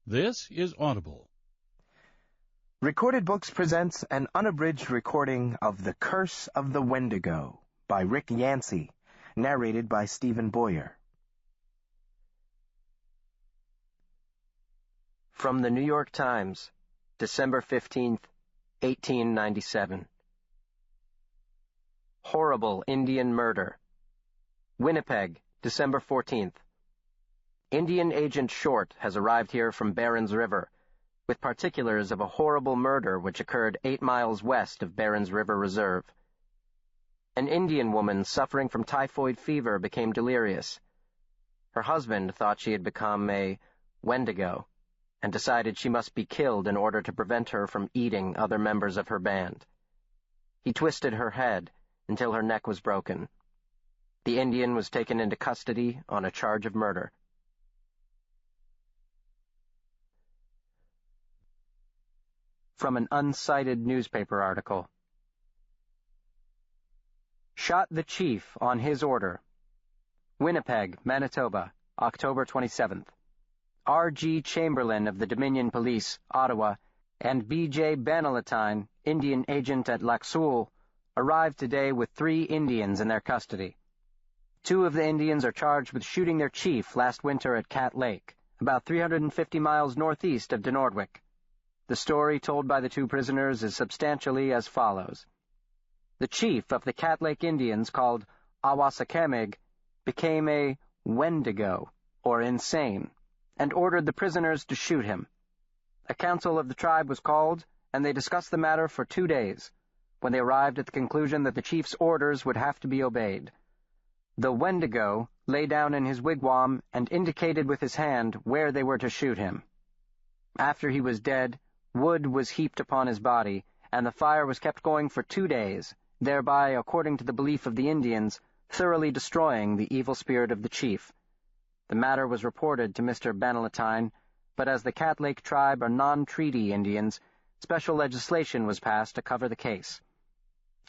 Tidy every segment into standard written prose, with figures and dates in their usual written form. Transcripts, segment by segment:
This is Audible. Recorded Books presents an unabridged recording of The Curse of the Wendigo by Rick Yancey, narrated by Stephen Boyer. From the New York Times, December 15th, 1897. Horrible Indian Murder. Winnipeg, December 14th. Indian Agent Short has arrived here from Barons River, with particulars of a horrible murder which occurred 8 miles west of Barons River Reserve. An Indian woman suffering from typhoid fever became delirious. Her husband thought she had become a Wendigo, and decided she must be killed in order to prevent her from eating other members of her band. He twisted her head until her neck was broken. The Indian was taken into custody on a charge of murder. From an uncited newspaper article. Shot the chief on his order. Winnipeg, Manitoba, October 27th. R.G. Chamberlain of the Dominion Police, Ottawa, and B.J. Bannalatine, Indian agent at Lac Seul, arrived today with 3 Indians in their custody. 2 of the Indians are charged with shooting their chief last winter at Cat Lake, about 350 miles northeast of Denordwick. The story told by the 2 prisoners is substantially as follows. The chief of the Cat Lake Indians, called Awasakamig, became a Wendigo, or insane, and ordered the prisoners to shoot him. A council of the tribe was called, and they discussed the matter for 2 days, when they arrived at the conclusion that the chief's orders would have to be obeyed. The Wendigo lay down in his wigwam and indicated with his hand where they were to shoot him. After he was dead, wood was heaped upon his body, and the fire was kept going for 2 days, thereby, according to the belief of the Indians, thoroughly destroying the evil spirit of the chief. The matter was reported to Mr. Bannalatine, but as the Cat Lake tribe are non-treaty Indians, special legislation was passed to cover the case.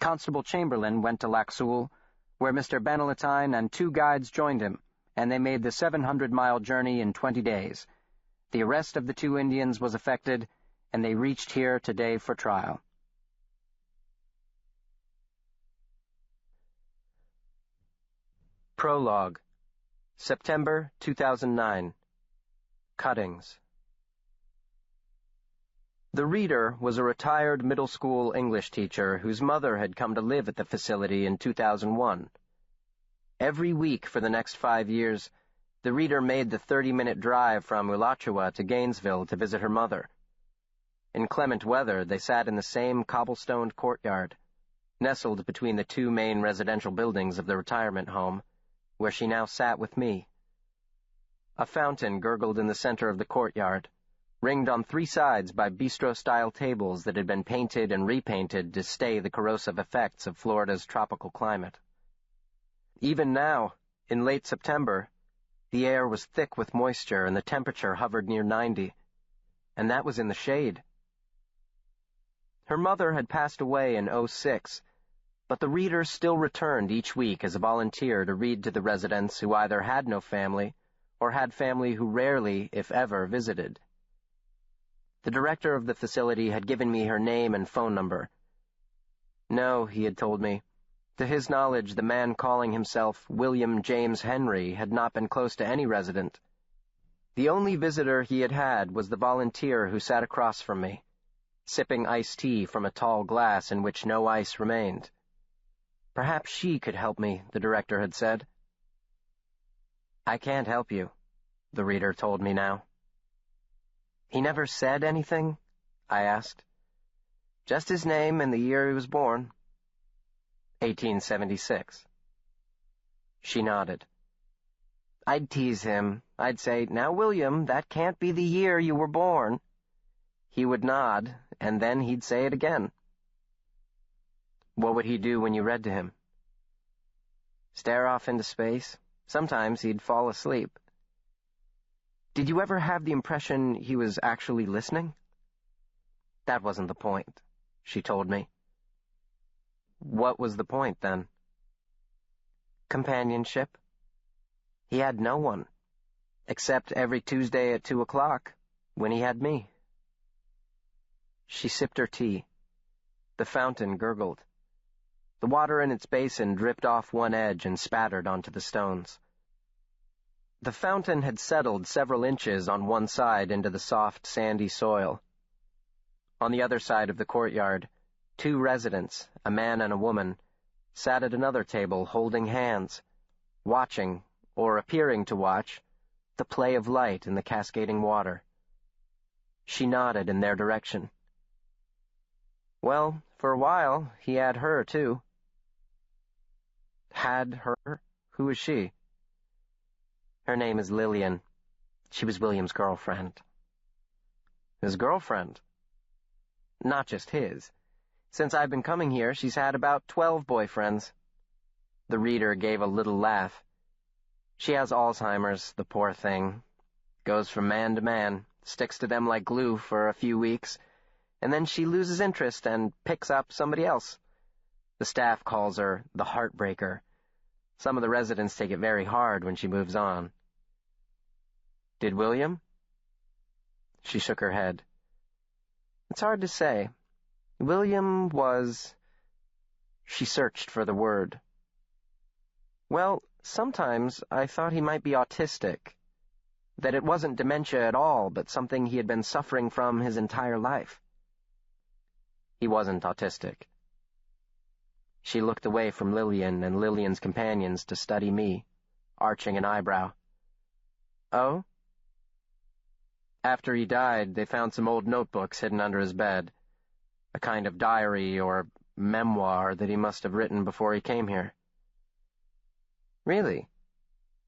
Constable Chamberlain went to Lac Seul, where Mr. Bannalatine and 2 guides joined him, and they made the 700-mile journey in 20 days. The arrest of the 2 Indians was effected, and they reached here today for trial. Prologue. September 2009. Cuttings. The reader was a retired middle school English teacher whose mother had come to live at the facility in 2001. Every week for the next 5 years, the reader made the 30-minute drive from Alachua to Gainesville to visit her mother. In clement weather, they sat in the same cobblestoned courtyard, nestled between the 2 main residential buildings of the retirement home, where she now sat with me. A fountain gurgled in the center of the courtyard, ringed on 3 sides by bistro-style tables that had been painted and repainted to stay the corrosive effects of Florida's tropical climate. Even now, in late September, the air was thick with moisture and the temperature hovered near 90, and that was in the shade. Her mother had passed away in 2006, but the reader still returned each week as a volunteer to read to the residents who either had no family or had family who rarely, if ever, visited. The director of the facility had given me her name and phone number. No, he had told me. To his knowledge, the man calling himself William James Henry had not been close to any resident. The only visitor he had had was the volunteer who sat across from me, sipping iced tea from a tall glass in which no ice remained. Perhaps she could help me, the director had said. I can't help you, the reader told me now. He never said anything? I asked. Just his name and the year he was born. 1876. She nodded. I'd tease him. I'd say, Now, William, that can't be the year you were born. He would nod, and then he'd say it again. What would he do when you read to him? Stare off into space. Sometimes he'd fall asleep. Did you ever have the impression he was actually listening? That wasn't the point, she told me. What was the point, then? Companionship. He had no one, except every Tuesday at 2 o'clock, when he had me. She sipped her tea. The fountain gurgled. The water in its basin dripped off one edge and spattered onto the stones. The fountain had settled several inches on one side into the soft, sandy soil. On the other side of the courtyard, 2 residents, a man and a woman, sat at another table holding hands, watching, or appearing to watch, the play of light in the cascading water. She nodded in their direction. Well, for a while, he had her, too. Had her? Who is she? Her name is Lillian. She was William's girlfriend. His girlfriend? Not just his. Since I've been coming here, she's had about 12 boyfriends. The reader gave a little laugh. She has Alzheimer's, the poor thing. Goes from man to man, sticks to them like glue for a few weeks, and then she loses interest and picks up somebody else. The staff calls her the Heartbreaker. Some of the residents take it very hard when she moves on. Did William? She shook her head. It's hard to say. William was... She searched for the word. Well, sometimes I thought he might be autistic. That it wasn't dementia at all, but something he had been suffering from his entire life. He wasn't autistic. She looked away from Lillian and Lillian's companions to study me, arching an eyebrow. Oh? After he died, they found some old notebooks hidden under his bed, a kind of diary or memoir that he must have written before he came here. Really?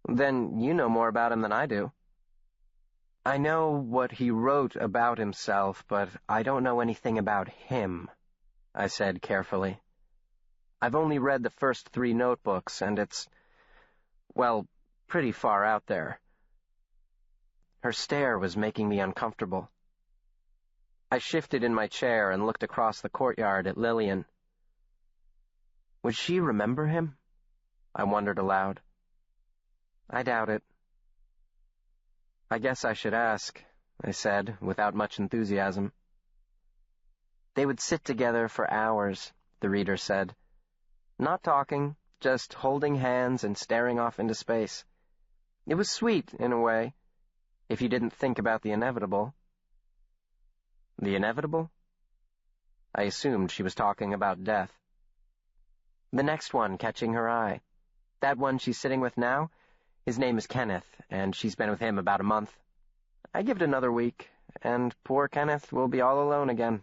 Then you know more about him than I do. I know what he wrote about himself, but I don't know anything about him, I said carefully. I've only read the first 3 notebooks, and it's, well, pretty far out there. Her stare was making me uncomfortable. I shifted in my chair and looked across the courtyard at Lillian. Would she remember him? I wondered aloud. I doubt it. I guess I should ask, I said, without much enthusiasm. They would sit together for hours, the reader said. Not talking, just holding hands and staring off into space. It was sweet, in a way, if you didn't think about the inevitable. The inevitable? I assumed she was talking about death. The next one catching her eye. That one she's sitting with now, his name is Kenneth, and she's been with him about a month. I give it another week, and poor Kenneth will be all alone again.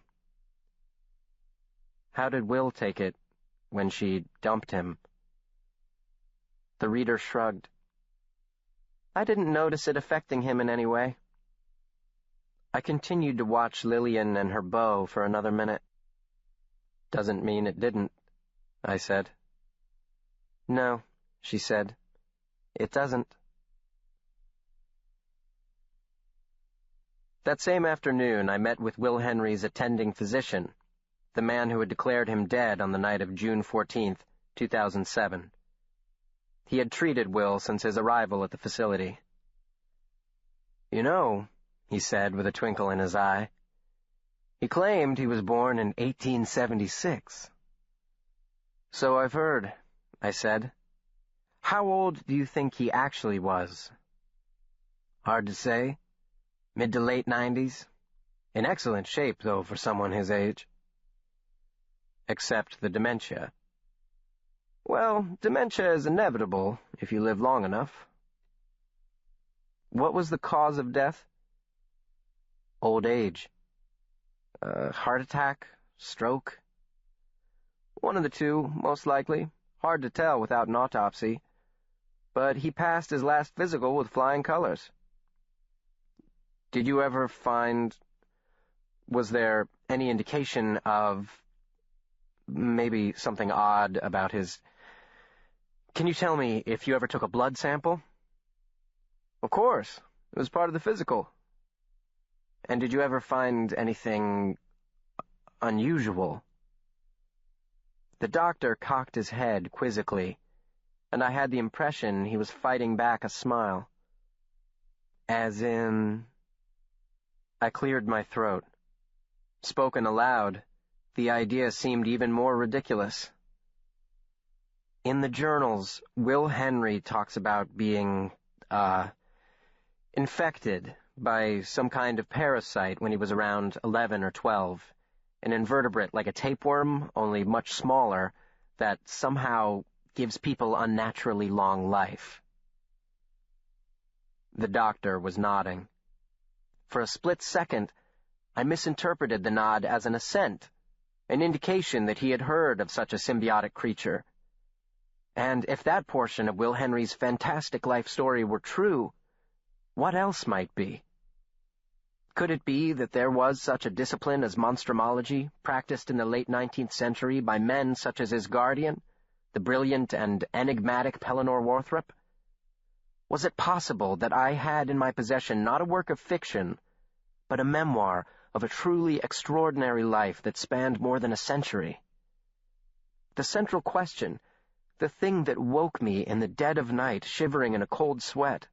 How did Will take it when she dumped him? The reader shrugged. I didn't notice it affecting him in any way. I continued to watch Lillian and her beau for another minute. Doesn't mean it didn't, I said. No, she said. It doesn't. That same afternoon, I met with Will Henry's attending physician, the man who had declared him dead on the night of June 14th, 2007. He had treated Will since his arrival at the facility. You know, he said with a twinkle in his eye, he claimed he was born in 1876. So I've heard, I said. How old do you think he actually was? Hard to say. Mid to late 90s. In excellent shape, though, for someone his age. Except the dementia. Well, dementia is inevitable if you live long enough. What was the cause of death? Old age. Heart attack? Stroke? One of the two, most likely. Hard to tell without an autopsy. But he passed his last physical with flying colors. Did you ever find... Was there any indication of... maybe something odd about his... Can you tell me if you ever took a blood sample? Of course. It was part of the physical. And did you ever find anything... unusual? The doctor cocked his head quizzically, and I had the impression he was fighting back a smile. As in... I cleared my throat. Spoken aloud, the idea seemed even more ridiculous. In the journals, Will Henry talks about being, infected by some kind of parasite when he was around 11 or 12, an invertebrate like a tapeworm, only much smaller, that somehow gives people unnaturally long life. The doctor was nodding. For a split second, I misinterpreted the nod as an assent, an indication that he had heard of such a symbiotic creature. And if that portion of Will Henry's fantastic life story were true, what else might be? Could it be that there was such a discipline as monstrumology, practiced in the late 19th century by men such as his guardian, the brilliant and enigmatic Pellinor Worthrop? Was it possible that I had in my possession not a work of fiction, but a memoir of a truly extraordinary life that spanned more than a century? The central question, the thing that woke me in the dead of night shivering in a cold sweat,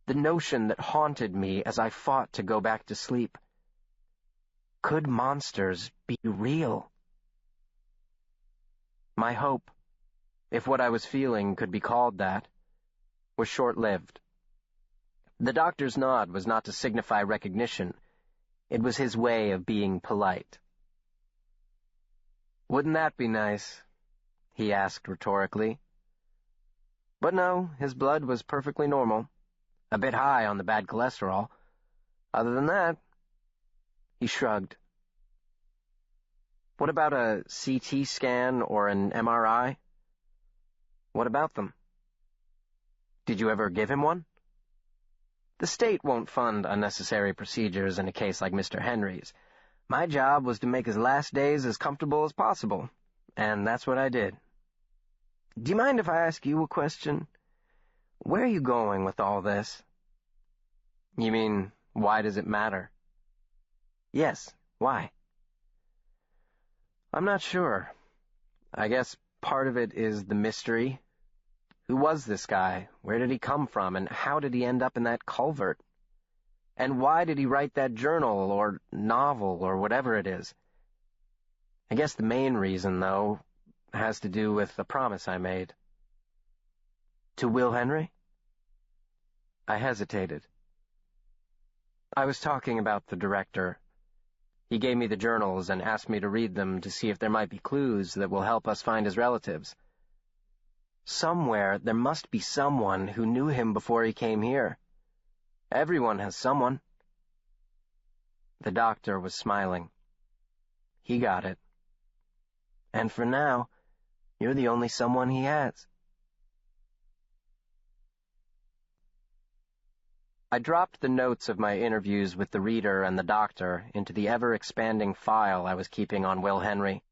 the notion that haunted me as I fought to go back to sleep. Could monsters be real? My hope, if what I was feeling could be called that, was short-lived. The doctor's nod was not to signify recognition. It was his way of being polite. "Wouldn't that be nice?" he asked rhetorically. But no, his blood was perfectly normal, a bit high on the bad cholesterol. Other than that, he shrugged. "What about a CT scan or an MRI? What about them? Did you ever give him one? The state won't fund unnecessary procedures in a case like Mr. Henry's. My job was to make his last days as comfortable as possible, and that's what I did. Do you mind if I ask you a question? Where are you going with all this?" "You mean, why does it matter?" "Yes, why?" "I'm not sure. I guess part of it is the mystery. Who was this guy? Where did he come from? And how did he end up in that culvert? And why did he write that journal or novel or whatever it is? I guess the main reason, though, has to do with the promise I made." "To Will Henry?" I hesitated. I was talking about the director. He gave me the journals and asked me to read them to see if there might be clues that will help us find his relatives. Somewhere there must be someone who knew him before he came here. Everyone has someone. The doctor was smiling. He got it. And for now, you're the only someone he has. I dropped the notes of my interviews with the reader and the doctor into the ever-expanding file I was keeping on Will Henry,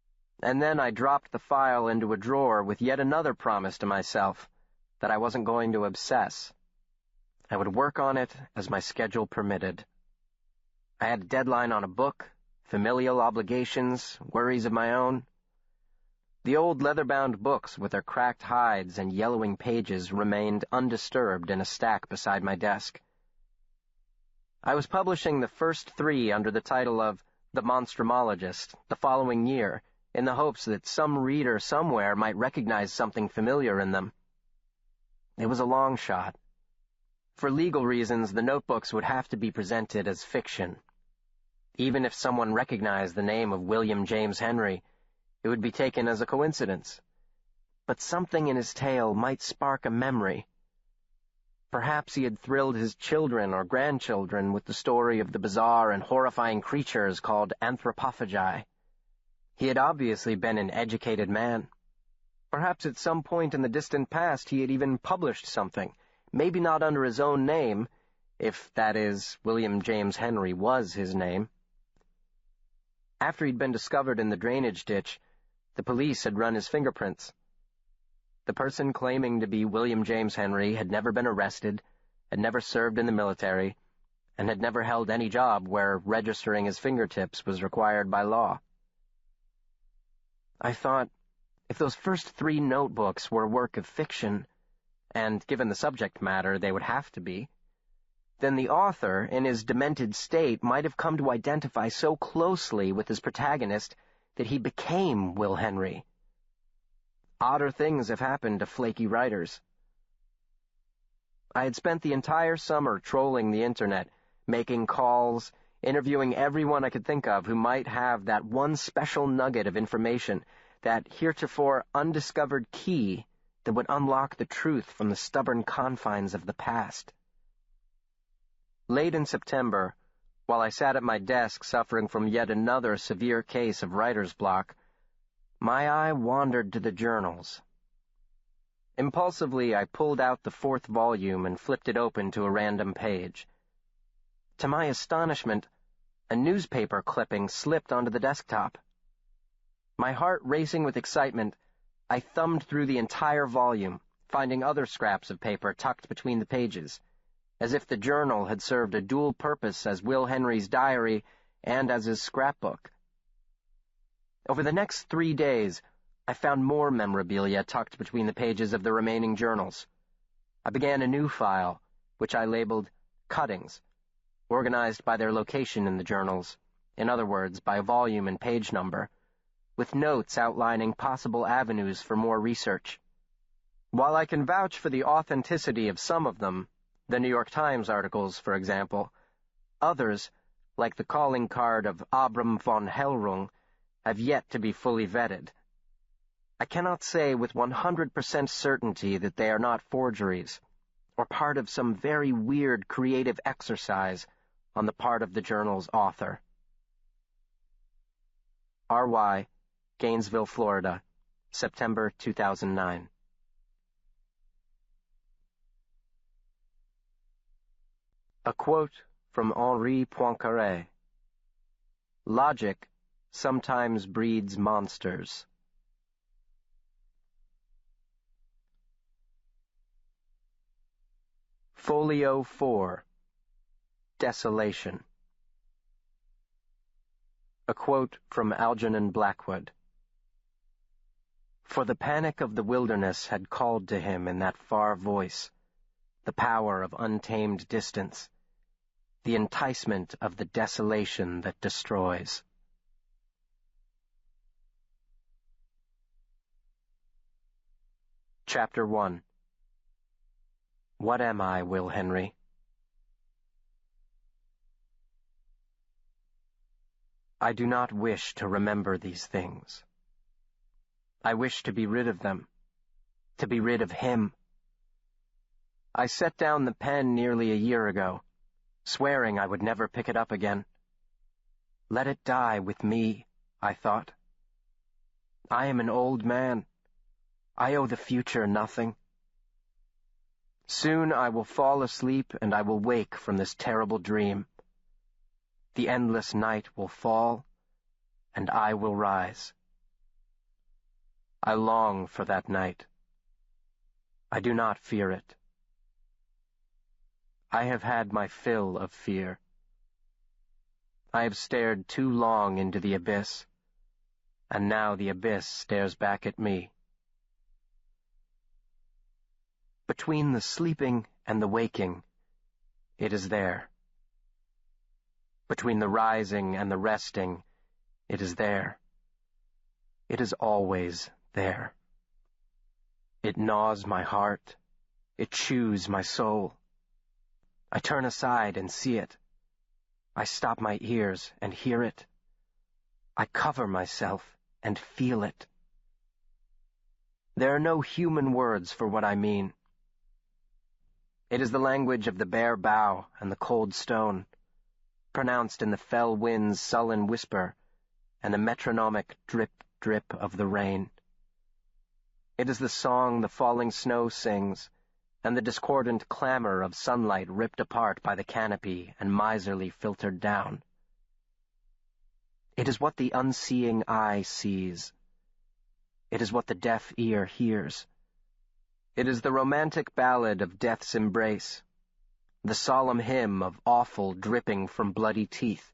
and then I dropped the file into a drawer with yet another promise to myself that I wasn't going to obsess. I would work on it as my schedule permitted. I had a deadline on a book, familial obligations, worries of my own. The old leather-bound books with their cracked hides and yellowing pages remained undisturbed in a stack beside my desk. I was publishing the first 3 under the title of The Monstrumologist the following year, in the hopes that some reader somewhere might recognize something familiar in them. It was a long shot. For legal reasons, the notebooks would have to be presented as fiction. Even if someone recognized the name of William James Henry, it would be taken as a coincidence. But something in his tale might spark a memory. Perhaps he had thrilled his children or grandchildren with the story of the bizarre and horrifying creatures called anthropophagi. He had obviously been an educated man. Perhaps at some point in the distant past he had even published something, maybe not under his own name, if, that is, William James Henry was his name. After he'd been discovered in the drainage ditch, the police had run his fingerprints. The person claiming to be William James Henry had never been arrested, had never served in the military, and had never held any job where registering his fingertips was required by law. I thought, if those first 3 notebooks were a work of fiction, and given the subject matter they would have to be, then the author, in his demented state, might have come to identify so closely with his protagonist that he became Will Henry. Odder things have happened to flaky writers. I had spent the entire summer trolling the internet, making calls, interviewing everyone I could think of who might have that one special nugget of information, that heretofore undiscovered key that would unlock the truth from the stubborn confines of the past. Late in September, while I sat at my desk suffering from yet another severe case of writer's block, my eye wandered to the journals. Impulsively, I pulled out the 4th volume and flipped it open to a random page. To my astonishment, a newspaper clipping slipped onto the desktop. My heart racing with excitement, I thumbed through the entire volume, finding other scraps of paper tucked between the pages, as if the journal had served a dual purpose as Will Henry's diary and as his scrapbook. Over the next 3 days, I found more memorabilia tucked between the pages of the remaining journals. I began a new file, which I labeled Cuttings, organized by their location in the journals, in other words, by volume and page number, with notes outlining possible avenues for more research. While I can vouch for the authenticity of some of them, the New York Times articles, for example, others, like the calling card of Abram von Hellrung, have yet to be fully vetted. I cannot say with 100% certainty that they are not forgeries, or part of some very weird creative exercise on the part of the journal's author. R.Y., Gainesville, Florida, September 2009. A quote from Henri Poincaré. Logic sometimes breeds monsters. Folio 4. Desolation. A quote from Algernon Blackwood. For the panic of the wilderness had called to him in that far voice, the power of untamed distance, the enticement of the desolation that destroys. Chapter 1. What am I, Will Henry? I do not wish to remember these things. I wish to be rid of them, to be rid of him. I set down the pen nearly a year ago, swearing I would never pick it up again. Let it die with me, I thought. I am an old man. I owe the future nothing. Soon I will fall asleep and I will wake from this terrible dream. The endless night will fall, and I will rise. I long for that night. I do not fear it. I have had my fill of fear. I have stared too long into the abyss, and now the abyss stares back at me. Between the sleeping and the waking, it is there. Between the rising and the resting, it is there. It is always there. It gnaws my heart. It chews my soul. I turn aside and see it. I stop my ears and hear it. I cover myself and feel it. There are no human words for what I mean. It is the language of the bare bough and the cold stone, pronounced in the fell wind's sullen whisper and the metronomic drip-drip of the rain. It is the song the falling snow sings, and the discordant clamor of sunlight ripped apart by the canopy and miserly filtered down. It is what the unseeing eye sees. It is what the deaf ear hears. It is the romantic ballad of death's embrace, the solemn hymn of offal dripping from bloody teeth,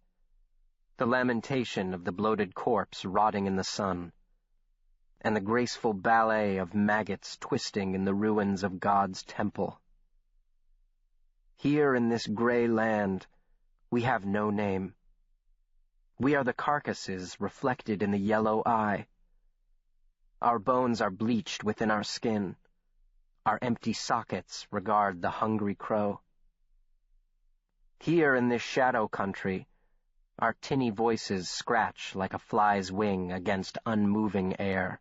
the lamentation of the bloated corpse rotting in the sun, and the graceful ballet of maggots twisting in the ruins of God's temple. Here in this gray land, we have no name. We are the carcasses reflected in the yellow eye. Our bones are bleached within our skin. Our empty sockets regard the hungry crow. Here in this shadow country, our tinny voices scratch like a fly's wing against unmoving air.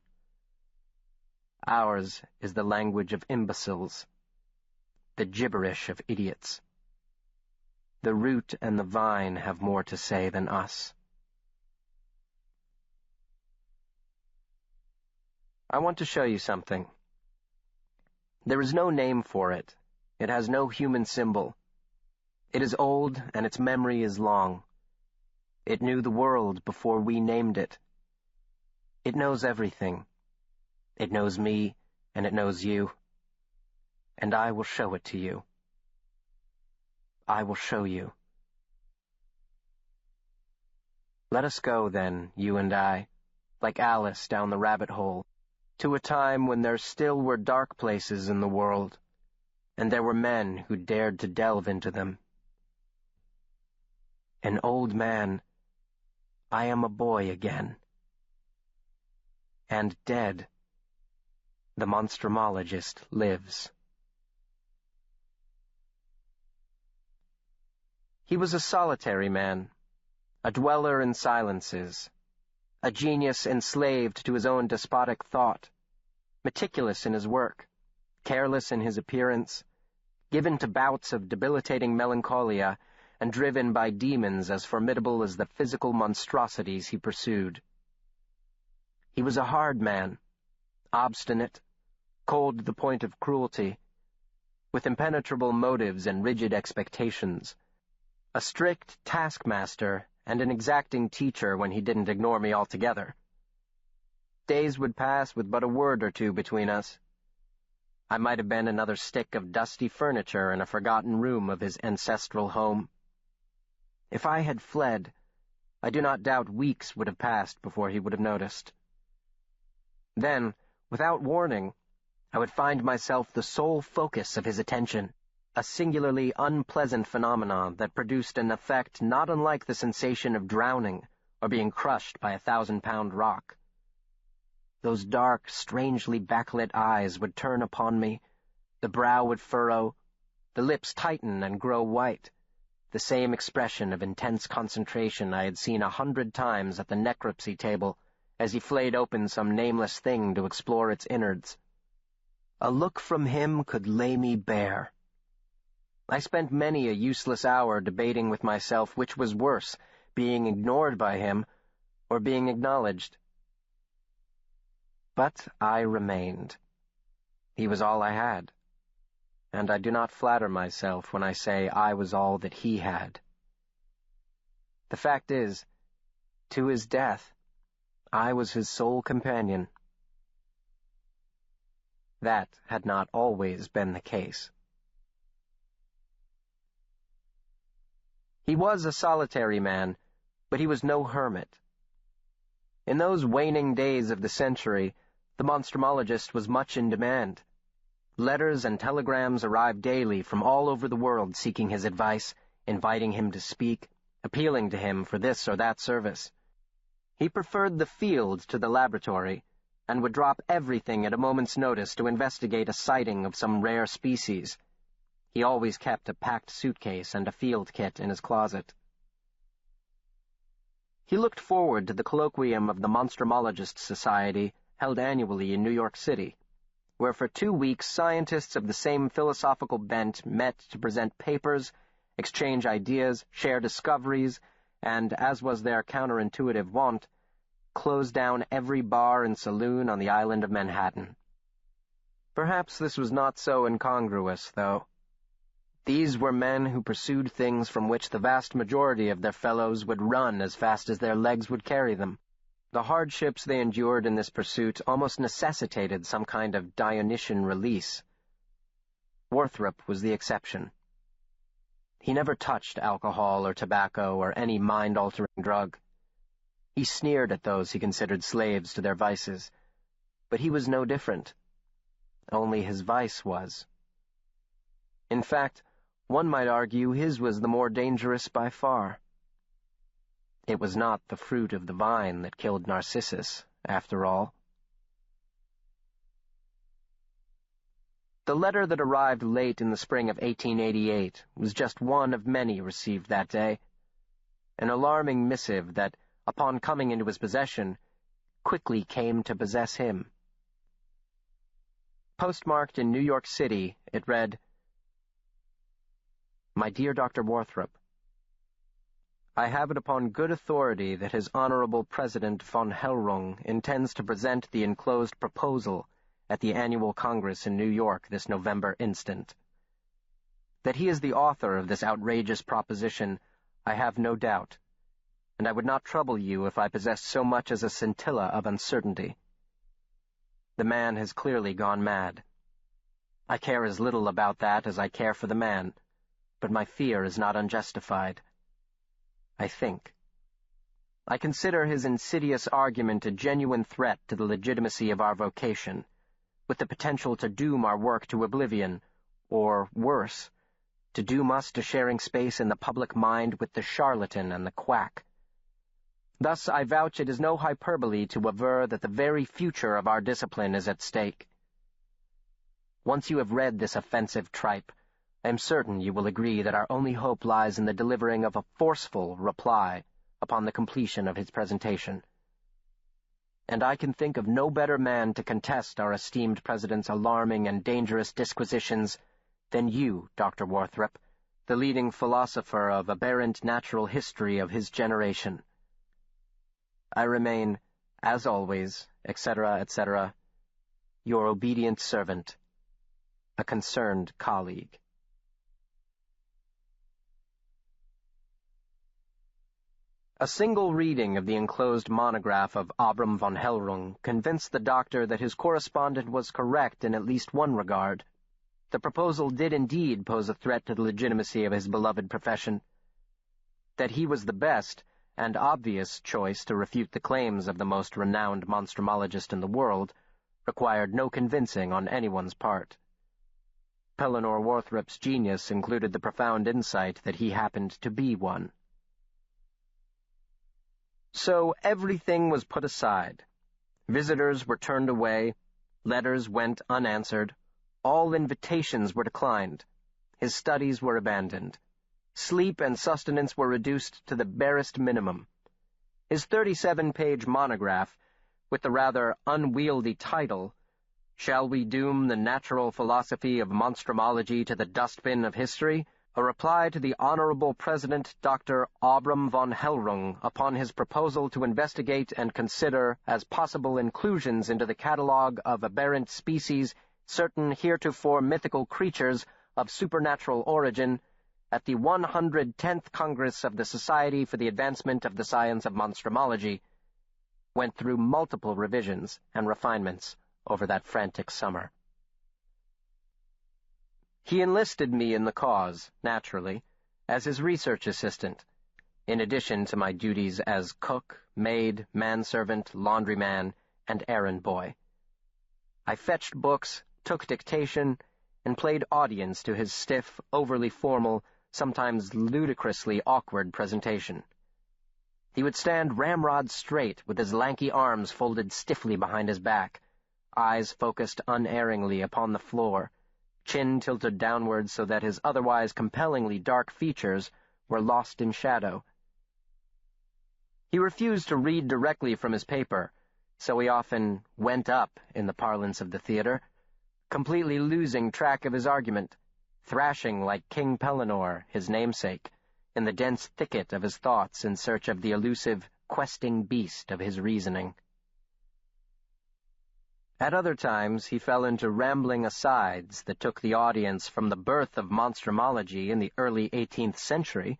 Ours is the language of imbeciles, the gibberish of idiots. The root and the vine have more to say than us. I want to show you something. There is no name for it. It has no human symbol. It is old, and its memory is long. It knew the world before we named it. It knows everything. It knows me, and it knows you. And I will show it to you. I will show you. Let us go, then, you and I, like Alice down the rabbit hole, to a time when there still were dark places in the world, and there were men who dared to delve into them. An old man, I am a boy again. And dead, the Monstrumologist lives. He was a solitary man, a dweller in silences, a genius enslaved to his own despotic thought, meticulous in his work, careless in his appearance, given to bouts of debilitating melancholia, and driven by demons as formidable as the physical monstrosities he pursued. He was a hard man, obstinate, cold to the point of cruelty, with impenetrable motives and rigid expectations, a strict taskmaster and an exacting teacher when he didn't ignore me altogether. Days would pass with but a word or two between us. I might have been another stick of dusty furniture in a forgotten room of his ancestral home. If I had fled, I do not doubt weeks would have passed before he would have noticed. Then, without warning, I would find myself the sole focus of his attention, a singularly unpleasant phenomenon that produced an effect not unlike the sensation of drowning or being crushed by a 1,000-pound rock. Those dark, strangely backlit eyes would turn upon me, the brow would furrow, the lips tighten and grow white, the same expression of intense concentration I had seen 100 times at the necropsy table as he flayed open some nameless thing to explore its innards. A look from him could lay me bare. I spent many a useless hour debating with myself which was worse, being ignored by him or being acknowledged. But I remained. He was all I had, and I do not flatter myself when I say I was all that he had. The fact is, to his death, I was his sole companion. That had not always been the case. He was a solitary man, but he was no hermit. In those waning days of the century, the Monstrumologist was much in demand. Letters and telegrams arrived daily from all over the world seeking his advice, inviting him to speak, appealing to him for this or that service. He preferred the field to the laboratory, and would drop everything at a moment's notice to investigate a sighting of some rare species. He always kept a packed suitcase and a field kit in his closet. He looked forward to the colloquium of the Monstrumologist Society held annually in New York City, where for 2 weeks scientists of the same philosophical bent met to present papers, exchange ideas, share discoveries, and, as was their counterintuitive wont, close down every bar and saloon on the island of Manhattan. Perhaps this was not so incongruous, though. These were men who pursued things from which the vast majority of their fellows would run as fast as their legs would carry them. The hardships they endured in this pursuit almost necessitated some kind of Dionysian release. Worthrop was the exception. He never touched alcohol or tobacco or any mind-altering drug. He sneered at those he considered slaves to their vices, but he was no different. Only his vice was. In fact, One might argue his was the more dangerous by far. It was not the fruit of the vine that killed Narcissus, after all. The letter that arrived late in the spring of 1888 was just one of many received that day, an alarming missive that, upon coming into his possession, quickly came to possess him. Postmarked in New York City, it read, "My dear Dr. Warthrop, I have it upon good authority that His Honorable President von Hellrung intends to present the enclosed proposal at the annual Congress in New York this November instant. That he is the author of this outrageous proposition, I have no doubt, and I would not trouble you if I possessed so much as a scintilla of uncertainty. The man has clearly gone mad. I care as little about that as I care for the man, but my fear is not unjustified. I think. I consider his insidious argument a genuine threat to the legitimacy of our vocation, with the potential to doom our work to oblivion, or, worse, to doom us to sharing space in the public mind with the charlatan and the quack. Thus I vouch it is no hyperbole to aver that the very future of our discipline is at stake. Once you have read this offensive tripe, I am certain you will agree that our only hope lies in the delivering of a forceful reply upon the completion of his presentation. And I can think of no better man to contest our esteemed President's alarming and dangerous disquisitions than you, Dr. Warthrop, the leading philosopher of aberrant natural history of his generation. I remain, as always, etc., etc., your obedient servant, a concerned colleague." A single reading of the enclosed monograph of Abram von Hellrung convinced the doctor that his correspondent was correct in at least one regard. The proposal did indeed pose a threat to the legitimacy of his beloved profession. That he was the best and obvious choice to refute the claims of the most renowned monstrumologist in the world required no convincing on anyone's part. Pellinore Warthrop's genius included the profound insight that he happened to be one. So everything was put aside. Visitors were turned away, letters went unanswered, all invitations were declined, his studies were abandoned. Sleep and sustenance were reduced to the barest minimum. His 37-page monograph, with the rather unwieldy title, "Shall We Doom the Natural Philosophy of Monstrumology to the Dustbin of History?" A reply to the Honorable President Dr. Abram von Hellrung upon his proposal to investigate and consider as possible inclusions into the catalogue of aberrant species certain heretofore mythical creatures of supernatural origin at the 110th Congress of the Society for the Advancement of the Science of Monstrumology, went through multiple revisions and refinements over that frantic summer. He enlisted me in the cause, naturally, as his research assistant, in addition to my duties as cook, maid, manservant, laundryman, and errand boy. I fetched books, took dictation, and played audience to his stiff, overly formal, sometimes ludicrously awkward presentation. He would stand ramrod straight, with his lanky arms folded stiffly behind his back, eyes focused unerringly upon the floor, chin tilted downward so that his otherwise compellingly dark features were lost in shadow. He refused to read directly from his paper, so he often went up, in the parlance of the theater, completely losing track of his argument, thrashing like King Pellinore, his namesake, in the dense thicket of his thoughts in search of the elusive, questing beast of his reasoning. At other times he fell into rambling asides that took the audience from the birth of monstrumology in the early 18th century,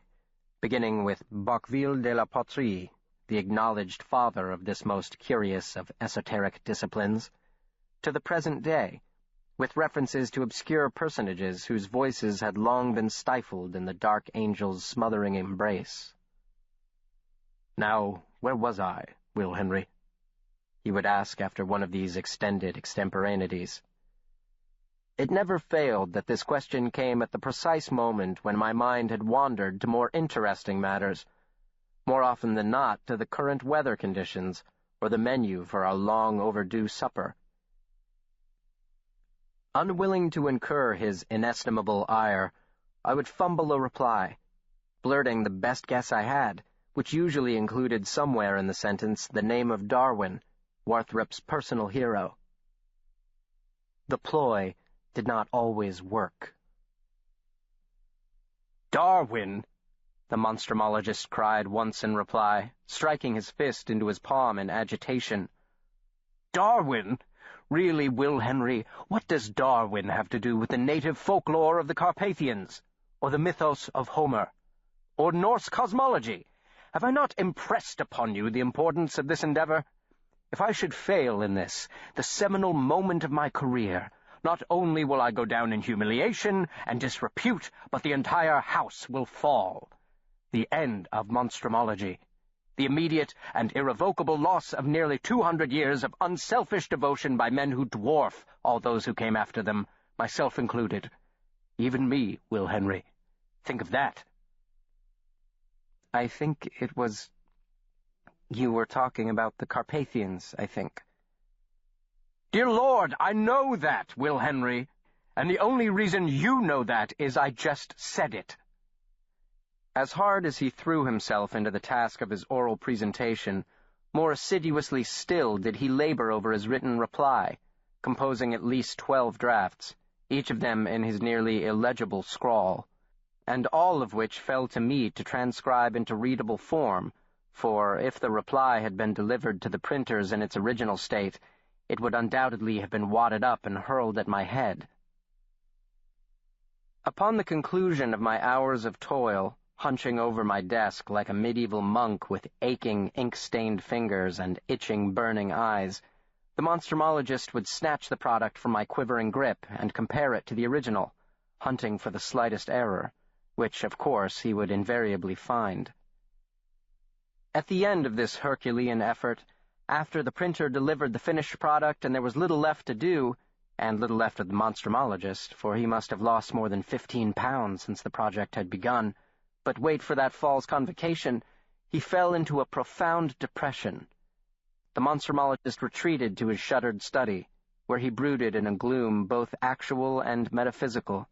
beginning with Bocqueville de la Poterie, the acknowledged father of this most curious of esoteric disciplines, to the present day, with references to obscure personages whose voices had long been stifled in the dark angel's smothering embrace. "Now, where was I, Will Henry?" he would ask after one of these extended extemporaneities. It never failed that this question came at the precise moment when my mind had wandered to more interesting matters, more often than not to the current weather conditions or the menu for our long-overdue supper. Unwilling to incur his inestimable ire, I would fumble a reply, blurting the best guess I had, which usually included somewhere in the sentence the name of Darwin, Warthrop's personal hero. The ploy did not always work. "Darwin!" the monstrumologist cried once in reply, striking his fist into his palm in agitation. "Darwin? Really, Will Henry, what does Darwin have to do with the native folklore of the Carpathians, or the mythos of Homer, or Norse cosmology? Have I not impressed upon you the importance of this endeavor? If I should fail in this, the seminal moment of my career, not only will I go down in humiliation and disrepute, but the entire house will fall. The end of monstrumology. The immediate and irrevocable loss of nearly 200 years of unselfish devotion by men who dwarf all those who came after them, myself included. Even me, Will Henry. Think of that." "I think it was... You were talking about the Carpathians, I think." "Dear Lord, I know that, Will Henry, and the only reason you know that is I just said it." As hard as he threw himself into the task of his oral presentation, more assiduously still did he labor over his written reply, composing at least 12 drafts, each of them in his nearly illegible scrawl, and all of which fell to me to transcribe into readable form, for if the reply had been delivered to the printers in its original state, it would undoubtedly have been wadded up and hurled at my head. Upon the conclusion of my hours of toil, hunching over my desk like a medieval monk with aching, ink-stained fingers and itching, burning eyes, the monstrumologist would snatch the product from my quivering grip and compare it to the original, hunting for the slightest error, which, of course, he would invariably find. At the end of this Herculean effort, after the printer delivered the finished product and there was little left to do, and little left of the monstrumologist, for he must have lost more than 15 pounds since the project had begun, but wait for that fall's convocation, he fell into a profound depression. The monstrumologist retreated to his shuttered study, where he brooded in a gloom both actual and metaphysical,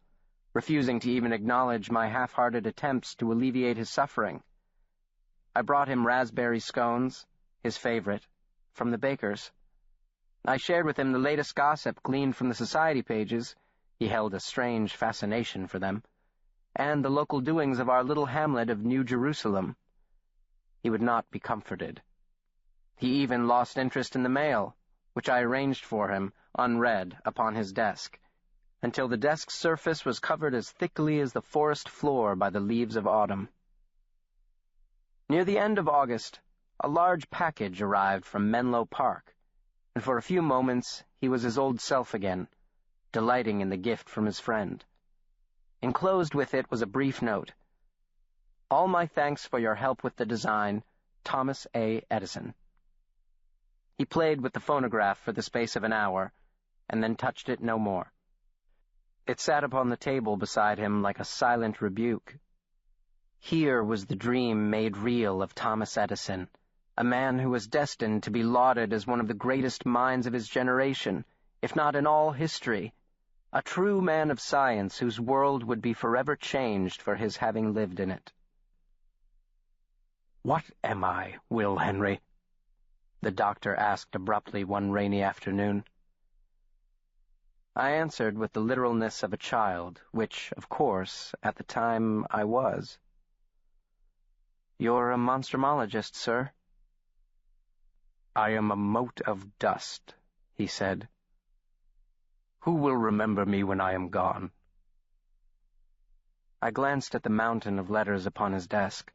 refusing to even acknowledge my half-hearted attempts to alleviate his suffering. I brought him raspberry scones, his favorite, from the baker's. I shared with him the latest gossip gleaned from the society pages — he held a strange fascination for them — and the local doings of our little hamlet of New Jerusalem. He would not be comforted. He even lost interest in the mail, which I arranged for him, unread, upon his desk, until the desk's surface was covered as thickly as the forest floor by the leaves of autumn. Near the end of August, a large package arrived from Menlo Park, and for a few moments he was his old self again, delighting in the gift from his friend. Enclosed with it was a brief note. "All my thanks for your help with the design, Thomas A. Edison." He played with the phonograph for the space of an hour, and then touched it no more. It sat upon the table beside him like a silent rebuke. Here was the dream made real of Thomas Edison, a man who was destined to be lauded as one of the greatest minds of his generation, if not in all history, a true man of science whose world would be forever changed for his having lived in it. "What am I, Will Henry?" the doctor asked abruptly one rainy afternoon. I answered with the literalness of a child, which, of course, at the time I was. "You're a monstrumologist, sir." "I am a mote of dust," he said. "Who will remember me when I am gone?" I glanced at the mountain of letters upon his desk.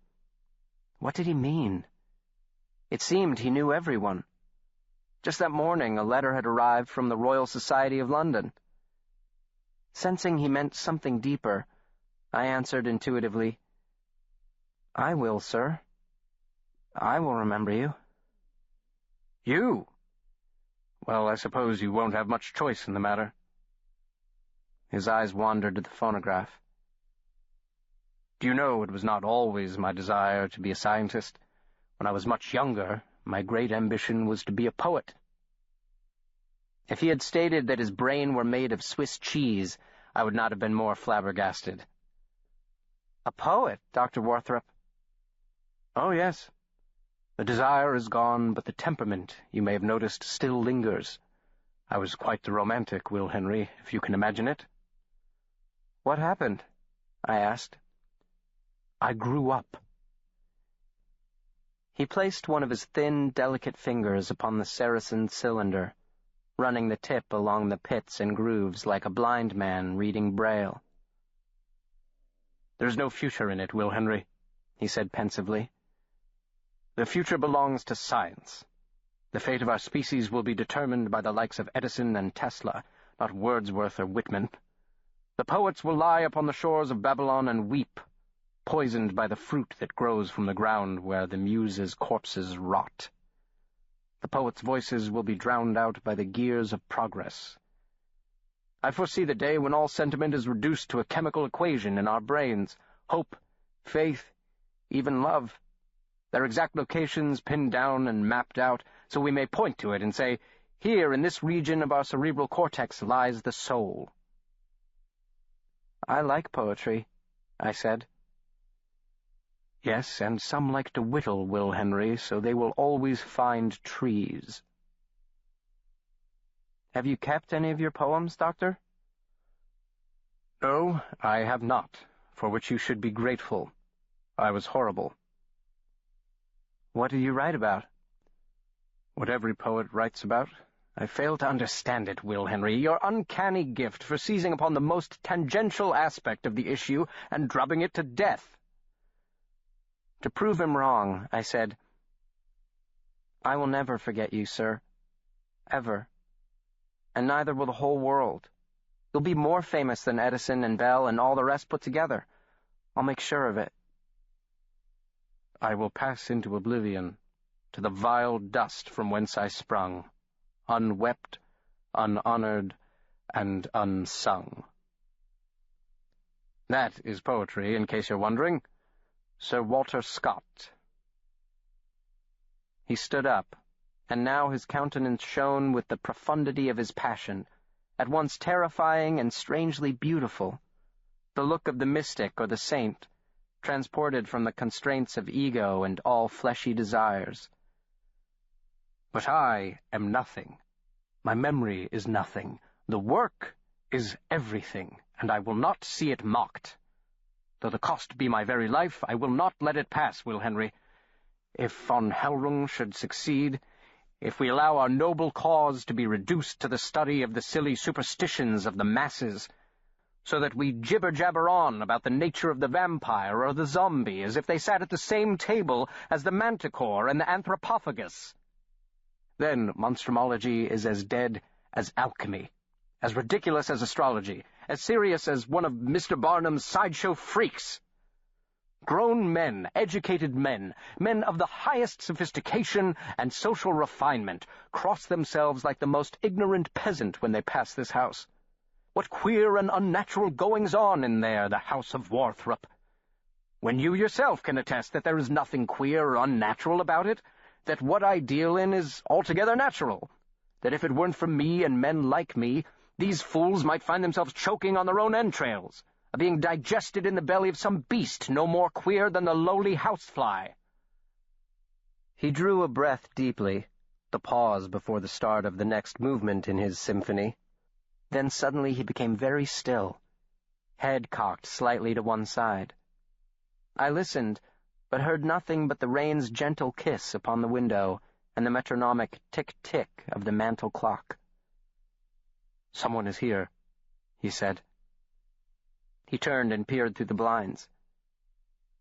What did he mean? It seemed he knew everyone. Just that morning, a letter had arrived from the Royal Society of London. Sensing he meant something deeper, I answered intuitively, "I will, sir. I will remember you." "You? Well, I suppose you won't have much choice in the matter." His eyes wandered to the phonograph. Do you know, it was not always my desire to be a scientist. When I was much younger, my great ambition was to be a poet. If he had stated that his brain were made of Swiss cheese, I would not have been more flabbergasted. A poet, Dr. Warthrop? Oh, yes. The desire is gone, but the temperament, you may have noticed, still lingers. I was quite the romantic, Will Henry, if you can imagine it. What happened? I asked. I grew up. He placed one of his thin, delicate fingers upon the Saracen cylinder, running the tip along the pits and grooves like a blind man reading Braille. There's no future in it, Will Henry, he said pensively. The future belongs to science. The fate of our species will be determined by the likes of Edison and Tesla, not Wordsworth or Whitman. The poets will lie upon the shores of Babylon and weep, poisoned by the fruit that grows from the ground where the muses' corpses rot. The poets' voices will be drowned out by the gears of progress. I foresee the day when all sentiment is reduced to a chemical equation in our brains, hope, faith, even love. Their exact locations pinned down and mapped out, so we may point to it and say, here in this region of our cerebral cortex lies the soul. I like poetry, I said. Yes, and some like to whittle, Will Henry, so they will always find trees. Have you kept any of your poems, Doctor? No, I have not, for which you should be grateful. I was horrible. What do you write about? What every poet writes about. I fail to understand it, Will Henry, your uncanny gift for seizing upon the most tangential aspect of the issue and drubbing it to death. To prove him wrong, I said, I will never forget you, sir. Ever. And neither will the whole world. You'll be more famous than Edison and Bell and all the rest put together. I'll make sure of it. I will pass into oblivion, to the vile dust from whence I sprung, unwept, unhonored, and unsung. That is poetry, in case you're wondering. Sir Walter Scott. He stood up, and now his countenance shone with the profundity of his passion, at once terrifying and strangely beautiful, the look of the mystic or the saint, transported from the constraints of ego and all fleshy desires. But I am nothing. My memory is nothing. The work is everything, and I will not see it mocked. Though the cost be my very life, I will not let it pass, Will Henry. If von Hellrung should succeed, if we allow our noble cause to be reduced to the study of the silly superstitions of the masses, so that we jibber-jabber on about the nature of the vampire or the zombie as if they sat at the same table as the manticore and the anthropophagus, then monstrumology is as dead as alchemy, as ridiculous as astrology, as serious as one of Mr. Barnum's sideshow freaks. Grown men, educated men, men of the highest sophistication and social refinement, cross themselves like the most ignorant peasant when they pass this house. What queer and unnatural goings-on in there, the house of Warthrop! When you yourself can attest that there is nothing queer or unnatural about it, that what I deal in is altogether natural, that if it weren't for me and men like me, these fools might find themselves choking on their own entrails, being digested in the belly of some beast no more queer than the lowly housefly. He drew a breath deeply, the pause before the start of the next movement in his symphony. Then suddenly he became very still, head cocked slightly to one side. I listened, but heard nothing but the rain's gentle kiss upon the window and the metronomic tick-tick of the mantel clock. "Someone is here," he said. He turned and peered through the blinds.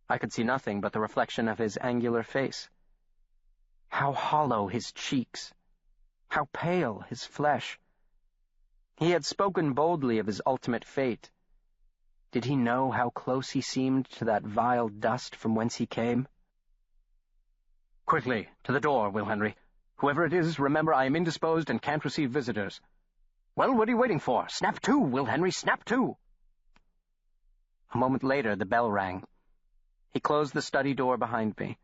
I could see nothing but the reflection of his angular face. How hollow his cheeks! How pale his flesh! He had spoken boldly of his ultimate fate. Did he know how close he seemed to that vile dust from whence he came? "Quickly, to the door, Will Henry. Whoever it is, remember I am indisposed and can't receive visitors." Well, what are you waiting for? Snap to, Will Henry, snap to! A moment later, the bell rang. He closed the study door behind me.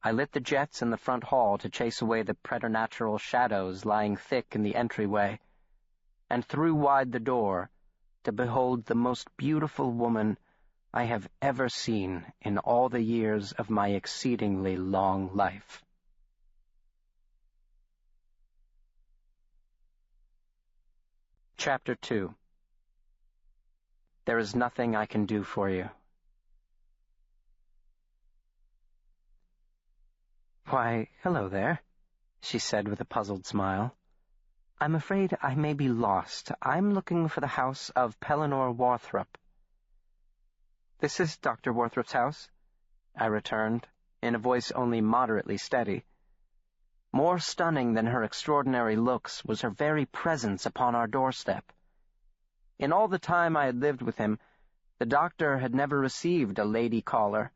I lit the jets in the front hall to chase away the preternatural shadows lying thick in the entryway, and threw wide the door to behold the most beautiful woman I have ever seen in all the years of my exceedingly long life. Chapter 2. There is nothing I can do for you. "Why, hello there," she said with a puzzled smile. "I'm afraid I may be lost. I'm looking for the house of Pellinore Warthrop." "This is Dr. Warthrop's house," I returned, in a voice only moderately steady. More stunning than her extraordinary looks was her very presence upon our doorstep. In all the time I had lived with him, the doctor had never received a lady caller.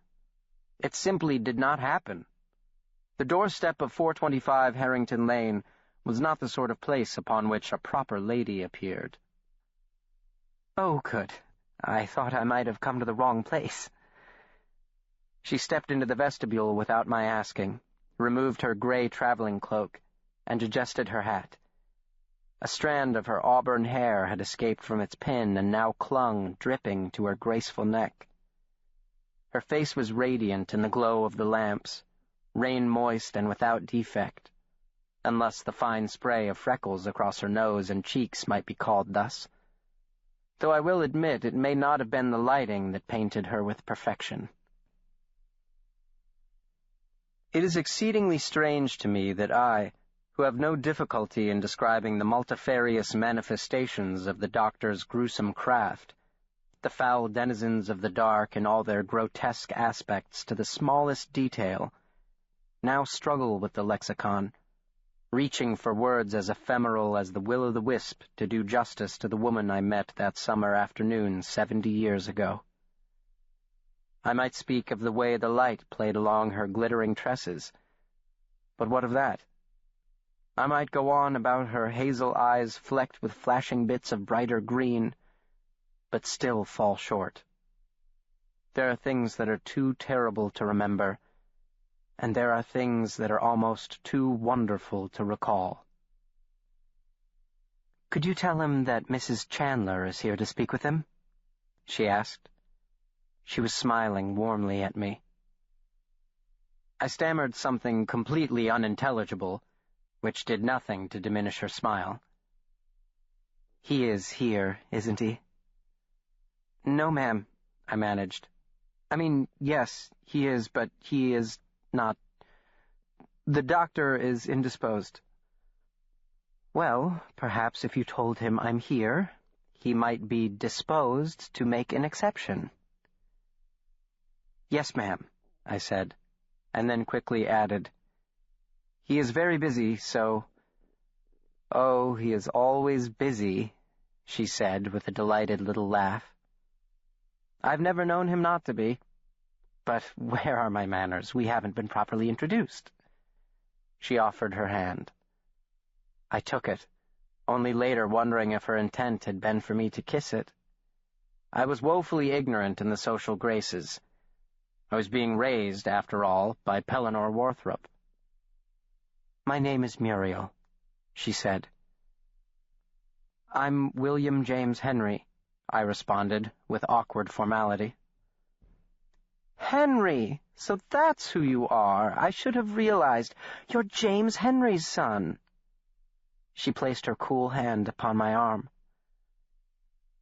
It simply did not happen. The doorstep of 425 Harrington Lane was not the sort of place upon which a proper lady appeared. "Oh, good. I thought I might have come to the wrong place." She stepped into the vestibule without my asking, removed her gray traveling cloak, and adjusted her hat. A strand of her auburn hair had escaped from its pin and now clung, dripping, to her graceful neck. Her face was radiant in the glow of the lamps, rain-moist and without defect, unless the fine spray of freckles across her nose and cheeks might be called thus, though I will admit it may not have been the lighting that painted her with perfection. It is exceedingly strange to me that I, who have no difficulty in describing the multifarious manifestations of the doctor's gruesome craft, the foul denizens of the dark in all their grotesque aspects to the smallest detail, now struggle with the lexicon, reaching for words as ephemeral as the will-o'-the-wisp to do justice to the woman I met that summer afternoon 70 years ago. I might speak of the way the light played along her glittering tresses, but what of that? I might go on about her hazel eyes flecked with flashing bits of brighter green, but still fall short. There are things that are too terrible to remember, and there are things that are almost too wonderful to recall. "Could you tell him that Mrs. Chandler is here to speak with him?" she asked. She was smiling warmly at me. I stammered something completely unintelligible, which did nothing to diminish her smile. "He is here, isn't he?" "No, ma'am," I managed. "I mean, yes, he is, but he is not. The doctor is indisposed." "Well, perhaps if you told him I'm here, he might be disposed to make an exception." "Yes, ma'am," I said, and then quickly added, "He is very busy, so—" "Oh, he is always busy," she said with a delighted little laugh. "I've never known him not to be. But where are my manners? We haven't been properly introduced." She offered her hand. I took it, only later wondering if her intent had been for me to kiss it. I was woefully ignorant in the social graces. I was being raised, after all, by Pellinore Warthrop. "My name is Muriel," she said. "I'm William James Henry," I responded, with awkward formality. "Henry! So that's who you are. I should have realized. You're James Henry's son." She placed her cool hand upon my arm.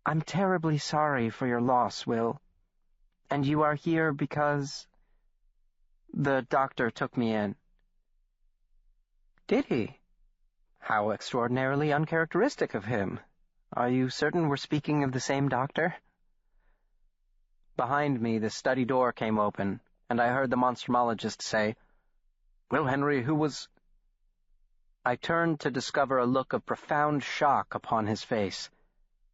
"I'm terribly sorry for your loss, Will. And you are here because—" "The doctor took me in." "Did he? How extraordinarily uncharacteristic of him. Are you certain we're speaking of the same doctor?" Behind me, the study door came open, and I heard the monstrumologist say, "Will Henry, who was—" I turned to discover a look of profound shock upon his face,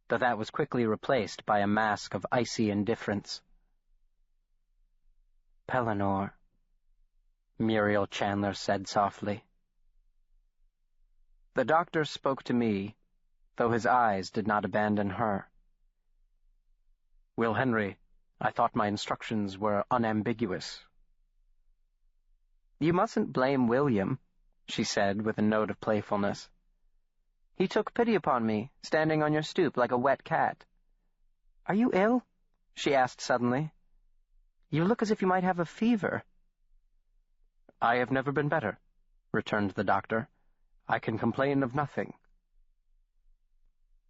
though that was quickly replaced by a mask of icy indifference. "Pellinore," Muriel Chandler said softly. The doctor spoke to me, though his eyes did not abandon her. "Will Henry, I thought my instructions were unambiguous." "You mustn't blame William," she said with a note of playfulness. "He took pity upon me, standing on your stoop like a wet cat. Are you ill?" she asked suddenly. "You look as if you might have a fever." "I have never been better," returned the doctor. "I can complain of nothing."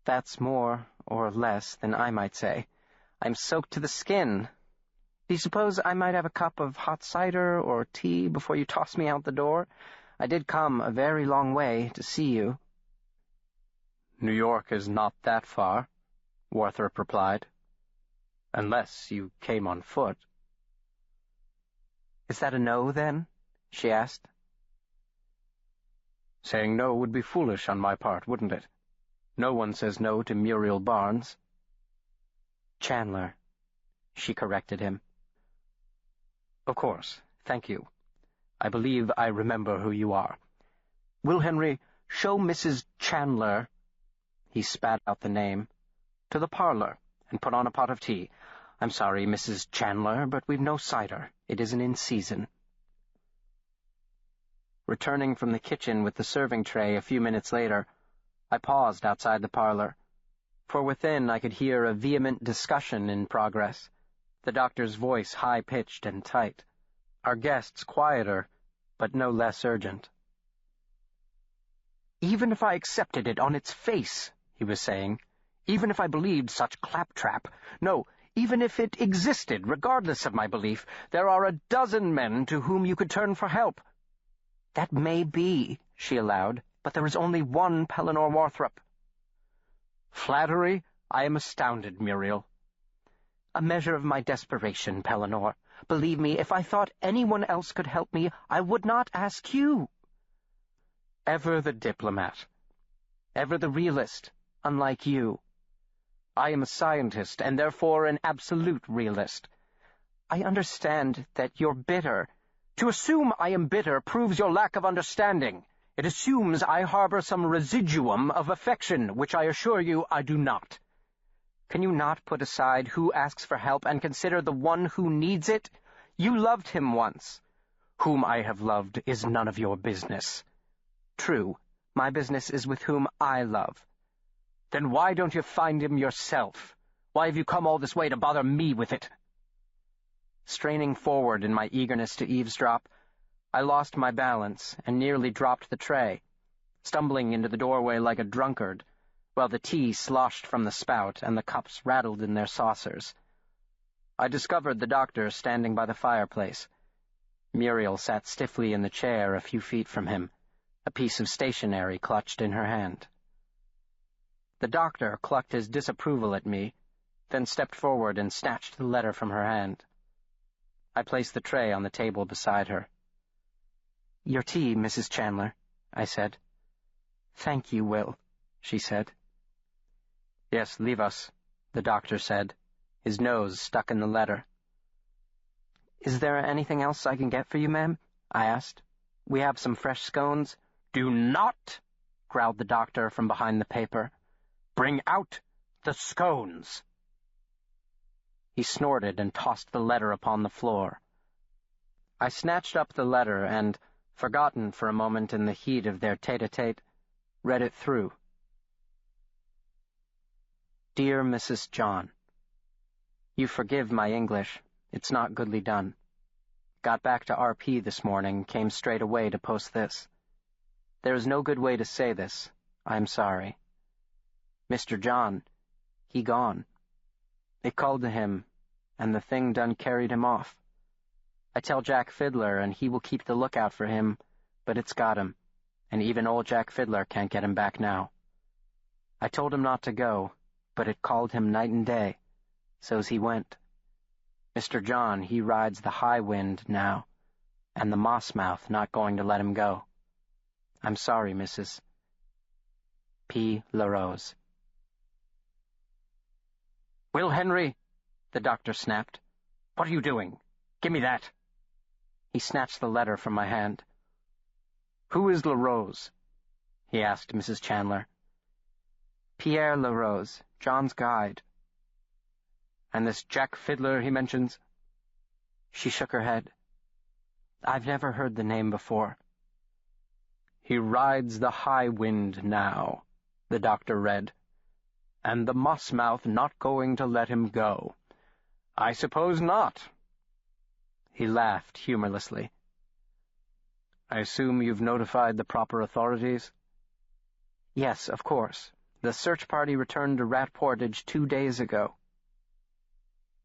"That's more or less than I might say. I'm soaked to the skin. Do you suppose I might have a cup of hot cider or tea before you toss me out the door? I did come a very long way to see you." "New York is not that far," Warthrop replied. "Unless you came on foot." "Is that a no, then?" she asked. "Saying no would be foolish on my part, wouldn't it? No one says no to Muriel Barnes." "Chandler," she corrected him. "Of course. Thank you. I believe I remember who you are. Will Henry, show Mrs. Chandler," he spat out the name, "to the parlor, and put on a pot of tea. I'm sorry, Mrs. Chandler, but we've no cider. It isn't in season." Returning from the kitchen with the serving tray a few minutes later, I paused outside the parlor, for within I could hear a vehement discussion in progress, the doctor's voice high-pitched and tight, our guests quieter, but no less urgent. "Even if I accepted it on its face," he was saying, "even if I believed such claptrap, no, even if it existed, regardless of my belief, there are a dozen men to whom you could turn for help." "That may be," she allowed, "but there is only one Pellinore Warthrop." "Flattery? I am astounded, Muriel." "A measure of my desperation, Pellinore. Believe me, if I thought anyone else could help me, I would not ask you." Ever the diplomat. Ever the realist, unlike you. I am a scientist, and therefore an absolute realist. I understand that you're bitter. To assume I am bitter proves your lack of understanding. It assumes I harbor some residuum of affection, which I assure you I do not. Can you not put aside who asks for help and consider the one who needs it? You loved him once. Whom I have loved is none of your business. True. My business is with whom I love. Then why don't you find him yourself? Why have you come all this way to bother me with it? Straining forward in my eagerness to eavesdrop, I lost my balance and nearly dropped the tray, stumbling into the doorway like a drunkard, while the tea sloshed from the spout and the cups rattled in their saucers. I discovered the doctor standing by the fireplace. Muriel sat stiffly in the chair a few feet from him, a piece of stationery clutched in her hand. The doctor clucked his disapproval at me, then stepped forward and snatched the letter from her hand. I placed the tray on the table beside her. "Your tea, Mrs. Chandler," I said. "Thank you, Will," she said. "Yes, leave us," the doctor said, his nose stuck in the letter. "Is there anything else I can get for you, ma'am?" I asked. "We have some fresh scones." "Do not," growled the doctor from behind the paper. "Bring out the scones." He snorted and tossed the letter upon the floor. I snatched up the letter and, forgotten for a moment in the heat of their tete-a-tete, read it through. Dear Mrs. John, you forgive my English. It's not goodly done. Got back to RP this morning, came straight away to post this. There is no good way to say this. I'm sorry. Mr. John, he gone. It called to him, and the thing done carried him off. I tell Jack Fiddler, and he will keep the lookout for him, but it's got him, and even old Jack Fiddler can't get him back now. I told him not to go, but it called him night and day, so's he went. Mr. John, he rides the high wind now, and the moss-mouth not going to let him go. I'm sorry, Mrs. P. LaRose. "Will Henry," the doctor snapped. "What are you doing? Give me that." He snatched the letter from my hand. "Who is LaRose?" he asked Mrs. Chandler. Pierre Larose, John's guide. And this Jack Fiddler he mentions? She shook her head. I've never heard the name before. He rides the high wind now, the doctor read, and the moss-mouth not going to let him go. I suppose not. He laughed humorlessly. I assume you've notified the proper authorities? Yes, of course. The search party returned to Rat Portage 2 days ago.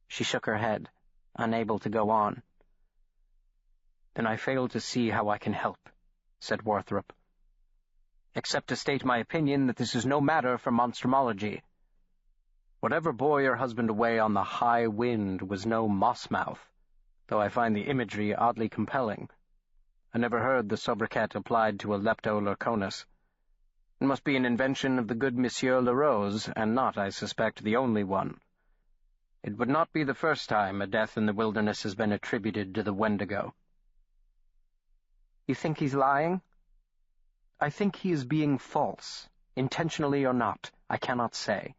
She shook her head, unable to go on. Then I fail to see how I can help, said Worthrop, except to state my opinion that this is no matter for monstrumology. Whatever bore your husband away on the high wind was no moss-mouth, though I find the imagery oddly compelling. I never heard the sobriquet applied to a leptolurconus. It must be an invention of the good Monsieur Larose, and not, I suspect, the only one. It would not be the first time a death in the wilderness has been attributed to the Wendigo. You think he's lying? I think he is being false, intentionally or not, I cannot say.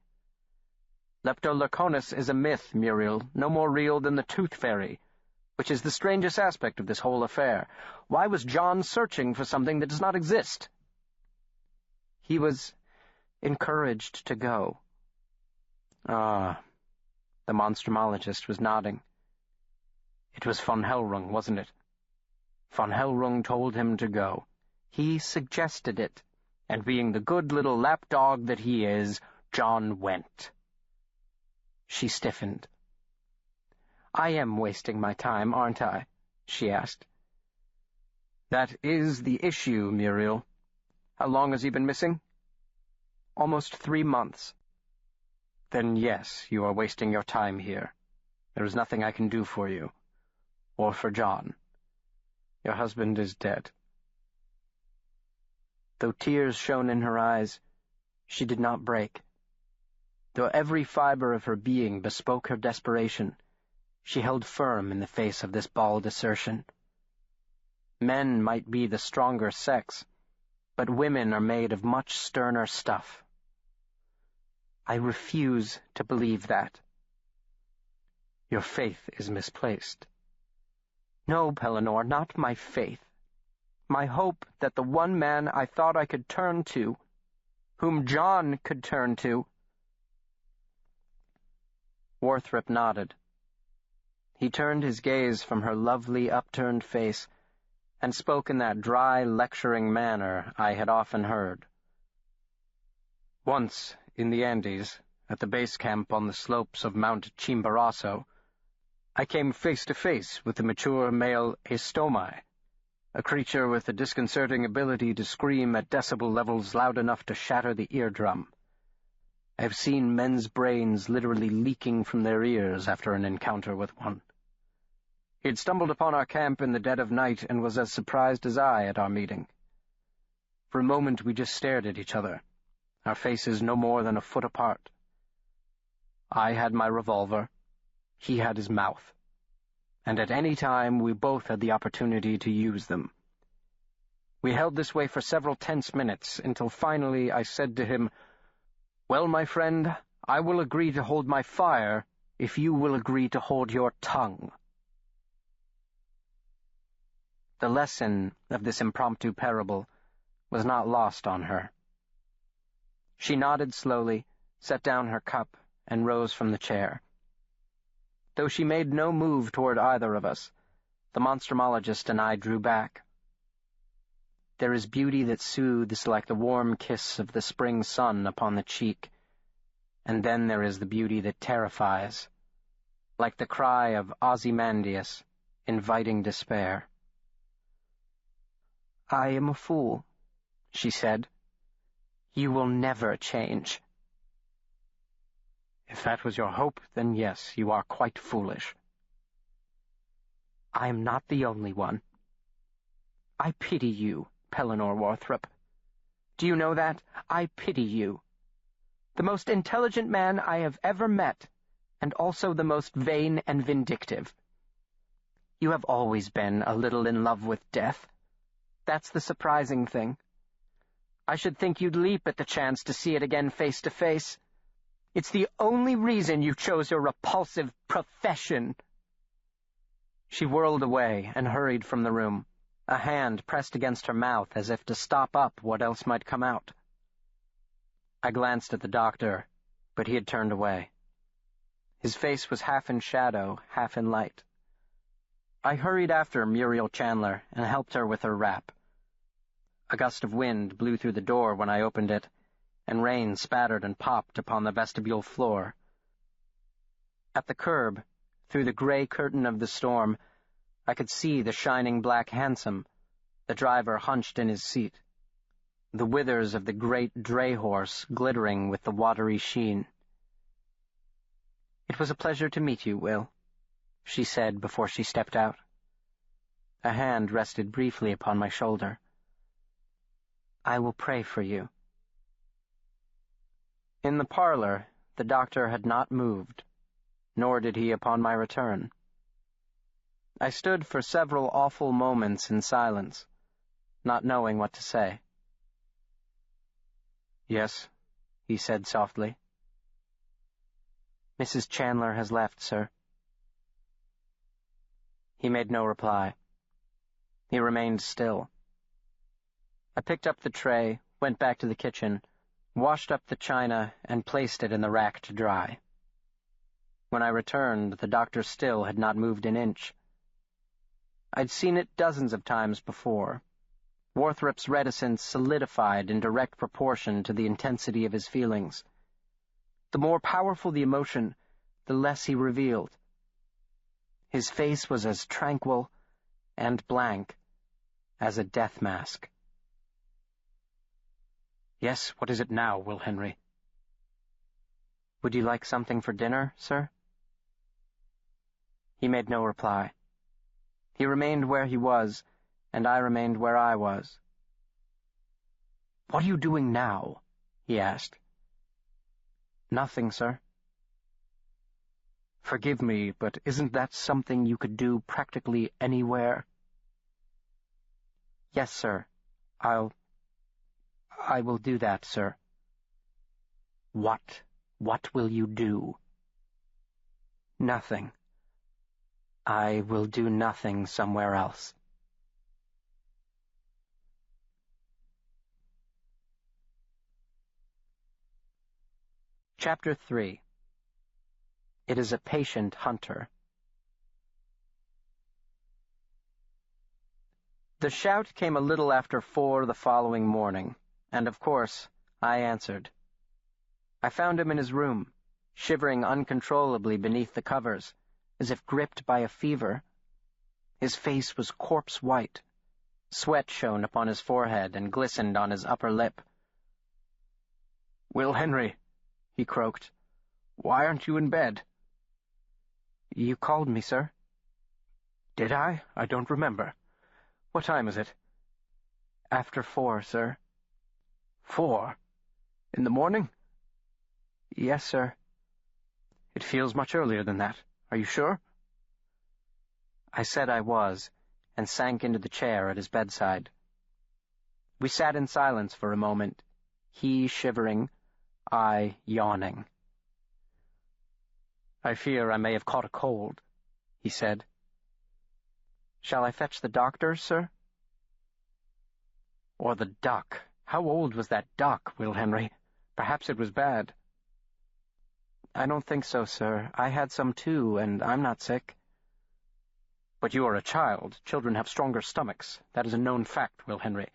Leptolurconus is a myth, Muriel, no more real than the tooth fairy, which is the strangest aspect of this whole affair. Why was John searching for something that does not exist? He was encouraged to go. Ah, the monstrumologist was nodding. It was von Hellrung, wasn't it? Von Hellrung told him to go. He suggested it, and being the good little lapdog that he is, John went. She stiffened. I am wasting my time, aren't I? She asked. That is the issue, Muriel. How long has he been missing? Almost 3 months. Then yes, you are wasting your time here. There is nothing I can do for you, or for John. Your husband is dead. Though tears shone in her eyes, she did not break. Though every fiber of her being bespoke her desperation, she held firm in the face of this bald assertion. Men might be the stronger sex, but women are made of much sterner stuff. I refuse to believe that. Your faith is misplaced. No, Pellinore, not my faith. My hope that the one man I thought I could turn to, whom John could turn to. Worthrop nodded. He turned his gaze from her lovely upturned face and spoke in that dry, lecturing manner I had often heard. Once, in the Andes, at the base camp on the slopes of Mount Chimborazo, I came face to face with the mature male Estomi, a creature with a disconcerting ability to scream at decibel levels loud enough to shatter the eardrum. I have seen men's brains literally leaking from their ears after an encounter with one. He had stumbled upon our camp in the dead of night and was as surprised as I at our meeting. For a moment we just stared at each other, our faces no more than a foot apart. I had my revolver, he had his mouth, and at any time we both had the opportunity to use them. We held this way for several tense minutes, until finally I said to him, "Well, my friend, I will agree to hold my fire if you will agree to hold your tongue." The lesson of this impromptu parable was not lost on her. She nodded slowly, set down her cup, and rose from the chair. Though she made no move toward either of us, the monstrumologist and I drew back. There is beauty that soothes like the warm kiss of the spring sun upon the cheek, and then there is the beauty that terrifies, like the cry of Ozymandias, inviting despair. "I am a fool," she said. "You will never change." If that was your hope, then yes, you are quite foolish. I am not the only one. I pity you, Pellinore Worthrop. Do you know that? I pity you. The most intelligent man I have ever met, and also the most vain and vindictive. You have always been a little in love with death. That's the surprising thing. I should think you'd leap at the chance to see it again face to face. It's the only reason you chose your repulsive profession." She whirled away and hurried from the room, a hand pressed against her mouth as if to stop up what else might come out. I glanced at the doctor, but he had turned away. His face was half in shadow, half in light. I hurried after Muriel Chandler and helped her with her wrap. A gust of wind blew through the door when I opened it, and rain spattered and popped upon the vestibule floor. At the curb, through the gray curtain of the storm, I could see the shining black hansom, the driver hunched in his seat, the withers of the great dray horse glittering with the watery sheen. "It was a pleasure to meet you, Will," she said before she stepped out. A hand rested briefly upon my shoulder. "I will pray for you." In the parlor, the doctor had not moved, nor did he upon my return. I stood for several awful moments in silence, not knowing what to say. "Yes," he said softly. "Mrs. Chandler has left, sir." He made no reply. He remained still. I picked up the tray, went back to the kitchen, washed up the china, and placed it in the rack to dry. When I returned, the doctor still had not moved an inch. I'd seen it dozens of times before. Worthrop's reticence solidified in direct proportion to the intensity of his feelings. The more powerful the emotion, the less he revealed. His face was as tranquil and blank as a death mask. "Yes, what is it now, Will Henry?" "Would you like something for dinner, sir?" He made no reply. He remained where he was, and I remained where I was. "What are you doing now?" he asked. "Nothing, sir." "Forgive me, but isn't that something you could do practically anywhere?" "Yes, sir. I will do that, sir." "What? What will you do?" "Nothing. I will do nothing somewhere else." Chapter 3. It is a patient hunter. The shout came a little after 4 the following morning, and of course, I answered. I found him in his room, shivering uncontrollably beneath the covers, as if gripped by a fever. His face was corpse white. Sweat shone upon his forehead and glistened on his upper lip. "Will Henry," he croaked, "why aren't you in bed?" "You called me, sir." "Did I? I don't remember. What time is it?" "After 4, sir." 4? In the morning?" "Yes, sir." "It feels much earlier than that. Are you sure?" I said I was, and sank into the chair at his bedside. We sat in silence for a moment, he shivering, I yawning. "I fear I may have caught a cold," he said. "Shall I fetch the doctor, sir?" "Or the duck. How old was that duck, Will Henry? Perhaps it was bad." "I don't think so, sir. I had some too, and I'm not sick." "But you are a child. Children have stronger stomachs. That is a known fact, Will Henry."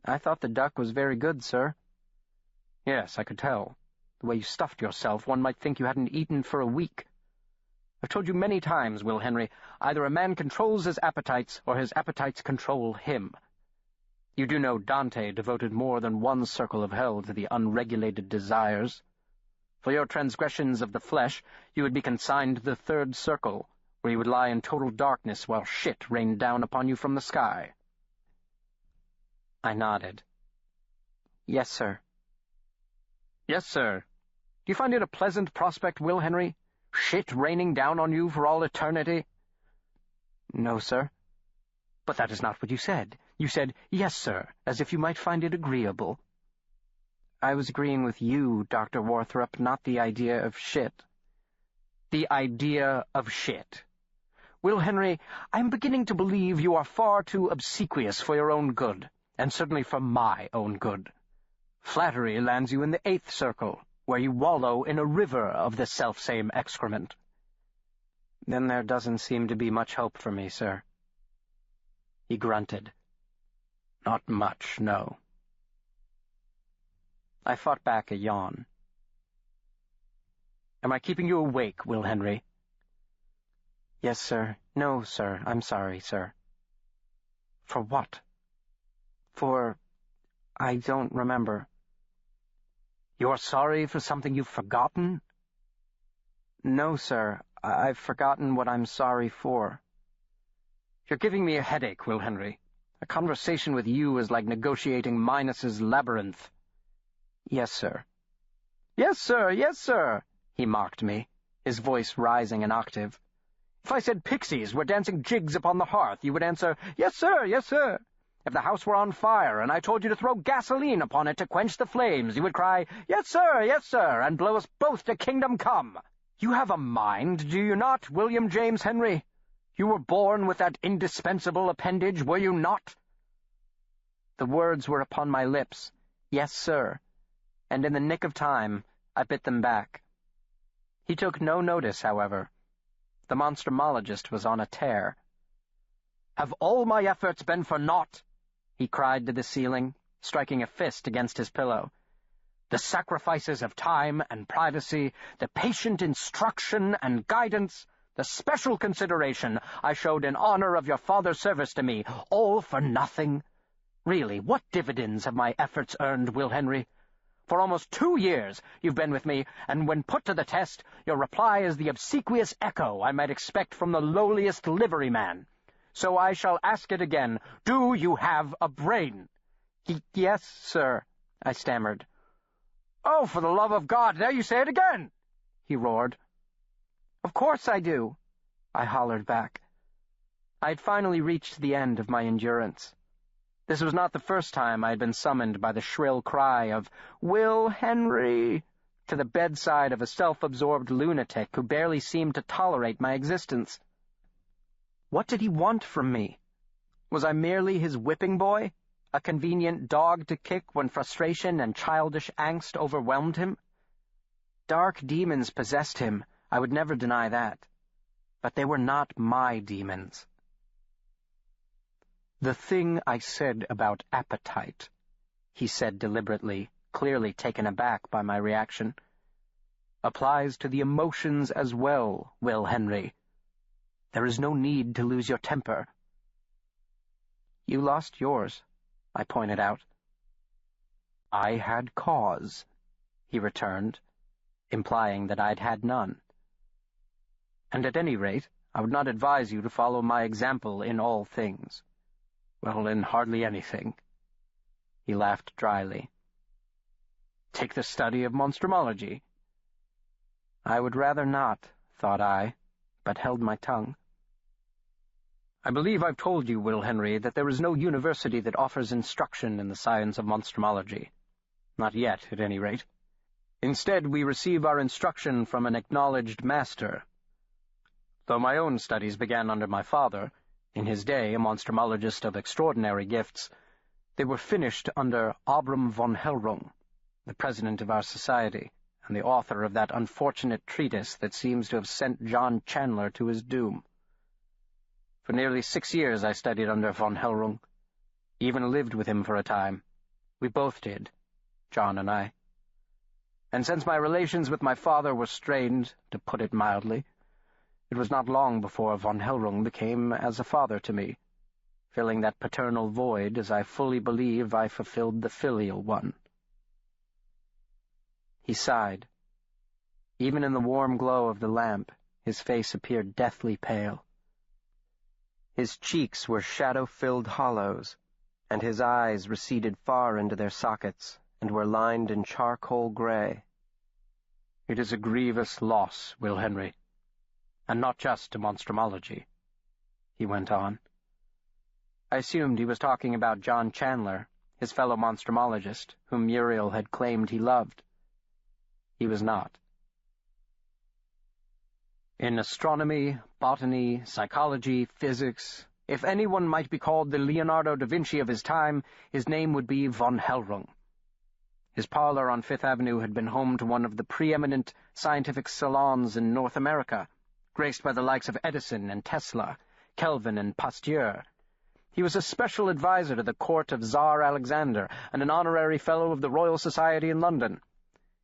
"I thought the duck was very good, sir." "Yes, I could tell. The way you stuffed yourself, one might think you hadn't eaten for a week. I've told you many times, Will Henry, either a man controls his appetites or his appetites control him. You do know Dante devoted more than one circle of hell to the unregulated desires. For your transgressions of the flesh, you would be consigned to the 3rd circle, where you would lie in total darkness while shit rained down upon you from the sky." I nodded. "Yes, sir." "Yes, sir. Do you find it a pleasant prospect, Will Henry? Shit raining down on you for all eternity?" "No, sir." But that is not what you said. You said, "Yes, sir," as if you might find it agreeable. I was agreeing with you, Dr. Warthrop, not the idea of shit. The idea of shit. Will Henry, I am beginning to believe you are far too obsequious for your own good, and certainly for my own good. Flattery lands you in the 8th circle, where you wallow in a river of the selfsame excrement. Then there doesn't seem to be much hope for me, sir. He grunted. Not much, no. I fought back a yawn. Am I keeping you awake, Will Henry? Yes, sir. No, sir. I'm sorry, sir. For what? I don't remember. You're sorry for something you've forgotten? No, sir. I've forgotten what I'm sorry for. You're giving me a headache, Will Henry. A conversation with you is like negotiating Minos's labyrinth. Yes, sir. Yes, sir, yes, sir, he mocked me, his voice rising an octave. If I said pixies were dancing jigs upon the hearth, you would answer, "Yes, sir, yes, sir." If the house were on fire and I told you to throw gasoline upon it to quench the flames, you would cry, "Yes, sir," and blow us both to kingdom come. You have a mind, do you not, William James Henry? You were born with that indispensable appendage, were you not? The words were upon my lips, "Yes, sir," and in the nick of time I bit them back. He took no notice, however. The Monstrumologist was on a tear. "Have all my efforts been for naught?" he cried to the ceiling, striking a fist against his pillow. "The sacrifices of time and privacy, the patient instruction and guidance, the special consideration I showed in honor of your father's service to me, all for nothing? Really, what dividends have my efforts earned, Will Henry? For almost 2 years you've been with me, and when put to the test, your reply is the obsequious echo I might expect from the lowliest liveryman. So I shall ask it again. Do you have a brain?" Yes, sir," I stammered. "Oh, for the love of God, there you say it again!" he roared. "Of course I do," I hollered back. I had finally reached the end of my endurance. This was not the first time I had been summoned by the shrill cry of "Will Henry!" to the bedside of a self-absorbed lunatic who barely seemed to tolerate my existence. What did he want from me? Was I merely his whipping boy, a convenient dog to kick when frustration and childish angst overwhelmed him? Dark demons possessed him, I would never deny that. But they were not my demons. "The thing I said about appetite," he said deliberately, clearly taken aback by my reaction, "applies to the emotions as well, Will Henry. There is no need to lose your temper." "You lost yours," I pointed out. "I had cause," he returned, implying that I'd had none. "And at any rate, I would not advise you to follow my example in all things. Well, in hardly anything." He laughed dryly. "Take the study of monstrumology." I would rather not, thought I, but held my tongue. "I believe I've told you, Will Henry, that there is no university that offers instruction in the science of monstrumology. Not yet, at any rate. Instead, we receive our instruction from an acknowledged master. Though my own studies began under my father, in his day a monstrumologist of extraordinary gifts, they were finished under Abram von Hellrung, the president of our society, and the author of that unfortunate treatise that seems to have sent John Chandler to his doom. For nearly 6 years I studied under von Hellrung, even lived with him for a time. We both did, John and I. And since my relations with my father were strained, to put it mildly, it was not long before von Hellrung became as a father to me, filling that paternal void as I fully believe I fulfilled the filial one. He sighed. Even in the warm glow of the lamp, his face appeared deathly pale. His cheeks were shadow-filled hollows, and his eyes receded far into their sockets and were lined in charcoal gray. "It is a grievous loss, Will Henry, and not just to monstrumology," he went on. I assumed he was talking about John Chandler, his fellow monstrumologist, whom Muriel had claimed he loved. He was not. In astronomy, botany, psychology, physics, if anyone might be called the Leonardo da Vinci of his time, his name would be von Hellrung. His parlor on Fifth Avenue had been home to one of the preeminent scientific salons in North America, graced by the likes of Edison and Tesla, Kelvin and Pasteur. He was a special advisor to the court of Tsar Alexander and an honorary fellow of the Royal Society in London.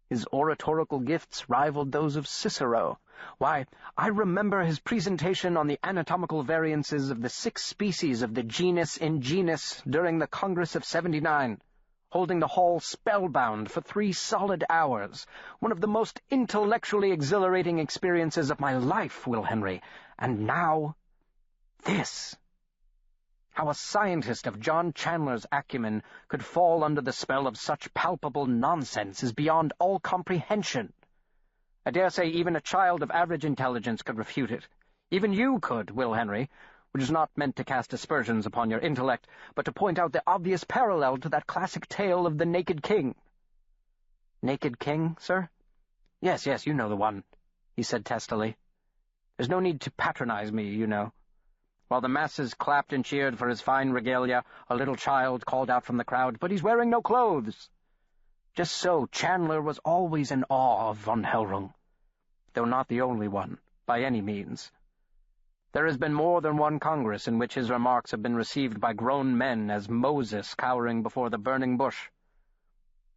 His oratorical gifts rivaled those of Cicero. Why, I remember his presentation on the anatomical variances of the 6 species of the genus Ingenus during the Congress of '79, holding the hall spellbound for 3 solid hours, one of the most intellectually exhilarating experiences of my life, Will Henry. And now, this. How a scientist of John Chandler's acumen could fall under the spell of such palpable nonsense is beyond all comprehension. I dare say even a child of average intelligence could refute it. Even you could, Will Henry, which is not meant to cast aspersions upon your intellect, but to point out the obvious parallel to that classic tale of the Naked King. Naked King, sir? Yes, you know the one, he said testily. There's no need to patronize me, you know. While the masses clapped and cheered for his fine regalia, a little child called out from the crowd, "But he's wearing no clothes!" Just so, Chandler was always in awe of von Hellrung, though not the only one, by any means. There has been more than one Congress in which his remarks have been received by grown men as Moses cowering before the burning bush.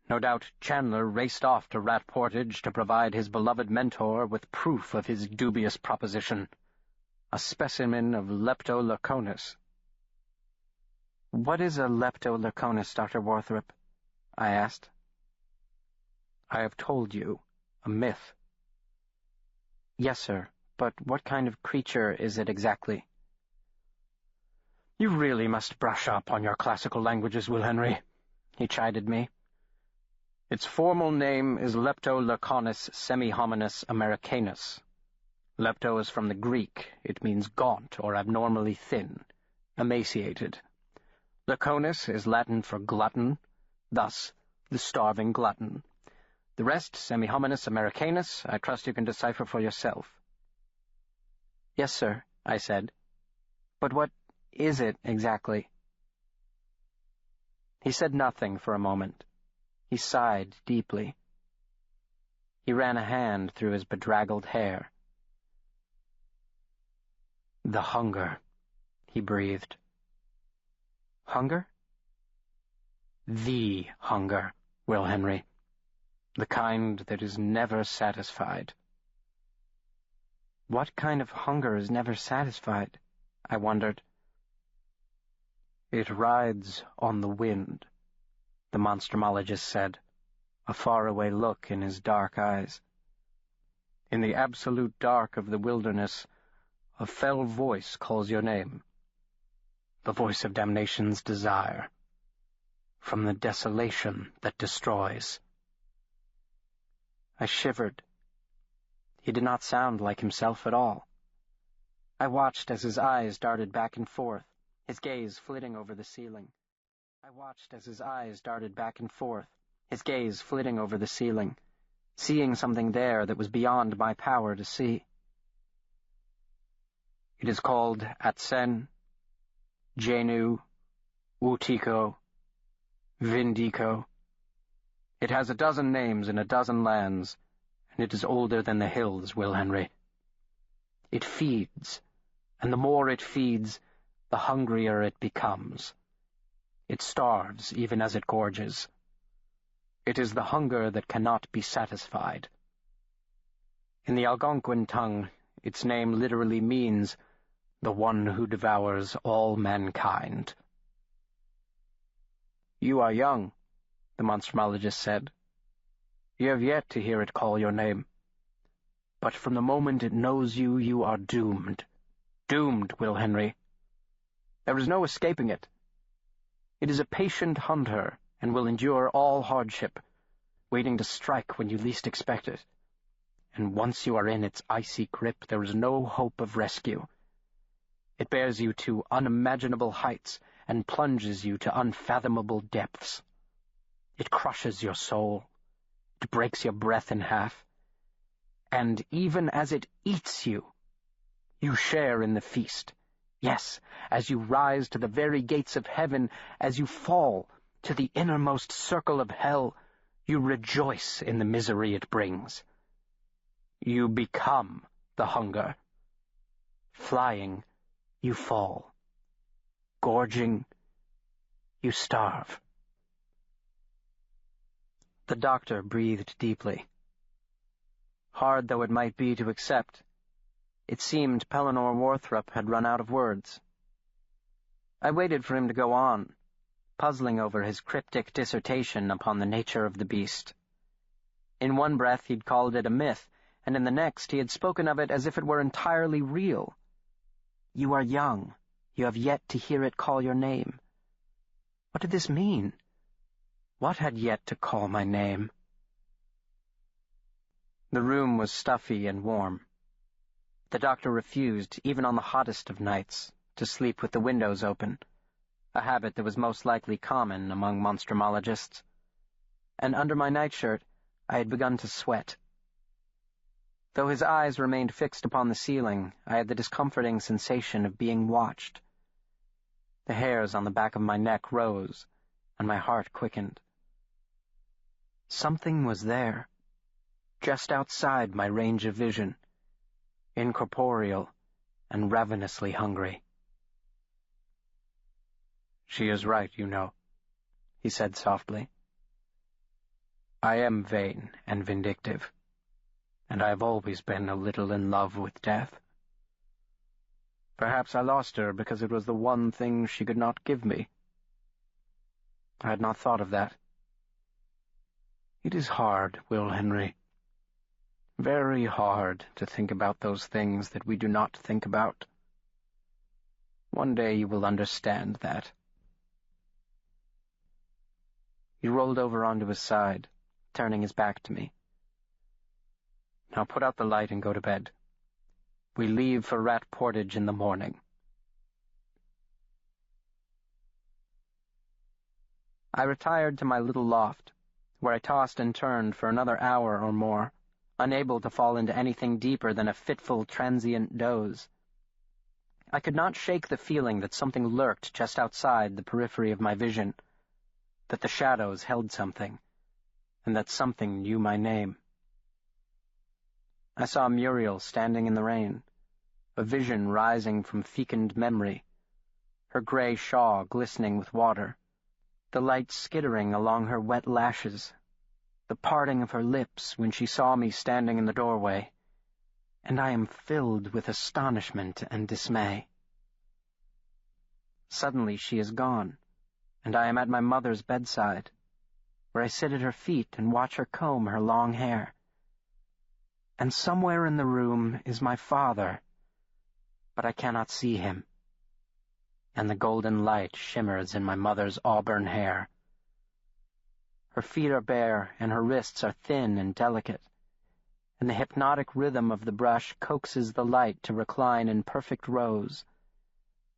No doubt Chandler raced off to Rat Portage to provide his beloved mentor with proof of his dubious proposition. A specimen of Leptoleuconus. "What is a Leptoleuconus, Dr. Warthrop?" I asked. "I have told you, a myth." "Yes, sir, but what kind of creature is it exactly?" "You really must brush up on your classical languages, Will Henry," he chided me. "Its formal name is Leptoleuconus semihominus americanus. Lepto is from the Greek. It means gaunt or abnormally thin, emaciated. Leuconus is Latin for glutton, thus the starving glutton. The rest, semihominus americanus, I trust you can decipher for yourself." "Yes, sir," I said. "But what is it exactly?" He said nothing for a moment. He sighed deeply. He ran a hand through his bedraggled hair. "The hunger," he breathed. "Hunger?" "The hunger, Will Henry. The kind that is never satisfied." "What kind of hunger is never satisfied?" I wondered. "It rides on the wind," the monstrumologist said, a faraway look in his dark eyes. "In the absolute dark of the wilderness, a fell voice calls your name. The voice of damnation's desire. From the desolation that destroys." I shivered. He did not sound like himself at all. I watched as his eyes darted back and forth, his gaze flitting over the ceiling. Seeing something there that was beyond my power to see. "It is called Atsen, Jenu, Utiko, Vindico. It has a dozen names in a dozen lands, and it is older than the hills, Will Henry. It feeds, and the more it feeds, the hungrier it becomes. It starves even as it gorges. It is the hunger that cannot be satisfied. In the Algonquin tongue, its name literally means the one who devours all mankind." "You are young," the monstrumologist said. "You have yet to hear it call your name. But from the moment it knows you, you are doomed. Doomed, Will Henry. There is no escaping it. It is a patient hunter, and will endure all hardship, waiting to strike when you least expect it. And once you are in its icy grip, there is no hope of rescue. It bears you to unimaginable heights, and plunges you to unfathomable depths. It crushes your soul. It breaks your breath in half. And even as it eats you, you share in the feast. Yes, as you rise to the very gates of heaven, as you fall to the innermost circle of hell, you rejoice in the misery it brings. You become the hunger. Flying, you fall. Gorging, you starve. The doctor breathed deeply. Hard though it might be to accept, it seemed Pellinore Warthrup had run out of words. I waited for him to go on, puzzling over his cryptic dissertation upon the nature of the beast. In one breath he'd called it a myth, and in the next he had spoken of it as if it were entirely real. You are young. You have yet to hear it call your name. What did this mean? What had yet to call my name? The room was stuffy and warm. The doctor refused, even on the hottest of nights, to sleep with the windows open, a habit that was most likely common among monstrumologists. And under my nightshirt, I had begun to sweat. Though his eyes remained fixed upon the ceiling, I had the discomforting sensation of being watched. The hairs on the back of my neck rose, and my heart quickened. Something was there, just outside my range of vision, incorporeal and ravenously hungry. "She is right, you know," he said softly. "I am vain and vindictive, and I have always been a little in love with death. Perhaps I lost her because it was the one thing she could not give me. I had not thought of that. It is hard, Will Henry. Very hard to think about those things that we do not think about. One day you will understand that." He rolled over onto his side, turning his back to me. "Now put out the light and go to bed. We leave for Rat Portage in the morning." I retired to my little loft, where I tossed and turned for another hour or more, unable to fall into anything deeper than a fitful, transient doze. I could not shake the feeling that something lurked just outside the periphery of my vision, that the shadows held something, and that something knew my name. I saw Muriel standing in the rain, a vision rising from fecund memory, her gray shawl glistening with water, the light skittering along her wet lashes, the parting of her lips when she saw me standing in the doorway, and I am filled with astonishment and dismay. Suddenly she is gone, and I am at my mother's bedside, where I sit at her feet and watch her comb her long hair. And somewhere in the room is my father, but I cannot see him, and the golden light shimmers in my mother's auburn hair. Her feet are bare, and her wrists are thin and delicate, and the hypnotic rhythm of the brush coaxes the light to recline in perfect rows,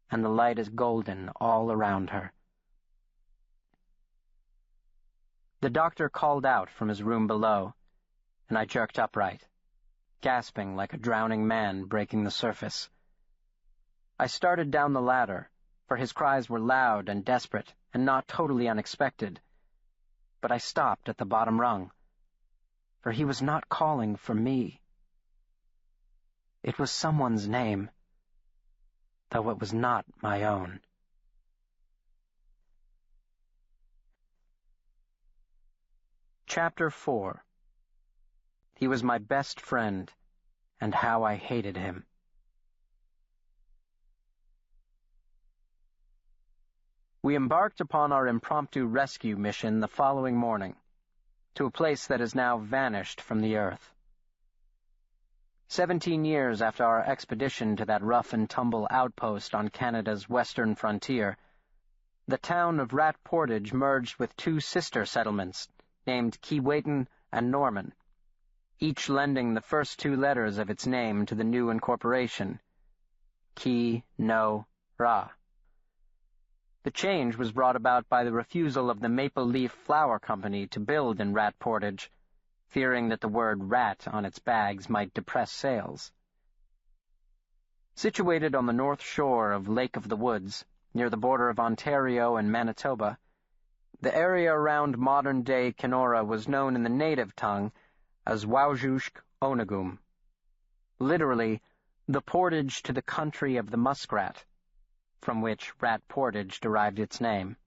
and the light is golden all around her. The doctor called out from his room below, and I jerked upright, gasping like a drowning man breaking the surface. I started down the ladder, for his cries were loud and desperate, and not totally unexpected, but I stopped at the bottom rung, for he was not calling for me. It was someone's name, though it was not my own. Chapter 4. He was my best friend, and how I hated him. We embarked upon our impromptu rescue mission the following morning, to a place that has now vanished from the earth. 17 years after our expedition to that rough-and-tumble outpost on Canada's western frontier, the town of Rat Portage merged with two sister settlements named Keewatin and Norman, each lending the first two letters of its name to the new incorporation, Ki-No-Ra. The change was brought about by the refusal of the Maple Leaf Flour Company to build in Rat Portage, fearing that the word rat on its bags might depress sales. Situated on the north shore of Lake of the Woods, near the border of Ontario and Manitoba, the area around modern-day Kenora was known in the native tongue as Waujushk Onagum, literally, the portage to the country of the muskrat, from which Rat Portage derived its name.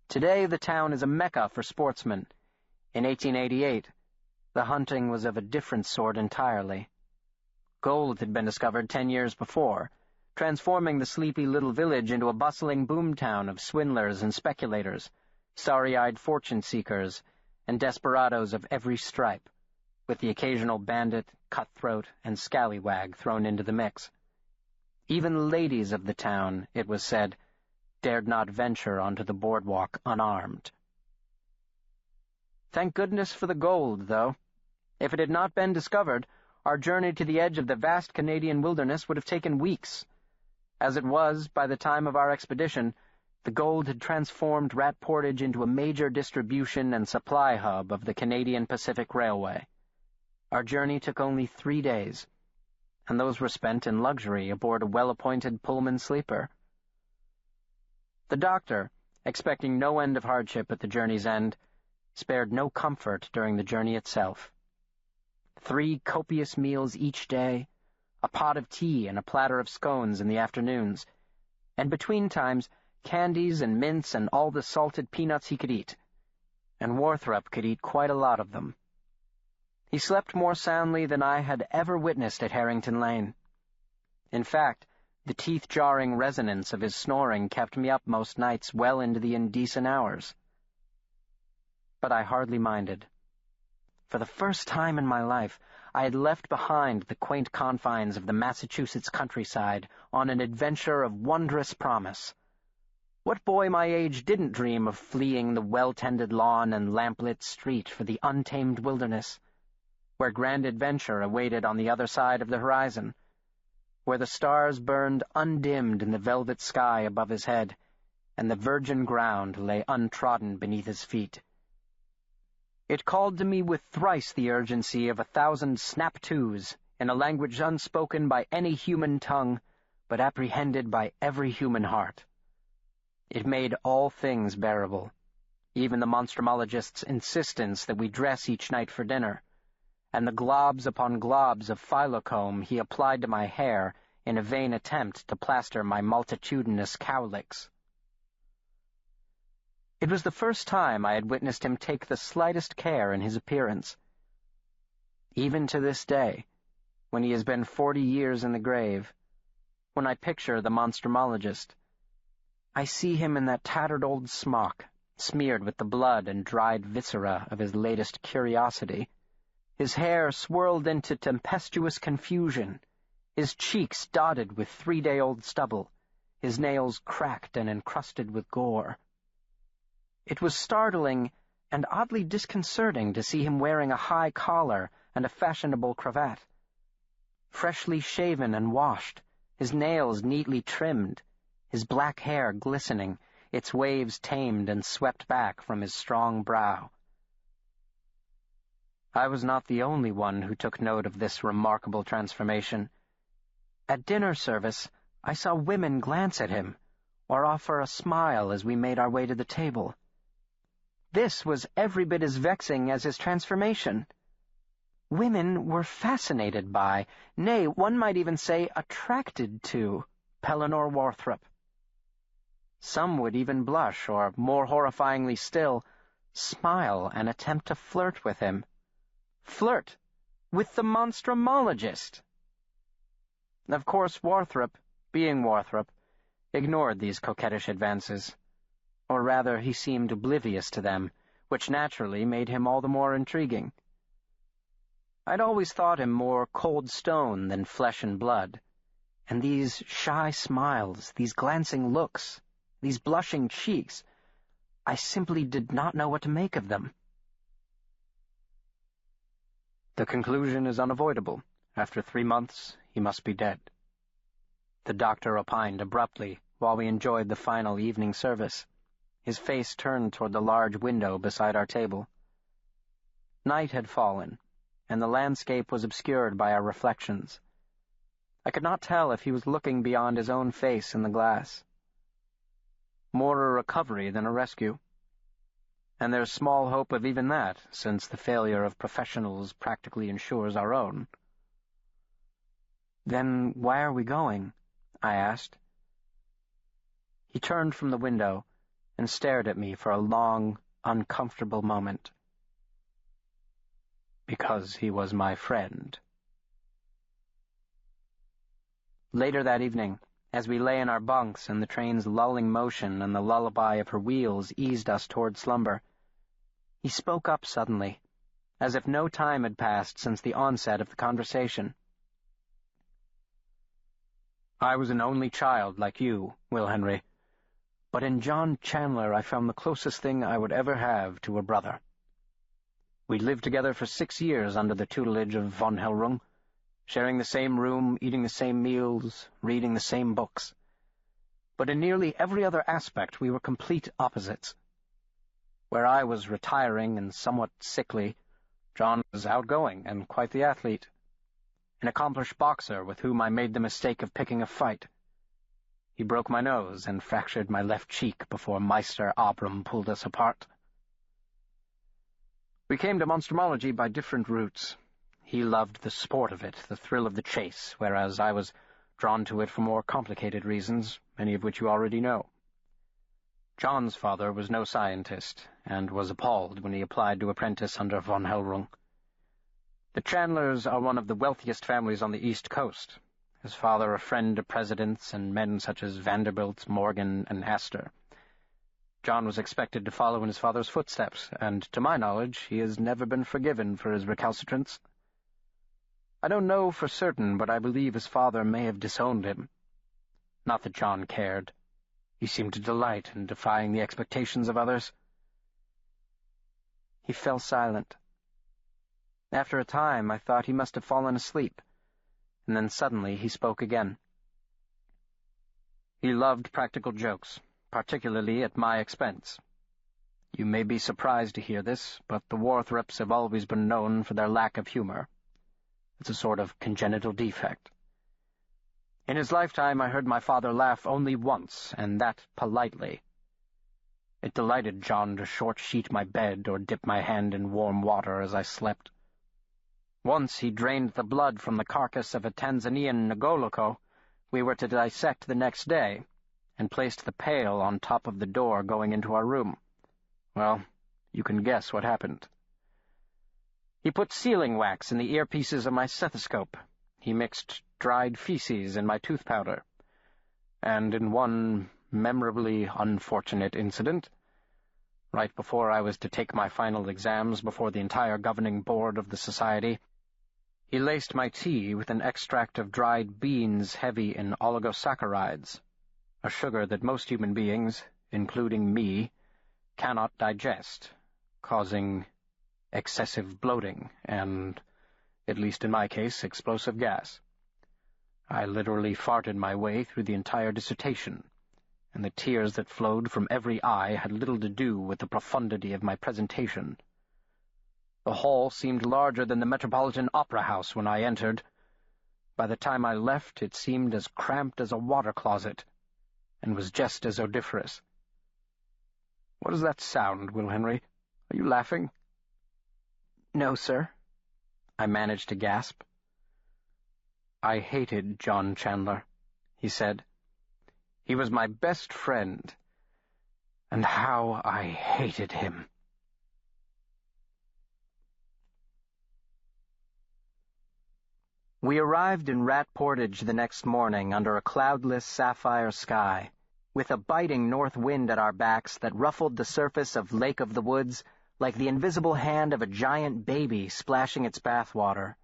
Today the town is a mecca for sportsmen. In 1888, the hunting was of a different sort entirely. Gold had been discovered 10 years before, transforming the sleepy little village into a bustling boomtown of swindlers and speculators, starry-eyed fortune-seekers, and desperadoes of every stripe, with the occasional bandit, cutthroat, and scallywag thrown into the mix. Even the ladies of the town, it was said, dared not venture onto the boardwalk unarmed. Thank goodness for the gold, though. If it had not been discovered, our journey to the edge of the vast Canadian wilderness would have taken weeks. As it was, by the time of our expedition, the gold had transformed Rat Portage into a major distribution and supply hub of the Canadian Pacific Railway. Our journey took only 3 days, and those were spent in luxury aboard a well-appointed Pullman sleeper. The doctor, expecting no end of hardship at the journey's end, spared no comfort during the journey itself. 3 copious meals each day, a pot of tea and a platter of scones in the afternoons, and between times candies and mints and all the salted peanuts he could eat, and Warthrup could eat quite a lot of them. He slept more soundly than I had ever witnessed at Harrington Lane. In fact, the teeth-jarring resonance of his snoring kept me up most nights well into the indecent hours. But I hardly minded. For the first time in my life, I had left behind the quaint confines of the Massachusetts countryside on an adventure of wondrous promise. What boy my age didn't dream of fleeing the well-tended lawn and lamplit street for the untamed wilderness, where grand adventure awaited on the other side of the horizon, where the stars burned undimmed in the velvet sky above his head, and the virgin ground lay untrodden beneath his feet. It called to me with thrice the urgency of 1,000 snap-twos in a language unspoken by any human tongue, but apprehended by every human heart. It made all things bearable, even the monstrumologist's insistence that we dress each night for dinner, and the globs upon globs of phylocomb he applied to my hair in a vain attempt to plaster my multitudinous cowlicks. It was the first time I had witnessed him take the slightest care in his appearance. Even to this day, when he has been 40 years in the grave, when I picture the monstrumologist, I see him in that tattered old smock, smeared with the blood and dried viscera of his latest curiosity, his hair swirled into tempestuous confusion, his cheeks dotted with 3-day-old stubble, his nails cracked and encrusted with gore. It was startling and oddly disconcerting to see him wearing a high collar and a fashionable cravat. Freshly shaven and washed, his nails neatly trimmed, his black hair glistening, its waves tamed and swept back from his strong brow. I was not the only one who took note of this remarkable transformation. At dinner service, I saw women glance at him, or offer a smile as we made our way to the table. This was every bit as vexing as his transformation. Women were fascinated by, nay, one might even say attracted to, Pellinore Warthrup. Some would even blush, or, more horrifyingly still, smile and attempt to flirt with him. Flirt with the monstrumologist! Of course, Warthrup, being Warthrup, ignored these coquettish advances. Or rather, he seemed oblivious to them, which naturally made him all the more intriguing. I'd always thought him more cold stone than flesh and blood, and these shy smiles, these glancing looks, these blushing cheeks, I simply did not know what to make of them. The conclusion is unavoidable. After 3 months, he must be dead. The doctor opined abruptly, while we enjoyed the final evening service, his face turned toward the large window beside our table. Night had fallen, and the landscape was obscured by our reflections. I could not tell if he was looking beyond his own face in the glass. More a recovery than a rescue. And there's small hope of even that, since the failure of professionals practically ensures our own. "Then why are we going?" I asked. He turned from the window and stared at me for a long, uncomfortable moment. Because he was my friend. Later that evening, as we lay in our bunks and the train's lulling motion and the lullaby of her wheels eased us toward slumber, he spoke up suddenly, as if no time had passed since the onset of the conversation. "I was an only child like you, Will Henry, but in John Chandler I found the closest thing I would ever have to a brother. We lived together for 6 years under the tutelage of von Hellrung, sharing the same room, eating the same meals, reading the same books. But in nearly every other aspect we were complete opposites. Where I was retiring and somewhat sickly, John was outgoing and quite the athlete, an accomplished boxer with whom I made the mistake of picking a fight. He broke my nose and fractured my left cheek before Meister Abram pulled us apart. We came to Monstrumology by different routes. He loved the sport of it, the thrill of the chase, whereas I was drawn to it for more complicated reasons, many of which you already know. John's father was no scientist, and was appalled when he applied to apprentice under von Hellrung. The Chandlers are one of the wealthiest families on the East Coast, his father a friend of presidents and men such as Vanderbilt, Morgan, and Astor. John was expected to follow in his father's footsteps, and to my knowledge he has never been forgiven for his recalcitrance. I don't know for certain, but I believe his father may have disowned him. Not that John cared. He seemed to delight in defying the expectations of others. He fell silent. After a time, I thought he must have fallen asleep, and then suddenly he spoke again. He loved practical jokes, particularly at my expense. You may be surprised to hear this, but the Warthrops have always been known for their lack of humor. It's a sort of congenital defect. In his lifetime I heard my father laugh only once, and that politely. It delighted John to short-sheet my bed or dip my hand in warm water as I slept. Once he drained the blood from the carcass of a Tanzanian Ngoloko we were to dissect the next day, and placed the pail on top of the door going into our room. Well, you can guess what happened. He put sealing wax in the earpieces of my stethoscope. He mixed dried feces in my tooth powder. And in one memorably unfortunate incident, right before I was to take my final exams before the entire governing board of the society, he laced my tea with an extract of dried beans heavy in oligosaccharides, a sugar that most human beings, including me, cannot digest, causing excessive bloating and, at least in my case, explosive gas. I literally farted my way through the entire dissertation, and the tears that flowed from every eye had little to do with the profundity of my presentation. The hall seemed larger than the Metropolitan Opera House when I entered. By the time I left, it seemed as cramped as a water closet, and was just as odoriferous. What does that sound, Will Henry? Are you laughing? No, sir. I managed to gasp. I hated John Chandler, he said. He was my best friend, and how I hated him. We arrived in Rat Portage the next morning under a cloudless sapphire sky, with a biting north wind at our backs that ruffled the surface of Lake of the Woods like the invisible hand of a giant baby splashing its bathwater.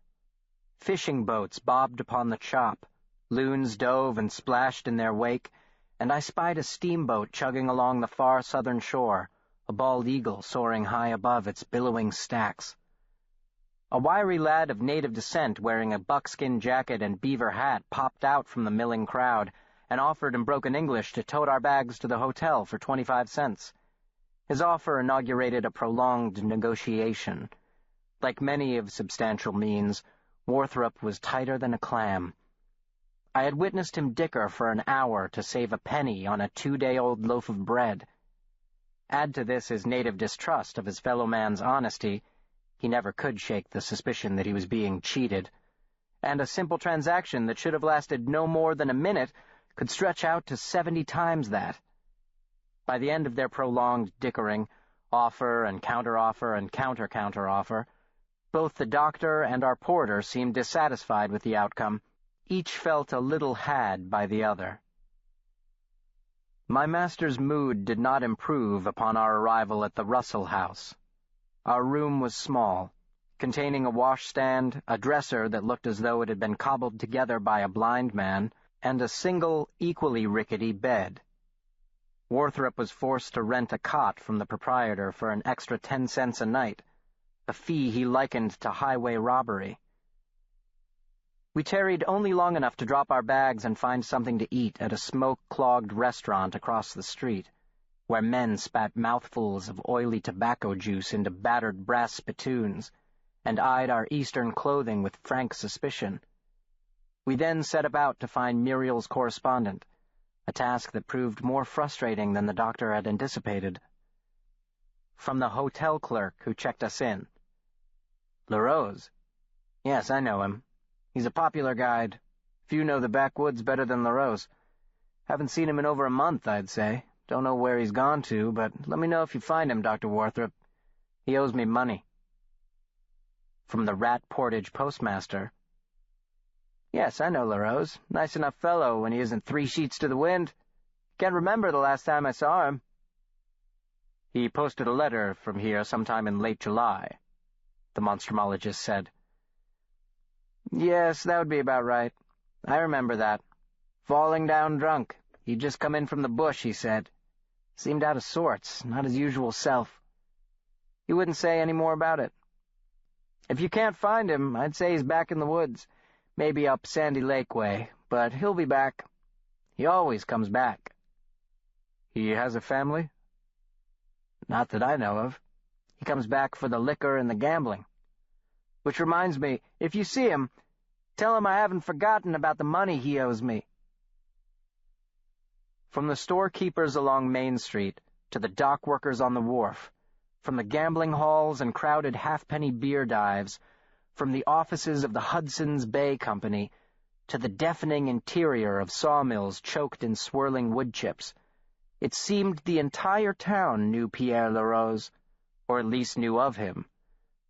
Fishing boats bobbed upon the chop, loons dove and splashed in their wake, and I spied a steamboat chugging along the far southern shore, a bald eagle soaring high above its billowing stacks. A wiry lad of native descent wearing a buckskin jacket and beaver hat popped out from the milling crowd, and offered in broken English to tote our bags to the hotel for 25 cents. His offer inaugurated a prolonged negotiation. Like many of substantial means, Warthrop was tighter than a clam. I had witnessed him dicker for an hour to save a penny on a 2-day-old loaf of bread. Add to this his native distrust of his fellow man's honesty — he never could shake the suspicion that he was being cheated — and a simple transaction that should have lasted no more than a minute could stretch out to 70 times that. By the end of their prolonged dickering, offer and counter-offer and counter-counter-offer, both the doctor and our porter seemed dissatisfied with the outcome. Each felt a little had by the other. My master's mood did not improve upon our arrival at the Russell house. Our room was small, containing a washstand, a dresser that looked as though it had been cobbled together by a blind man, and a single, equally rickety bed. Warthrop was forced to rent a cot from the proprietor for an extra 10 cents a night, a fee he likened to highway robbery. We tarried only long enough to drop our bags and find something to eat at a smoke-clogged restaurant across the street, where men spat mouthfuls of oily tobacco juice into battered brass spittoons, and eyed our Eastern clothing with frank suspicion. We then set about to find Muriel's correspondent, a task that proved more frustrating than the doctor had anticipated. From the hotel clerk who checked us in. LaRose? Yes, I know him. He's a popular guide. Few know the backwoods better than LaRose. Haven't seen him in over a month, I'd say. Don't know where he's gone to, but let me know if you find him, Dr. Warthrop. He owes me money. From the Rat Portage postmaster. Yes, I know LaRose. Nice enough fellow when he isn't 3 sheets to the wind. Can't remember the last time I saw him. He posted a letter from here sometime in late July, the Monstrumologist said. Yes, that would be about right. I remember that. Falling down drunk. He'd just come in from the bush, he said. Seemed out of sorts, not his usual self. He wouldn't say any more about it. If you can't find him, I'd say he's back in the woods, maybe up Sandy Lake way, but he'll be back. He always comes back. He has a family? Not that I know of. He comes back for the liquor and the gambling. Which reminds me, if you see him, tell him I haven't forgotten about the money he owes me. From the storekeepers along Main Street to the dock workers on the wharf, from the gambling halls and crowded halfpenny beer dives, from the offices of the Hudson's Bay Company to the deafening interior of sawmills choked in swirling wood chips, it seemed the entire town knew Pierre LaRose, or at least knew of him,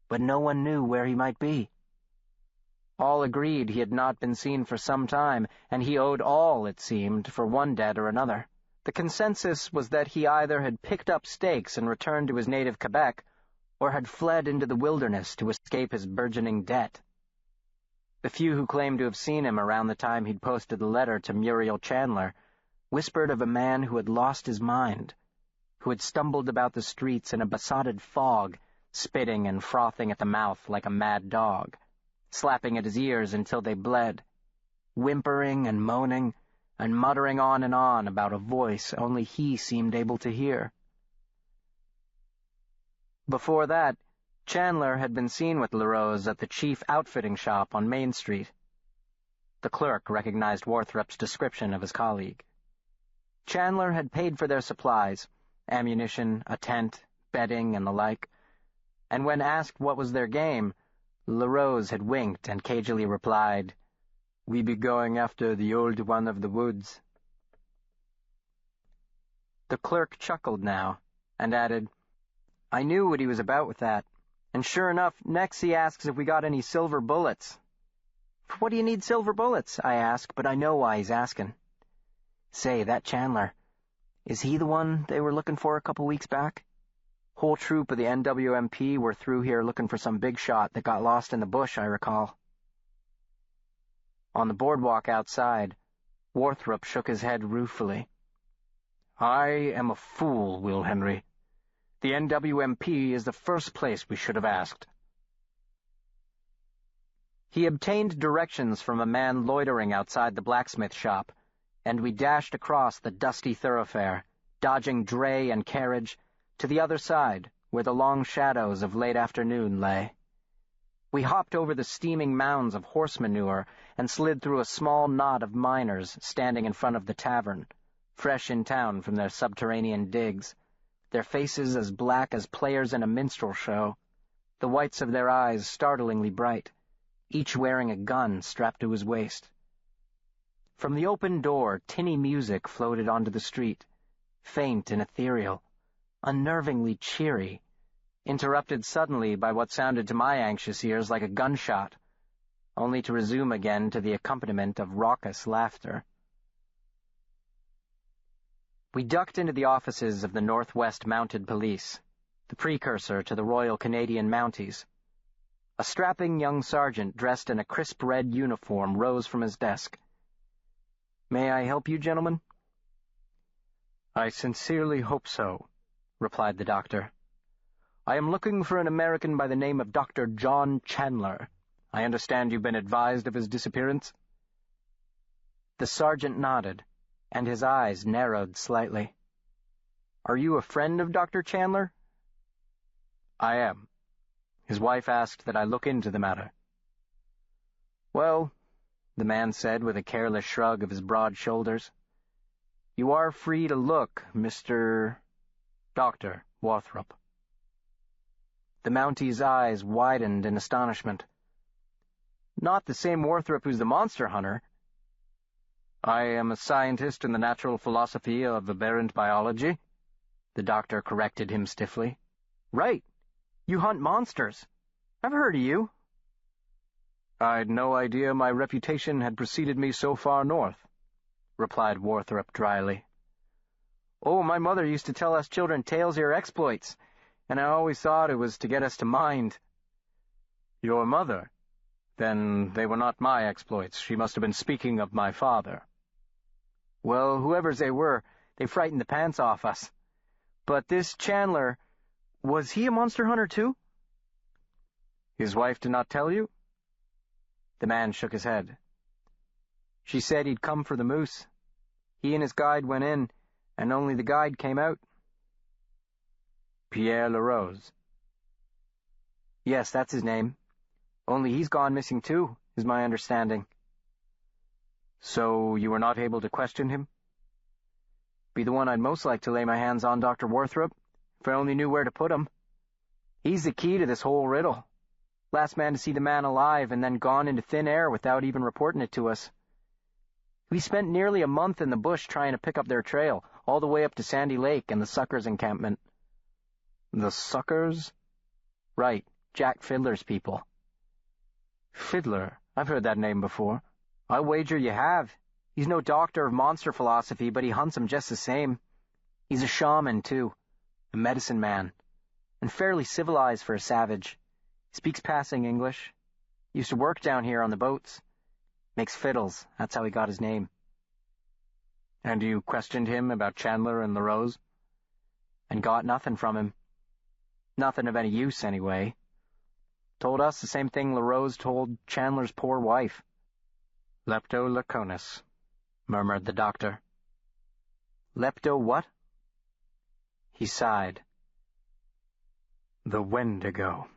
but no one knew where he might be. All agreed he had not been seen for some time, and he owed all, it seemed, for one debt or another. The consensus was that he either had picked up stakes and returned to his native Quebec, or had fled into the wilderness to escape his burgeoning debt. The few who claimed to have seen him around the time he'd posted the letter to Muriel Chandler whispered of a man who had lost his mind, who had stumbled about the streets in a besotted fog, spitting and frothing at the mouth like a mad dog, slapping at his ears until they bled, whimpering and moaning, and muttering on and on about a voice only he seemed able to hear. Before that, Chandler had been seen with LaRose at the chief outfitting shop on Main Street. The clerk recognized Warthrop's description of his colleague. Chandler had paid for their supplies, ammunition, a tent, bedding, and the like, and when asked what was their game, LaRose had winked and cagily replied, "We be going after the old one of the woods." The clerk chuckled now, and added, "I knew what he was about with that, and sure enough, next he asks if we got any silver bullets." "For what do you need silver bullets?" I ask, but I know why he's asking. Say, that Chandler, is he the one they were looking for a couple weeks back? Whole troop of the NWMP were through here looking for some big shot that got lost in the bush, I recall. On the boardwalk outside, Warthrop shook his head ruefully. "I am a fool, Will Henry. The NWMP is the first place we should have asked." He obtained directions from a man loitering outside the blacksmith shop, and we dashed across the dusty thoroughfare, dodging dray and carriage, to the other side, where the long shadows of late afternoon lay. We hopped over the steaming mounds of horse manure and slid through a small knot of miners standing in front of the tavern, fresh in town from their subterranean digs, their faces as black as players in a minstrel show, the whites of their eyes startlingly bright, each wearing a gun strapped to his waist. From the open door, tinny music floated onto the street, faint and ethereal, unnervingly cheery, interrupted suddenly by what sounded to my anxious ears like a gunshot, only to resume again to the accompaniment of raucous laughter. We ducked into the offices of the Northwest Mounted Police, the precursor to the Royal Canadian Mounties. A strapping young sergeant dressed in a crisp red uniform rose from his desk. "May I help you, gentlemen?" "I sincerely hope so," replied the doctor. "I am looking for an American by the name of Dr. John Chandler. I understand you've been advised of his disappearance?" The sergeant nodded, and his eyes narrowed slightly. "Are you a friend of Dr. Chandler?" "I am. His wife asked that I look into the matter." "Well," the man said with a careless shrug of his broad shoulders, "you are free to look, Mr. Dr. Worthrop." The Mountie's eyes widened in astonishment. "Not the same Worthrop who's the monster hunter?" "I am a scientist in the natural philosophy of aberrant biology," the doctor corrected him stiffly. "Right. You hunt monsters. I've heard of you." "I'd no idea my reputation had preceded me so far north," replied Worthrop dryly. "Oh, my mother used to tell us children tales of your exploits, and I always thought it was to get us to mind." "Your mother? Then they were not my exploits. She must have been speaking of my father." "Well, whoever's they were, they frightened the pants off us. But this Chandler, was he a monster hunter too?" "His wife did not tell you?" The man shook his head. "She said he'd come for the moose. He and his guide went in, and only the guide came out." "Pierre LaRose?" "Yes, that's his name. Only he's gone missing too, is my understanding." "So you were not able to question him?" "Be the one I'd most like to lay my hands on, Dr. Worthrop, if I only knew where to put him. He's the key to this whole riddle. Last man to see the man alive and then gone into thin air without even reporting it to us. We spent nearly a month in the bush trying to pick up their trail, all the way up to Sandy Lake and the Suckers encampment." "The Suckers?" "Right, Jack Fiddler's people." "Fiddler? I've heard that name before." "I'll wager you have. He's no doctor of monster philosophy, but he hunts 'em just the same. He's a shaman, too, a medicine man, and fairly civilized for a savage. He speaks passing English. Used to work down here on the boats. Makes fiddles, that's how he got his name." "And you questioned him about Chandler and LaRose?" "And got nothing from him. Nothing of any use, anyway. Told us the same thing LaRose told Chandler's poor wife." "Lepto laconis," murmured the doctor. "Lepto what?" He sighed. "The Wendigo."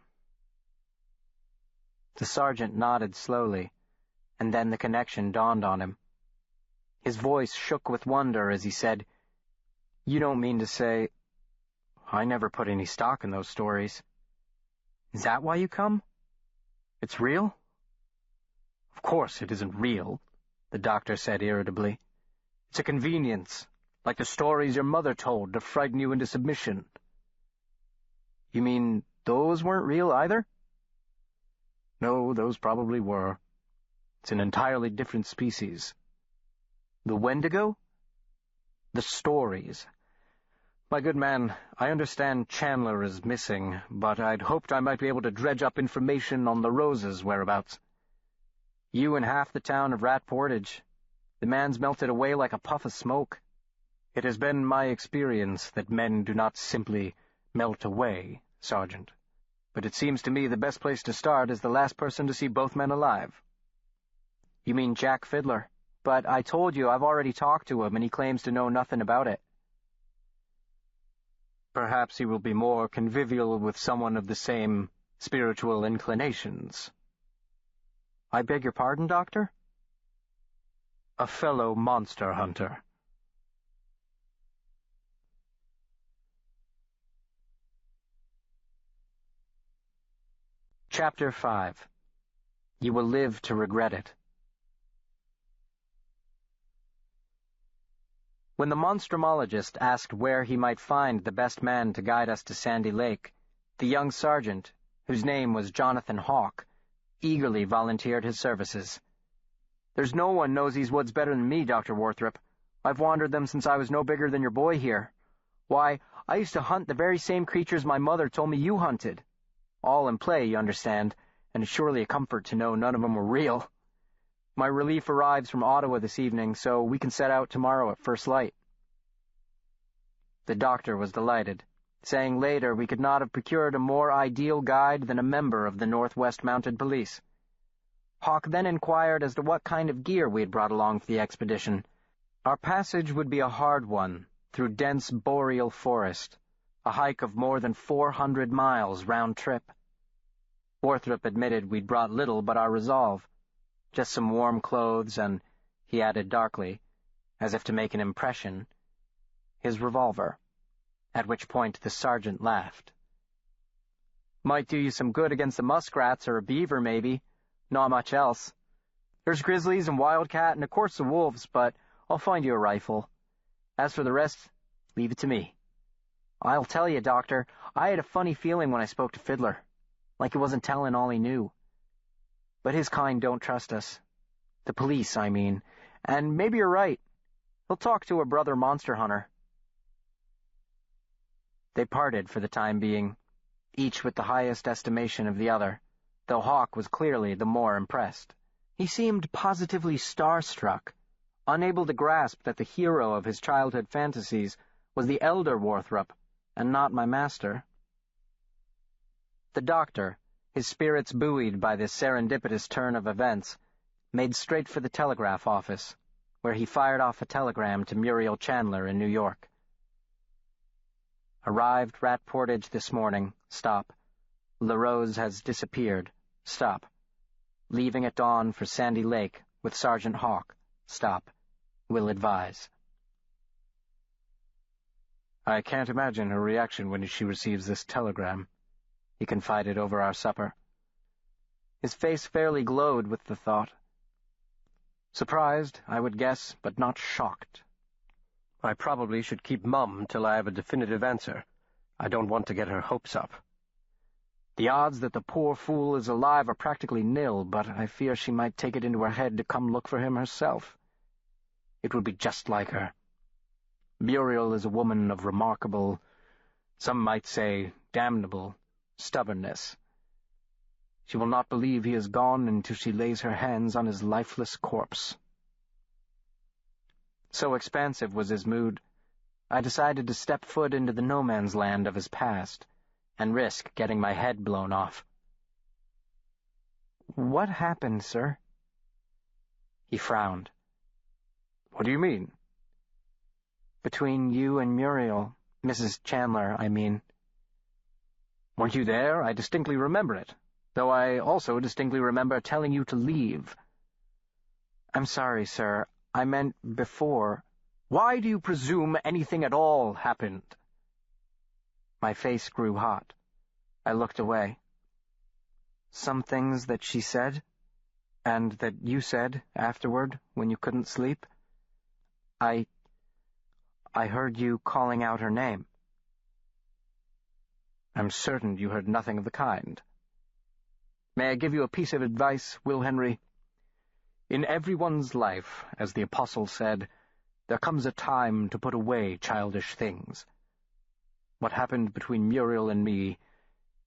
The sergeant nodded slowly, and then the connection dawned on him. His voice shook with wonder as he said, "You don't mean to say—" "I never put any stock in those stories." "Is that why you come? It's real?" "Of course it isn't real," the doctor said irritably. "It's a convenience, like the stories your mother told to frighten you into submission." "You mean those weren't real either?" "No, those probably were. It's an entirely different species." "The Wendigo?" "The stories. My good man, I understand Chandler is missing, but I'd hoped I might be able to dredge up information on LaRose's whereabouts." "You and half the town of Rat Portage. The man's melted away like a puff of smoke." "It has been my experience that men do not simply melt away, Sergeant. But it seems to me the best place to start is the last person to see both men alive." "You mean Jack Fiddler, But I told you I've already talked to him, and he claims to know nothing about it. Perhaps he will be more convivial with someone of the same spiritual inclinations. I beg your pardon, Doctor? A fellow monster hunter. Chapter 5. You will live to regret it. When the monstrumologist asked where he might find the best man to guide us to Sandy Lake, the young sergeant, whose name was Jonathan Hawke, eagerly volunteered his services. "There's no one knows these woods better than me, Dr. Worthrop. I've wandered them since I was no bigger than your boy here. Why, I used to hunt the very same creatures my mother told me you hunted. All in play, you understand, and it's surely a comfort to know none of them were real. My relief arrives from Ottawa this evening, so we can set out tomorrow at first light." The doctor was delighted, saying later we could not have procured a more ideal guide than a member of the Northwest Mounted Police. Hawke then inquired as to what kind of gear we had brought along for the expedition. Our passage would be a hard one, through dense boreal forest, a hike of more than 400 miles round trip. Worthrop admitted we'd brought little but our resolve. Just some warm clothes and, he added darkly, as if to make an impression, his revolver, at which point the sergeant laughed. "Might do you some good against the muskrats or a beaver, maybe. Not much else. There's grizzlies and wildcat and of course the wolves, but I'll find you a rifle. As for the rest, leave it to me. I'll tell you, Doctor, I had a funny feeling when I spoke to Fiddler, like he wasn't telling all he knew. But his kind don't trust us. The police, I mean. And maybe you're right. He'll talk to a brother monster hunter." They parted for the time being, each with the highest estimation of the other, though Hawke was clearly the more impressed. He seemed positively starstruck, unable to grasp that the hero of his childhood fantasies was the elder Worthrop, and not my master. The doctor, his spirits buoyed by this serendipitous turn of events, made straight for the telegraph office, where he fired off a telegram to Muriel Chandler in New York. "Arrived Rat Portage this morning. Stop. LaRose has disappeared. Stop. Leaving at dawn for Sandy Lake with Sergeant Hawke. Stop. Will advise." "I can't imagine her reaction when she receives this telegram," he confided over our supper. His face fairly glowed with the thought. "Surprised, I would guess, but not shocked. I probably should keep mum till I have a definitive answer. I don't want to get her hopes up. The odds that the poor fool is alive are practically nil, but I fear she might take it into her head to come look for him herself. It would be just like her. Muriel is a woman of remarkable, some might say damnable, stubbornness. She will not believe he is gone until she lays her hands on his lifeless corpse." So expansive was his mood, I decided to step foot into the no-man's land of his past and risk getting my head blown off. "What happened, sir?" He frowned. "What do you mean?" "Between you and Muriel, Mrs. Chandler, I mean." "Weren't you there? I distinctly remember it, though I also distinctly remember telling you to leave." "I'm sorry, sir. I meant before." "Why do you presume anything at all happened?" My face grew hot. I looked away. "Some things that she said, and that you said afterward when you couldn't sleep. I heard you calling out her name." "I'm certain you heard nothing of the kind. May I give you a piece of advice, Will Henry? In everyone's life, as the Apostle said, there comes a time to put away childish things. What happened between Muriel and me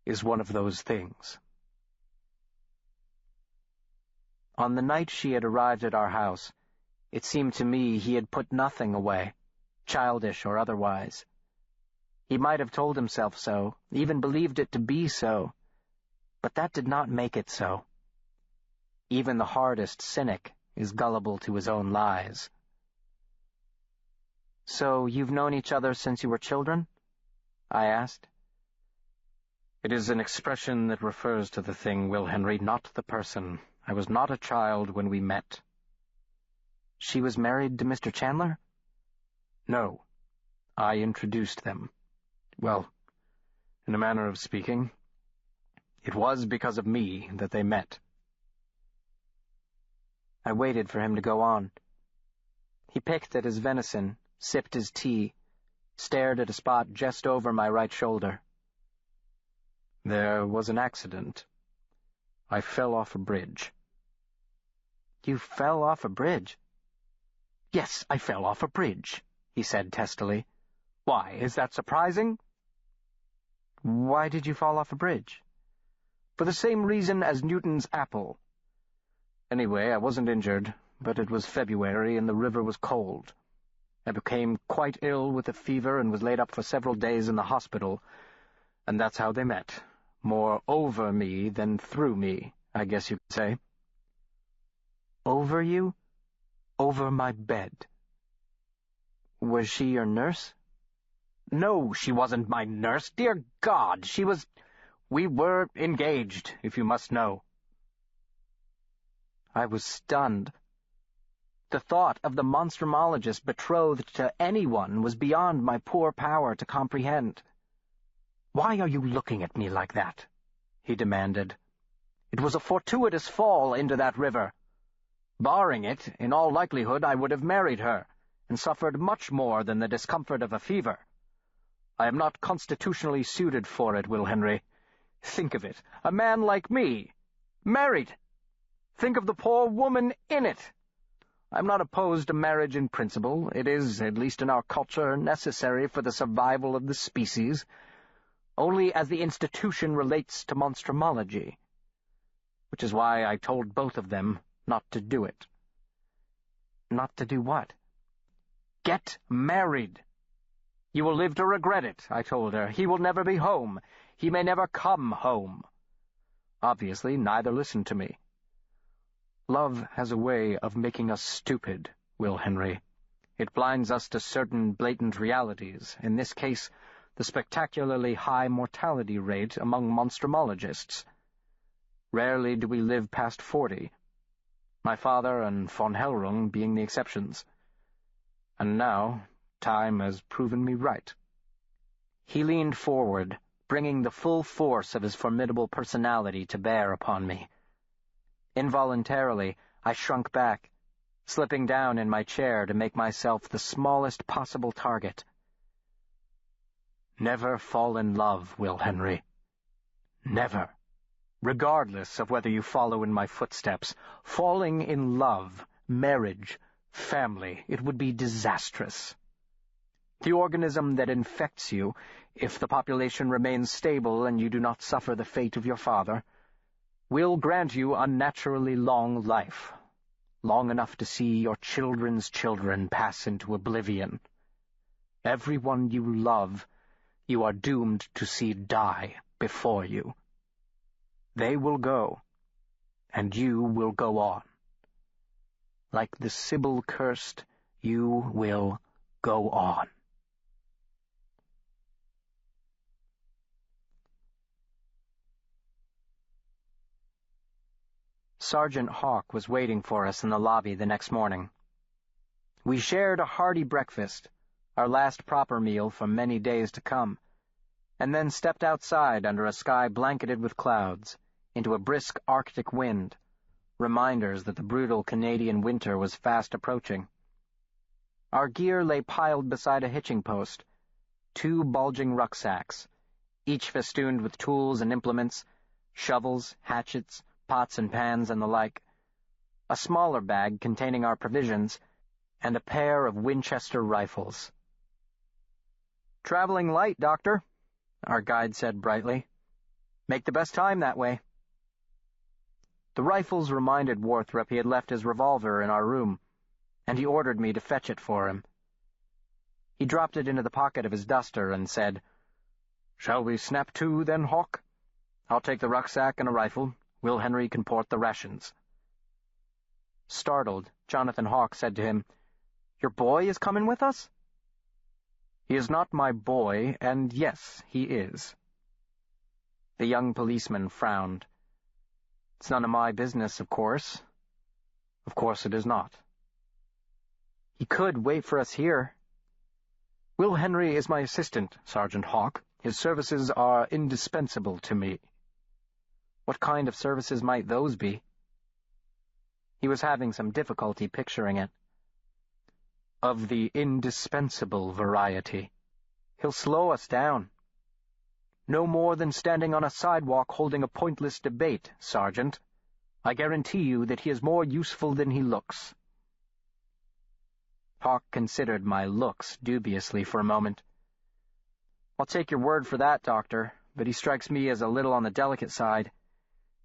is one of those things." On the night she had arrived at our house, it seemed to me he had put nothing away, childish or otherwise. He might have told himself so, even believed it to be so, but that did not make it so. Even the hardest cynic is gullible to his own lies. "So you've known each other since you were children?" I asked. It is an expression that refers to the thing, Will Henry, not the person. I was not a child when we met. She was married to Mr. Chandler? No. I introduced them. Well, in a manner of speaking, it was because of me that they met. I waited for him to go on. He picked at his venison, sipped his tea, stared at a spot just over my right shoulder. There was an accident. I fell off a bridge. You fell off a bridge? Yes, I fell off a bridge, he said testily. Why, is that surprising? Why did you fall off a bridge? For the same reason as Newton's apple. Anyway, I wasn't injured, but it was February and the river was cold. I became quite ill with a fever and was laid up for several days in the hospital, and that's how they met. More over me than through me, I guess you could say. Over you? Over my bed. Was she your nurse? No, she wasn't my nurse. Dear God, she was... We were engaged, if you must know. I was stunned. The thought of the monstrumologist betrothed to anyone was beyond my poor power to comprehend. "Why are you looking at me like that?" he demanded. "It was a fortuitous fall into that river. Barring it, in all likelihood I would have married her, and suffered much more than the discomfort of a fever. I am not constitutionally suited for it, Will Henry. Think of it, a man like me, married. Think of the poor woman in it. I'm not opposed to marriage in principle. It is, at least in our culture, necessary for the survival of the species, only as the institution relates to monstrumology, which is why I told both of them not to do it." "Not to do what?" "Get married. You will live to regret it," I told her. "He will never be home. He may never come home." Obviously, neither listened to me. Love has a way of making us stupid, Will Henry. It blinds us to certain blatant realities, in this case, the spectacularly high mortality rate among monstrumologists. Rarely do we live past 40, my father and von Hellrung being the exceptions. And now, time has proven me right. He leaned forward, bringing the full force of his formidable personality to bear upon me. Involuntarily, I shrunk back, slipping down in my chair to make myself the smallest possible target. Never fall in love, Will Henry. Never. Regardless of whether you follow in my footsteps, falling in love, marriage, family, it would be disastrous. The organism that infects you, if the population remains stable and you do not suffer the fate of your father, will grant you unnaturally long life, long enough to see your children's children pass into oblivion. Everyone you love, you are doomed to see die before you. They will go, and you will go on. Like the Sibyl cursed, you will go on. Sergeant Hawk was waiting for us in the lobby the next morning. We shared a hearty breakfast, our last proper meal for many days to come, and then stepped outside under a sky blanketed with clouds, into a brisk Arctic wind, reminders that the brutal Canadian winter was fast approaching. Our gear lay piled beside a hitching post, 2 bulging rucksacks, each festooned with tools and implements, shovels, hatchets, pots and pans, and the like, a smaller bag containing our provisions, and a pair of Winchester rifles. "Traveling light, Doctor," our guide said brightly. "Make the best time that way." The rifles reminded Warthrop he had left his revolver in our room, and he ordered me to fetch it for him. He dropped it into the pocket of his duster and said, "Shall we snap to, then, Hawk? I'll take the rucksack and a rifle. Will Henry can port the rations." Startled, Jonathan Hawke said to him, "Your boy is coming with us?" "He is not my boy, and yes, he is." The young policeman frowned. "It's none of my business, of course." "Of course it is not." "He could wait for us here." "Will Henry is my assistant, Sergeant Hawke. His services are indispensable to me." "What kind of services might those be?" He was having some difficulty picturing it. "Of the indispensable variety. He'll slow us down. No more than standing on a sidewalk holding a pointless debate, Sergeant. I guarantee you that he is more useful than he looks." Hawke considered my looks dubiously for a moment. "I'll take your word for that, Doctor, but he strikes me as a little on the delicate side.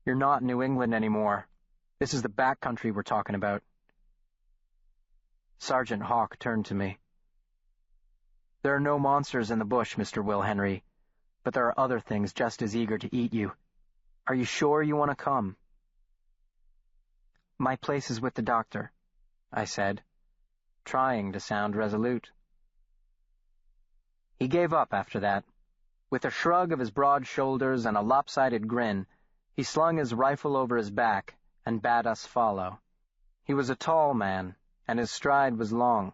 You're not in New England anymore. This is the back country we're talking about." Sergeant Hawke turned to me. "There are no monsters in the bush, Mr. Will Henry, but there are other things just as eager to eat you. Are you sure you want to come?" "My place is with the doctor," I said, trying to sound resolute. He gave up after that. With a shrug of his broad shoulders and a lopsided grin, he slung his rifle over his back and bade us follow. He was a tall man, and his stride was long.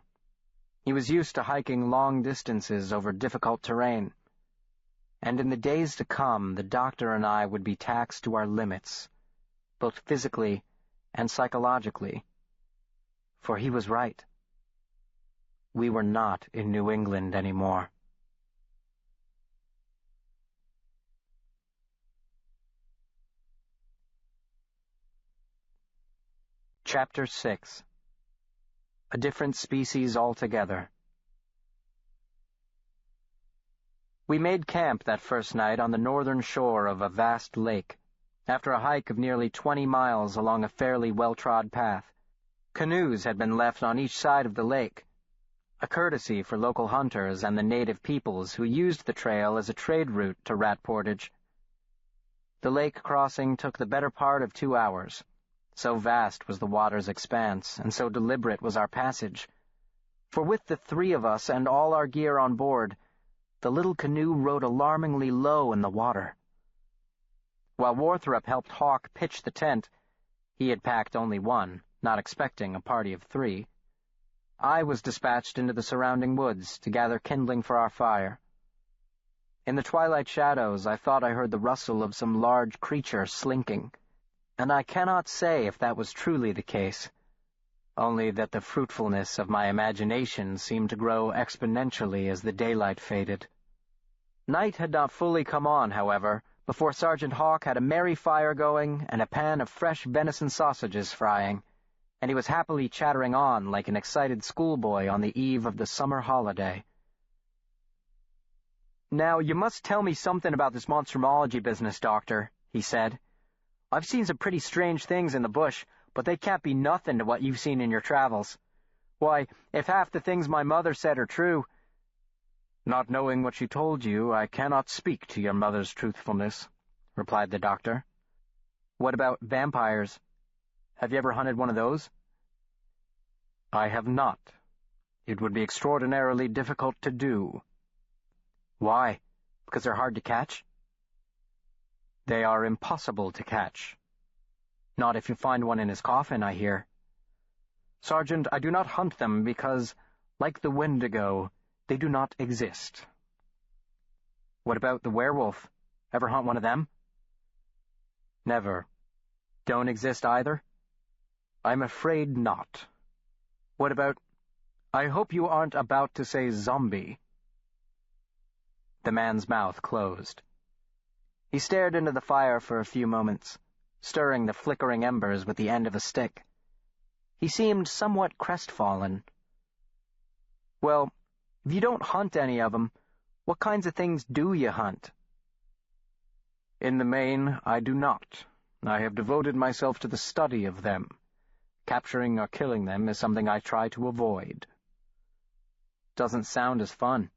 He was used to hiking long distances over difficult terrain. And in the days to come, the doctor and I would be taxed to our limits, both physically and psychologically. For he was right. We were not in New England anymore. Chapter 6. A different species altogether. We made camp that first night on the northern shore of a vast lake, after a hike of nearly 20 miles along a fairly well-trod path. Canoes had been left on each side of the lake, a courtesy for local hunters and the native peoples who used the trail as a trade route to Rat Portage. The lake crossing took the better part of 2 hours. So vast was the water's expanse, and so deliberate was our passage. For with the 3 of us and all our gear on board, the little canoe rode alarmingly low in the water. While Warthrup helped Hawke pitch the tent, he had packed only 1, not expecting a party of 3. I was dispatched into the surrounding woods to gather kindling for our fire. In the twilight shadows, I thought I heard the rustle of some large creature slinking, and I cannot say if that was truly the case, only that the fruitfulness of my imagination seemed to grow exponentially as the daylight faded. Night had not fully come on, however, before Sergeant Hawke had a merry fire going and a pan of fresh venison sausages frying, and he was happily chattering on like an excited schoolboy on the eve of the summer holiday. "Now, you must tell me something about this monstrumology business, Doctor," he said. "I've seen some pretty strange things in the bush, but they can't be nothing to what you've seen in your travels. Why, if half the things my mother said are true—" "Not knowing what she told you, I cannot speak to your mother's truthfulness," replied the doctor. "What about vampires? Have you ever hunted one of those?" "I have not. It would be extraordinarily difficult to do." "Why? Because they're hard to catch?" "They are impossible to catch." "Not if you find one in his coffin, I hear." "Sergeant, I do not hunt them because, like the Wendigo, they do not exist." "What about the werewolf? Ever hunt one of them?" "Never." "Don't exist either?" "I'm afraid not." "What about— I hope you aren't about to say zombie." The man's mouth closed. He stared into the fire for a few moments, stirring the flickering embers with the end of a stick. He seemed somewhat crestfallen. "Well, if you don't hunt any of them, what kinds of things do you hunt?" "In the main, I do not. I have devoted myself to the study of them. Capturing or killing them is something I try to avoid." "Doesn't sound as fun."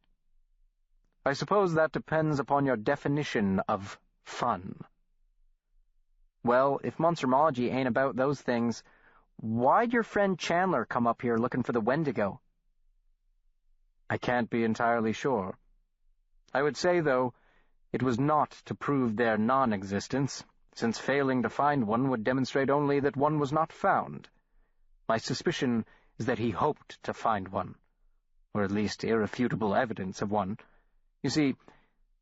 "I suppose that depends upon your definition of fun." "Well, if monstrumology ain't about those things, Why'd your friend Chandler come up here looking for the Wendigo? I can't be entirely sure. I would say, though, it was not to prove their non-existence, since failing to find one would demonstrate only that one was not found. My suspicion is that he hoped to find one, or at least irrefutable evidence of one. You see,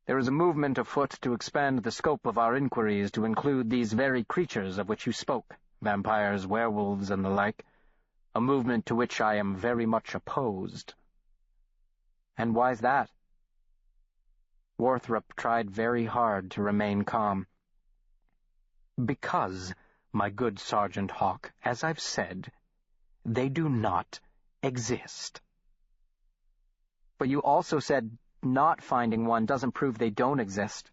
there is a movement afoot to expand the scope of our inquiries to include these very creatures of which you spoke, vampires, werewolves, and the like, a movement to which I am very much opposed. And why's that? Worthrop tried very hard to remain calm. Because, my good Sergeant Hawke, as I've said, they do not exist. But you also said not finding one doesn't prove they don't exist.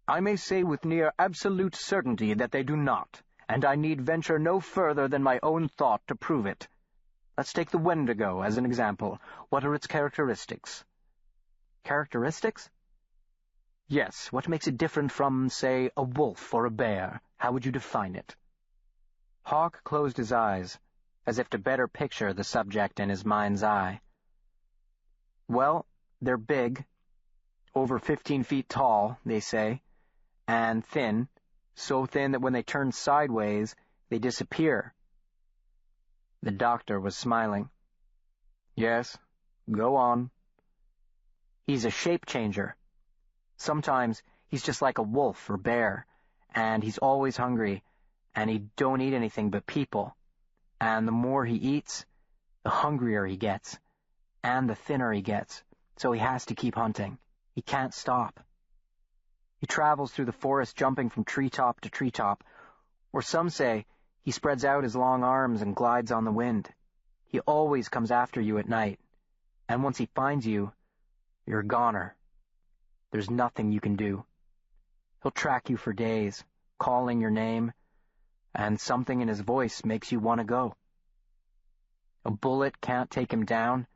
I may say with near absolute certainty that they do not, and I need venture no further than my own thought to prove it. Let's take the Wendigo as an example. What are its characteristics? Characteristics? Yes, what makes it different from, say, a wolf or a bear? How would you define it? Hawke closed his eyes, as if to better picture the subject in his mind's eye. Well, they're big, over 15 feet tall, they say, and thin, so thin that when they turn sideways, they disappear. The doctor was smiling. Yes, go on. He's a shape changer. Sometimes he's just like a wolf or bear, and he's always hungry, and he don't eat anything but people. And the more he eats, the hungrier he gets, and the thinner he gets, so he has to keep hunting. He can't stop. He travels through the forest jumping from treetop to treetop, or some say he spreads out his long arms and glides on the wind. He always comes after you at night, and once he finds you, you're a goner. There's nothing you can do. He'll track you for days, calling your name, and something in his voice makes you want to go. A bullet can't take him down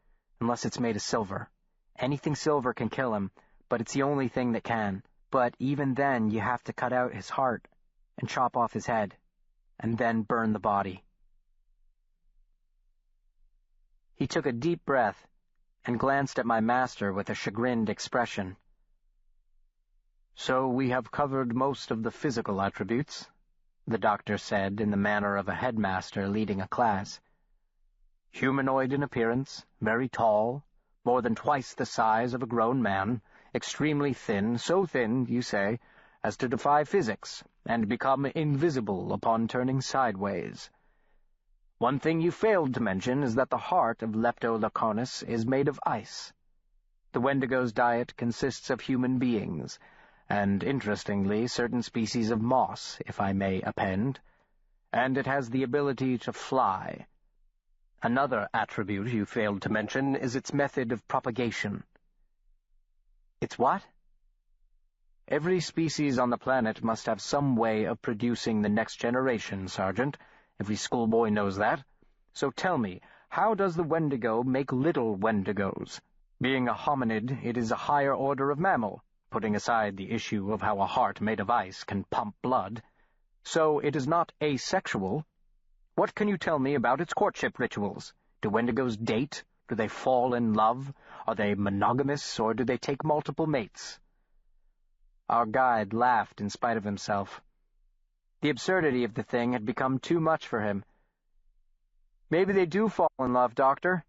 unless it's made of silver. Anything silver can kill him, but it's the only thing that can. But even then you have to cut out his heart and chop off his head, and then burn the body. He took a deep breath and glanced at my master with a chagrined expression. So we have covered most of the physical attributes, the doctor said in the manner of a headmaster leading a class. Humanoid in appearance, very tall, more than twice the size of a grown man, extremely thin, so thin, you say, as to defy physics, and become invisible upon turning sideways. One thing you failed to mention is that the heart of Leptolacarnus is made of ice. The Wendigo's diet consists of human beings, and, interestingly, certain species of moss, if I may append, and it has the ability to fly. Another attribute you failed to mention is its method of propagation. It's what? Every species on the planet must have some way of producing the next generation, Sergeant. Every schoolboy knows that. So tell me, how does the Wendigo make little Wendigos? Being a hominid, it is a higher order of mammal, putting aside the issue of how a heart made of ice can pump blood. So it is not asexual. What can you tell me about its courtship rituals? Do Wendigos date? Do they fall in love? Are they monogamous, or do they take multiple mates? Our guide laughed in spite of himself. The absurdity of the thing had become too much for him. Maybe they do fall in love, Doctor.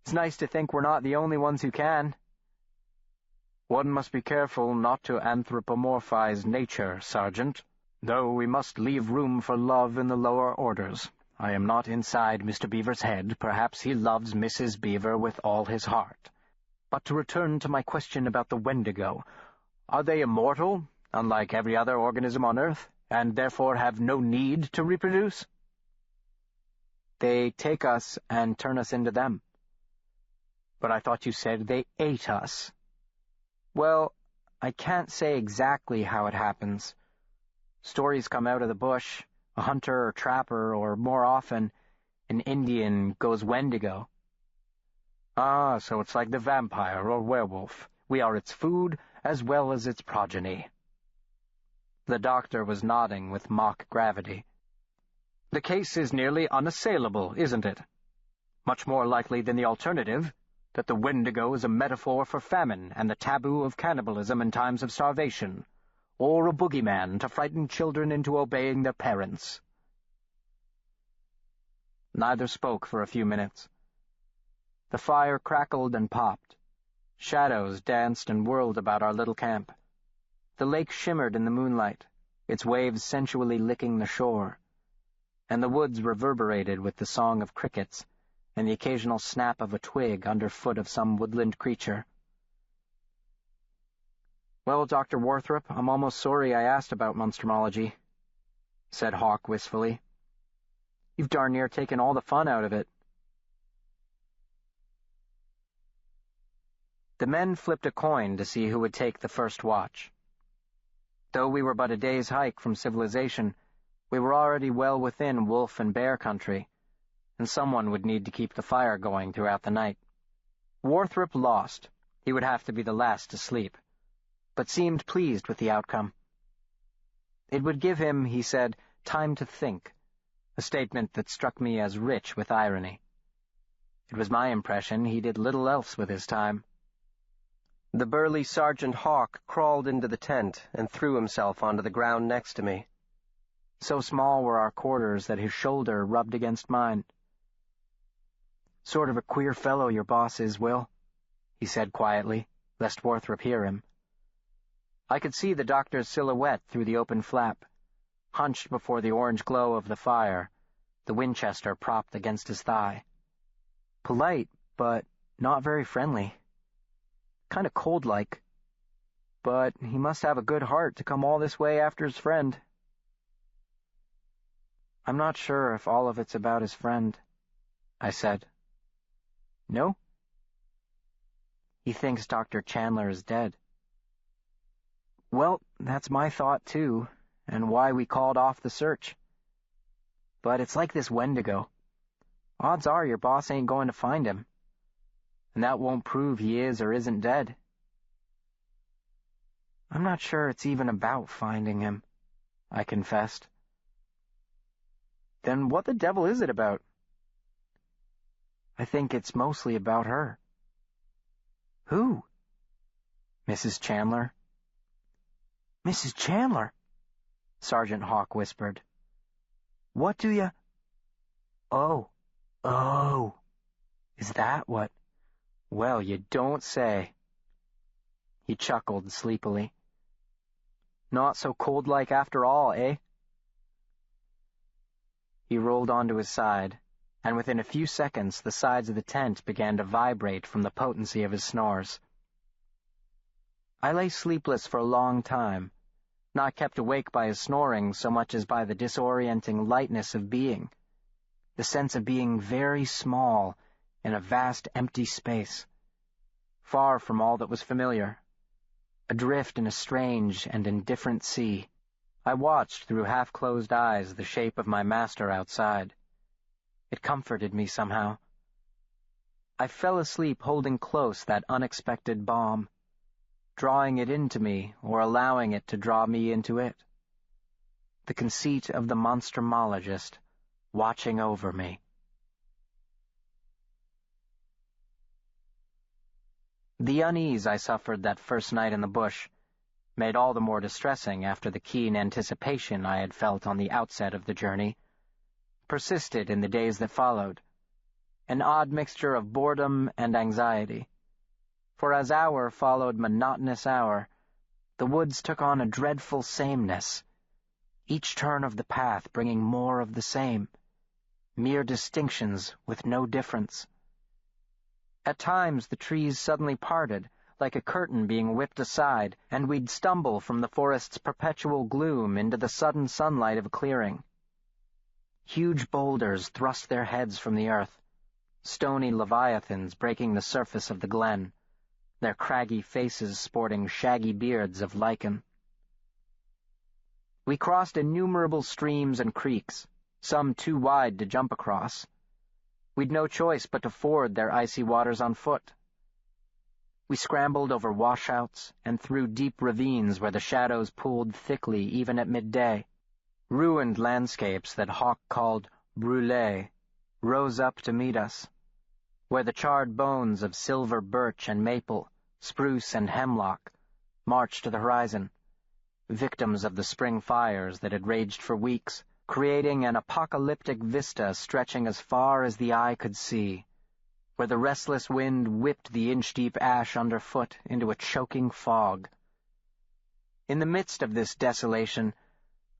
It's nice to think we're not the only ones who can. One must be careful not to anthropomorphize nature, Sergeant, though we must leave room for love in the lower orders. I am not inside Mr. Beaver's head. Perhaps he loves Mrs. Beaver with all his heart. But to return to my question about the Wendigo, are they immortal, unlike every other organism on Earth, and therefore have no need to reproduce? They take us and turn us into them. But I thought you said they ate us. Well, I can't say exactly how it happens. Stories come out of the bush, a hunter or trapper, or more often, an Indian goes Wendigo. Ah, so it's like the vampire or werewolf. We are its food as well as its progeny. The doctor was nodding with mock gravity. The case is nearly unassailable, isn't it? Much more likely than the alternative, that the Wendigo is a metaphor for famine and the taboo of cannibalism in times of starvation, or a boogeyman to frighten children into obeying their parents. Neither spoke for a few minutes. The fire crackled and popped. Shadows danced and whirled about our little camp. The lake shimmered in the moonlight, its waves sensually licking the shore, and the woods reverberated with the song of crickets and the occasional snap of a twig underfoot of some woodland creature. "Well, Dr. Warthrop, I'm almost sorry I asked about monstrumology," said Hawk wistfully. "You've darn near taken all the fun out of it." The men flipped a coin to see who would take the first watch. Though we were but a day's hike from civilization, we were already well within wolf and bear country, and someone would need to keep the fire going throughout the night. Warthrop lost. He would have to be the last to sleep, but seemed pleased with the outcome. It would give him, he said, time to think, a statement that struck me as rich with irony. It was my impression he did little else with his time. The burly Sergeant Hawk crawled into the tent and threw himself onto the ground next to me. So small were our quarters that his shoulder rubbed against mine. "Sort of a queer fellow your boss is, Will," he said quietly, lest Warthrop hear him. I could see the doctor's silhouette through the open flap, hunched before the orange glow of the fire, the Winchester propped against his thigh. Polite, but not very friendly. Kind of cold-like. But he must have a good heart to come all this way after his friend. "I'm not sure if all of it's about his friend," I said. "No?" "He thinks Dr. Chandler is dead." "Well, that's my thought, too, and why we called off the search. But it's like this Wendigo. Odds are your boss ain't going to find him, and that won't prove he is or isn't dead." "I'm not sure it's even about finding him," I confessed. "Then what the devil is it about?" "I think it's mostly about her." "Who?" "Mrs. Chandler." "Mrs. Chandler?" Sergeant Hawk whispered. "What do you—" Oh, is that what? Well, you don't say." He chuckled sleepily. "Not so cold-like after all, eh?" He rolled onto his side, and within a few seconds the sides of the tent began to vibrate from the potency of his snores. I lay sleepless for a long time, not kept awake by his snoring so much as by the disorienting lightness of being, the sense of being very small in a vast empty space, far from all that was familiar, adrift in a strange and indifferent sea. I watched through half-closed eyes the shape of my master outside. It comforted me somehow. I fell asleep holding close that unexpected bomb, drawing it into me or allowing it to draw me into it. The conceit of the monstrumologist watching over me. The unease I suffered that first night in the bush, made all the more distressing after the keen anticipation I had felt on the outset of the journey, persisted in the days that followed, an odd mixture of boredom and anxiety. For as hour followed monotonous hour, the woods took on a dreadful sameness, each turn of the path bringing more of the same, mere distinctions with no difference. At times the trees suddenly parted, like a curtain being whipped aside, and we'd stumble from the forest's perpetual gloom into the sudden sunlight of a clearing. Huge boulders thrust their heads from the earth, stony leviathans breaking the surface of the glen, their craggy faces sporting shaggy beards of lichen. We crossed innumerable streams and creeks, some too wide to jump across. We'd no choice but to ford their icy waters on foot. We scrambled over washouts and through deep ravines where the shadows pooled thickly even at midday. Ruined landscapes that Hawk called brûlés rose up to meet us, where the charred bones of silver birch and maple, spruce and hemlock, marched to the horizon, victims of the spring fires that had raged for weeks, creating an apocalyptic vista stretching as far as the eye could see, where the restless wind whipped the inch-deep ash underfoot into a choking fog. In the midst of this desolation,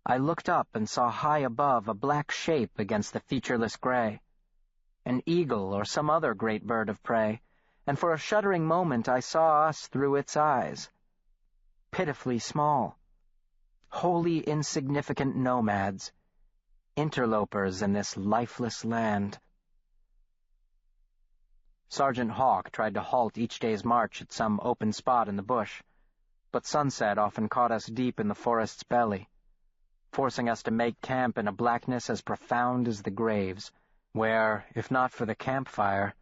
I looked up and saw high above a black shape against the featureless gray, an eagle or some other great bird of prey, and for a shuddering moment I saw us through its eyes, pitifully small, wholly insignificant nomads, interlopers in this lifeless land. Sergeant Hawk tried to halt each day's march at some open spot in the bush, but sunset often caught us deep in the forest's belly, forcing us to make camp in a blackness as profound as the graves, where, if not for the campfire,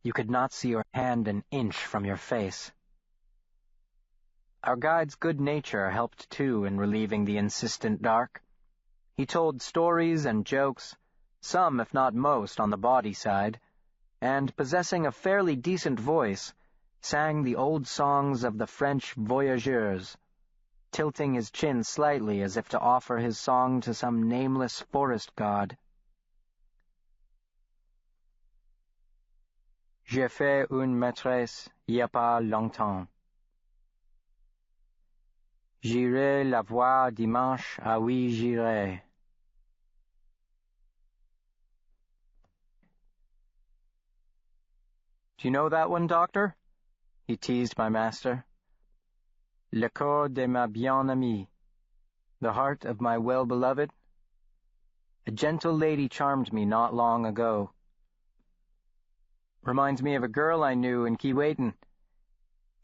you could not see your hand an inch from your face. Our guide's good nature helped too in relieving the insistent dark. He told stories and jokes, some, if not most, on the bawdy side, and, possessing a fairly decent voice, sang the old songs of the French voyageurs, tilting his chin slightly as if to offer his song to some nameless forest god. J'ai fait une maîtresse y a pas longtemps. J'irai la voir dimanche, ah oui, j'irai. Do you know that one, Doctor? He teased my master. Le cœur de ma bien-aimée, the heart of my well-beloved. A gentle lady charmed me not long ago. Reminds me of a girl I knew in Keewatin.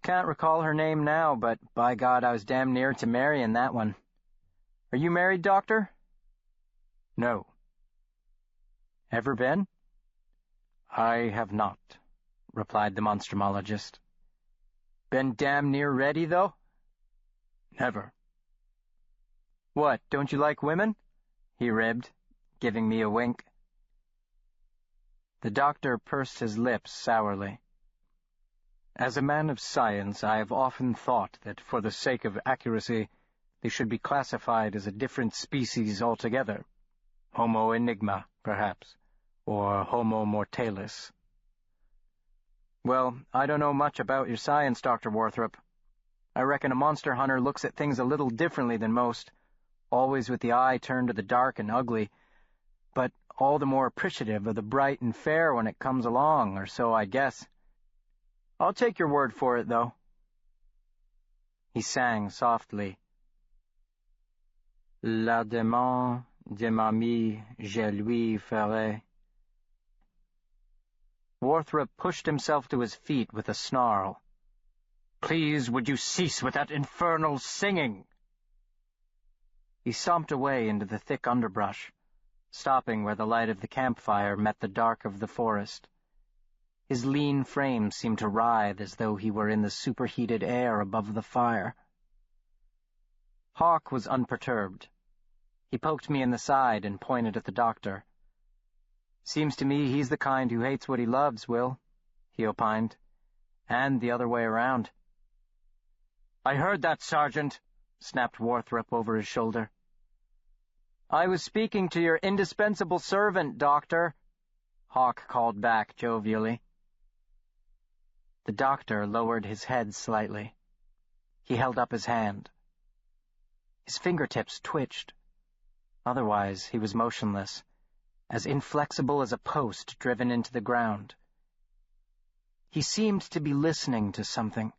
Can't recall her name now, but by God, I was damn near to marrying that one. Are you married, Doctor? No. Ever been? I have not, replied the Monstrumologist. Been damn near ready, though? Never. What, don't you like women? He ribbed, giving me a wink. The doctor pursed his lips sourly. As a man of science, I have often thought that for the sake of accuracy, they should be classified as a different species altogether. Homo enigma, perhaps, or Homo mortalis. Well, I don't know much about your science, Dr. Worthrop. I reckon a monster hunter looks at things a little differently than most, always with the eye turned to the dark and ugly, but all the more appreciative of the bright and fair when it comes along, or so I guess. I'll take your word for it, though. He sang softly. La demande de mamie, je lui ferai. Worthrop pushed himself to his feet with a snarl. Please, would you cease with that infernal singing? He stomped away into the thick underbrush, stopping where the light of the campfire met the dark of the forest. His lean frame seemed to writhe as though he were in the superheated air above the fire. Hawk was unperturbed. He poked me in the side and pointed at the doctor. Seems to me he's the kind who hates what he loves, Will, he opined, and the other way around. I heard that, Sergeant, snapped Worthrop over his shoulder. I was speaking to your indispensable servant, Doctor, Hawk called back jovially. The doctor lowered his head slightly. He held up his hand. His fingertips twitched. Otherwise, he was motionless, as inflexible as a post driven into the ground. He seemed to be listening to something.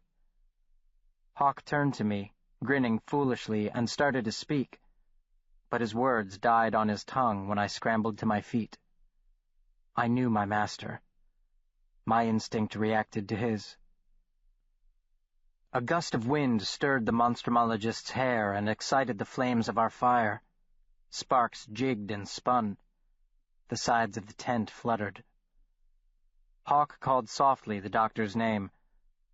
Hawk turned to me, grinning foolishly, and started to speak, but his words died on his tongue when I scrambled to my feet. I knew my master. My instinct reacted to his. A gust of wind stirred the Monstrumologist's hair and excited the flames of our fire. Sparks jigged and spun. The sides of the tent fluttered. Hawk called softly the doctor's name,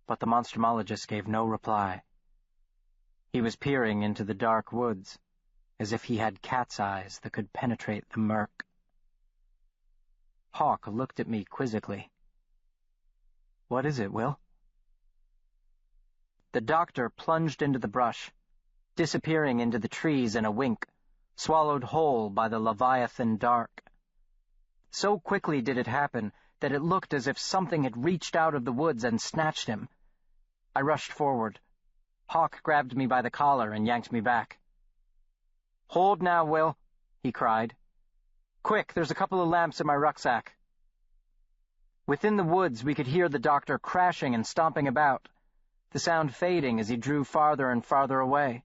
but the Monstrumologist gave no reply. He was peering into the dark woods, as if he had cat's eyes that could penetrate the murk. Hawk looked at me quizzically. "What is it, Will?" The doctor plunged into the brush, disappearing into the trees in a wink, swallowed whole by the leviathan dark. So quickly did it happen that it looked as if something had reached out of the woods and snatched him. I rushed forward. Hawk grabbed me by the collar and yanked me back. "Hold now, Will," he cried. "Quick, there's a couple of lamps in my rucksack." Within the woods we could hear the doctor crashing and stomping about, the sound fading as he drew farther and farther away.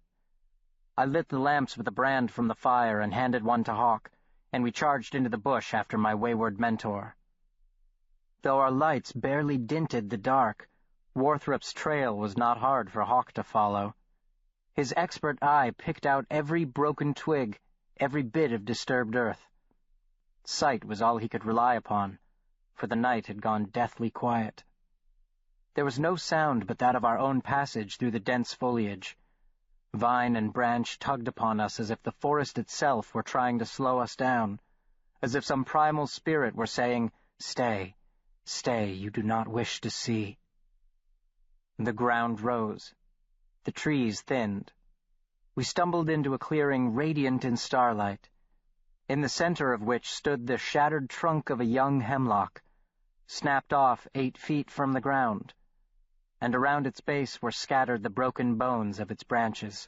I lit the lamps with a brand from the fire and handed one to Hawk, and we charged into the bush after my wayward mentor. Though our lights barely dinted the dark, Warthrop's trail was not hard for Hawk to follow. His expert eye picked out every broken twig, every bit of disturbed earth. Sight was all he could rely upon, for the night had gone deathly quiet. There was no sound but that of our own passage through the dense foliage. Vine and branch tugged upon us as if the forest itself were trying to slow us down, as if some primal spirit were saying, "Stay, stay, you do not wish to see." The ground rose. The trees thinned. We stumbled into a clearing radiant in starlight, in the center of which stood the shattered trunk of a young hemlock, snapped off 8 feet from the ground, and around its base were scattered the broken bones of its branches.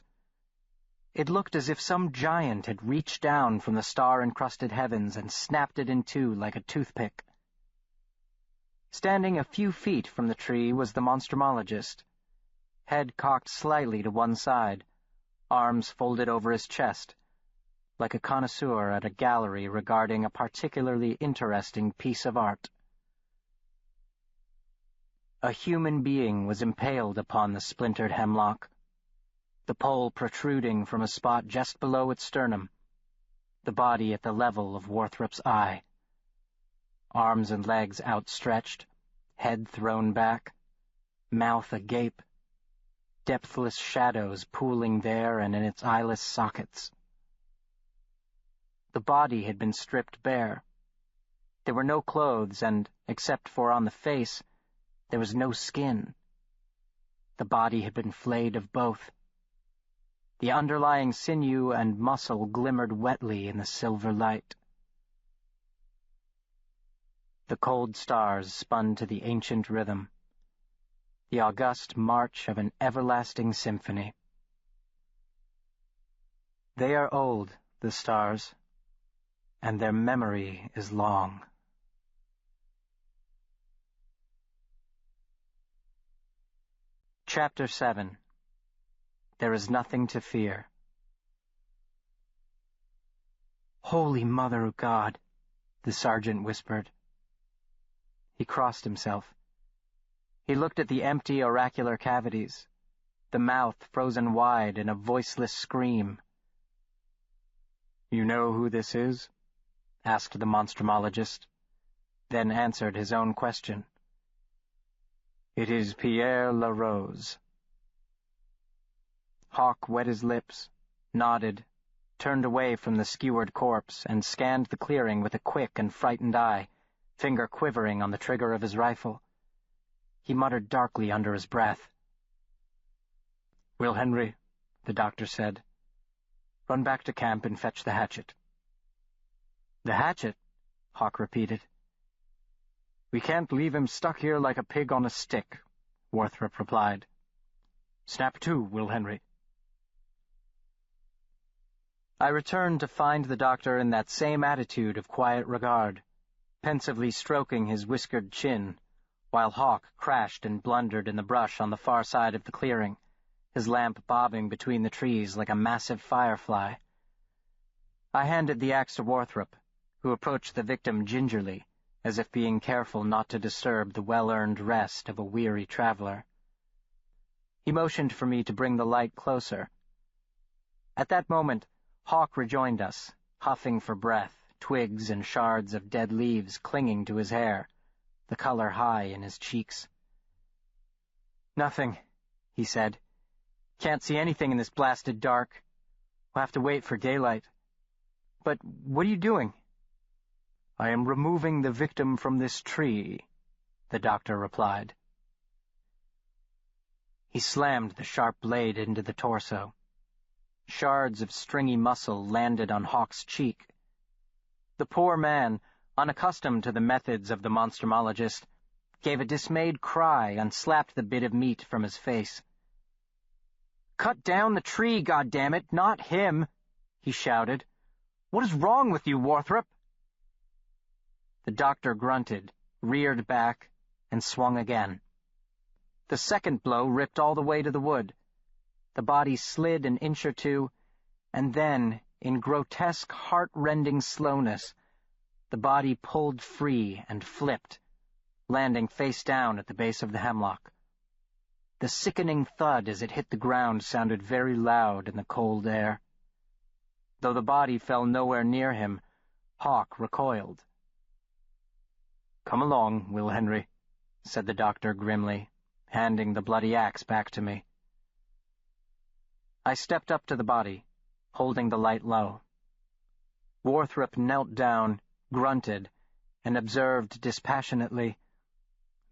It looked as if some giant had reached down from the star-encrusted heavens and snapped it in two like a toothpick. Standing a few feet from the tree was the Monstrumologist, head cocked slightly to one side, arms folded over his chest, like a connoisseur at a gallery regarding a particularly interesting piece of art. A human being was impaled upon the splintered hemlock, the pole protruding from a spot just below its sternum, the body at the level of Warthrop's eye. Arms and legs outstretched, head thrown back, mouth agape, depthless shadows pooling there and in its eyeless sockets. The body had been stripped bare. There were no clothes, and, except for on the face, there was no skin. The body had been flayed of both. The underlying sinew and muscle glimmered wetly in the silver light. The cold stars spun to the ancient rhythm, the august march of an everlasting symphony. They are old, the stars, and their memory is long. Chapter 7. There is Nothing to Fear. "Holy Mother of God," the sergeant whispered. He crossed himself. He looked at the empty oracular cavities, the mouth frozen wide in a voiceless scream. "You know who this is?" asked the Monstrumologist, then answered his own question. "It is Pierre LaRose." Hawk wet his lips, nodded, turned away from the skewered corpse, and scanned the clearing with a quick and frightened eye, finger quivering on the trigger of his rifle. He muttered darkly under his breath. "Will Henry," the doctor said, "run back to camp and fetch the hatchet." "The hatchet?" Hawk repeated. "We can't leave him stuck here like a pig on a stick," Warthrop replied. "Snap to, Will Henry." I returned to find the doctor in that same attitude of quiet regard, pensively stroking his whiskered chin, while Hawk crashed and blundered in the brush on the far side of the clearing, his lamp bobbing between the trees like a massive firefly. I handed the axe to Warthrop, who approached the victim gingerly, as if being careful not to disturb the well-earned rest of a weary traveler. He motioned for me to bring the light closer. At that moment, Hawk rejoined us, huffing for breath, twigs and shards of dead leaves clinging to his hair, the color high in his cheeks. "Nothing," he said. "Can't see anything in this blasted dark. We'll have to wait for daylight. But what are you doing? I am removing the victim from this tree, the doctor replied. He slammed the sharp blade into the torso. Shards of stringy muscle landed on Hawk's cheek. The poor man, unaccustomed to the methods of the monstrumologist, gave a dismayed cry and slapped the bit of meat from his face. "Cut down the tree, goddammit, not him!" he shouted. "What is wrong with you, Warthrop?" The doctor grunted, reared back, and swung again. The second blow ripped all the way to the wood. The body slid an inch or two, and then, in grotesque, heart-rending slowness, the body pulled free and flipped, landing face down at the base of the hemlock. The sickening thud as it hit the ground sounded very loud in the cold air. Though the body fell nowhere near him, Hawk recoiled. "Come along, Will Henry," said the doctor grimly, handing the bloody axe back to me. I stepped up to the body, holding the light low. Warthrop knelt down, grunted, and observed dispassionately,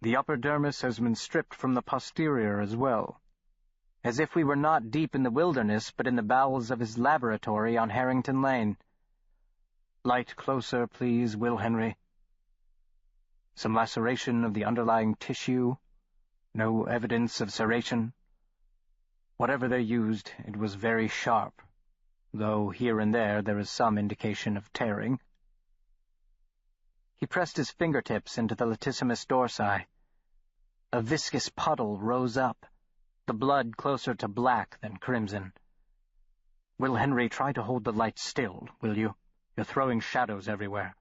"The upper dermis has been stripped from the posterior as well," as if we were not deep in the wilderness but in the bowels of his laboratory on Harrington Lane. "Light closer, please, Will Henry. Some laceration of the underlying tissue. No evidence of serration. Whatever they used, it was very sharp, though here and there is some indication of tearing." He pressed his fingertips into the latissimus dorsi. A viscous puddle rose up, the blood closer to black than crimson. "Will Henry, try to hold the light still, will you? You're throwing shadows everywhere."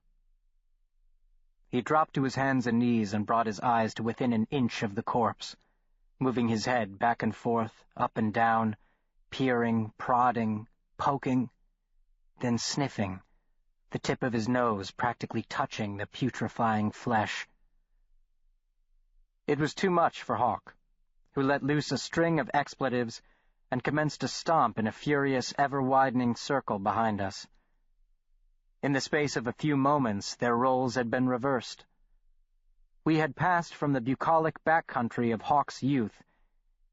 He dropped to his hands and knees and brought his eyes to within an inch of the corpse, moving his head back and forth, up and down, peering, prodding, poking, then sniffing, the tip of his nose practically touching the putrefying flesh. It was too much for Hawk, who let loose a string of expletives and commenced to stomp in a furious, ever-widening circle behind us. In the space of a few moments, their roles had been reversed. We had passed from the bucolic backcountry of Hawk's youth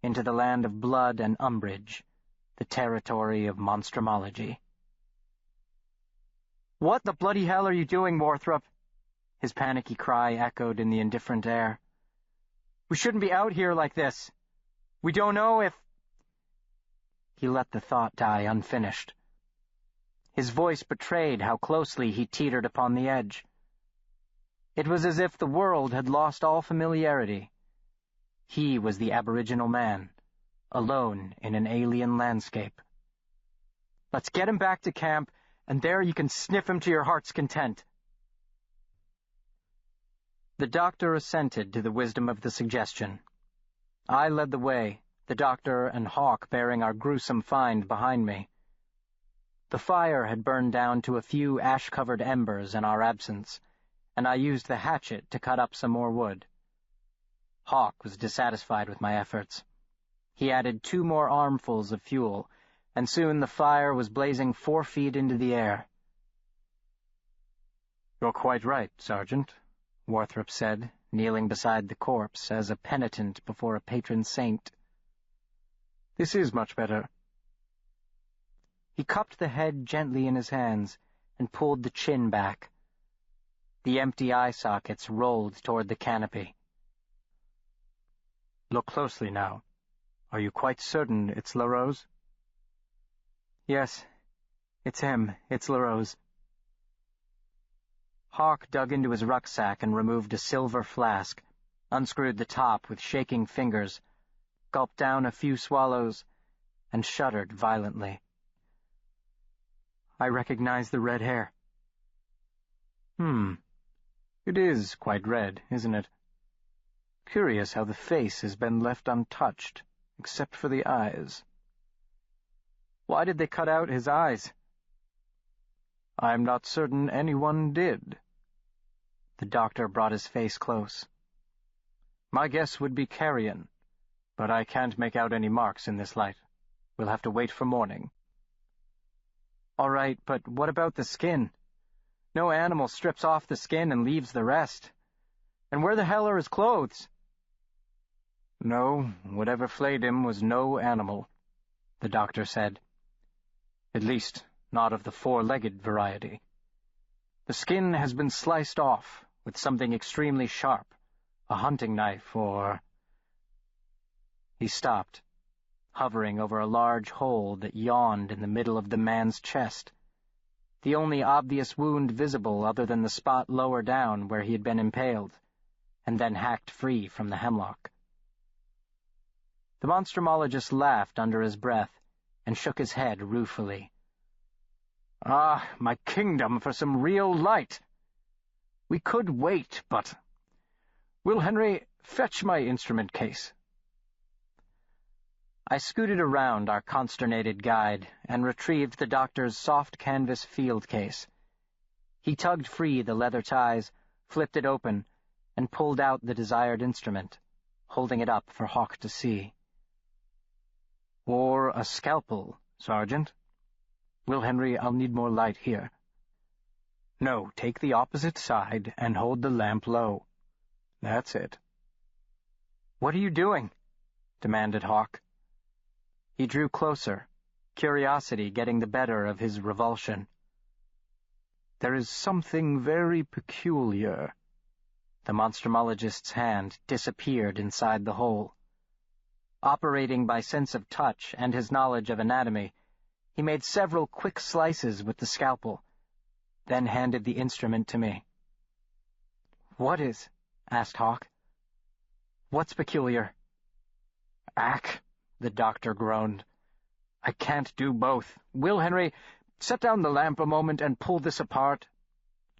into the land of blood and umbrage, the territory of monstrumology. "What the bloody hell are you doing, Warthrop?" His panicky cry echoed in the indifferent air. "We shouldn't be out here like this. We don't know if—" He let the thought die unfinished. His voice betrayed how closely he teetered upon the edge. It was as if the world had lost all familiarity. He was the aboriginal man, alone in an alien landscape. "Let's get him back to camp, and there you can sniff him to your heart's content." The doctor assented to the wisdom of the suggestion. I led the way, the doctor and Hawk bearing our gruesome find behind me. The fire had burned down to a few ash-covered embers in our absence, and I used the hatchet to cut up some more wood. Hawk was dissatisfied with my efforts. He added 2 more armfuls of fuel, and soon the fire was blazing 4 feet into the air. "You're quite right, Sergeant," Warthrop said, kneeling beside the corpse as a penitent before a patron saint. "This is much better." He cupped the head gently in his hands and pulled the chin back. The empty eye sockets rolled toward the canopy. "Look closely now. Are you quite certain it's LaRose?" "Yes, it's him. It's LaRose." Hawk dug into his rucksack and removed a silver flask, unscrewed the top with shaking fingers, gulped down a few swallows, and shuddered violently. "I recognize the red hair." It is quite red, isn't it? Curious how the face has been left untouched, except for the eyes." "Why did they cut out his eyes?" "I'm not certain anyone did." The doctor brought his face close. "My guess would be carrion, but I can't make out any marks in this light. We'll have to wait for morning." All right, but what about the skin? No animal strips off the skin and leaves the rest. And where the hell are his clothes? No, whatever flayed him was no animal, the doctor said. At least, not of the four-legged variety. The skin has been sliced off with something extremely sharp, a hunting knife or... He stopped, hovering over a large hole that yawned in the middle of the man's chest, the only obvious wound visible other than the spot lower down where he had been impaled, and then hacked free from the hemlock. The monstrumologist laughed under his breath and shook his head ruefully. Ah, my kingdom for some real light! We could wait, but... Will Henry, fetch my instrument case. I scooted around our consternated guide and retrieved the doctor's soft canvas field case. He tugged free the leather ties, flipped it open, and pulled out the desired instrument, holding it up for Hawk to see. Or a scalpel, Sergeant. Will Henry, I'll need more light here. No, take the opposite side and hold the lamp low. That's it. What are you doing? Demanded Hawk. He drew closer, curiosity getting the better of his revulsion. There is something very peculiar. The monstrumologist's hand disappeared inside the hole. Operating by sense of touch and his knowledge of anatomy, he made several quick slices with the scalpel, then handed the instrument to me. What is? Asked Hawk. What's peculiar? Ack, the doctor groaned. I can't do both. Will Henry, set down the lamp a moment and pull this apart.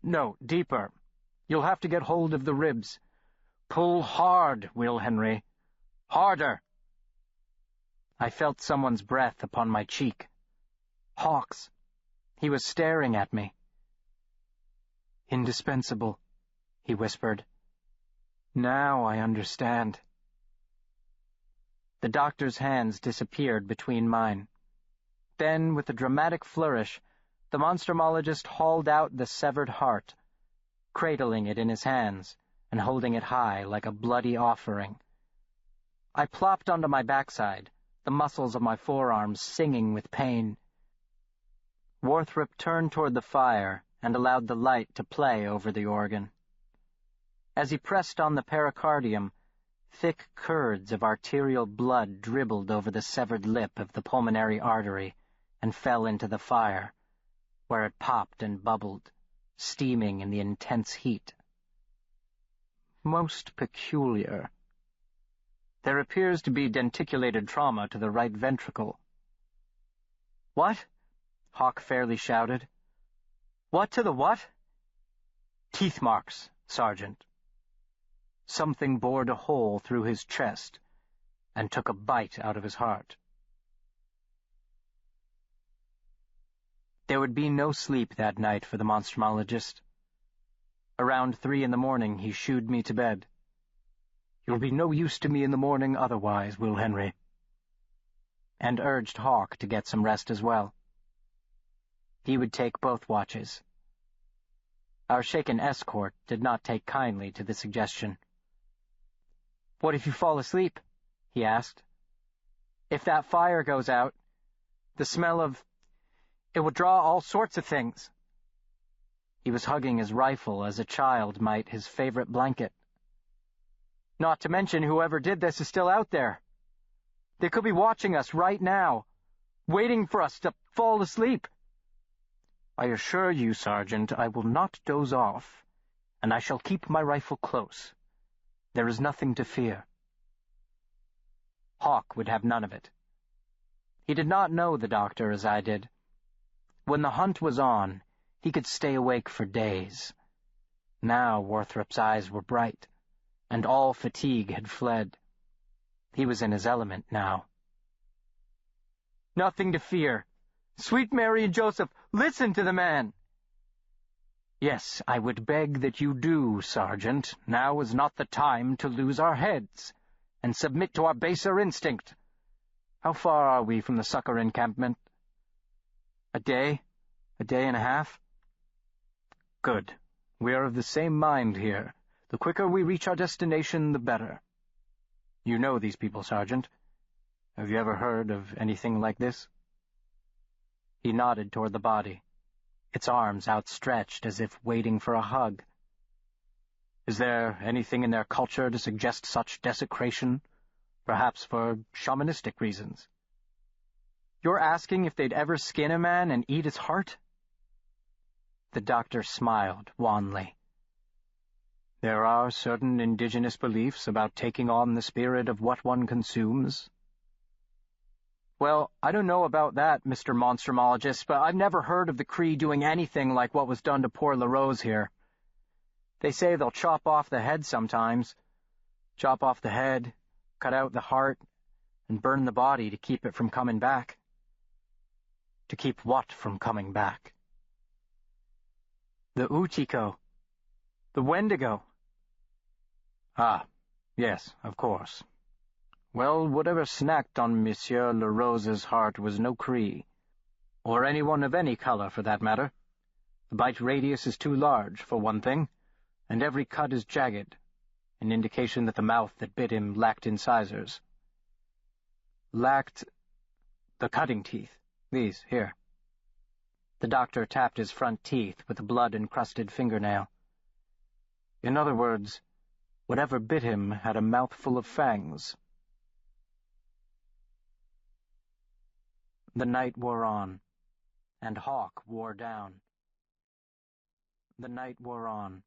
No, deeper. You'll have to get hold of the ribs. Pull hard, Will Henry. Harder. I felt someone's breath upon my cheek. Hawk's. He was staring at me. Indispensable, he whispered. Now I understand. The doctor's hands disappeared between mine. Then, with a dramatic flourish, the monstrumologist hauled out the severed heart, cradling it in his hands and holding it high like a bloody offering. I plopped onto my backside, the muscles of my forearms singing with pain. Worthrop turned toward the fire and allowed the light to play over the organ. As he pressed on the pericardium, thick curds of arterial blood dribbled over the severed lip of the pulmonary artery and fell into the fire, where it popped and bubbled, steaming in the intense heat. Most peculiar. There appears to be denticulated trauma to the right ventricle. What? Hawk fairly shouted. What to the what? Teeth marks, Sergeant. Something bored a hole through his chest and took a bite out of his heart. There would be no sleep that night for the monstrumologist. Around 3 a.m, he shooed me to bed. You'll be no use to me in the morning otherwise, Will Henry. And urged Hawk to get some rest as well. He would take both watches. Our shaken escort did not take kindly to the suggestion. What if you fall asleep? He asked. If that fire goes out, the smell of... it would draw all sorts of things. He was hugging his rifle as a child might his favorite blanket. Not to mention whoever did this is still out there. They could be watching us right now, waiting for us to fall asleep. I assure you, Sergeant, I will not doze off, and I shall keep my rifle close. There is nothing to fear. Hawk would have none of it. He did not know the doctor as I did. When the hunt was on, he could stay awake for days. Now Worthrop's eyes were bright, and all fatigue had fled. He was in his element now. Nothing to fear. Sweet Mary and Joseph, listen to the man. Yes, I would beg that you do, Sergeant. Now is not the time to lose our heads, and submit to our baser instinct. How far are we from the succor encampment? A day? A day and a half? Good. We are of the same mind here. The quicker we reach our destination, the better. You know these people, Sergeant. Have you ever heard of anything like this? He nodded toward the body, its arms outstretched as if waiting for a hug. Is there anything in their culture to suggest such desecration? Perhaps for shamanistic reasons. You're asking if they'd ever skin a man and eat his heart? The doctor smiled wanly. There are certain indigenous beliefs about taking on the spirit of what one consumes. Well, I don't know about that, Mr. Monstrumologist, but I've never heard of the Cree doing anything like what was done to poor LaRose here. They say they'll chop off the head sometimes. Chop off the head, cut out the heart, and burn the body to keep it from coming back. To keep what from coming back? The Uchiko. The Wendigo. Ah, yes, of course. Well, whatever snacked on Monsieur LaRose's heart was no Cree, or anyone of any color, for that matter. The bite radius is too large, for one thing, and every cut is jagged, an indication that the mouth that bit him lacked incisors. Lacked the cutting teeth. These, here. The doctor tapped his front teeth with a blood-encrusted fingernail. In other words, whatever bit him had a mouthful of fangs. The night wore on, and Hawk wore down. The night wore on,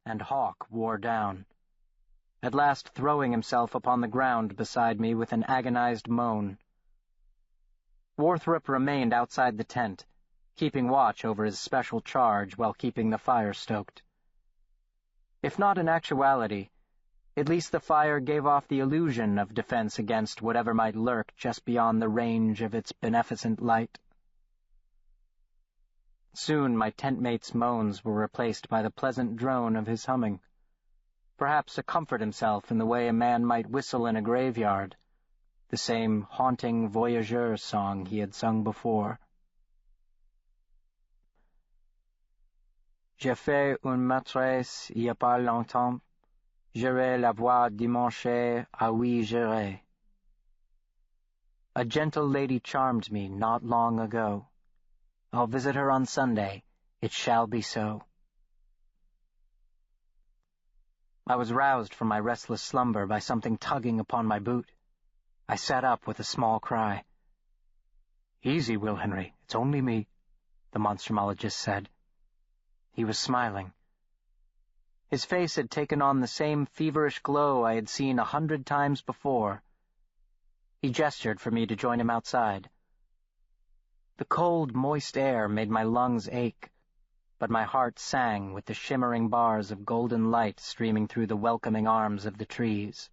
and Hawk wore down, at last throwing himself upon the ground beside me with an agonized moan. Warthrop remained outside the tent, keeping watch over his special charge while keeping the fire stoked. If not in actuality, at least the fire gave off the illusion of defense against whatever might lurk just beyond the range of its beneficent light. Soon my tent-mate's moans were replaced by the pleasant drone of his humming, perhaps to comfort himself in the way a man might whistle in a graveyard, the same haunting voyageur song he had sung before. J'ai fait une maîtresse il y a pas longtemps. J'irai la voir dimanche, ah oui, j'irai. A gentle lady charmed me not long ago. I'll visit her on Sunday. It shall be so. I was roused from my restless slumber by something tugging upon my boot. I sat up with a small cry. Easy, Will Henry. It's only me, the monstrumologist said. He was smiling. His face had taken on the same feverish glow I had seen 100 times before. He gestured for me to join him outside. The cold, moist air made my lungs ache, but my heart sang with the shimmering bars of golden light streaming through the welcoming arms of the trees.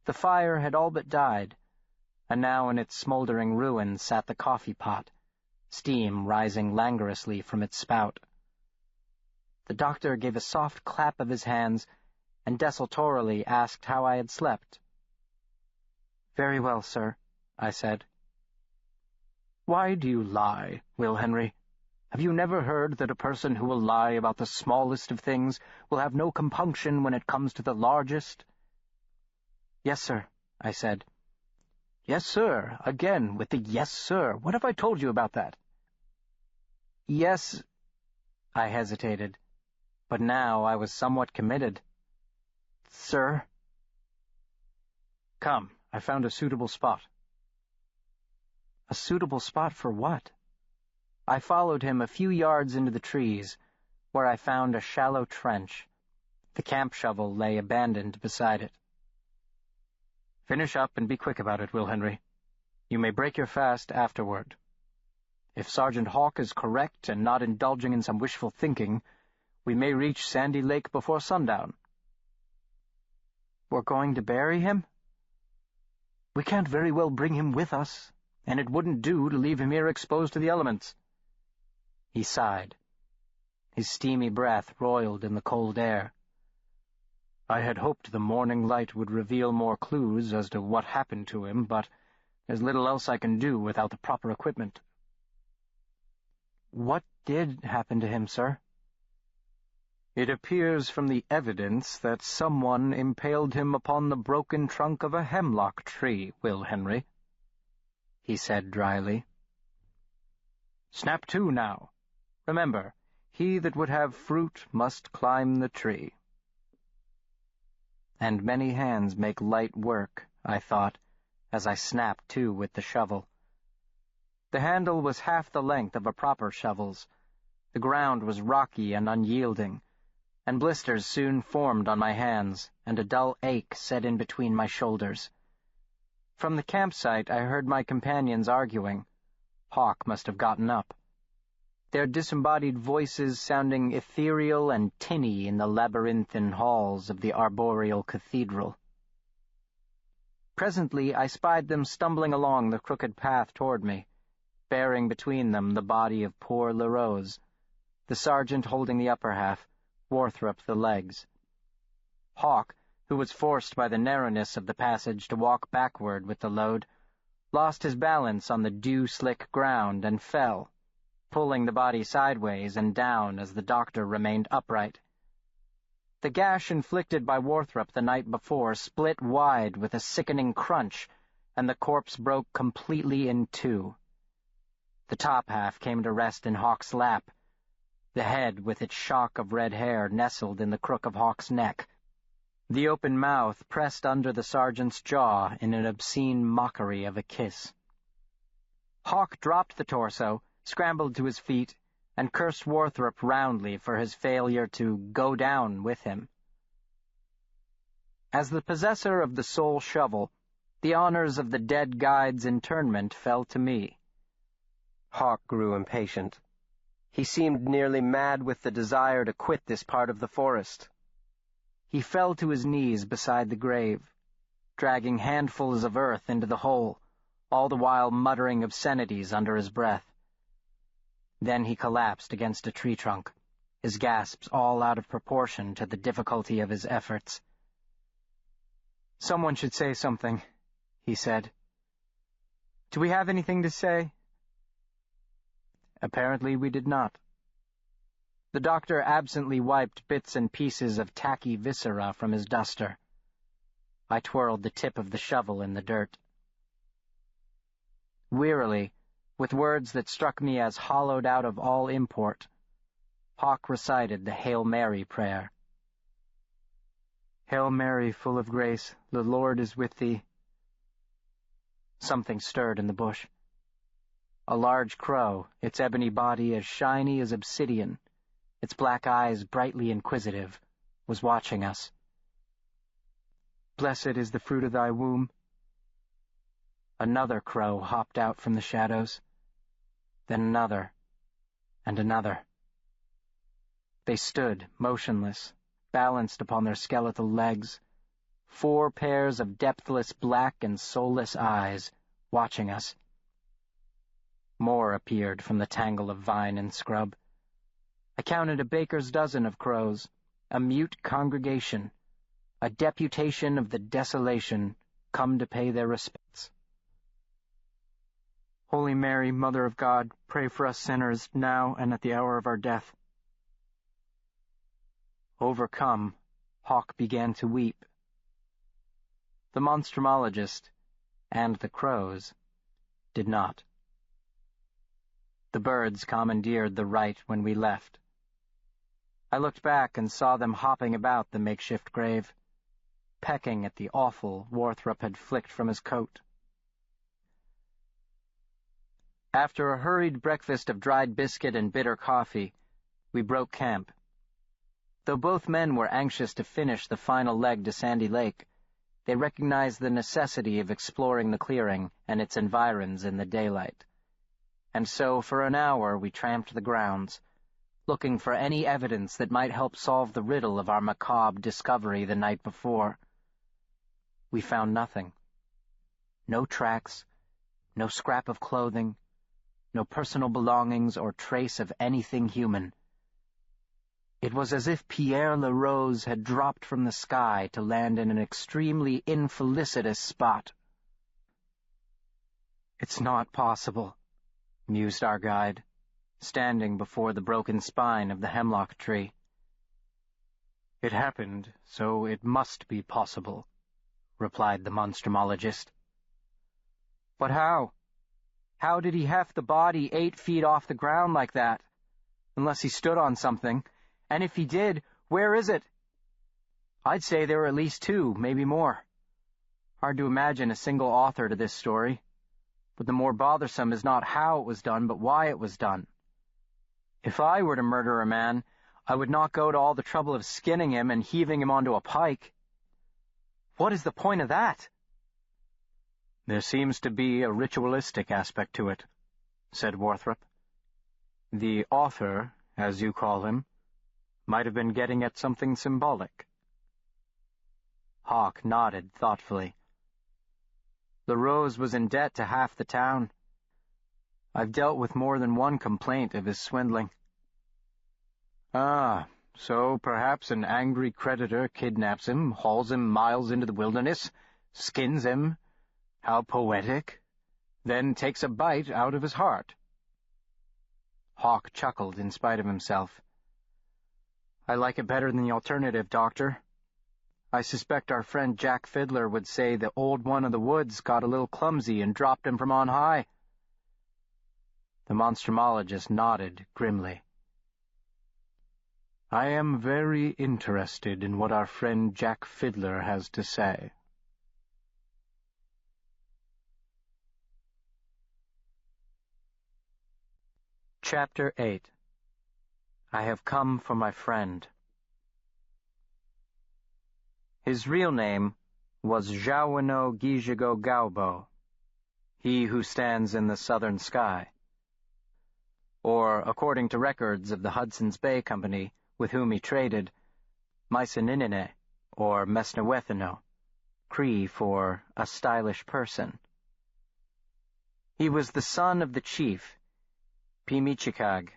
The fire had all but died, and now in its smoldering ruins sat the coffee pot, steam rising languorously from its spout. The doctor gave a soft clap of his hands and desultorily asked how I had slept. "Very well, sir," I said. "Why do you lie, Will Henry? Have you never heard that a person who will lie about the smallest of things will have no compunction when it comes to the largest?" "Yes, sir," I said. "Yes, sir, again, with the yes, sir. What have I told you about that?" "Yes," I hesitated, but now I was somewhat committed. "Sir?" "Come, I found a suitable spot." A suitable spot for what? I followed him a few yards into the trees, where I found a shallow trench. The camp shovel lay abandoned beside it. "Finish up and be quick about it, Will Henry. You may break your fast afterward. If Sergeant Hawk is correct and not indulging in some wishful thinking, we may reach Sandy Lake before sundown." "We're going to bury him?" "We can't very well bring him with us, and it wouldn't do to leave him here exposed to the elements." He sighed. His steamy breath roiled in the cold air. "I had hoped the morning light would reveal more clues as to what happened to him, but there's little else I can do without the proper equipment." What did happen to him, sir? It appears from the evidence that someone impaled him upon the broken trunk of a hemlock tree, Will Henry, he said dryly. Snap to now. Remember, he that would have fruit must climb the tree. And many hands make light work, I thought, as I snapped to with the shovel. The handle was half the length of a proper shovel's. The ground was rocky and unyielding, and blisters soon formed on my hands, and a dull ache set in between my shoulders. From the campsite I heard my companions arguing. Hawk must have gotten up, their disembodied voices sounding ethereal and tinny in the labyrinthine halls of the arboreal cathedral. Presently I spied them stumbling along the crooked path toward me, bearing between them the body of poor LaRose, the sergeant holding the upper half, Worthrop the legs. Hawk, who was forced by the narrowness of the passage to walk backward with the load, lost his balance on the dew-slick ground and fell, pulling the body sideways and down as the doctor remained upright. The gash inflicted by Worthrop the night before split wide with a sickening crunch, and the corpse broke completely in two. The top half came to rest in Hawk's lap, the head with its shock of red hair nestled in the crook of Hawk's neck, the open mouth pressed under the sergeant's jaw in an obscene mockery of a kiss. Hawk dropped the torso, scrambled to his feet, and cursed Worthrop roundly for his failure to go down with him. As the possessor of the sole shovel, the honors of the dead guide's interment fell to me. Hawk grew impatient. He seemed nearly mad with the desire to quit this part of the forest. He fell to his knees beside the grave, dragging handfuls of earth into the hole, all the while muttering obscenities under his breath. Then he collapsed against a tree trunk, his gasps all out of proportion to the difficulty of his efforts. "Someone should say something," he said. "Do we have anything to say?" Apparently we did not. The doctor absently wiped bits and pieces of tacky viscera from his duster. I twirled the tip of the shovel in the dirt. Wearily, with words that struck me as hollowed out of all import, Hawk recited the Hail Mary prayer. "Hail Mary, full of grace, the Lord is with thee." Something stirred in the bush. A large crow, its ebony body as shiny as obsidian, its black eyes brightly inquisitive, was watching us. "Blessed is the fruit of thy womb." Another crow hopped out from the shadows, then another, and another. They stood, motionless, balanced upon their skeletal legs, 4 pairs of depthless black and soulless eyes, watching us. More appeared from the tangle of vine and scrub. I counted a baker's dozen of crows, a mute congregation, a deputation of the desolation come to pay their respects. "Holy Mary, Mother of God, pray for us sinners, now and at the hour of our death." Overcome, Hawk began to weep. The Monstrumologist, and the crows, did not. The birds commandeered the rite when we left. I looked back and saw them hopping about the makeshift grave, pecking at the offal Worthrop had flicked from his coat. After a hurried breakfast of dried biscuit and bitter coffee, we broke camp. Though both men were anxious to finish the final leg to Sandy Lake, they recognized the necessity of exploring the clearing and its environs in the daylight. And so for an hour we tramped the grounds, looking for any evidence that might help solve the riddle of our macabre discovery the night before. We found nothing. No tracks, no scrap of clothing, no personal belongings or trace of anything human. It was as if Pierre LaRose had dropped from the sky to land in an extremely infelicitous spot. "It's not possible," mused our guide, standing before the broken spine of the hemlock tree. "It happened, so it must be possible," replied the monstrumologist. "But how? How did he heft the body 8 feet off the ground like that? Unless he stood on something. And if he did, where is it? I'd say there were at least 2, maybe more. Hard to imagine a single author to this story. But the more bothersome is not how it was done, but why it was done. If I were to murder a man, I would not go to all the trouble of skinning him and heaving him onto a pike. What is the point of that?" "There seems to be a ritualistic aspect to it," said Worthrop. "The author, as you call him, might have been getting at something symbolic." Hawk nodded thoughtfully. "The Rose was in debt to half the town. I've dealt with more than one complaint of his swindling." "Ah, so perhaps an angry creditor kidnaps him, hauls him miles into the wilderness, skins him. How poetic. Then takes a bite out of his heart." Hawk chuckled in spite of himself. "I like it better than the alternative, Doctor. I suspect our friend Jack Fiddler would say the Old One of the Woods got a little clumsy and dropped him from on high." The monstrumologist nodded grimly. "I am very interested in what our friend Jack Fiddler has to say." Chapter 8. I Have Come for My Friend. His real name was Jawano Gijigo Gaubo, he who stands in the southern sky. Or, according to records of the Hudson's Bay Company, with whom he traded, Maisaninine, or Mesnawethino, Cree for a stylish person. He was the son of the chief, Pimichikag,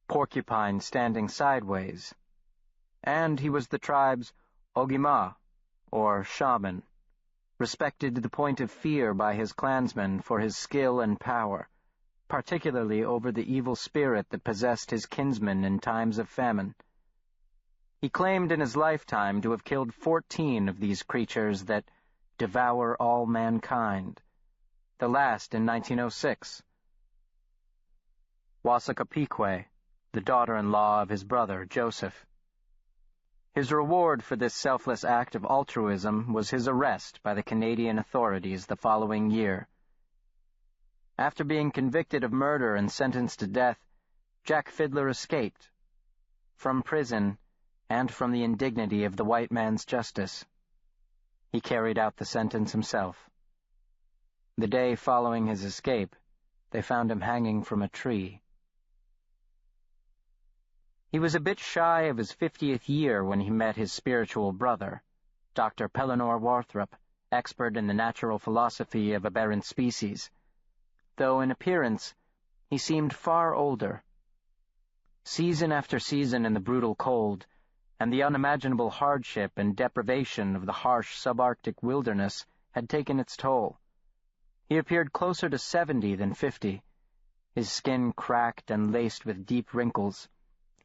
porcupine standing sideways, and he was the tribe's Ogima, or shaman, respected to the point of fear by his clansmen for his skill and power, particularly over the evil spirit that possessed his kinsmen in times of famine. He claimed in his lifetime to have killed 14 of these creatures that devour all mankind, the last in 1906. Wasakapikwe, the daughter-in-law of his brother, Joseph. His reward for this selfless act of altruism was his arrest by the Canadian authorities the following year. After being convicted of murder and sentenced to death, Jack Fiddler escaped from prison and from the indignity of the white man's justice. He carried out the sentence himself. The day following his escape, they found him hanging from a tree. He was a bit shy of his 50th year when he met his spiritual brother, Dr. Pellinor Worthrop, expert in the natural philosophy of aberrant species, though in appearance he seemed far older. Season after season in the brutal cold, and the unimaginable hardship and deprivation of the harsh subarctic wilderness had taken its toll. He appeared closer to 70 than 50, his skin cracked and laced with deep wrinkles,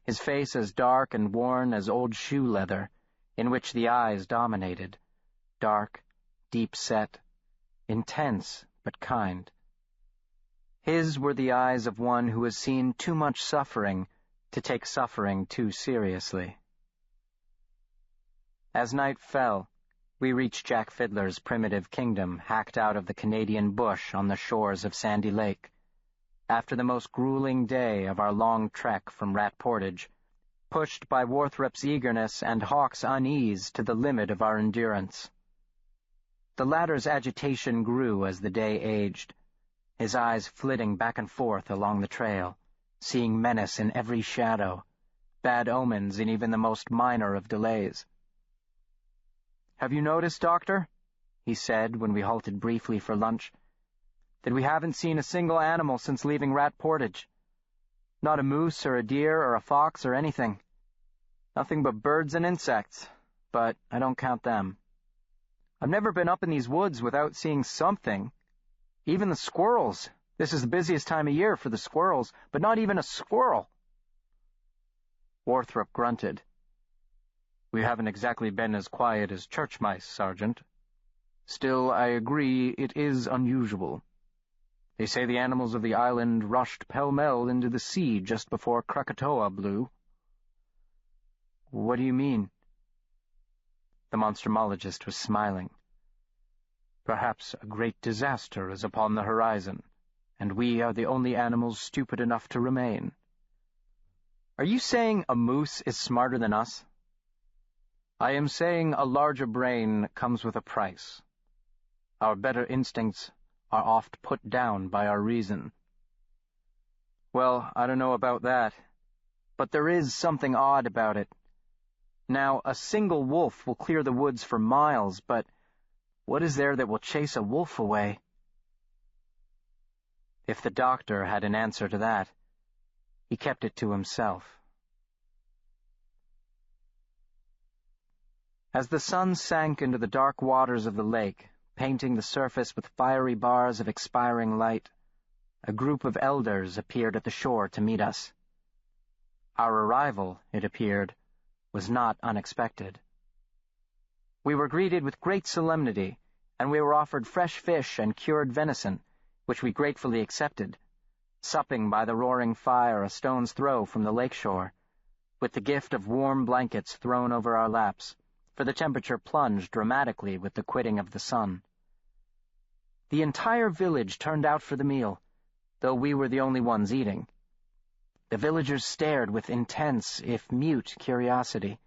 his face as dark and worn as old shoe leather, in which the eyes dominated, dark, deep-set, intense but kind. His were the eyes of one who has seen too much suffering to take suffering too seriously. As night fell, we reached Jack Fiddler's primitive kingdom hacked out of the Canadian bush on the shores of Sandy Lake, after the most grueling day of our long trek from Rat Portage, pushed by Worthrop's eagerness and Hawk's unease to the limit of our endurance. The latter's agitation grew as the day aged, his eyes flitting back and forth along the trail, seeing menace in every shadow, bad omens in even the most minor of delays. "Have you noticed, Doctor," he said when we halted briefly for lunch, "that we haven't seen a single animal since leaving Rat Portage? Not a moose or a deer or a fox or anything. Nothing but birds and insects, but I don't count them. I've never been up in these woods without seeing something. Even the squirrels, This is the busiest time of year for the squirrels, but not even a squirrel." Worthrop grunted. "We haven't exactly been as quiet as church mice, Sergeant. Still, I agree it is unusual. They say the animals of the island rushed pell-mell into the sea just before Krakatoa blew." "What do you mean?" The monstrumologist was smiling. "Perhaps a great disaster is upon the horizon, and we are the only animals stupid enough to remain." "Are you saying a moose is smarter than us?" "I am saying a larger brain comes with a price. Our better instincts are oft put down by our reason." "Well, I don't know about that, but there is something odd about it. Now, a single wolf will clear the woods for miles, but what is there that will chase a wolf away?" If the doctor had an answer to that, he kept it to himself. As the sun sank into the dark waters of the lake, painting the surface with fiery bars of expiring light, a group of elders appeared at the shore to meet us. Our arrival, it appeared, was not unexpected. We were greeted with great solemnity, and we were offered fresh fish and cured venison, which we gratefully accepted, supping by the roaring fire a stone's throw from the lake shore, with the gift of warm blankets thrown over our laps, for the temperature plunged dramatically with the quitting of the sun. The entire village turned out for the meal, though we were the only ones eating. The villagers stared with intense, if mute, curiosity.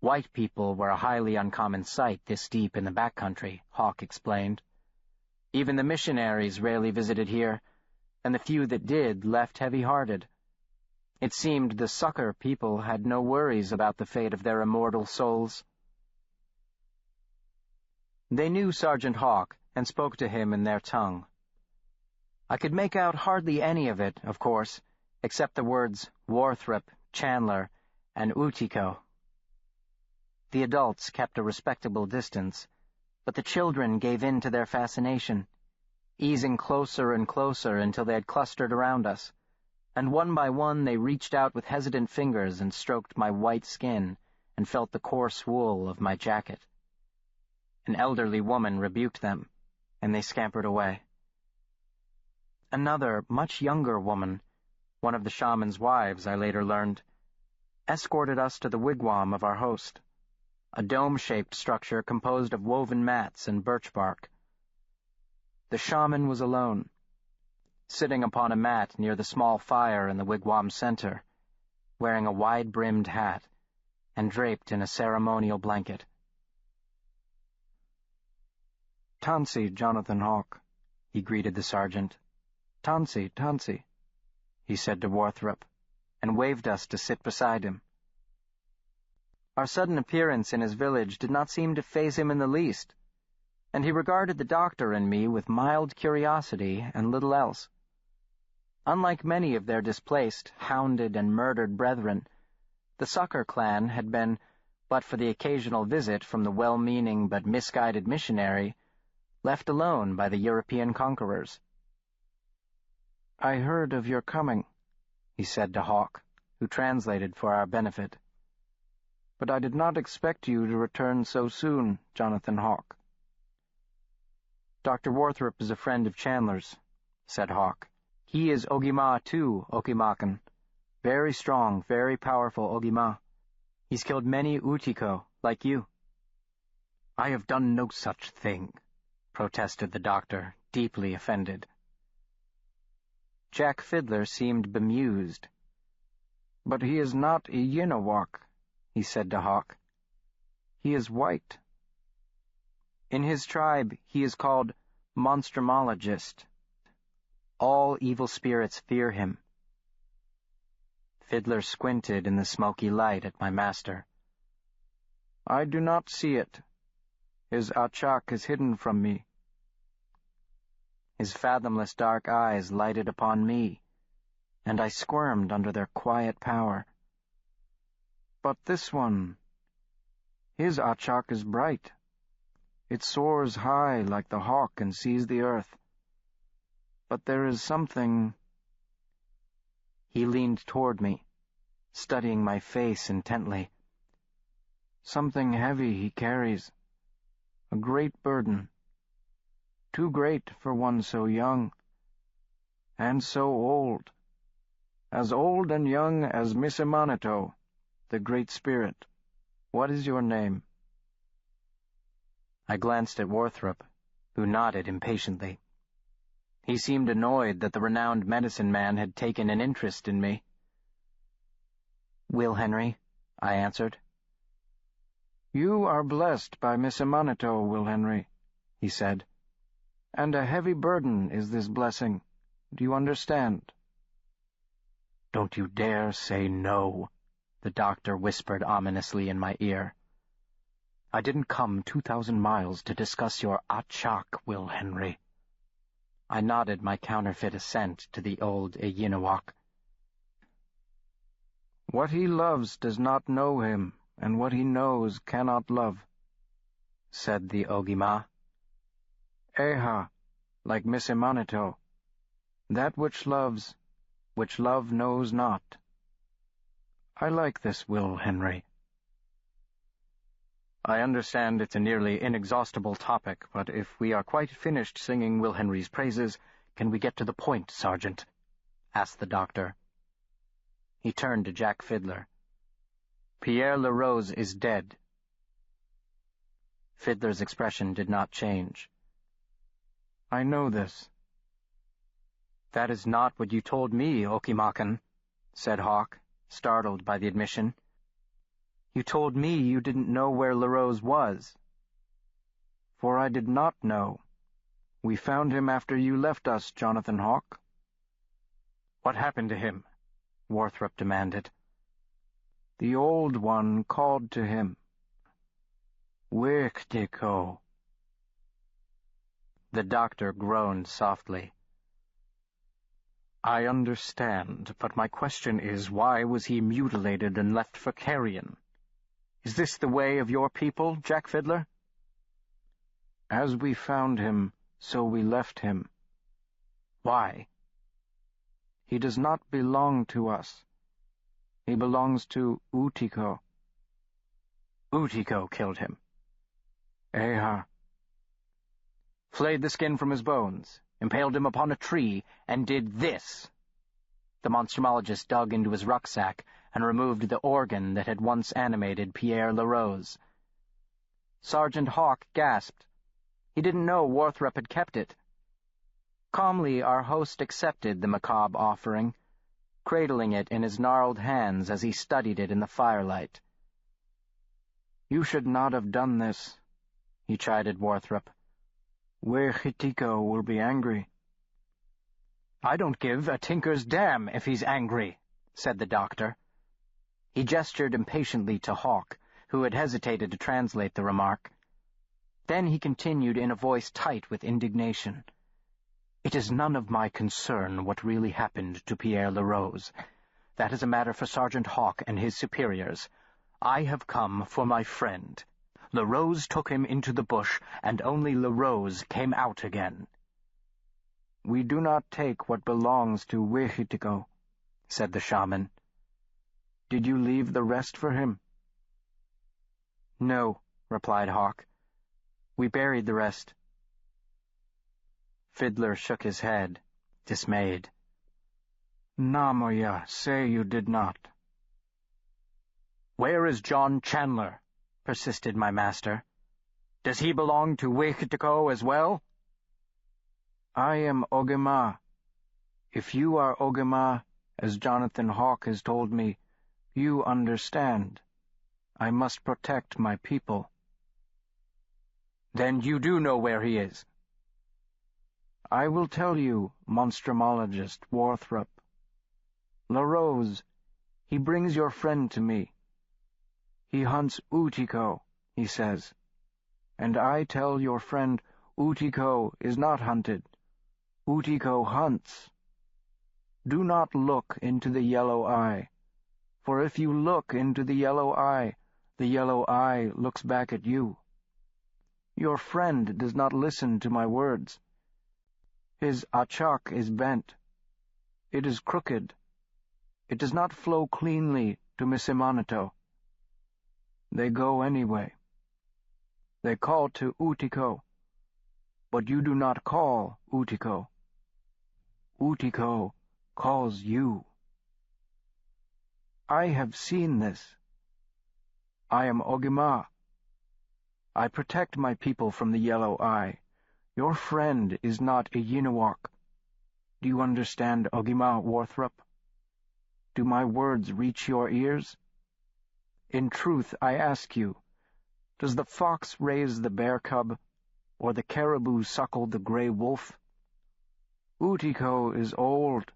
White people were a highly uncommon sight this deep in the back country, Hawk explained. Even the missionaries rarely visited here, and the few that did left heavy-hearted. It seemed the sucker people had no worries about the fate of their immortal souls. They knew Sergeant Hawk and spoke to him in their tongue. I could make out hardly any of it, of course, except the words Worthrop, Chandler, and Utiko. The adults kept a respectable distance, but the children gave in to their fascination, easing closer and closer until they had clustered around us, and one by one they reached out with hesitant fingers and stroked my white skin and felt the coarse wool of my jacket. An elderly woman rebuked them, and they scampered away. Another, much younger woman, one of the shaman's wives, I later learned, escorted us to the wigwam of our host, a dome-shaped structure composed of woven mats and birch bark. The shaman was alone, sitting upon a mat near the small fire in the wigwam center, wearing a wide-brimmed hat and draped in a ceremonial blanket. "Tansy, Jonathan Hawk," he greeted the sergeant. "Tansy, Tansy," he said to Worthrop, and waved us to sit beside him. Our sudden appearance in his village did not seem to faze him in the least, and he regarded the doctor and me with mild curiosity and little else. Unlike many of their displaced, hounded, and murdered brethren, the Sucker clan had been, but for the occasional visit from the well-meaning but misguided missionary, left alone by the European conquerors. "I heard of your coming," he said to Hawk, who translated for our benefit. "But I did not expect you to return so soon, Jonathan Hawk." "Dr. Worthrop is a friend of Chandler's," said Hawk. "He is Ogima too, Okimakan. Very strong, very powerful Ogima. He's killed many Utiko, like you." "I have done no such thing," protested the doctor, deeply offended. Jack Fiddler seemed bemused. "But he is not a Yinawak," he said to Hawk. "He is white. In his tribe he is called Monstrumologist. All evil spirits fear him." Fiddler squinted in the smoky light at my master. "I do not see it. His achak is hidden from me." His fathomless dark eyes lighted upon me, and I squirmed under their quiet power. "But this one, his achak is bright. It soars high like the hawk and sees the earth. but there is something—" He leaned toward me, studying my face intently. "Something heavy he carries, a great burden, too great for one so young, and so old, as old and young as Missimanito, the Great Spirit. What is your name?" I glanced at Worthrop, who nodded impatiently. He seemed annoyed that the renowned medicine man had taken an interest in me. "Will Henry," I answered. "You are blessed by Missimanito, Will Henry," he said. "And a heavy burden is this blessing. Do you understand?" "Don't you dare say no," the doctor whispered ominously in my ear. "I didn't come 2,000 miles to discuss your Achak, Will Henry." I nodded my counterfeit assent to the old Eyinawak. "What he loves does not know him, and what he knows cannot love," said the Ogima. "Eha, like Missimanito, that which loves, which love knows not. I like this, Will Henry." "I understand it's a nearly inexhaustible topic, but if we are quite finished singing Will Henry's praises, can we get to the point, Sergeant?" asked the doctor. He turned to Jack Fiddler. "Pierre LaRose is dead." Fiddler's expression did not change. "I know this." "That is not what you told me, Okimakan," said Hawk, startled by the admission. "You told me you didn't know where LaRose was." "For I did not know. We found him after you left us, Jonathan Hawk." "What happened to him?" Worthrop demanded. "The Old One called to him. Wendigo." The doctor groaned softly. "I understand, but my question is, why was he mutilated and left for carrion? Is this the way of your people, Jack Fiddler?" "As we found him, so we left him." "Why?" "He does not belong to us. He belongs to Utiko." "Utiko killed him." "Eha." "Flayed the skin from his bones, impaled him upon a tree, and did this." The monstrumologist dug into his rucksack and removed the organ that had once animated Pierre LaRose. Sergeant Hawk gasped. He didn't know Worthrop had kept it. Calmly, our host accepted the macabre offering, cradling it in his gnarled hands as he studied it in the firelight. "You should not have done this," he chided Worthrop. "Wendigo will be angry." "I don't give a tinker's damn if he's angry," said the doctor. He gestured impatiently to Hawk, who had hesitated to translate the remark. Then he continued in a voice tight with indignation. "It is none of my concern what really happened to Pierre LaRose. That is a matter for Sergeant Hawk and his superiors. I have come for my friend. LaRose took him into the bush, and only LaRose came out again." "We do not take what belongs to Wendigo," said the shaman. "Did you leave the rest for him?" "No," replied Hawk. "We buried the rest." Fiddler shook his head, dismayed. "Namoya, say you did not." "Where is John Chandler?" persisted my master. "Does he belong to Wendigo as well?" "I am Ogema. If you are Ogema, as Jonathan Hawk has told me, you understand. I must protect my people." "Then you do know where he is?" "I will tell you, Monstrumologist Worthrop. LaRose, he brings your friend to me. He hunts Utiko, he says. And I tell your friend Utiko is not hunted. Utiko hunts. Do not look into the yellow eye, for if you look into the yellow eye looks back at you. Your friend does not listen to my words. His achak is bent. It is crooked. It does not flow cleanly to Misimanito. They go anyway. They call to Utiko, but you do not call Utiko. Utiko calls you. I have seen this. I am Ogima. I protect my people from the yellow eye. Your friend is not a Yinawak. Do you understand, Ogima Warthrop? Do my words reach your ears? In truth, I ask you, does the fox raise the bear cub, or the caribou suckle the gray wolf? Utiko is old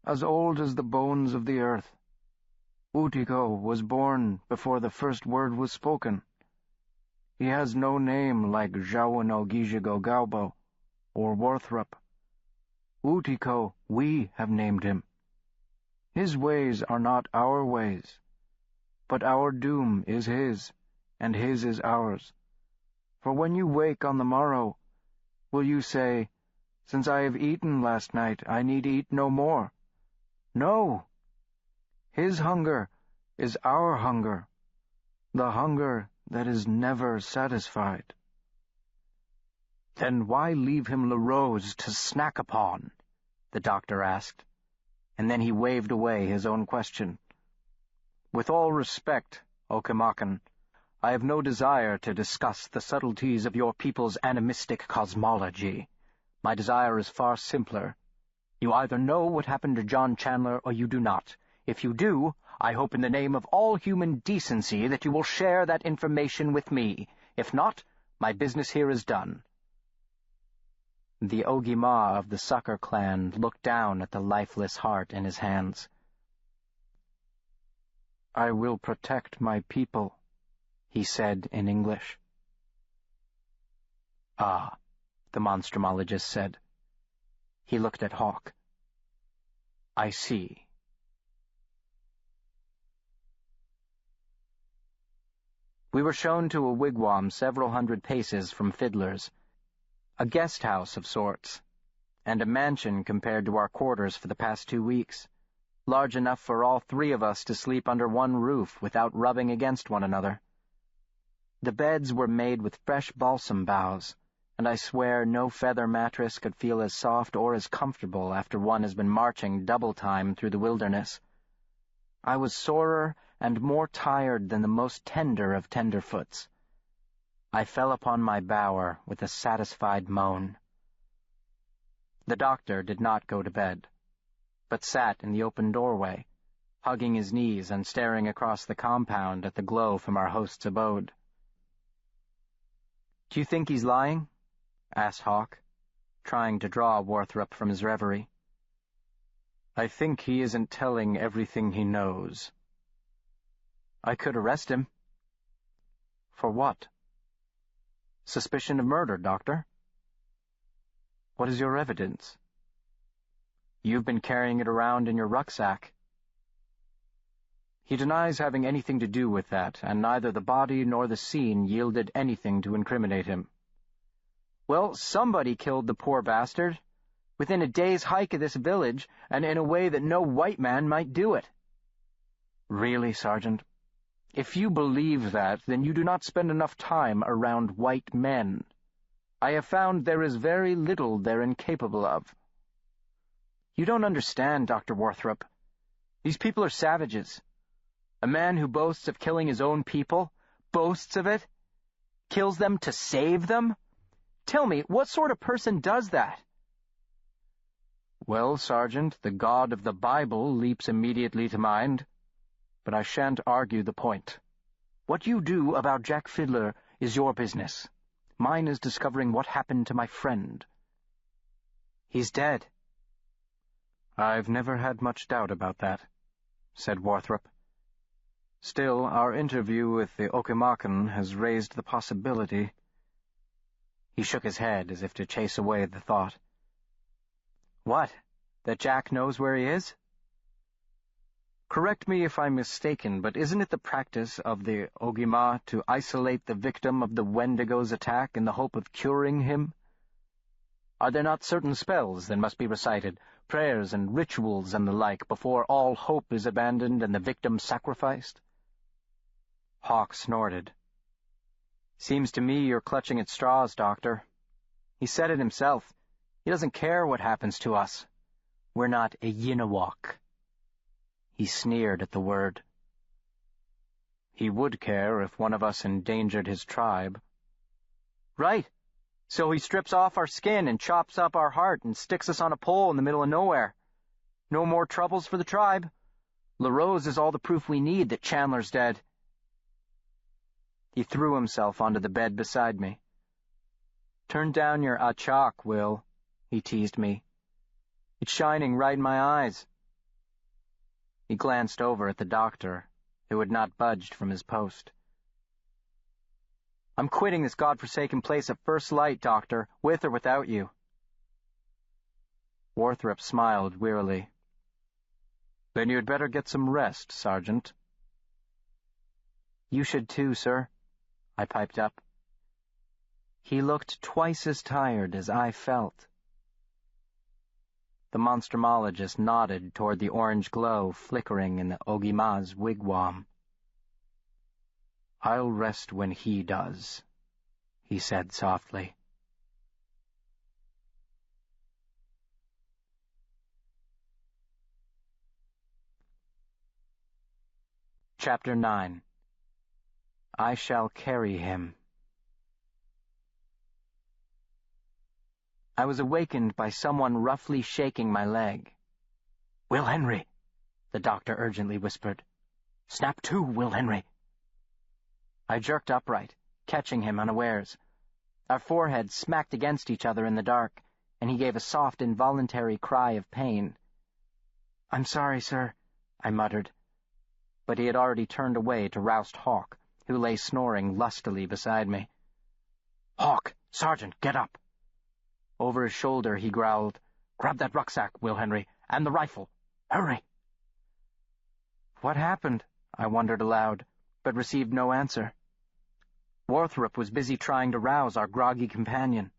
as the bones of the earth. Utiko was born before the first word was spoken. He has no name like Jawano Gijigo Galbo or Warthrop. Utiko, we have named him. His ways are not our ways, but our doom is his, and his is ours. For when you wake on the morrow, will you say, "Since I have eaten last night, I need eat no more"? No! His hunger is our hunger, the hunger that is never satisfied. Then why leave him LaRose to snack upon? The doctor asked, and then he waved away his own question. With all respect, Okemakan, I have no desire to discuss the subtleties of your people's animistic cosmology. My desire is far simpler. You either know what happened to John Chandler or you do not. If you do, I hope in the name of all human decency that you will share that information with me. If not, my business here is done. The Ogima of the Sucker clan looked down at the lifeless heart in his hands. I will protect my people, he said in English. Ah, the Monstrumologist said. He looked at Hawk. I see. We were shown to a wigwam several hundred paces from Fiddler's, a guest house of sorts, and a mansion compared to our quarters for the past 2 weeks, large enough for all 3 of us to sleep under one roof without rubbing against one another. The beds were made with fresh balsam boughs, and I swear no feather mattress could feel as soft or as comfortable after one has been marching double time through the wilderness. I was sorer and more tired than the most tender of tenderfoots. I fell upon my bower with a satisfied moan. The doctor did not go to bed, but sat in the open doorway, hugging his knees and staring across the compound at the glow from our host's abode. "Do you think he's lying?" asked Hawk, trying to draw Warthrop from his reverie. "I think he isn't telling everything he knows." "I could arrest him." "For what?" "Suspicion of murder, Doctor." "What is your evidence?" "You've been carrying it around in your rucksack." He denies having anything to do with that, and neither the body nor the scene yielded anything to incriminate him. "Well, somebody killed the poor bastard, within a day's hike of this village, and in a way that no white man might do it." "Really, Sergeant? If you believe that, then you do not spend enough time around white men. I have found there is very little they're incapable of." "You don't understand, Dr. Warthrop. These people are savages. A man who boasts of killing his own people, boasts of it, kills them to save them? Tell me, what sort of person does that?" "Well, Sergeant, the God of the Bible leaps immediately to mind. But I shan't argue the point. What you do about Jack Fiddler is your business. Mine is discovering what happened to my friend." "He's dead." "I've never had much doubt about that," said Warthrop. "Still, our interview with the Okemakan has raised the possibility." He shook his head as if to chase away the thought. "What? That Jack knows where he is?" "Correct me if I'm mistaken, but isn't it the practice of the Ogima to isolate the victim of the Wendigo's attack in the hope of curing him?" Are there not certain spells that must be recited, prayers and rituals and the like, before all hope is abandoned and the victim sacrificed?" Hawk snorted. "Seems to me you're clutching at straws, Doctor. He said it himself. He doesn't care what happens to us. We're not a Yinawak." He sneered at the word. "He would care if one of us endangered his tribe." "Right. So he strips off our skin and chops up our heart and sticks us on a pole in the middle of nowhere. No more troubles for the tribe. LaRose is all the proof we need that Chandler's dead." He threw himself onto the bed beside me. "Turn down your achak, Will," he teased me. "It's shining right in my eyes." He glanced over at the doctor, who had not budged from his post. "I'm quitting this godforsaken place at first light, Doctor, with or without you." Worthrop smiled wearily. "Then you had better get some rest, Sergeant." "You should too, sir," I piped up. He looked twice as tired as I felt. The monstrumologist nodded toward the orange glow flickering in the Ogima's wigwam. "I'll rest when he does," he said softly. Chapter 9. I Shall Carry Him. I was awakened by someone roughly shaking my leg. "Will Henry," the doctor urgently whispered. "Snap to, Will Henry." I jerked upright, catching him unawares. Our foreheads smacked against each other in the dark, and he gave a soft, involuntary cry of pain. "I'm sorry, sir," I muttered. But he had already turned away to roust Hawk, who lay snoring lustily beside me. "Hawk, Sergeant, get up!" Over his shoulder he growled, "Grab that rucksack, Will Henry, and the rifle. Hurry!" What happened? I wondered aloud, but received no answer. Worthrop was busy trying to rouse our groggy companion.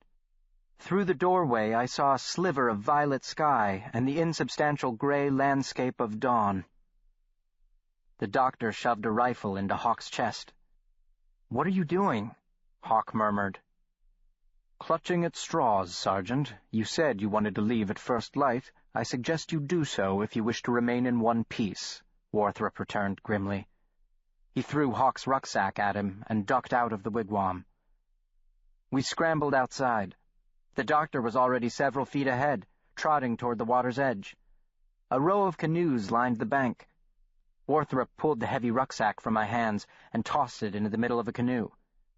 Through the doorway I saw a sliver of violet sky and the insubstantial gray landscape of dawn. The doctor shoved a rifle into Hawk's chest. "What are you doing?" Hawk murmured. "Clutching at straws, Sergeant. You said you wanted to leave at first light. I suggest you do so if you wish to remain in one piece," Worthrop returned grimly. He threw Hawk's rucksack at him and ducked out of the wigwam. We scrambled outside. The doctor was already several feet ahead, trotting toward the water's edge. A row of canoes lined the bank. Worthrop pulled the heavy rucksack from my hands and tossed it into the middle of a canoe,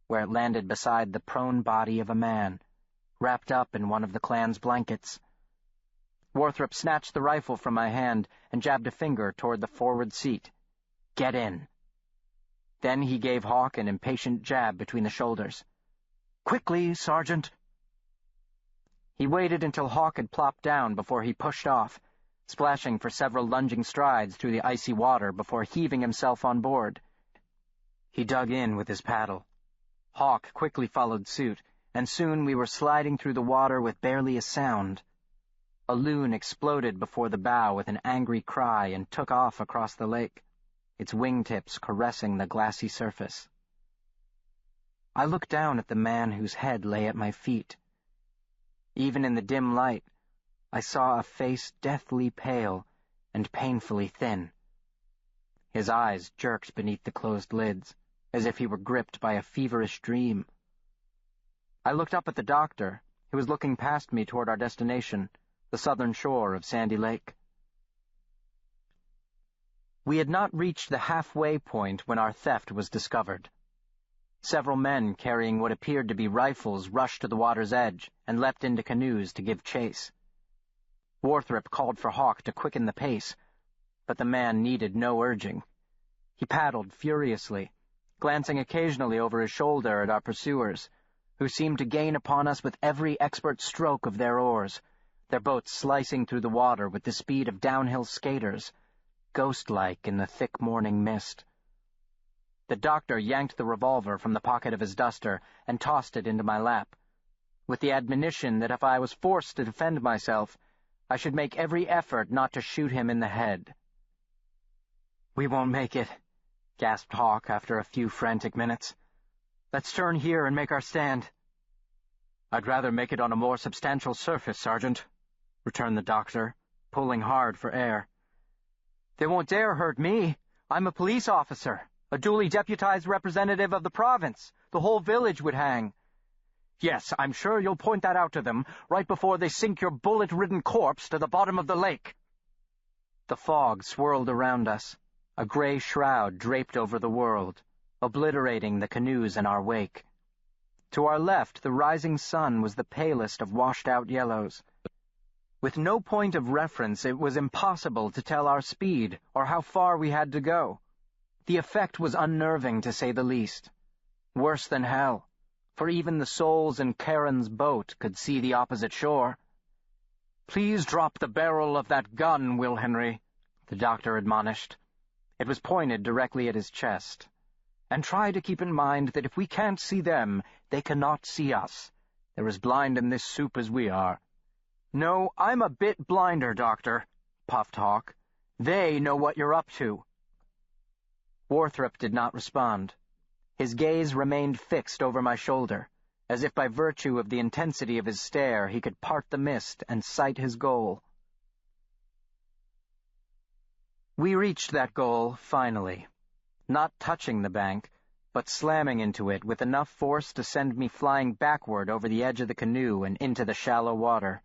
where it landed beside the prone body of a man, wrapped up in one of the clan's blankets. Worthrop snatched the rifle from my hand and jabbed a finger toward the forward seat. "Get in." Then he gave Hawk an impatient jab between the shoulders. "Quickly, Sergeant." He waited until Hawk had plopped down before he pushed off, splashing for several lunging strides through the icy water before heaving himself on board. He dug in with his paddle. Hawk quickly followed suit, and soon we were sliding through the water with barely a sound. A loon exploded before the bow with an angry cry and took off across the lake, its wingtips caressing the glassy surface. I looked down at the man whose head lay at my feet. Even in the dim light, I saw a face deathly pale and painfully thin. His eyes jerked beneath the closed lids, as if he were gripped by a feverish dream. I looked up at the doctor, who was looking past me toward our destination, the southern shore of Sandy Lake. We had not reached the halfway point when our theft was discovered. Several men carrying what appeared to be rifles rushed to the water's edge and leapt into canoes to give chase. Worthrop called for Hawk to quicken the pace, but the man needed no urging. He paddled furiously, glancing occasionally over his shoulder at our pursuers, who seemed to gain upon us with every expert stroke of their oars, their boats slicing through the water with the speed of downhill skaters, ghost-like in the thick morning mist. The doctor yanked the revolver from the pocket of his duster and tossed it into my lap. with the admonition that if I was forced to defend myself, I should make every effort not to shoot him in the head. "We won't make it," gasped Hawk after a few frantic minutes. "Let's turn here and make our stand." "I'd rather make it on a more substantial surface, Sergeant," returned the doctor, pulling hard for air. "They won't dare hurt me. I'm a police officer, a duly deputized representative of the province. The whole village would hang." "Yes, I'm sure you'll point that out to them right before they sink your bullet-ridden corpse to the bottom of the lake." The fog swirled around us, a gray shroud draped over the world, obliterating the canoes in our wake. To our left, the rising sun was the palest of washed-out yellows. With no point of reference, it was impossible to tell our speed or how far we had to go. The effect was unnerving, to say the least. Worse than hell, for even the souls in Charon's boat could see the opposite shore. "Please drop the barrel of that gun, Will Henry," the doctor admonished. It was pointed directly at his chest. "And try to keep in mind that if we can't see them, they cannot see us. They're as blind in this soup as we are." "No, I'm a bit blinder, Doctor," puffed Hawk. "They know what you're up to." Warthrop did not respond. His gaze remained fixed over my shoulder, as if by virtue of the intensity of his stare he could part the mist and sight his goal. We reached that goal, finally, not touching the bank, but slamming into it with enough force to send me flying backward over the edge of the canoe and into the shallow water.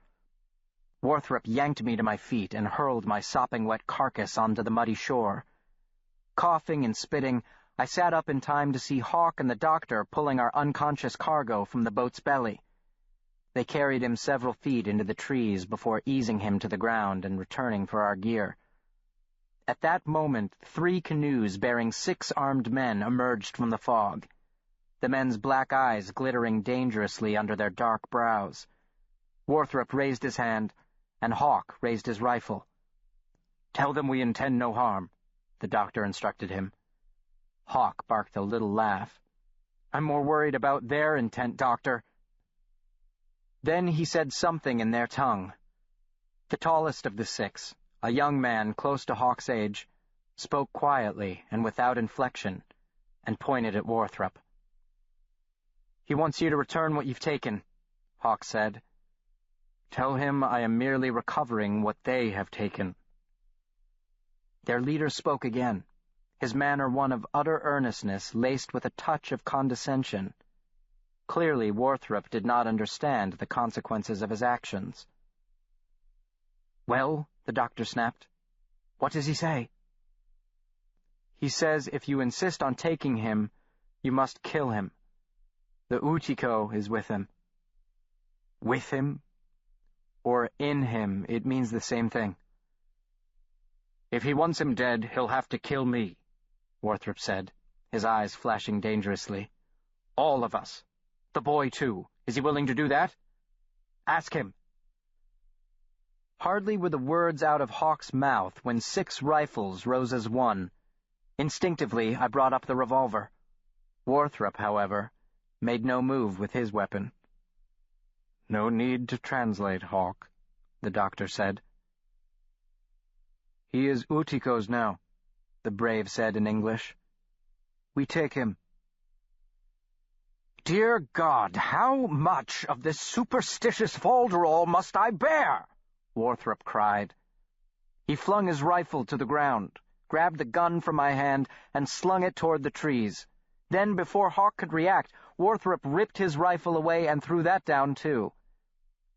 Warthrop yanked me to my feet and hurled my sopping wet carcass onto the muddy shore. Coughing and spitting, I sat up in time to see Hawk and the doctor pulling our unconscious cargo from the boat's belly. They carried him several feet into the trees before easing him to the ground and returning for our gear. At that moment, 3 canoes bearing 6 armed men emerged from the fog, the men's black eyes glittering dangerously under their dark brows. Warthrop raised his hand, and Hawk raised his rifle. "Tell them we intend no harm," the doctor instructed him. Hawk barked a little laugh. "I'm more worried about their intent, Doctor." Then he said something in their tongue. The tallest of the 6, a young man close to Hawk's age, spoke quietly and without inflection, and pointed at Warthrop. "He wants you to return what you've taken," Hawk said. "Tell him I am merely recovering what they have taken." Their leader spoke again, his manner one of utter earnestness laced with a touch of condescension. Clearly, Warthrop did not understand the consequences of his actions. "Well," the doctor snapped, "what does he say?" "He says if you insist on taking him, you must kill him. The Utiko is with him." "With him?" "Or in him. It means the same thing." "If he wants him dead, he'll have to kill me," Warthrop said, his eyes flashing dangerously. "All of us. The boy, too. Is he willing to do that? Ask him." Hardly were the words out of Hawk's mouth when 6 rifles rose as one. Instinctively, I brought up the revolver. Warthrop, however, made no move with his weapon. "No need to translate, Hawk," the doctor said. "He is Utiko's now," the brave said in English. "We take him." "Dear God, how much of this superstitious folderol must I bear?" Warthrop cried. He flung his rifle to the ground, grabbed the gun from my hand, and slung it toward the trees. Then, before Hawk could react, Warthrop ripped his rifle away and threw that down, too.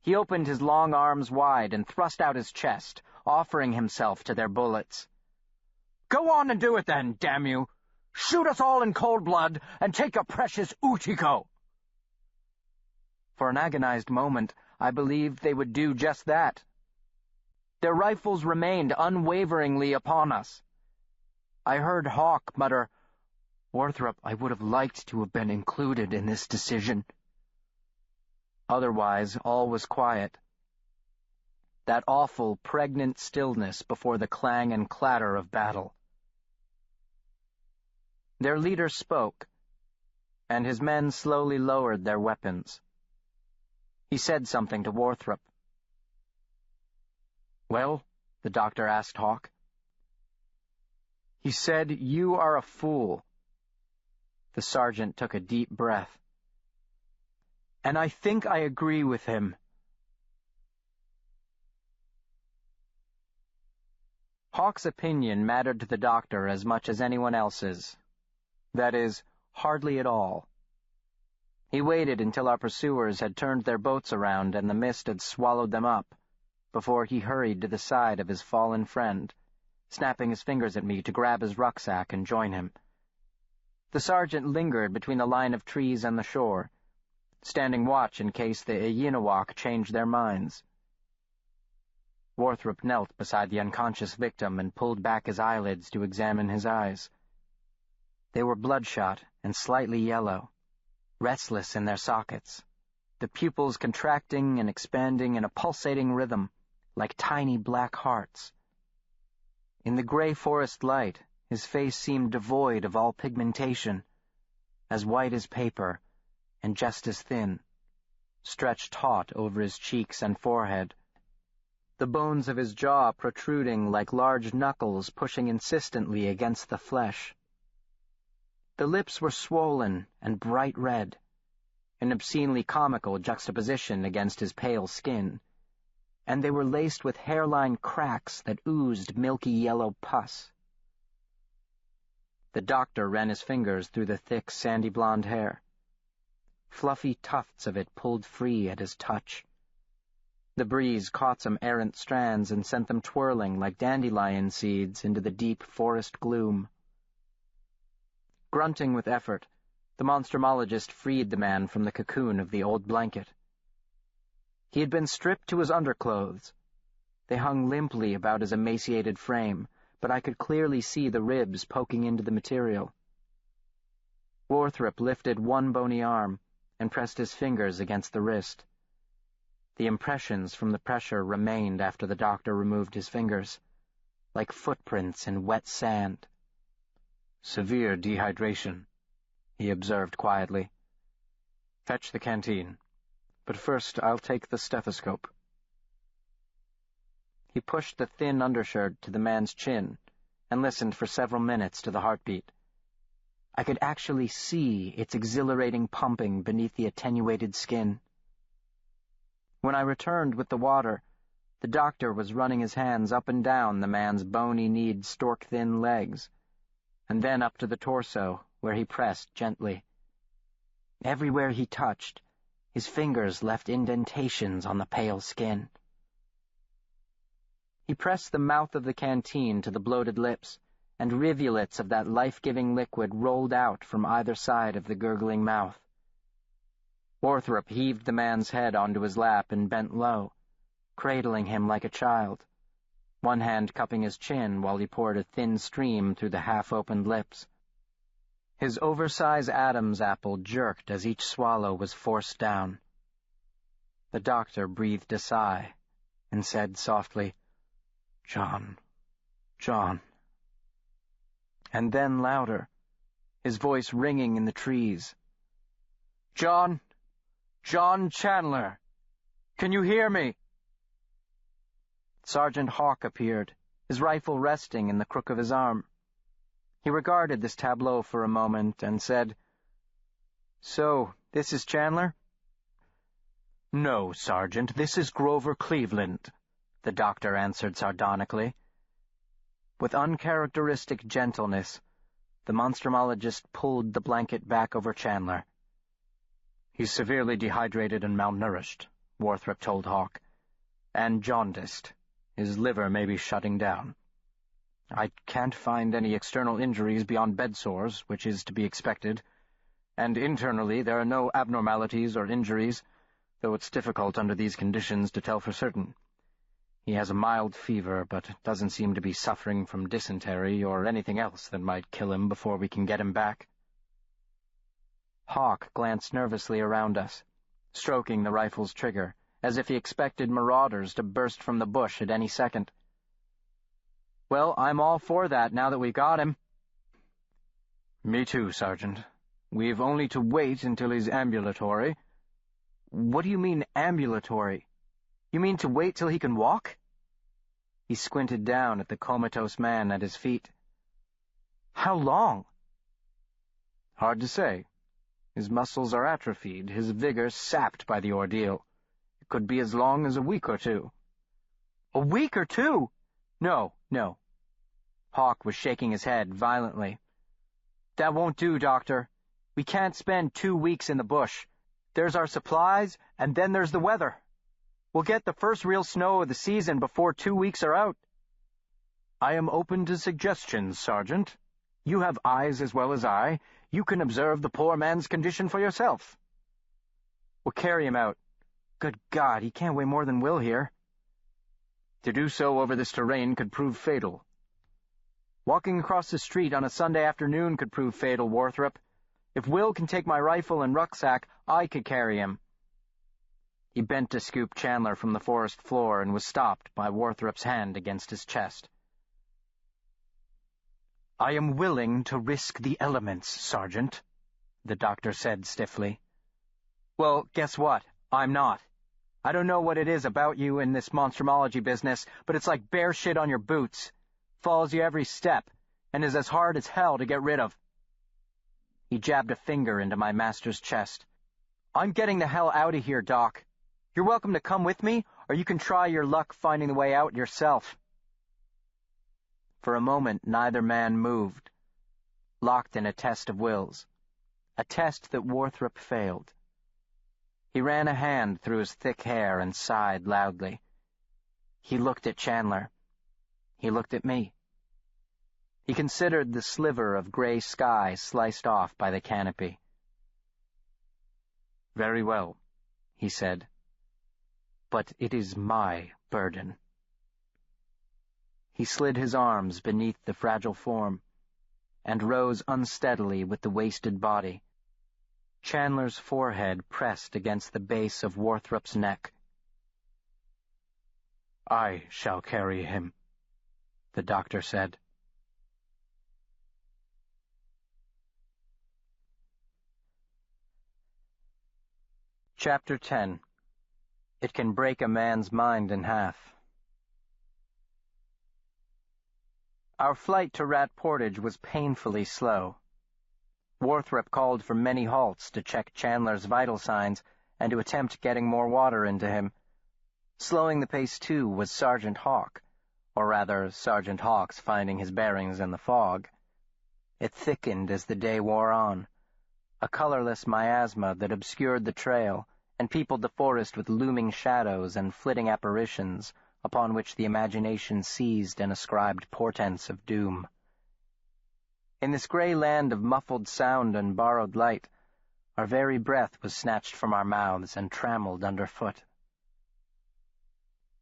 He opened his long arms wide and thrust out his chest, offering himself to their bullets. "Go on and do it then, damn you! Shoot us all in cold blood, and take your precious Utiko!" For an agonized moment, I believed they would do just that. Their rifles remained unwaveringly upon us. I heard Hawk mutter, "Warthrop, I would have liked to have been included in this decision." Otherwise, all was quiet. That awful, pregnant stillness before the clang and clatter of battle. Their leader spoke, and his men slowly lowered their weapons. He said something to Worthrop. "Well?" the doctor asked Hawk. "He said you are a fool." The sergeant took a deep breath. "And I think I agree with him." Hawk's opinion mattered to the doctor as much as anyone else's. That is, hardly at all. He waited until our pursuers had turned their boats around and the mist had swallowed them up, before he hurried to the side of his fallen friend, snapping his fingers at me to grab his rucksack and join him. The sergeant lingered between the line of trees and the shore, standing watch in case the Iyinawak changed their minds. Worthrop knelt beside the unconscious victim and pulled back his eyelids to examine his eyes. They were bloodshot and slightly yellow, restless in their sockets, the pupils contracting and expanding in a pulsating rhythm, like tiny black hearts. In the gray forest light, his face seemed devoid of all pigmentation, as white as paper and just as thin, stretched taut over his cheeks and forehead, the bones of his jaw protruding like large knuckles pushing insistently against the flesh. The lips were swollen and bright red, an obscenely comical juxtaposition against his pale skin, and they were laced with hairline cracks that oozed milky yellow pus. The doctor ran his fingers through the thick, sandy blonde hair. Fluffy tufts of it pulled free at his touch. The breeze caught some errant strands and sent them twirling like dandelion seeds into the deep forest gloom. Grunting with effort, the monstrumologist freed the man from the cocoon of the old blanket. He had been stripped to his underclothes. They hung limply about his emaciated frame, but I could clearly see the ribs poking into the material. Worthrop lifted one bony arm and pressed his fingers against the wrist. The impressions from the pressure remained after the doctor removed his fingers, like footprints in wet sand. "Severe dehydration," he observed quietly. "Fetch the canteen. But first I'll take the stethoscope." He pushed the thin undershirt to the man's chin and listened for several minutes to the heartbeat. I could actually see its exhilarating pumping beneath the attenuated skin. When I returned with the water, the doctor was running his hands up and down the man's bony-kneed, stork-thin legs, and then up to the torso, where he pressed gently. Everywhere he touched, his fingers left indentations on the pale skin. He pressed the mouth of the canteen to the bloated lips, and rivulets of that life-giving liquid rolled out from either side of the gurgling mouth. Worthrop heaved the man's head onto his lap and bent low, cradling him like a child, one hand cupping his chin while he poured a thin stream through the half-opened lips. His oversized Adam's apple jerked as each swallow was forced down. The doctor breathed a sigh and said softly, "John, John." And then louder, his voice ringing in the trees. "John, John Chandler, can you hear me?" Sergeant Hawk appeared, his rifle resting in the crook of his arm. He regarded this tableau for a moment and said, "So, this is Chandler?" "No, Sergeant, this is Grover Cleveland," the doctor answered sardonically. With uncharacteristic gentleness, the monstrumologist pulled the blanket back over Chandler. "He's severely dehydrated and malnourished," Worthrop told Hawk, "and jaundiced. His liver may be shutting down. I can't find any external injuries beyond bed sores, which is to be expected, and internally there are no abnormalities or injuries, though it's difficult under these conditions to tell for certain. He has a mild fever, but doesn't seem to be suffering from dysentery or anything else that might kill him before we can get him back." Hawk glanced nervously around us, stroking the rifle's trigger, as if he expected marauders to burst from the bush at any second. "Well, I'm all for that now that we've got him." "Me too, Sergeant. We've only to wait until he's ambulatory." What do you mean, ambulatory? You mean to wait till he can walk? He squinted down at the comatose man at his feet. How long? Hard to say. His muscles are atrophied, his vigor sapped by the ordeal. It could be as long as a week or two. A week or two? No. Hawk was shaking his head violently. That won't do, Doctor. We can't spend 2 weeks in the bush. There's our supplies, and then there's the weather. We'll get the first real snow of the season before 2 weeks are out. I am open to suggestions, Sergeant. You have eyes as well as I. You can observe the poor man's condition for yourself. We'll carry him out. Good God, he can't weigh more than Will here. To do so over this terrain could prove fatal. Walking across the street on a Sunday afternoon could prove fatal, Worthrop. If Will can take my rifle and rucksack, I could carry him. He bent to scoop Chandler from the forest floor and was stopped by Worthrop's hand against his chest. I am willing to risk the elements, Sergeant, the doctor said stiffly. Well, guess what? I'm not. I don't know what it is about you in this monstrumology business, but it's like bear shit on your boots. Follows you every step, and is as hard as hell to get rid of. He jabbed a finger into my master's chest. I'm getting the hell out of here, Doc. You're welcome to come with me, or you can try your luck finding the way out yourself. For a moment, neither man moved, locked in a test of wills, a test that Worthrop failed. He ran a hand through his thick hair and sighed loudly. He looked at Chandler. He looked at me. He considered the sliver of gray sky sliced off by the canopy. Very well, he said. But it is my burden. He slid his arms beneath the fragile form and rose unsteadily with the wasted body. Chandler's forehead pressed against the base of Worthrop's neck. I shall carry him, the doctor said. Chapter 10. It can break a man's mind in half. Our flight to Rat Portage was painfully slow. Worthrop called for many halts to check Chandler's vital signs and to attempt getting more water into him. Slowing the pace, too, was Sergeant Hawk, or rather, Sergeant Hawk's finding his bearings in the fog. It thickened as the day wore on, a colorless miasma that obscured the trail and peopled the forest with looming shadows and flitting apparitions upon which the imagination seized and ascribed portents of doom. In this gray land of muffled sound and borrowed light, our very breath was snatched from our mouths and trammeled underfoot.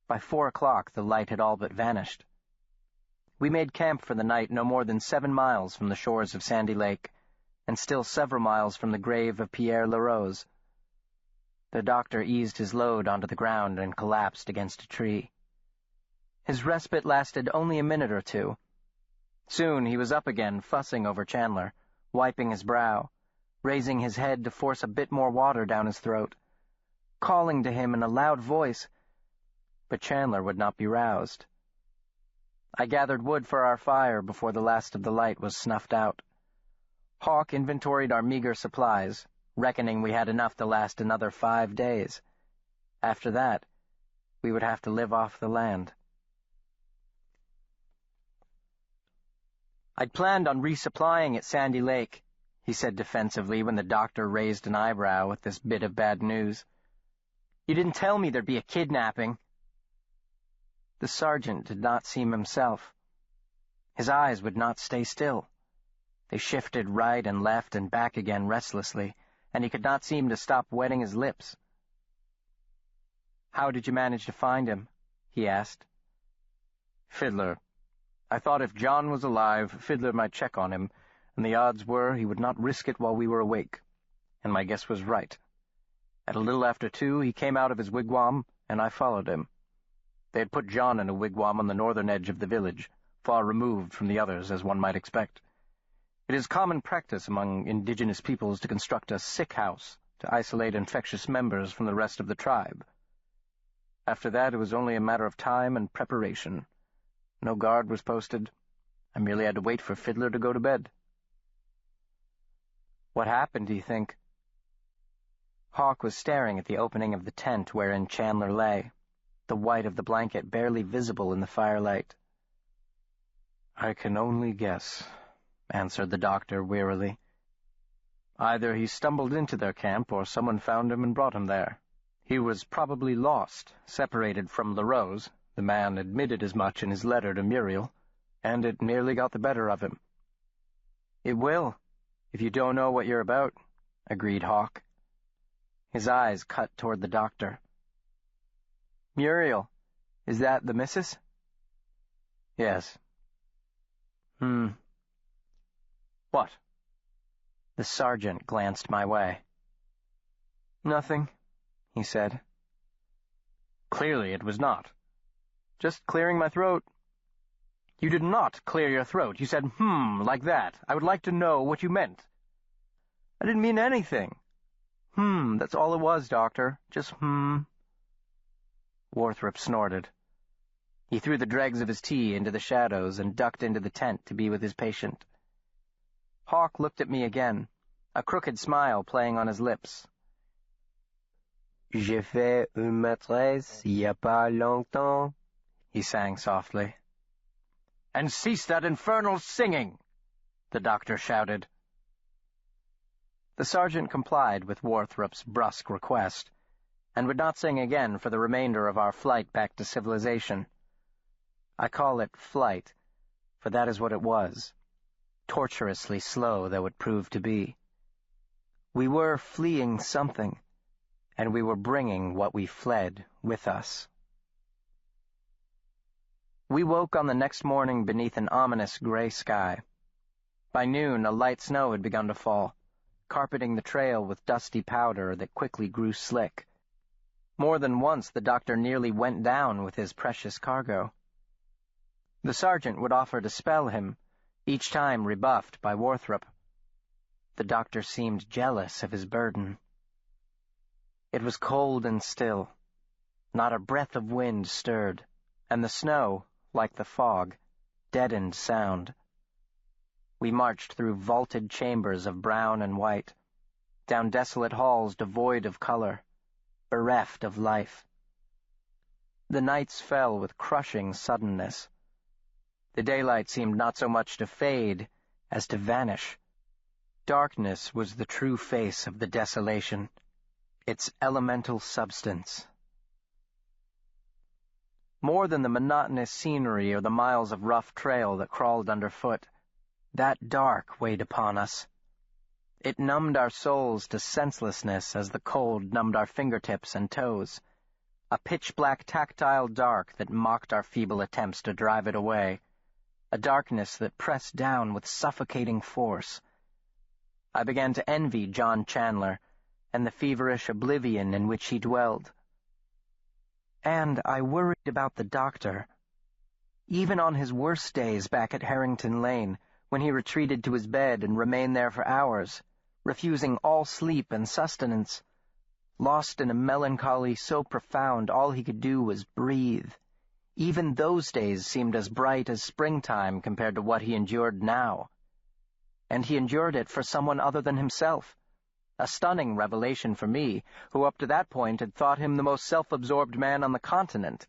By 4 o'clock the light had all but vanished. We made camp for the night no more than 7 miles from the shores of Sandy Lake, and still several miles from the grave of Pierre Larose. The doctor eased his load onto the ground and collapsed against a tree. His respite lasted only a minute or two. Soon he was up again, fussing over Chandler, wiping his brow, raising his head to force a bit more water down his throat, calling to him in a loud voice, but Chandler would not be roused. I gathered wood for our fire before the last of the light was snuffed out. Hawk inventoried our meager supplies, reckoning we had enough to last another 5 days. After that, we would have to live off the land. I'd planned on resupplying at Sandy Lake, he said defensively when the doctor raised an eyebrow at this bit of bad news. You didn't tell me there'd be a kidnapping. The sergeant did not seem himself. His eyes would not stay still. They shifted right and left and back again restlessly, and he could not seem to stop wetting his lips. How did you manage to find him? He asked. Fiddler. I thought if John was alive, Fiddler might check on him, and the odds were he would not risk it while we were awake. And my guess was right. At a little after 2, he came out of his wigwam, and I followed him. They had put John in a wigwam on the northern edge of the village, far removed from the others, as one might expect. It is common practice among indigenous peoples to construct a sick house to isolate infectious members from the rest of the tribe. After that, it was only a matter of time and preparation. No guard was posted. I merely had to wait for Fiddler to go to bed. What happened, do you think? Hawk was staring at the opening of the tent wherein Chandler lay, the white of the blanket barely visible in the firelight. I can only guess, answered the doctor wearily. Either he stumbled into their camp or someone found him and brought him there. He was probably lost, separated from LaRose. The man admitted as much in his letter to Muriel, and it nearly got the better of him. It will, if you don't know what you're about, agreed Hawk. His eyes cut toward the doctor. Muriel, is that the missus? Yes. What? The sergeant glanced my way. Nothing, he said. Clearly it was not. Just clearing my throat. You did not clear your throat. You said, like that. I would like to know what you meant. I didn't mean anything. That's all it was, Doctor. Just Worthrop snorted. He threw the dregs of his tea into the shadows and ducked into the tent to be with his patient. Hawk looked at me again, a crooked smile playing on his lips. J'ai fait une maîtresse il y a pas longtemps, he sang softly. And cease that infernal singing, the doctor shouted. The sergeant complied with Worthrop's brusque request, and would not sing again for the remainder of our flight back to civilization. I call it flight, for that is what it was, torturously slow though it proved to be. We were fleeing something, and we were bringing what we fled with us. We woke on the next morning beneath an ominous gray sky. By noon, a light snow had begun to fall, carpeting the trail with dusty powder that quickly grew slick. More than once the doctor nearly went down with his precious cargo. The sergeant would offer to spell him, each time rebuffed by Worthrop. The doctor seemed jealous of his burden. It was cold and still. Not a breath of wind stirred, and the snow, like the fog, deadened sound. We marched through vaulted chambers of brown and white, down desolate halls devoid of color, bereft of life. The nights fell with crushing suddenness. The daylight seemed not so much to fade as to vanish. Darkness was the true face of the desolation, its elemental substance. More than the monotonous scenery or the miles of rough trail that crawled underfoot, that dark weighed upon us. It numbed our souls to senselessness as the cold numbed our fingertips and toes, a pitch-black tactile dark that mocked our feeble attempts to drive it away, a darkness that pressed down with suffocating force. I began to envy John Chandler and the feverish oblivion in which he dwelled. And I worried about the doctor. Even on his worst days back at Harrington Lane, when he retreated to his bed and remained there for hours, refusing all sleep and sustenance, lost in a melancholy so profound all he could do was breathe. Even those days seemed as bright as springtime compared to what he endured now. And he endured it for someone other than himself, a stunning revelation for me, who up to that point had thought him the most self-absorbed man on the continent.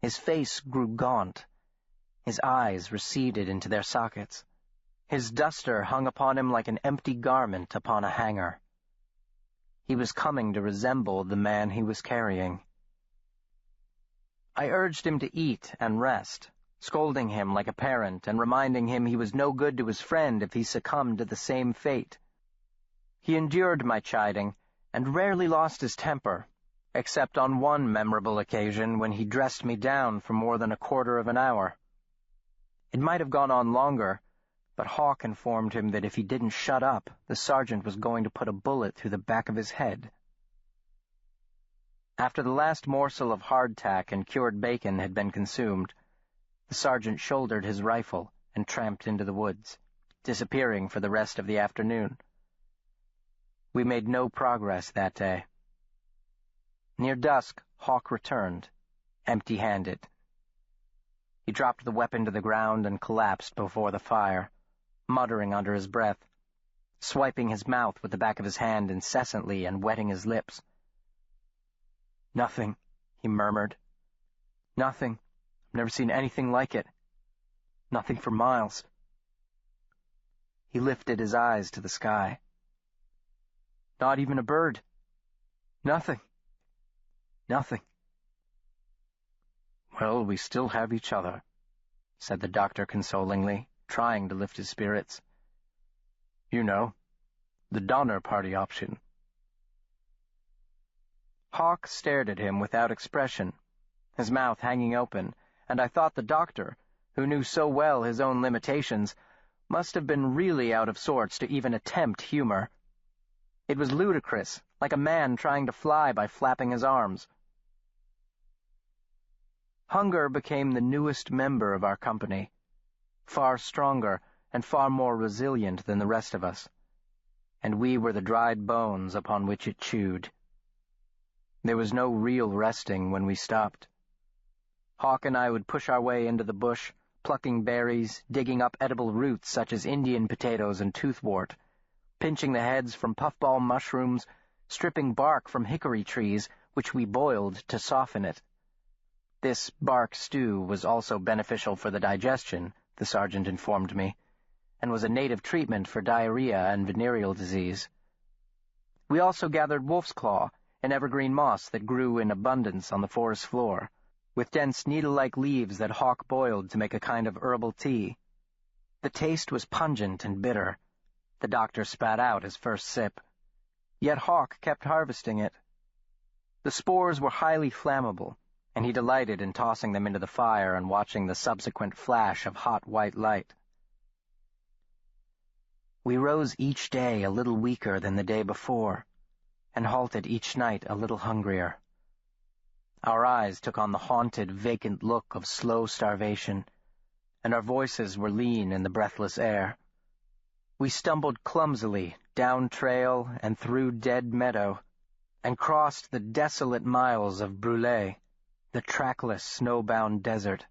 His face grew gaunt. His eyes receded into their sockets. His duster hung upon him like an empty garment upon a hanger. He was coming to resemble the man he was carrying. I urged him to eat and rest, scolding him like a parent and reminding him he was no good to his friend if he succumbed to the same fate. He endured my chiding and rarely lost his temper, except on one memorable occasion when he dressed me down for more than a quarter of an hour. It might have gone on longer, but Hawk informed him that if he didn't shut up, the sergeant was going to put a bullet through the back of his head. After the last morsel of hardtack and cured bacon had been consumed, the sergeant shouldered his rifle and tramped into the woods, disappearing for the rest of the afternoon. We made no progress that day. Near dusk, Hawk returned, empty-handed. He dropped the weapon to the ground and collapsed before the fire, muttering under his breath, swiping his mouth with the back of his hand incessantly and wetting his lips. "Nothing," he murmured. "Nothing. I've never seen anything like it. Nothing for miles." He lifted his eyes to the sky. "Not even a bird. Nothing. Nothing." "Well, we still have each other," said the doctor consolingly, trying to lift his spirits. "You know, the Donner Party option." Hawk stared at him without expression, his mouth hanging open, and I thought the doctor, who knew so well his own limitations, must have been really out of sorts to even attempt humor. It was ludicrous, like a man trying to fly by flapping his arms. Hunger became the newest member of our company, far stronger and far more resilient than the rest of us, and we were the dried bones upon which it chewed. There was no real resting when we stopped. Hawk and I would push our way into the bush, plucking berries, digging up edible roots such as Indian potatoes and toothwort, pinching the heads from puffball mushrooms, stripping bark from hickory trees, which we boiled to soften it. This bark stew was also beneficial for the digestion, the sergeant informed me, and was a native treatment for diarrhea and venereal disease. We also gathered wolf's claw, an evergreen moss that grew in abundance on the forest floor, with dense needle-like leaves that Hawk boiled to make a kind of herbal tea. The taste was pungent and bitter. The doctor spat out his first sip. Yet Hawk kept harvesting it. The spores were highly flammable, and he delighted in tossing them into the fire and watching the subsequent flash of hot white light. We rose each day a little weaker than the day before, and halted each night a little hungrier. Our eyes took on the haunted, vacant look of slow starvation, and our voices were lean in the breathless air. We stumbled clumsily down trail and through dead meadow, and crossed the desolate miles of Brûlé, the trackless, snowbound desert,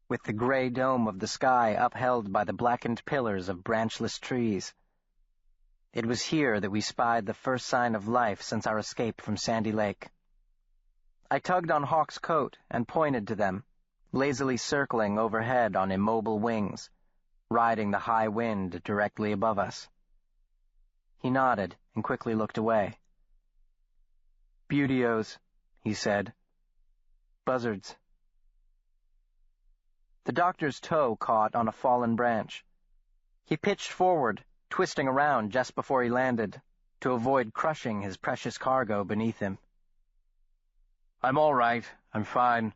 with the gray dome of the sky upheld by the blackened pillars of branchless trees. It was here that we spied the first sign of life since our escape from Sandy Lake. I tugged on Hawk's coat and pointed to them, lazily circling overhead on immobile wings, riding the high wind directly above us. He nodded and quickly looked away. "Beautios," he said. "Buzzards." The doctor's toe caught on a fallen branch. He pitched forward, twisting around just before he landed, to avoid crushing his precious cargo beneath him. "I'm all right. I'm fine,"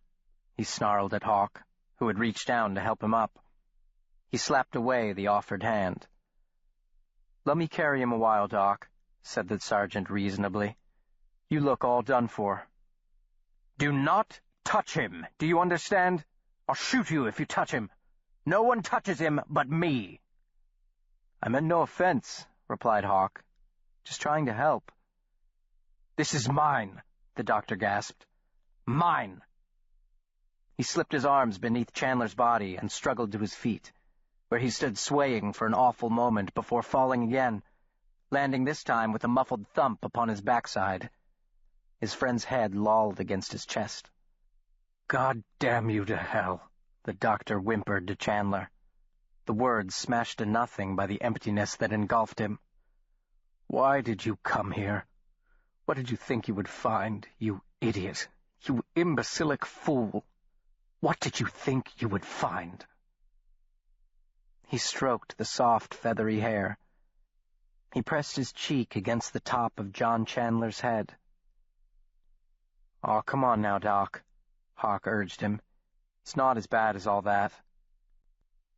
he snarled at Hawk, who had reached down to help him up. He slapped away the offered hand. "Let me carry him a while, Doc," said the sergeant reasonably. "You look all done for." "Do not touch him, do you understand? I'll shoot you if you touch him. No one touches him but me." "I meant no offense," replied Hawk. "Just trying to help." "This is mine," the doctor gasped. "Mine." He slipped his arms beneath Chandler's body and struggled to his feet, where he stood swaying for an awful moment before falling again, landing this time with a muffled thump upon his backside. His friend's head lolled against his chest. "God damn you to hell," the doctor whimpered to Chandler. The words smashed to nothing by the emptiness that engulfed him. "Why did you come here? What did you think you would find, you idiot? You imbecilic fool! What did you think you would find?" He stroked the soft, feathery hair. He pressed his cheek against the top of John Chandler's head. "Oh, come on now, Doc," Hawk urged him. "It's not as bad as all that."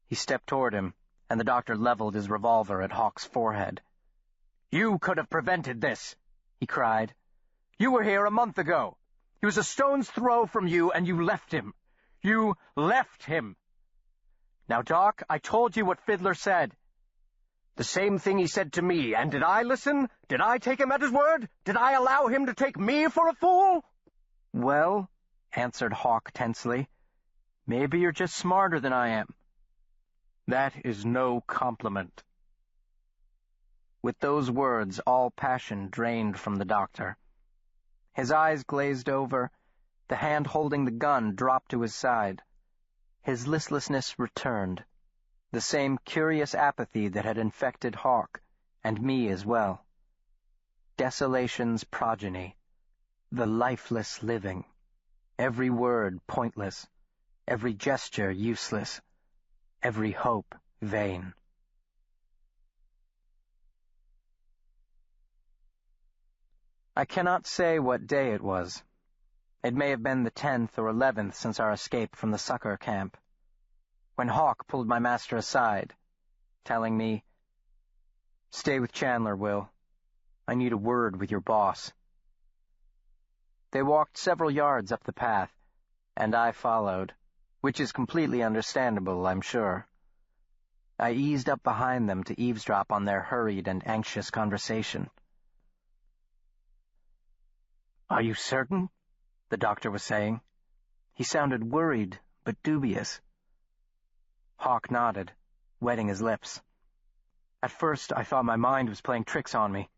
He stepped toward him, and the doctor leveled his revolver at Hawk's forehead. "You could have prevented this," he cried. "You were here a month ago. He was a stone's throw from you, and you left him. You left him. Now, Doc, I told you what Fiddler said." The same thing he said to me, and did I listen? Did I take him at his word? Did I allow him to take me for a fool? Well, answered Hawk tensely, maybe you're just smarter than I am. That is no compliment. With those words, all passion drained from the doctor. His eyes glazed over, the hand holding the gun dropped to his side. His listlessness returned, the same curious apathy that had infected Hawk, and me as well. Desolation's progeny, the lifeless living, every word pointless, every gesture useless, every hope vain. I cannot say what day it was. It may have been the 10th or 11th since our escape from the succor camp, when Hawk pulled my master aside, telling me, "Stay with Chandler, Will. I need a word with your boss." They walked several yards up the path, and I followed, which is completely understandable, I'm sure. I eased up behind them to eavesdrop on their hurried and anxious conversation. "Are you certain?" the doctor was saying. He sounded worried, but dubious. Hawk nodded, wetting his lips. "At first, I thought my mind was playing tricks on me.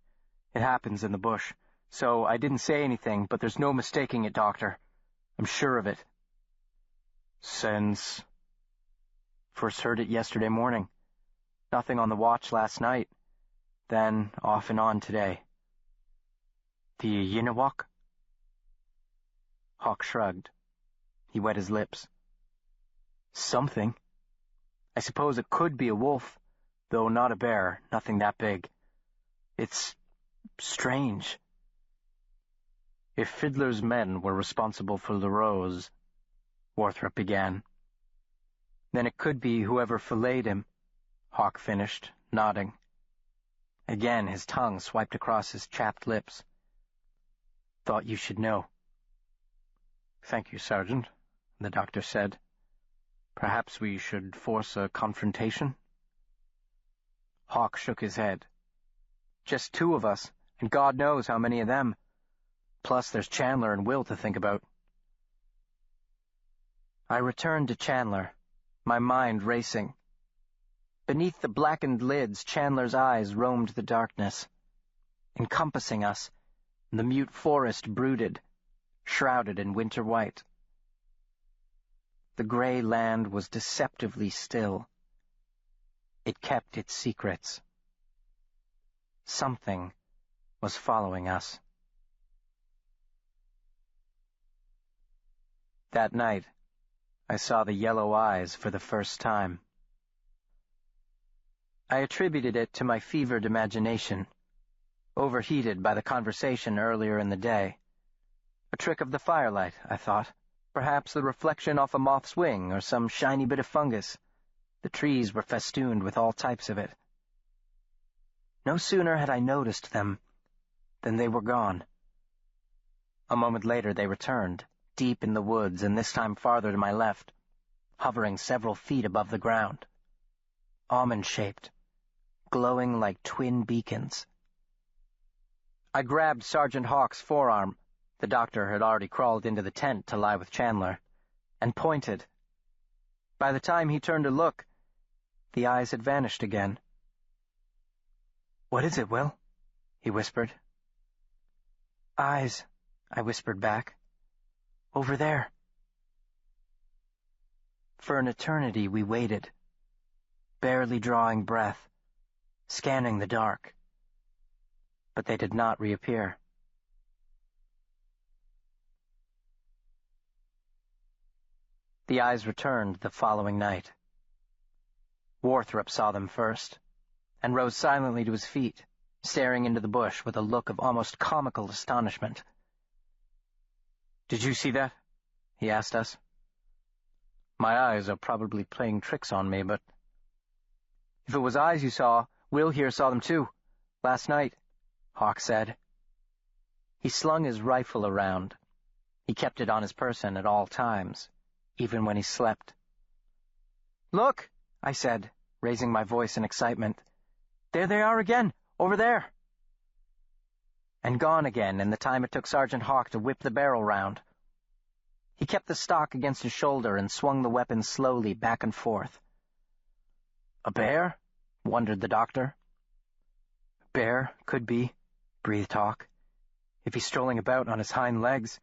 It happens in the bush, so I didn't say anything, but there's no mistaking it, Doctor. I'm sure of it." "Since?" "First heard it yesterday morning. Nothing on the watch last night. Then off and on today." "The Yinawak?" Hawk shrugged. He wet his lips. "Something. I suppose it could be a wolf, though not a bear, nothing that big. It's strange." "If Fiddler's men were responsible for LaRose," Worthrop began. "Then it could be whoever filleted him," Hawk finished, nodding. Again his tongue swiped across his chapped lips. "Thought you should know." "Thank you, Sergeant," the doctor said. "Perhaps we should force a confrontation?" Hawk shook his head. "Just two of us, and God knows how many of them. Plus there's Chandler and Will to think about." I returned to Chandler, my mind racing. Beneath the blackened lids, Chandler's eyes roamed the darkness. Encompassing us, the mute forest brooded, shrouded in winter white. The gray land was deceptively still. It kept its secrets. Something was following us. That night, I saw the yellow eyes for the first time. I attributed it to my fevered imagination, overheated by the conversation earlier in the day. A trick of the firelight, I thought. Perhaps the reflection off a moth's wing or some shiny bit of fungus. The trees were festooned with all types of it. No sooner had I noticed them than they were gone. A moment later they returned, deep in the woods and this time farther to my left, hovering several feet above the ground. Almond-shaped, glowing like twin beacons. I grabbed Sergeant Hawk's forearm. The doctor had already crawled into the tent to lie with Chandler, and pointed. By the time he turned to look, the eyes had vanished again. "What is it, Will?" he whispered. "Eyes," I whispered back. "Over there." For an eternity we waited, barely drawing breath, scanning the dark. But they did not reappear. The eyes returned the following night. Worthrop saw them first, and rose silently to his feet, staring into the bush with a look of almost comical astonishment. "Did you see that?" he asked us. "My eyes are probably playing tricks on me, but—" "If it was eyes you saw, Will here saw them too. Last night," Hawk said. He slung his rifle around. He kept it on his person at all times, even when he slept. "Look," I said, raising my voice in excitement. There they are again, over there. And gone again in the time it took Sergeant Hawk to whip the barrel round. He kept the stock against his shoulder and swung the weapon slowly back and forth. A bear? Wondered the doctor. Bear, could be, breathed Hawk. If he's strolling about on his hind legs.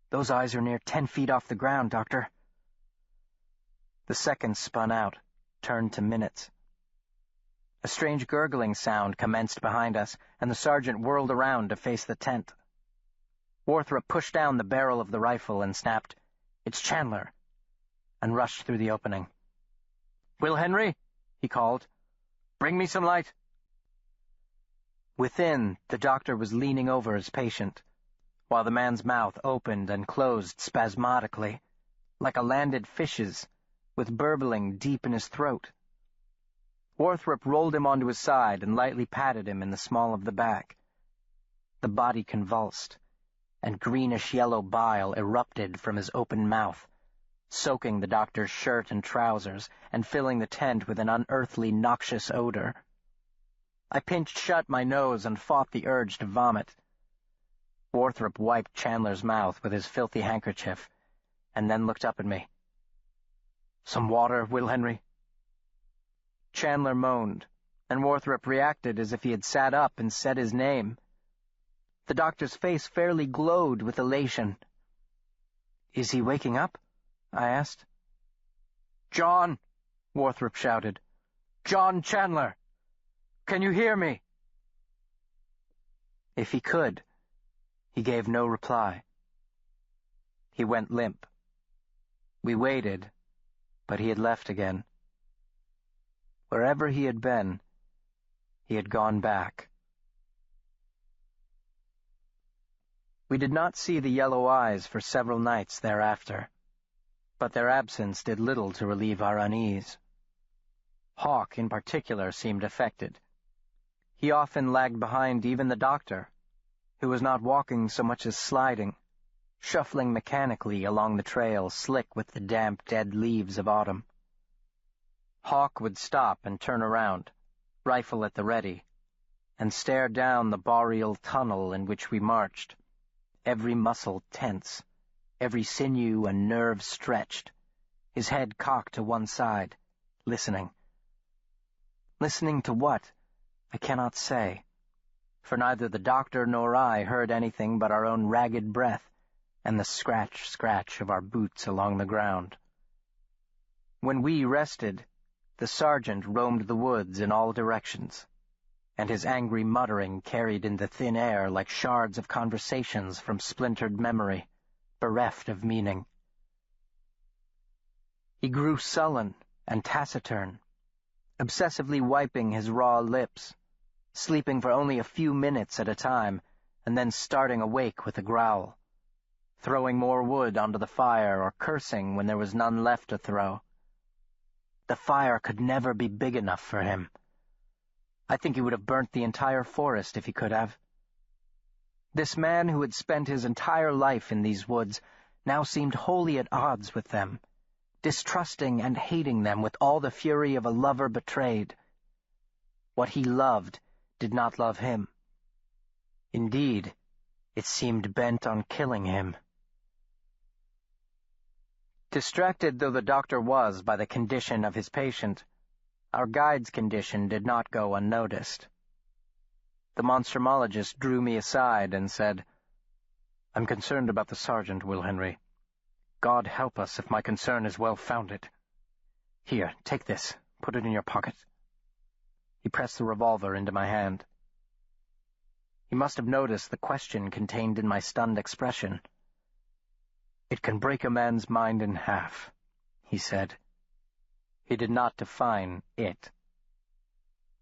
Those eyes are near 10 feet off the ground, Doctor. The seconds spun out, turned to minutes. A strange gurgling sound commenced behind us, and the sergeant whirled around to face the tent. Worthrop pushed down the barrel of the rifle and snapped, "It's Chandler," and rushed through the opening. "Will Henry," he called, "bring me some light." Within, the doctor was leaning over his patient, while the man's mouth opened and closed spasmodically, like a landed fish's, with burbling deep in his throat. Worthrop rolled him onto his side and lightly patted him in the small of the back. The body convulsed, and greenish-yellow bile erupted from his open mouth, soaking the doctor's shirt and trousers and filling the tent with an unearthly, noxious odor. I pinched shut my nose and fought the urge to vomit. Worthrop wiped Chandler's mouth with his filthy handkerchief, and then looked up at me. "Some water, Will Henry?" Chandler moaned, and Worthrop reacted as if he had sat up and said his name. The doctor's face fairly glowed with elation. "Is he waking up?" I asked. "John!" Worthrop shouted. "John Chandler! Can you hear me?" If he could, he gave no reply. He went limp. We waited, but he had left again. Wherever he had been, he had gone back. We did not see the yellow eyes for several nights thereafter, but their absence did little to relieve our unease. Hawk, in particular, seemed affected. He often lagged behind even the doctor, who was not walking so much as sliding, shuffling mechanically along the trail slick with the damp, dead leaves of autumn. Hawk would stop and turn around, rifle at the ready, and stare down the boreal tunnel in which we marched, every muscle tense, every sinew and nerve stretched, his head cocked to one side, listening. Listening to what? I cannot say, for neither the doctor nor I heard anything but our own ragged breath and the scratch of our boots along the ground. When we rested, the sergeant roamed the woods in all directions, and his angry muttering carried in the thin air like shards of conversations from splintered memory, bereft of meaning. He grew sullen and taciturn, obsessively wiping his raw lips, sleeping for only a few minutes at a time, and then starting awake with a growl, throwing more wood onto the fire or cursing when there was none left to throw. The fire could never be big enough for him. I think he would have burnt the entire forest if he could have. This man who had spent his entire life in these woods now seemed wholly at odds with them, distrusting and hating them with all the fury of a lover betrayed. What he loved did not love him. Indeed, it seemed bent on killing him. Distracted though the doctor was by the condition of his patient, our guide's condition did not go unnoticed. The monstrumologist drew me aside and said, "I'm concerned about the sergeant, Will Henry. God help us if my concern is well-founded. Here, take this. Put it in your pocket." He pressed the revolver into my hand. He must have noticed the question contained in my stunned expression. "It can break a man's mind in half," he said. He did not define it.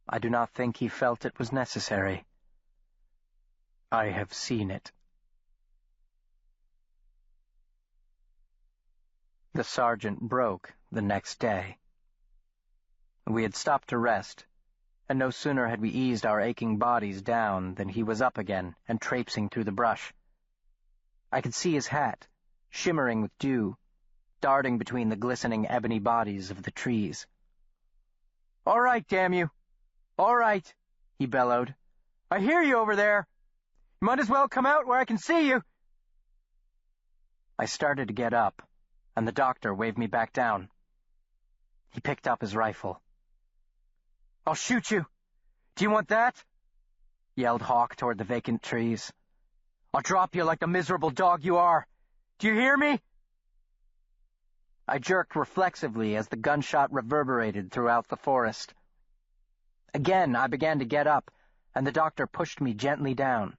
I do not think he felt it was necessary. I have seen it. The sergeant broke the next day. We had stopped to rest, and no sooner had we eased our aching bodies down than he was up again and traipsing through the brush. I could see his hat, shimmering with dew, darting between the glistening ebony bodies of the trees. "All right, damn you! All right!" he bellowed. "I hear you over there. You might as well come out where I can see you." I started to get up, and the doctor waved me back down. He picked up his rifle. "I'll shoot you. Do you want that?" yelled Hawk toward the vacant trees. "I'll drop you like the miserable dog you are. Do you hear me?" I jerked reflexively as the gunshot reverberated throughout the forest. Again, I began to get up, and the doctor pushed me gently down.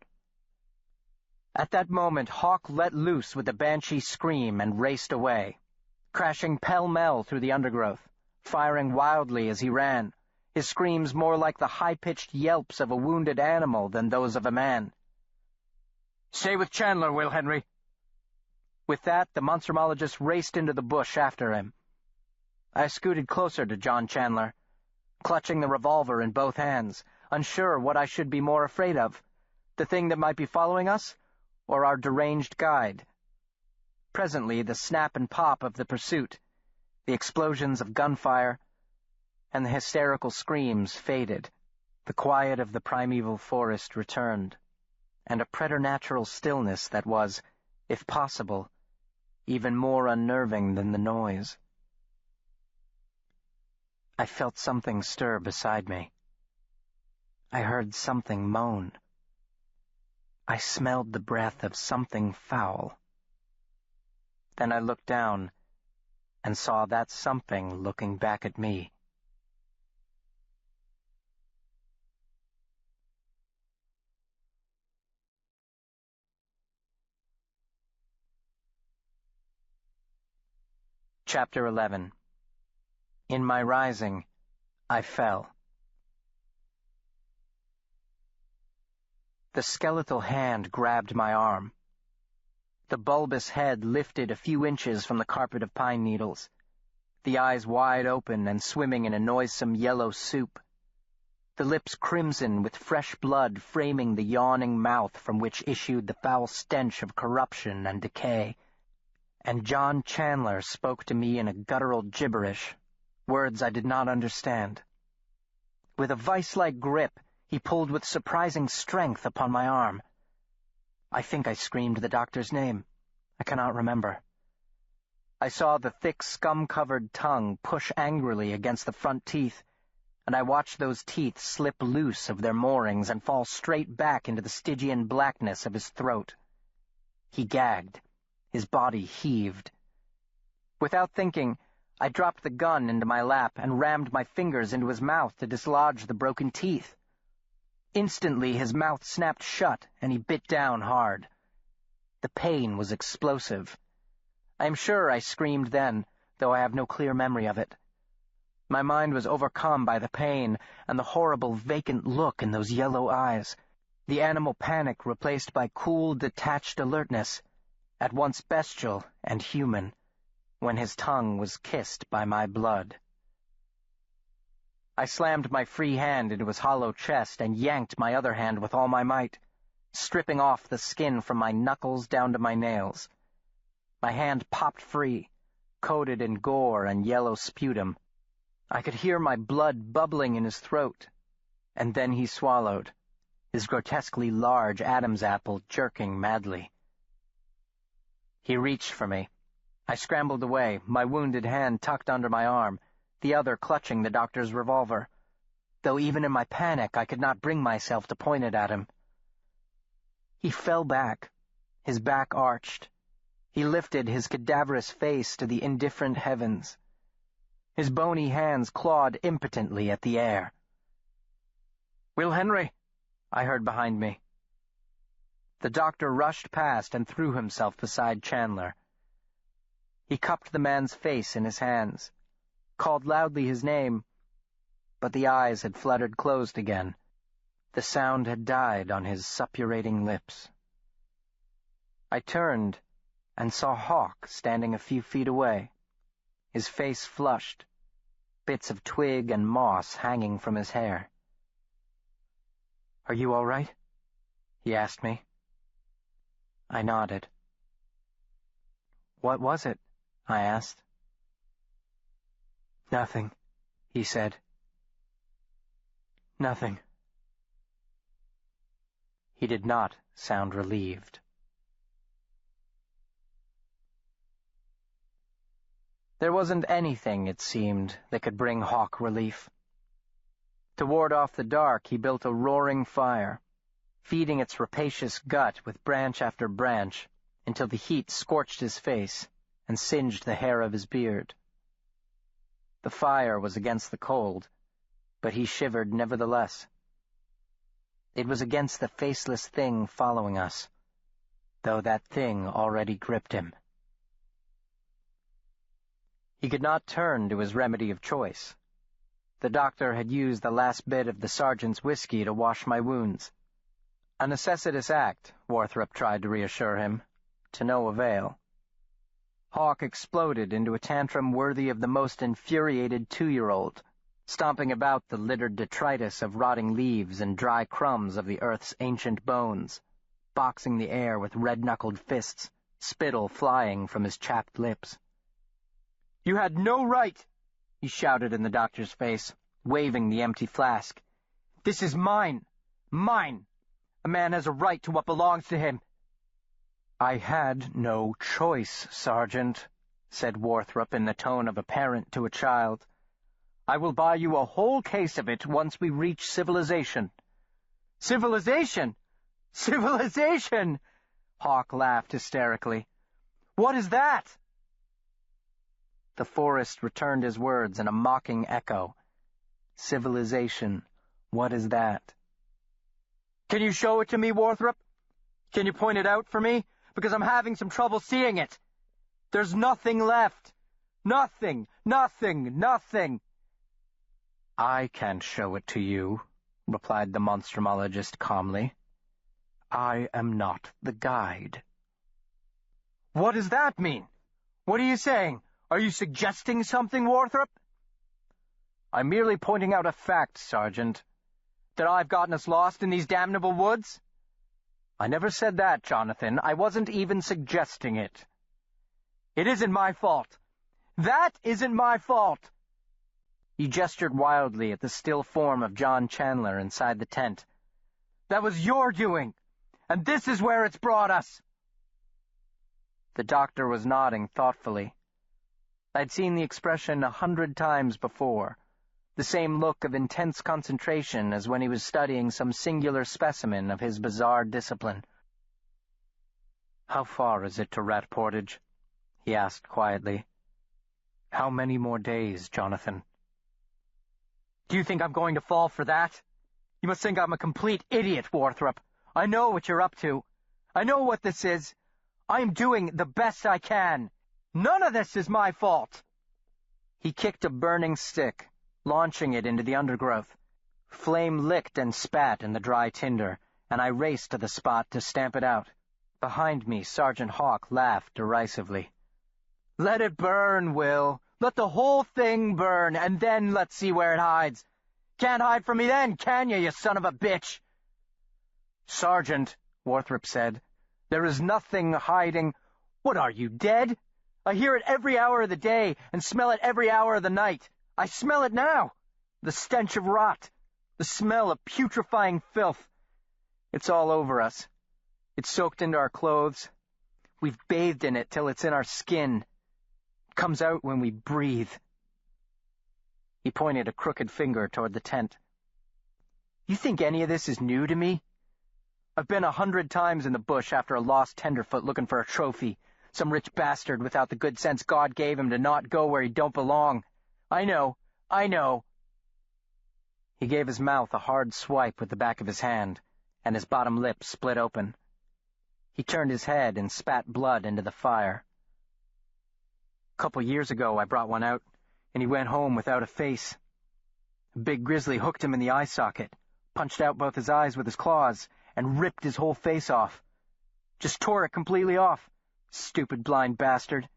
At that moment, Hawk let loose with a banshee scream and raced away, crashing pell-mell through the undergrowth, firing wildly as he ran, his screams more like the high-pitched yelps of a wounded animal than those of a man. "Stay with Chandler, Will Henry." With that, the monstrumologist raced into the bush after him. I scooted closer to John Chandler, clutching the revolver in both hands, unsure what I should be more afraid of, the thing that might be following us, or our deranged guide. Presently, the snap and pop of the pursuit, the explosions of gunfire, and the hysterical screams faded. The quiet of the primeval forest returned, and a preternatural stillness that was, if possible, even more unnerving than the noise. I felt something stir beside me. I heard something moan. I smelled the breath of something foul. Then I looked down and saw that something looking back at me. Chapter 11. In my rising, I fell. The skeletal hand grabbed my arm. The bulbous head lifted a few inches from the carpet of pine needles, the eyes wide open and swimming in a noisome yellow soup, the lips crimson with fresh blood framing the yawning mouth from which issued the foul stench of corruption and decay. And John Chandler spoke to me in a guttural gibberish, words I did not understand. With a vice-like grip, he pulled with surprising strength upon my arm. I think I screamed the doctor's name. I cannot remember. I saw the thick, scum-covered tongue push angrily against the front teeth, and I watched those teeth slip loose of their moorings and fall straight back into the Stygian blackness of his throat. He gagged. His body heaved. Without thinking, I dropped the gun into my lap and rammed my fingers into his mouth to dislodge the broken teeth. Instantly, his mouth snapped shut, and he bit down hard. The pain was explosive. I am sure I screamed then, though I have no clear memory of it. My mind was overcome by the pain and the horrible vacant look in those yellow eyes, the animal panic replaced by cool, detached alertness, at once bestial and human, when his tongue was kissed by my blood. I slammed my free hand into his hollow chest and yanked my other hand with all my might, stripping off the skin from my knuckles down to my nails. My hand popped free, coated in gore and yellow sputum. I could hear my blood bubbling in his throat, and then he swallowed, his grotesquely large Adam's apple jerking madly. He reached for me. I scrambled away, my wounded hand tucked under my arm, the other clutching the doctor's revolver, though even in my panic I could not bring myself to point it at him. He fell back, his back arched. He lifted his cadaverous face to the indifferent heavens. His bony hands clawed impotently at the air. "Will Henry," I heard behind me. The doctor rushed past and threw himself beside Chandler. He cupped the man's face in his hands, called loudly his name, but the eyes had fluttered closed again. The sound had died on his suppurating lips. I turned and saw Hawk standing a few feet away, his face flushed, bits of twig and moss hanging from his hair. "Are you all right?" he asked me. I nodded. "What was it?" I asked. "Nothing," he said. "Nothing. He did not sound relieved. There wasn't anything, it seemed, that could bring Hawk relief. To ward off the dark, he built a roaring fire, feeding its rapacious gut with branch after branch until the heat scorched his face and singed the hair of his beard. The fire was against the cold, but he shivered nevertheless. It was against the faceless thing following us, though that thing already gripped him. He could not turn to his remedy of choice. The doctor had used the last bit of the sergeant's whiskey to wash my wounds. A necessitous act, Warthrop tried to reassure him, to no avail. Hawk exploded into a tantrum worthy of the most infuriated 2-year-old, stomping about the littered detritus of rotting leaves and dry crumbs of the earth's ancient bones, boxing the air with red-knuckled fists, spittle flying from his chapped lips. "You had no right," he shouted in the doctor's face, waving the empty flask. "This is mine. Mine. A man has a right to what belongs to him." "I had no choice, Sergeant," said Warthrop in the tone of a parent to a child. "I will buy you a whole case of it once we reach civilization." "Civilization? Civilization!" Hawk laughed hysterically. "What is that?" The forest returned his words in a mocking echo. Civilization, what is that? "Can you show it to me, Warthrop? Can you point it out for me? Because I'm having some trouble seeing it. There's nothing left. Nothing, nothing, nothing." "I can't show it to you," replied the monstrumologist calmly. "I am not the guide." "What does that mean? What are you saying? Are you suggesting something, Warthrop?" "I'm merely pointing out a fact, Sergeant." "That I've gotten us lost in these damnable woods?" "I never said that, Jonathan. I wasn't even suggesting it." "It isn't my fault. That isn't my fault." He gestured wildly at the still form of John Chandler inside the tent. "That was your doing, and this is where it's brought us." The doctor was nodding thoughtfully. I'd seen the expression 100 times before, the same look of intense concentration as when he was studying some singular specimen of his bizarre discipline. "How far is it to Rat Portage?" he asked quietly. "How many more days, Jonathan?" "Do you think I'm going to fall for that? You must think I'm a complete idiot, Warthrop. I know what you're up to. I know what this is. I am doing the best I can. None of this is my fault." He kicked a burning stick, launching it into the undergrowth. Flame licked and spat in the dry tinder, and I raced to the spot to stamp it out. Behind me, Sergeant Hawk laughed derisively. "Let it burn, Will. Let the whole thing burn, and then let's see where it hides. Can't hide from me then, can you son of a bitch?" "Sergeant," Warthrop said, "there is nothing hiding." "What are you, dead? I hear it every hour of the day and smell it every hour of the night. I smell it now. The stench of rot. The smell of putrefying filth. It's all over us. It's soaked into our clothes. We've bathed in it till it's in our skin. It comes out when we breathe." He pointed a crooked finger toward the tent. "You think any of this is new to me? I've been 100 times in the bush after a lost tenderfoot looking for a trophy. Some rich bastard without the good sense God gave him to not go where he don't belong. I know. He gave his mouth a hard swipe with the back of his hand, and his bottom lip split open. He turned his head and spat blood into the fire. "A couple years ago I brought one out, and he went home without a face. A big grizzly hooked him in the eye socket, punched out both his eyes with his claws, and ripped his whole face off. Just tore it completely off. Stupid blind bastard.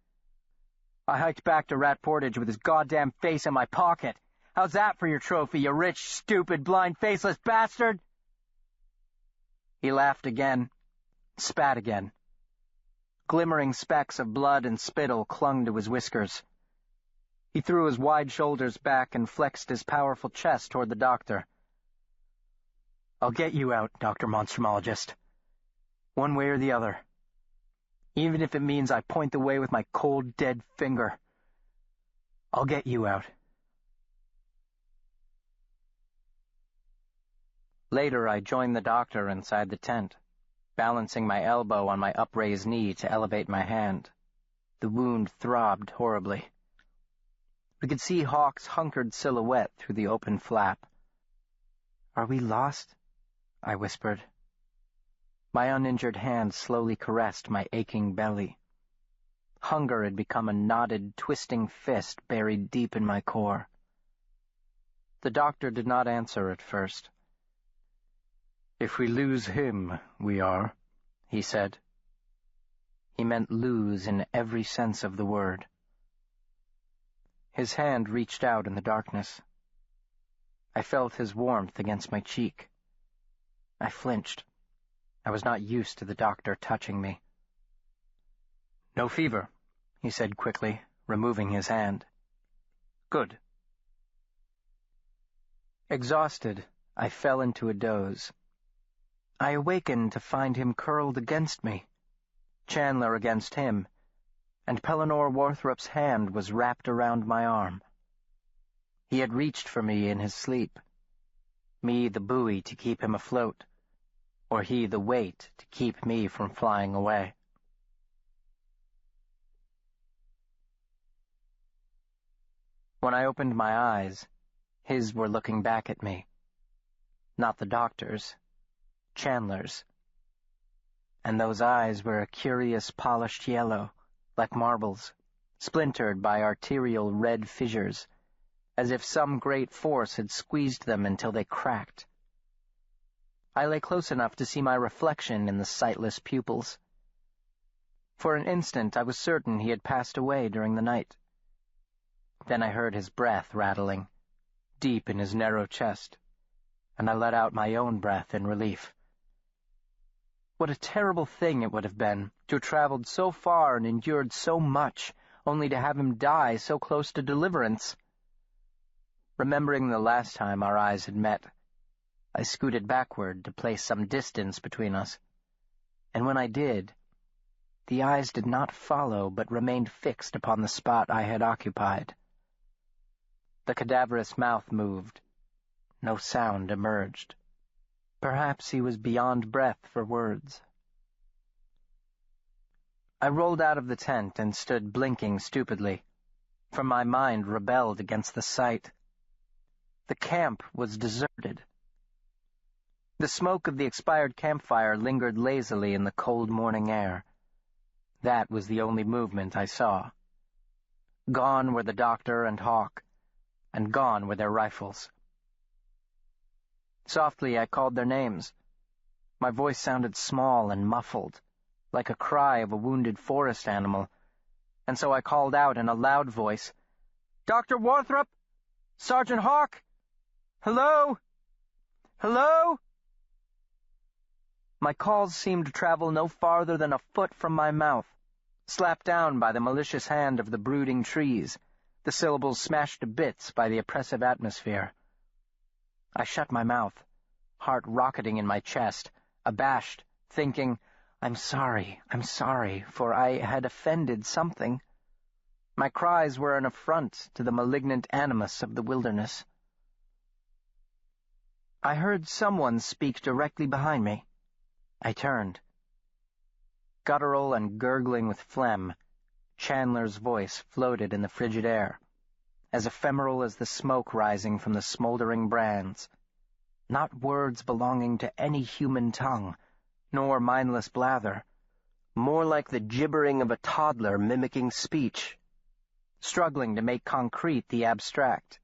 I hiked back to Rat Portage with his goddamn face in my pocket. How's that for your trophy, you rich, stupid, blind, faceless bastard?" He laughed again, spat again. Glimmering specks of blood and spittle clung to his whiskers. He threw his wide shoulders back and flexed his powerful chest toward the doctor. I'll get you out, Dr. Monstrumologist. One way or the other. Even if it means I point the way with my cold, dead finger. I'll get you out. Later, I joined the doctor inside the tent, balancing my elbow on my upraised knee to elevate my hand. The wound throbbed horribly. We could see Hawk's hunkered silhouette through the open flap. "Are we lost?" I whispered. My uninjured hand slowly caressed my aching belly. Hunger had become a knotted, twisting fist buried deep in my core. The doctor did not answer at first. "If we lose him, we are," he said. He meant lose in every sense of the word. His hand reached out in the darkness. I felt his warmth against my cheek. I flinched. I was not used to the doctor touching me. "No fever," he said quickly, removing his hand. "Good." Exhausted, I fell into a doze. I awakened to find him curled against me, Chandler against him, and Pellinore Warthrup's hand was wrapped around my arm. He had reached for me in his sleep, me the buoy to keep him afloat, or he the weight to keep me from flying away. When I opened my eyes, his were looking back at me. Not the doctor's, Chandler's. And those eyes were a curious polished yellow, like marbles, splintered by arterial red fissures, as if some great force had squeezed them until they cracked. I lay close enough to see my reflection in the sightless pupils. For an instant I was certain he had passed away during the night. Then I heard his breath rattling, deep in his narrow chest, and I let out my own breath in relief. What a terrible thing it would have been to have traveled so far and endured so much, only to have him die so close to deliverance. Remembering the last time our eyes had met, I scooted backward to place some distance between us, and when I did, the eyes did not follow but remained fixed upon the spot I had occupied. The cadaverous mouth moved. No sound emerged. Perhaps he was beyond breath for words. I rolled out of the tent and stood blinking stupidly, for my mind rebelled against the sight. The camp was deserted. The smoke of the expired campfire lingered lazily in the cold morning air. That was the only movement I saw. Gone were the doctor and Hawk, and gone were their rifles. Softly I called their names. My voice sounded small and muffled, like a cry of a wounded forest animal, and so I called out in a loud voice, "Dr. Warthrup! Sergeant Hawk! Hello? Hello?" My calls seemed to travel no farther than a foot from my mouth, slapped down by the malicious hand of the brooding trees, the syllables smashed to bits by the oppressive atmosphere. I shut my mouth, heart rocketing in my chest, abashed, thinking, I'm sorry, for I had offended something. My cries were an affront to the malignant animus of the wilderness. I heard someone speak directly behind me. I turned. Guttural and gurgling with phlegm, Chandler's voice floated in the frigid air, as ephemeral as the smoke rising from the smoldering brands. Not words belonging to any human tongue, nor mindless blather, more like the gibbering of a toddler mimicking speech, struggling to make concrete the abstract,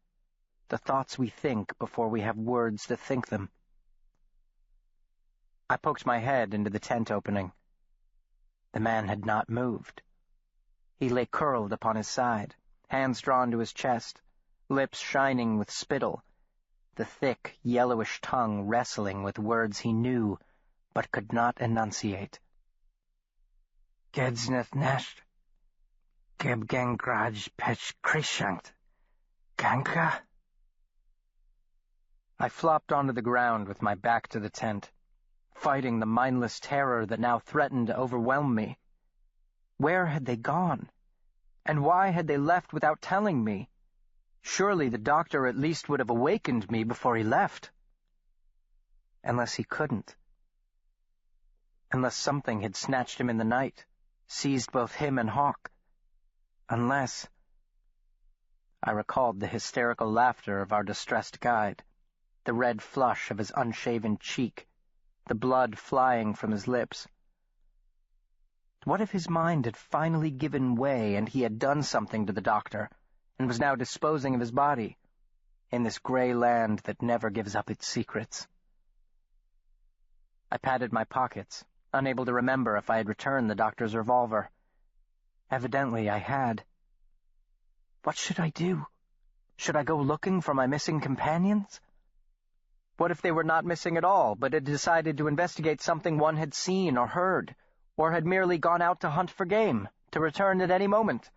the thoughts we think before we have words to think them. I poked my head into the tent opening. The man had not moved. He lay curled upon his side, hands drawn to his chest, lips shining with spittle, the thick, yellowish tongue wrestling with words he knew but could not enunciate. Gedsneth nest, gebgen graj pech krishankt, ganka? I flopped onto the ground with my back to the tent, fighting the mindless terror that now threatened to overwhelm me. Where had they gone? And why had they left without telling me? Surely the doctor at least would have awakened me before he left. Unless he couldn't. Unless something had snatched him in the night, seized both him and Hawk. Unless... I recalled the hysterical laughter of our distressed guide, the red flush of his unshaven cheek, the blood flying from his lips. What if his mind had finally given way and he had done something to the doctor and was now disposing of his body in this gray land that never gives up its secrets? I patted my pockets, unable to remember if I had returned the doctor's revolver. Evidently I had. What should I do? Should I go looking for my missing companions? What if they were not missing at all, but had decided to investigate something one had seen or heard, or had merely gone out to hunt for game, to return at any moment?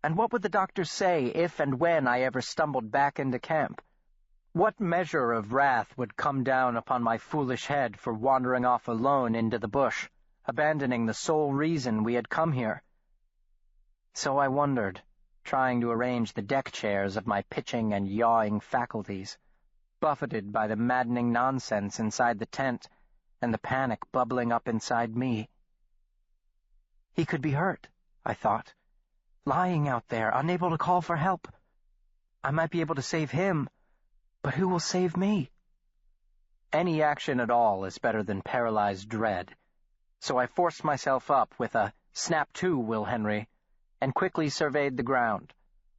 And what would the doctor say if and when I ever stumbled back into camp? What measure of wrath would come down upon my foolish head for wandering off alone into the bush, abandoning the sole reason we had come here? So I wondered, trying to arrange the deck chairs of my pitching and yawing faculties, buffeted by the maddening nonsense inside the tent and the panic bubbling up inside me. He could be hurt, I thought, lying out there, unable to call for help. I might be able to save him, but who will save me? Any action at all is better than paralyzed dread, so I forced myself up with a "Snap to, Will Henry," and quickly surveyed the ground,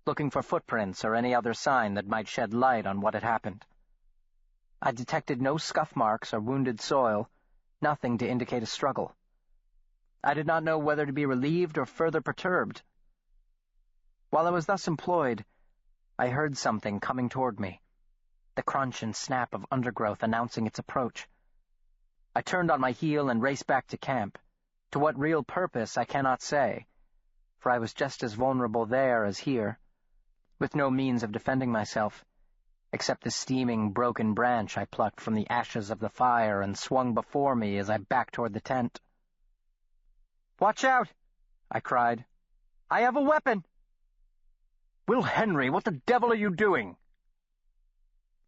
looking for footprints or any other sign that might shed light on what had happened. I detected no scuff marks or wounded soil, nothing to indicate a struggle. I did not know whether to be relieved or further perturbed. While I was thus employed, I heard something coming toward me, the crunch and snap of undergrowth announcing its approach. I turned on my heel and raced back to camp. To what real purpose I cannot say, for I was just as vulnerable there as here, with no means of defending myself, except the steaming, broken branch I plucked from the ashes of the fire and swung before me as I backed toward the tent. "Watch out!" I cried. "I have a weapon!" "Will Henry, what the devil are you doing?"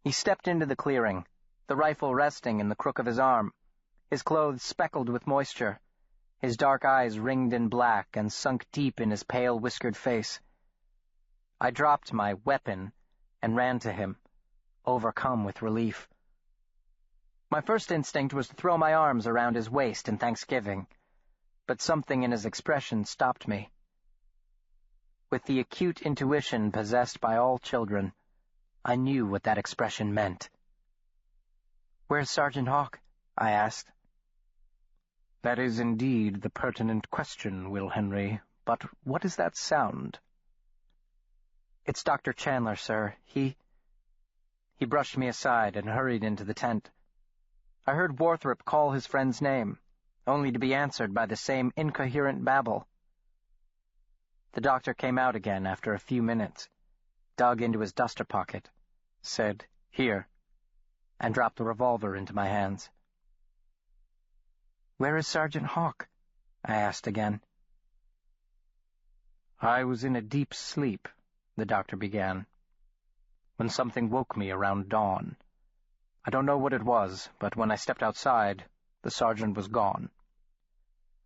He stepped into the clearing, the rifle resting in the crook of his arm, his clothes speckled with moisture, his dark eyes ringed in black and sunk deep in his pale, whiskered face. I dropped my weapon and ran to him, overcome with relief. My first instinct was to throw my arms around his waist in thanksgiving, but something in his expression stopped me. With the acute intuition possessed by all children, I knew what that expression meant. "Where's Sergeant Hawk?" I asked. "That is indeed the pertinent question, Will Henry, but what is that sound?" "It's Dr. Chandler, sir. He brushed me aside and hurried into the tent. I heard Worthrop call his friend's name, only to be answered by the same incoherent babble. The doctor came out again after a few minutes, dug into his duster pocket, said, "Here," and dropped the revolver into my hands. "Where is Sergeant Hawk?" I asked again. "I was in a deep sleep," the doctor began, "when something woke me around dawn. I don't know what it was, but when I stepped outside, the sergeant was gone.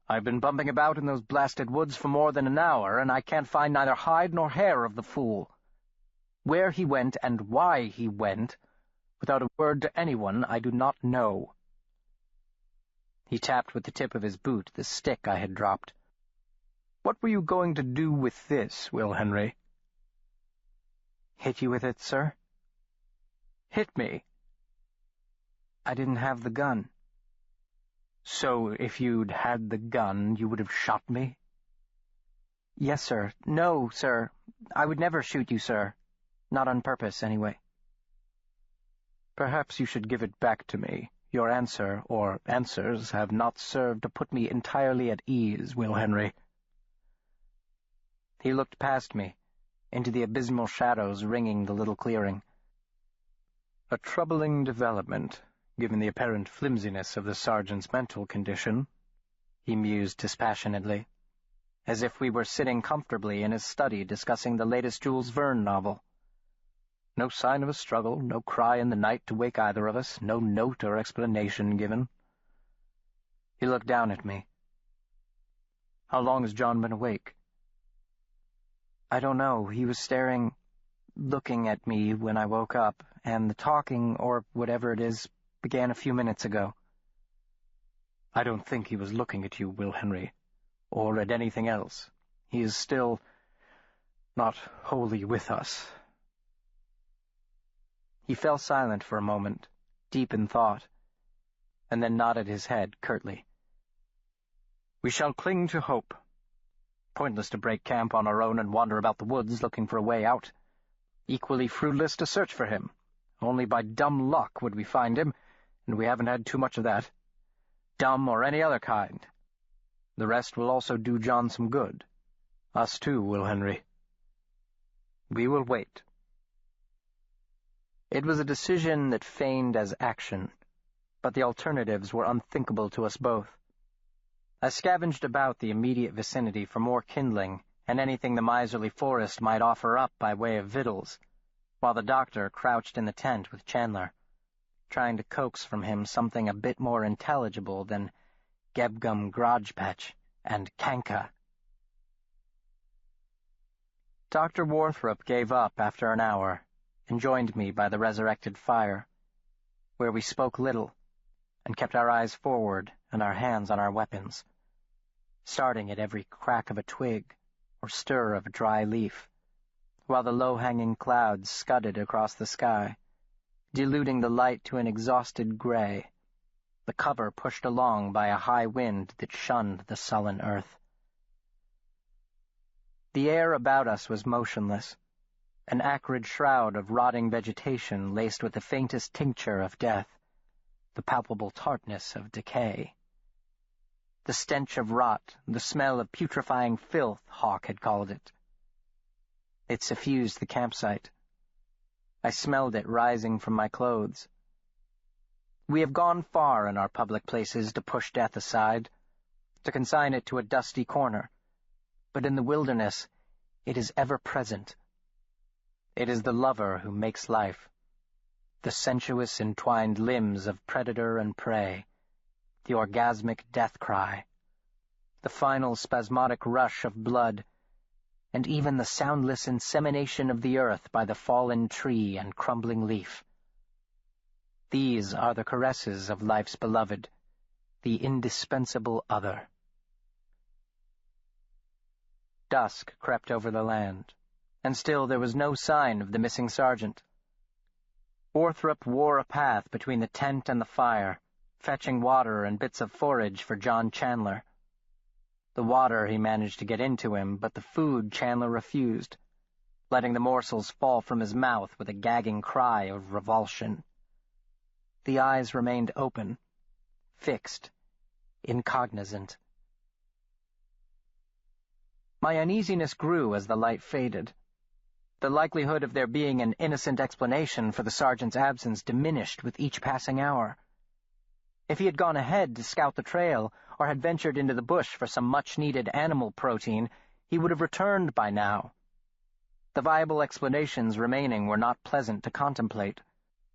I've been bumping about in those blasted woods for more than an hour, and I can't find neither hide nor hair of the fool. Where he went and why he went, without a word to anyone, I do not know." He tapped with the tip of his boot the stick I had dropped. "What were you going to do with this, Will Henry?" "Hit you with it, sir?" "Hit me?" "I didn't have the gun." "So if you'd had the gun, you would have shot me?" "Yes, sir. No, sir. I would never shoot you, sir. Not on purpose, anyway." "Perhaps you should give it back to me. Your answer, or answers, have not served to put me entirely at ease, Will Henry." He looked past me, into the abysmal shadows ringing the little clearing. A troubling development, given the apparent flimsiness of the sergeant's mental condition, he mused dispassionately, as if we were sitting comfortably in his study discussing the latest Jules Verne novel. No sign of a struggle, no cry in the night to wake either of us, no note or explanation given. He looked down at me. "How long has John been awake?" I don't know. He was looking at me when I woke up, and the talking, or whatever it is, began a few minutes ago. I don't think he was looking at you, Will Henry, or at anything else. He is still not wholly with us. He fell silent for a moment, deep in thought, and then nodded his head curtly. We shall cling to hope. Pointless to break camp on our own and wander about the woods looking for a way out. Equally fruitless to search for him. Only by dumb luck would we find him, and we haven't had too much of that. Dumb or any other kind. The rest will also do John some good. Us too, Will Henry. We will wait. It was a decision that feigned as action, but the alternatives were unthinkable to us both. I scavenged about the immediate vicinity for more kindling and anything the miserly forest might offer up by way of victuals, while the doctor crouched in the tent with Chandler, trying to coax from him something a bit more intelligible than Gebgum Grogpatch and Kanka. Dr. Warthrop gave up after an hour and joined me by the resurrected fire, where we spoke little and kept our eyes forward and our hands on our weapons, starting at every crack of a twig or stir of a dry leaf, while the low-hanging clouds scudded across the sky, diluting the light to an exhausted gray, the cover pushed along by a high wind that shunned the sullen earth. The air about us was motionless, an acrid shroud of rotting vegetation laced with the faintest tincture of death, the palpable tartness of decay. The stench of rot, the smell of putrefying filth, Hawke had called it. It suffused the campsite. I smelled it rising from my clothes. We have gone far in our public places to push death aside, to consign it to a dusty corner, but in the wilderness it is ever present. It is the lover who makes life, the sensuous entwined limbs of predator and prey, the orgasmic death cry, the final spasmodic rush of blood, and even the soundless insemination of the earth by the fallen tree and crumbling leaf. These are the caresses of life's beloved, the indispensable other. Dusk crept over the land, and still there was no sign of the missing sergeant. Warthrop wore a path between the tent and the fire, fetching water and bits of forage for John Chandler. The water he managed to get into him, but the food Chandler refused, letting the morsels fall from his mouth with a gagging cry of revulsion. The eyes remained open, fixed, incognizant. My uneasiness grew as the light faded. The likelihood of there being an innocent explanation for the sergeant's absence diminished with each passing hour. If he had gone ahead to scout the trail, or had ventured into the bush for some much-needed animal protein, he would have returned by now. The viable explanations remaining were not pleasant to contemplate,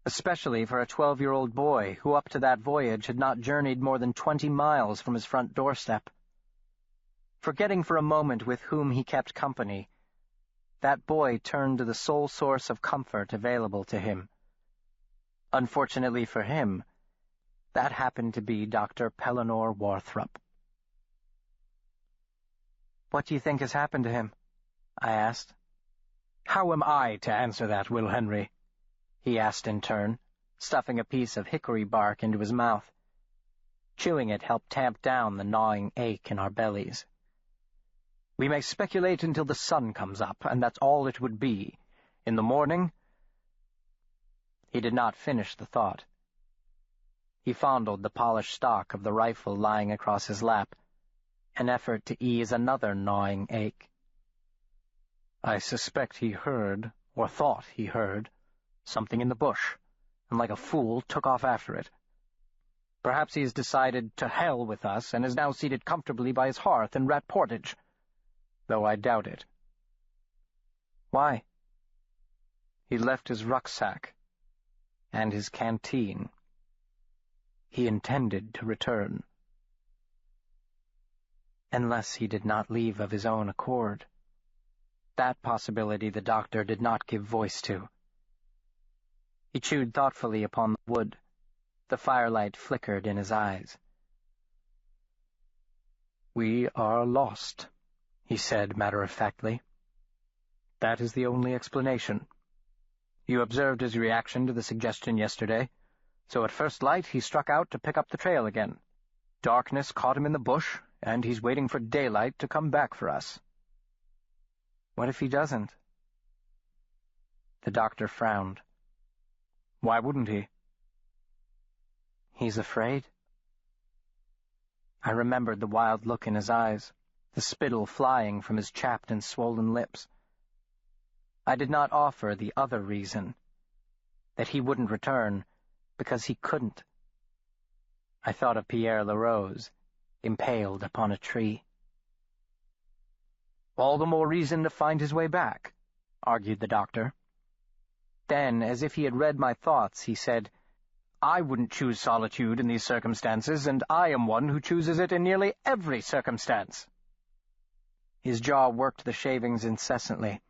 especially for a 12-year-old boy who up to that voyage had not journeyed more than 20 miles from his front doorstep. Forgetting for a moment with whom he kept company, that boy turned to the sole source of comfort available to him. Unfortunately for him, that happened to be Dr. Pellinore Warthrop. "What do you think has happened to him?" I asked. "How am I to answer that, Will Henry?" he asked in turn, stuffing a piece of hickory bark into his mouth. Chewing it helped tamp down the gnawing ache in our bellies. "We may speculate until the sun comes up, and that's all it would be. In the morning—" He did not finish the thought. He fondled the polished stock of the rifle lying across his lap, an effort to ease another gnawing ache. "I suspect he heard, or thought he heard, something in the bush, and like a fool took off after it. Perhaps he has decided to hell with us and is now seated comfortably by his hearth in Rat Portage, though I doubt it. Why? He left his rucksack and his canteen. He intended to return. Unless he did not leave of his own accord. That possibility the doctor did not give voice to. He chewed thoughtfully upon the wood. The firelight flickered in his eyes. "We are lost," he said matter-of-factly. "That is the only explanation. You observed his reaction to the suggestion yesterday, so at first light he struck out to pick up the trail again. Darkness caught him in the bush, and he's waiting for daylight to come back for us." What if he doesn't? The doctor frowned. Why wouldn't he? He's afraid? I remembered the wild look in his eyes, the spittle flying from his chapped and swollen lips. I did not offer the other reason, that he wouldn't return because he couldn't. I thought of Pierre LaRose, impaled upon a tree. "All the more reason to find his way back," argued the doctor. Then, as if he had read my thoughts, he said, "I wouldn't choose solitude in these circumstances, and I am one who chooses it in nearly every circumstance." His jaw worked the shavings incessantly.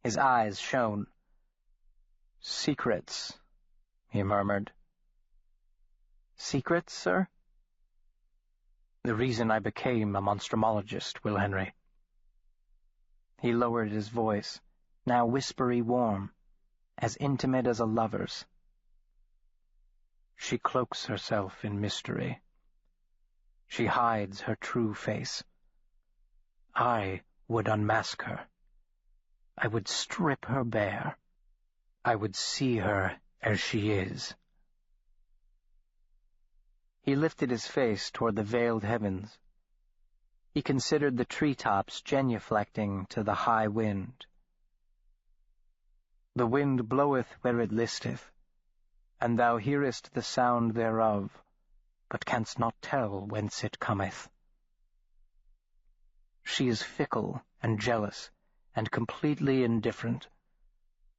His eyes shone. "Secrets," he murmured. "Secrets, sir?" "The reason I became a monstrumologist, Will Henry." He lowered his voice, now whispery warm, as intimate as a lover's. "She cloaks herself in mystery. She hides her true face. I would unmask her. I would strip her bare. I would see her as she is." He lifted his face toward the veiled heavens. He considered the treetops genuflecting to the high wind. "The wind bloweth where it listeth, and thou hearest the sound thereof, but canst not tell whence it cometh. She is fickle and jealous, and completely indifferent,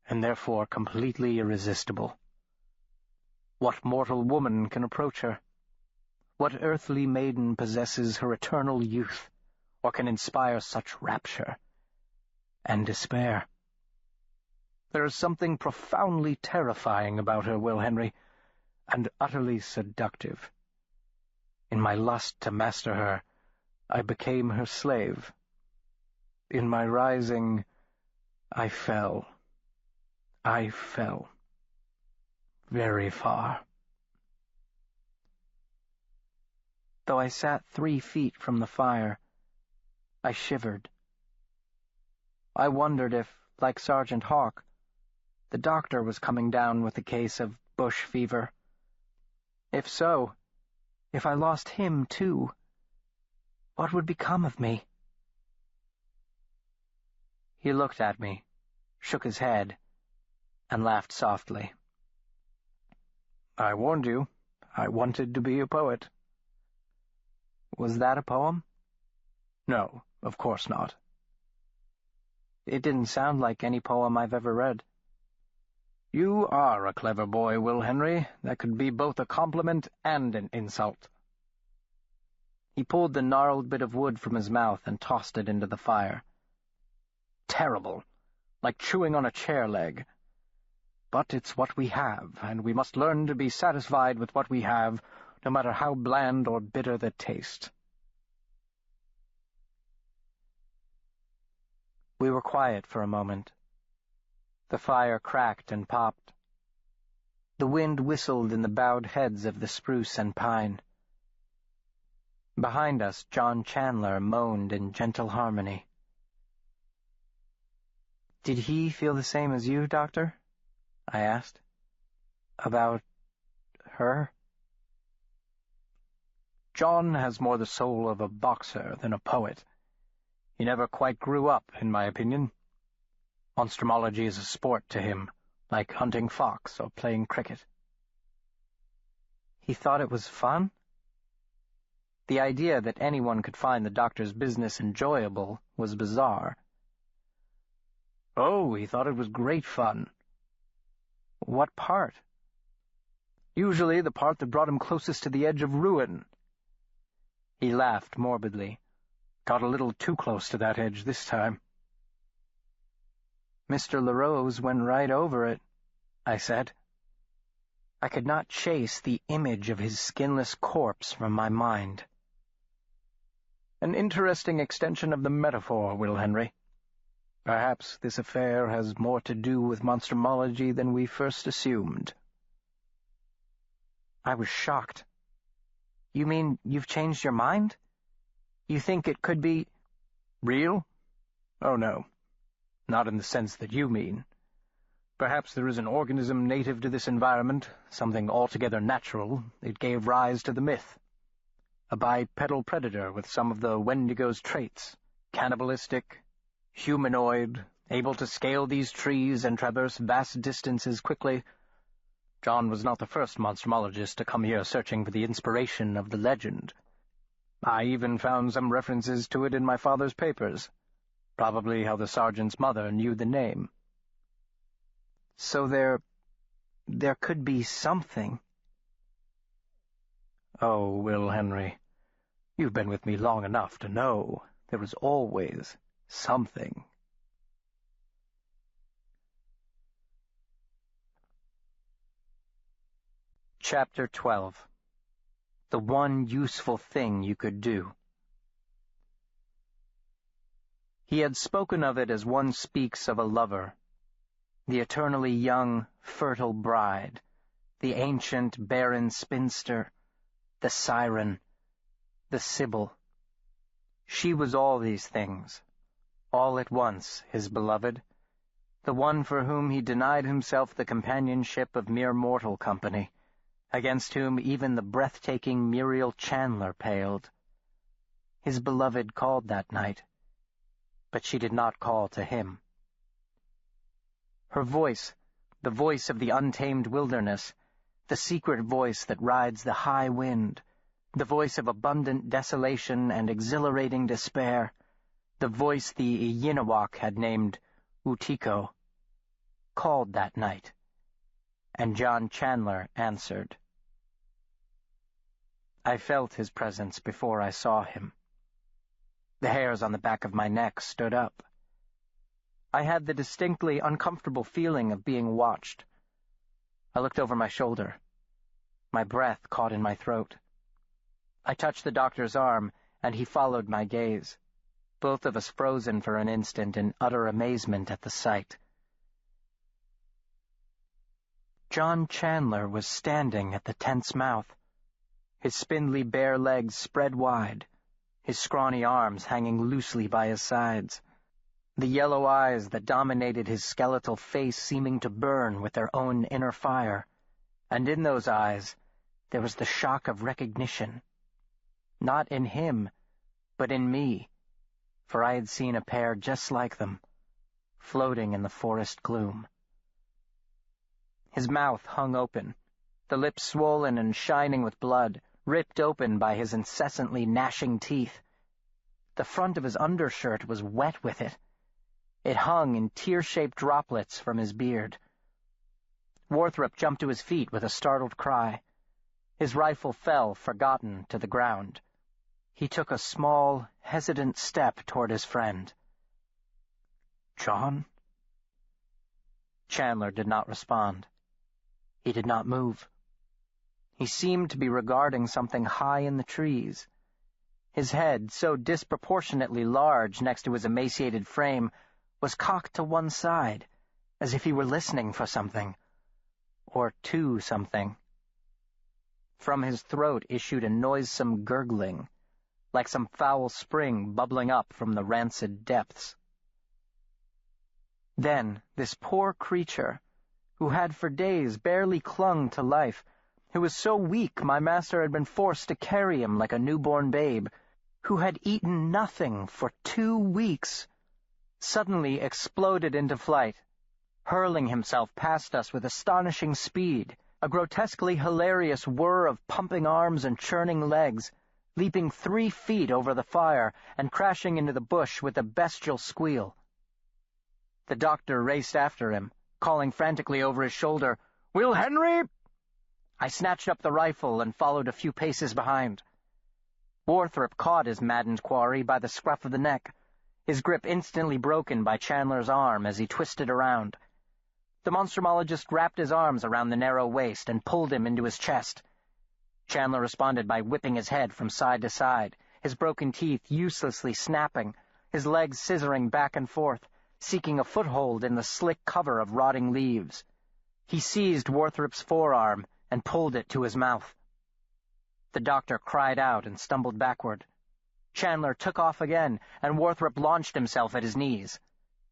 and therefore completely irresistible. What mortal woman can approach her? What earthly maiden possesses her eternal youth, or can inspire such rapture and despair? There is something profoundly terrifying about her, Will Henry, and utterly seductive. In my lust to master her, I became her slave. In my rising, I fell. I fell. Very far." Though I sat 3 feet from the fire, I shivered. I wondered if, like Sergeant Hawke, the doctor was coming down with a case of bush fever. If so, if I lost him too, what would become of me? He looked at me, shook his head, and laughed softly. "I warned you. I wanted to be a poet." Was that a poem? No, of course not. It didn't sound like any poem I've ever read. You are a clever boy, Will Henry. That could be both a compliment and an insult. He pulled the gnarled bit of wood from his mouth and tossed it into the fire. Terrible, like chewing on a chair leg. But it's what we have, and we must learn to be satisfied with what we have, no matter how bland or bitter the taste. We were quiet for a moment. The fire cracked and popped. The wind whistled in the bowed heads of the spruce and pine. Behind us, John Chandler moaned in gentle harmony. "Did he feel the same as you, Doctor?" I asked. "About her?" John has more the soul of a boxer than a poet. He never quite grew up, in my opinion. Monstrumology is a sport to him, like hunting fox or playing cricket. He thought it was fun? The idea that anyone could find the doctor's business enjoyable was bizarre. Oh, he thought it was great fun. What part? Usually the part that brought him closest to the edge of ruin. He laughed morbidly. Got a little too close to that edge this time. Mr. LaRose went right over it, I said. I could not chase the image of his skinless corpse from my mind. An interesting extension of the metaphor, Will Henry. Perhaps this affair has more to do with monstrumology than we first assumed. I was shocked. You mean you've changed your mind? You think it could be... Real? Oh, no. Not in the sense that you mean. Perhaps there is an organism native to this environment, something altogether natural. It gave rise to the myth. A bipedal predator with some of the Wendigo's traits. Cannibalistic, humanoid, able to scale these trees and traverse vast distances quickly. John was not the first monstrumologist to come here searching for the inspiration of the legend. I even found some references to it in my father's papers. Probably how the sergeant's mother knew the name. So there could be something. Oh, Will Henry, you've been with me long enough to know there is always something. Chapter 12. The one useful thing you could do. He had spoken of it as one speaks of a lover, the eternally young, fertile bride, the ancient, barren spinster, the siren, the sibyl. She was all these things, all at once, his beloved, the one for whom he denied himself the companionship of mere mortal company, against whom even the breathtaking Muriel Chandler paled. His beloved called that night, but she did not call to him. Her voice, the voice of the untamed wilderness, the secret voice that rides the high wind, the voice of abundant desolation and exhilarating despair, the voice the Iyinawak had named Utiko, called that night, and John Chandler answered. I felt his presence before I saw him. The hairs on the back of my neck stood up. I had the distinctly uncomfortable feeling of being watched. I looked over my shoulder. My breath caught in my throat. I touched the doctor's arm, and he followed my gaze, both of us frozen for an instant in utter amazement at the sight. John Chandler was standing at the tent's mouth, his spindly bare legs spread wide, his scrawny arms hanging loosely by his sides, the yellow eyes that dominated his skeletal face seeming to burn with their own inner fire, and in those eyes there was the shock of recognition. Not in him, but in me, for I had seen a pair just like them, floating in the forest gloom. His mouth hung open, the lips swollen and shining with blood, ripped open by his incessantly gnashing teeth. The front of his undershirt was wet with it. It hung in tear-shaped droplets from his beard. Worthrop jumped to his feet with a startled cry. His rifle fell, forgotten, to the ground. He took a small, hesitant step toward his friend. John? Chandler did not respond. He did not move. He seemed to be regarding something high in the trees. His head, so disproportionately large next to his emaciated frame, was cocked to one side, as if he were listening for something, or to something. From his throat issued a noisome gurgling, like some foul spring bubbling up from the rancid depths. Then this poor creature, who had for days barely clung to life, who was so weak my master had been forced to carry him like a newborn babe, who had eaten nothing for 2 weeks, suddenly exploded into flight, hurling himself past us with astonishing speed, a grotesquely hilarious whir of pumping arms and churning legs, leaping 3 feet over the fire and crashing into the bush with a bestial squeal. The doctor raced after him, calling frantically over his shoulder, "Will Henry!" I snatched up the rifle and followed a few paces behind. Worthrop caught his maddened quarry by the scruff of the neck, his grip instantly broken by Chandler's arm as he twisted around. The monstrumologist wrapped his arms around the narrow waist and pulled him into his chest. Chandler responded by whipping his head from side to side, his broken teeth uselessly snapping, his legs scissoring back and forth, seeking a foothold in the slick cover of rotting leaves. He seized Worthrop's forearm and pulled it to his mouth. The doctor cried out and stumbled backward. Chandler took off again, and Worthrop launched himself at his knees.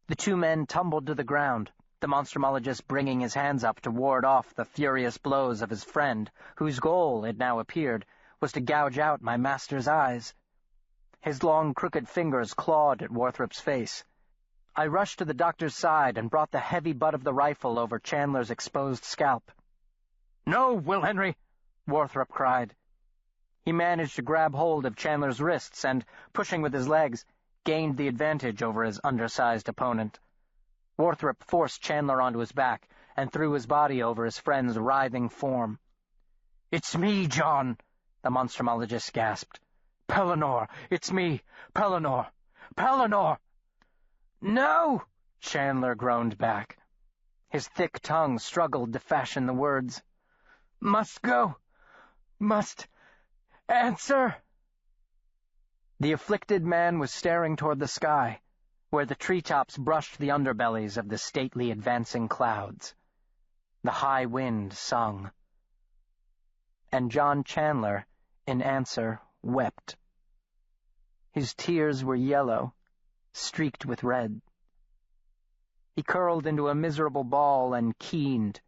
The 2 men tumbled to the ground, the monstrumologist bringing his hands up to ward off the furious blows of his friend, whose goal, it now appeared, was to gouge out my master's eyes. His long, crooked fingers clawed at Worthrop's face. I rushed to the doctor's side and brought the heavy butt of the rifle over Chandler's exposed scalp. "No, Will Henry!" Worthrop cried. He managed to grab hold of Chandler's wrists and, pushing with his legs, gained the advantage over his undersized opponent. Worthrop forced Chandler onto his back and threw his body over his friend's writhing form. "It's me, John," the monstrumologist gasped. "Pellinore, it's me, Pellinore! Pellinore!" "No!" Chandler groaned back. His thick tongue struggled to fashion the words. "Must go. Must answer." The afflicted man was staring toward the sky, where the treetops brushed the underbellies of the stately advancing clouds. The high wind sung. And John Chandler, in answer, wept. His tears were yellow, streaked with red. He curled into a miserable ball and keened,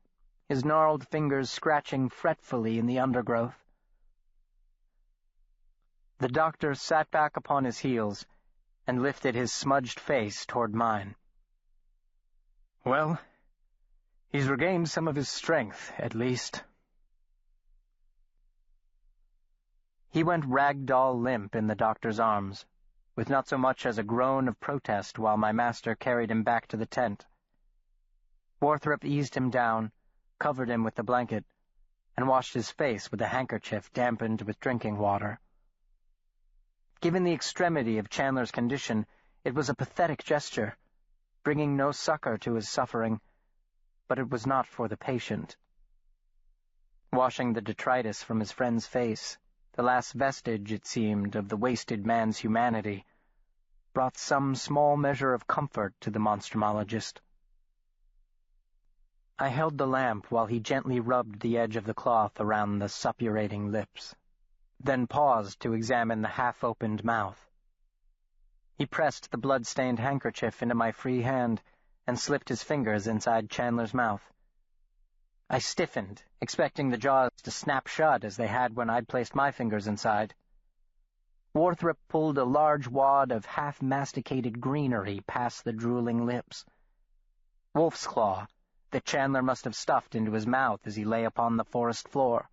his gnarled fingers scratching fretfully in the undergrowth. The doctor sat back upon his heels and lifted his smudged face toward mine. "Well, he's regained some of his strength, at least." He went rag-doll limp in the doctor's arms, with not so much as a groan of protest while my master carried him back to the tent. Worthrop eased him down, covered him with the blanket, and washed his face with a handkerchief dampened with drinking water. Given the extremity of Chandler's condition, it was a pathetic gesture, bringing no succor to his suffering, but it was not for the patient. Washing the detritus from his friend's face, the last vestige, it seemed, of the wasted man's humanity, brought some small measure of comfort to the monstrumologist. I held the lamp while he gently rubbed the edge of the cloth around the suppurating lips, then paused to examine the half-opened mouth. He pressed the blood-stained handkerchief into my free hand and slipped his fingers inside Chandler's mouth. I stiffened, expecting the jaws to snap shut as they had when I'd placed my fingers inside. Worthrop pulled a large wad of half-masticated greenery past the drooling lips. Wolf's claw, that Chandler must have stuffed into his mouth as he lay upon the forest floor.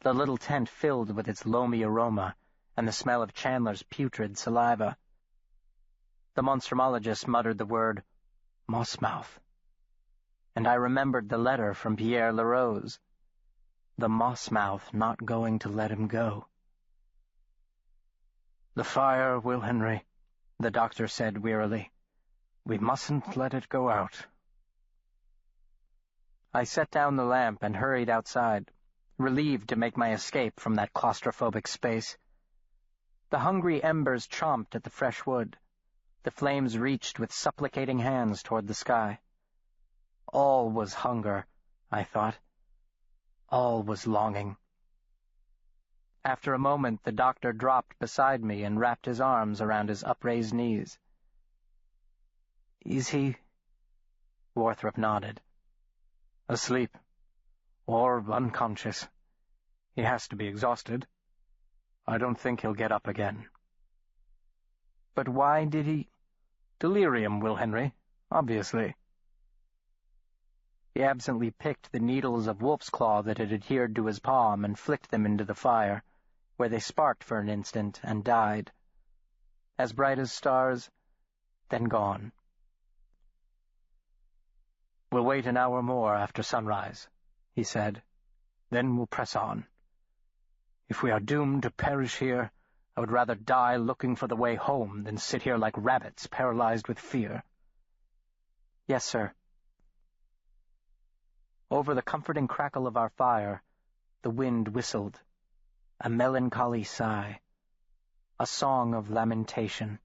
The little tent filled with its loamy aroma and the smell of Chandler's putrid saliva. The monstrumologist muttered the word, "moss-mouth," and I remembered the letter from Pierre Larose, the moss-mouth not going to let him go. "The fire, Will Henry," the doctor said wearily. "We mustn't let it go out." I set down the lamp and hurried outside, relieved to make my escape from that claustrophobic space. The hungry embers chomped at the fresh wood. The flames reached with supplicating hands toward the sky. All was hunger, I thought. All was longing. After a moment, the doctor dropped beside me and wrapped his arms around his upraised knees. "Is he?" Worthrop nodded. "Asleep. Or unconscious. He has to be exhausted. I don't think he'll get up again." "But why did he—" "Delirium, Will Henry, obviously." He absently picked the needles of wolf's claw that had adhered to his palm and flicked them into the fire, where they sparked for an instant and died. As bright as stars, then gone. "We'll wait an hour more after sunrise," he said. "Then we'll press on. If we are doomed to perish here, I would rather die looking for the way home than sit here like rabbits paralyzed with fear." "Yes, sir." Over the comforting crackle of our fire, the wind whistled, a melancholy sigh, a song of lamentation.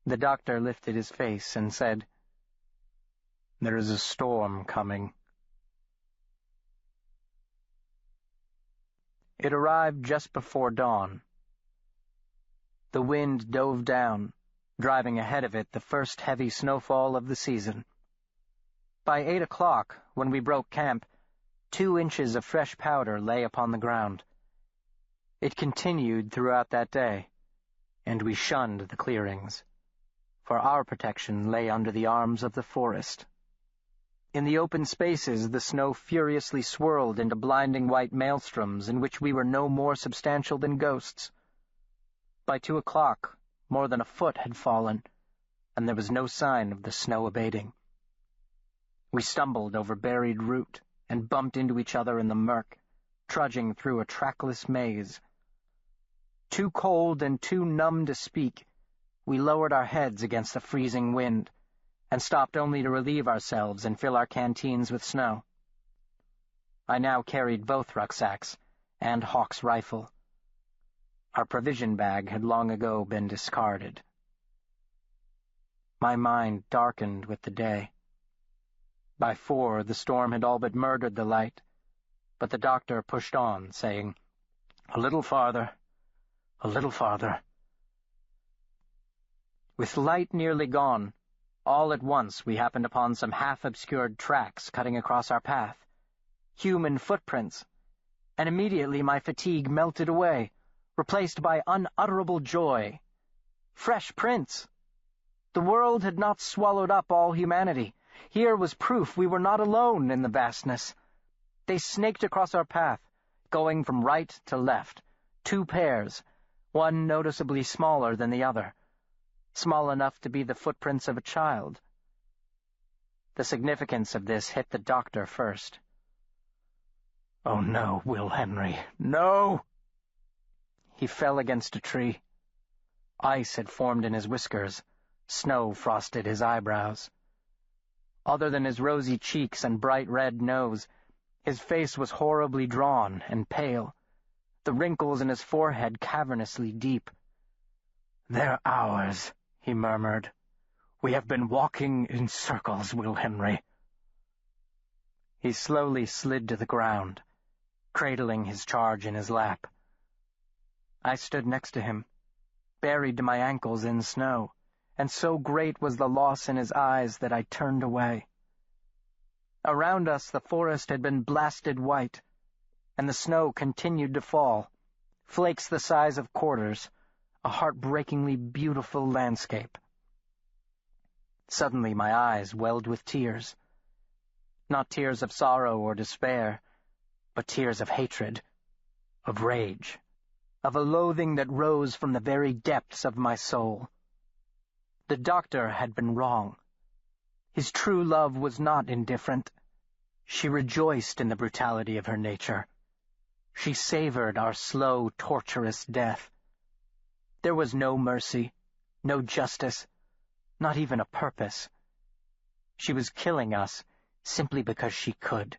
The doctor lifted his face and said, "There is a storm coming." It arrived just before dawn. The wind dove down, driving ahead of it the first heavy snowfall of the season. By 8 o'clock, when we broke camp, 2 inches of fresh powder lay upon the ground. It continued throughout that day, and we shunned the clearings, for our protection lay under the arms of the forest. In the open spaces, the snow furiously swirled into blinding white maelstroms in which we were no more substantial than ghosts. By 2 o'clock, more than a foot had fallen, and there was no sign of the snow abating. We stumbled over buried root and bumped into each other in the murk, trudging through a trackless maze. Too cold and too numb to speak, we lowered our heads against the freezing wind, and stopped only to relieve ourselves and fill our canteens with snow. I now carried both rucksacks and Hawk's rifle. Our provision bag had long ago been discarded. My mind darkened with the day. By 4, the storm had all but murdered the light, but the doctor pushed on, saying, "A little farther, a little farther." With light nearly gone, all at once we happened upon some half-obscured tracks cutting across our path, human footprints, and immediately my fatigue melted away, replaced by unutterable joy. Fresh prints! The world had not swallowed up all humanity. Here was proof we were not alone in the vastness. They snaked across our path, going from right to left, 2 pairs, one noticeably smaller than the other, small enough to be the footprints of a child. The significance of this hit the doctor first. "Oh no, Will Henry, no!" He fell against a tree. Ice had formed in his whiskers, snow frosted his eyebrows. Other than his rosy cheeks and bright red nose, his face was horribly drawn and pale, the wrinkles in his forehead cavernously deep. "They're ours," he murmured. "We have been walking in circles, Will Henry." He slowly slid to the ground, cradling his charge in his lap. I stood next to him, buried to my ankles in snow, and so great was the loss in his eyes that I turned away. Around us the forest had been blasted white, and the snow continued to fall, flakes the size of quarters, a heartbreakingly beautiful landscape. Suddenly my eyes welled with tears. Not tears of sorrow or despair, but tears of hatred, of rage, of a loathing that rose from the very depths of my soul. The doctor had been wrong. His true love was not indifferent. She rejoiced in the brutality of her nature. She savored our slow, torturous death. There was no mercy, no justice, not even a purpose. She was killing us simply because she could.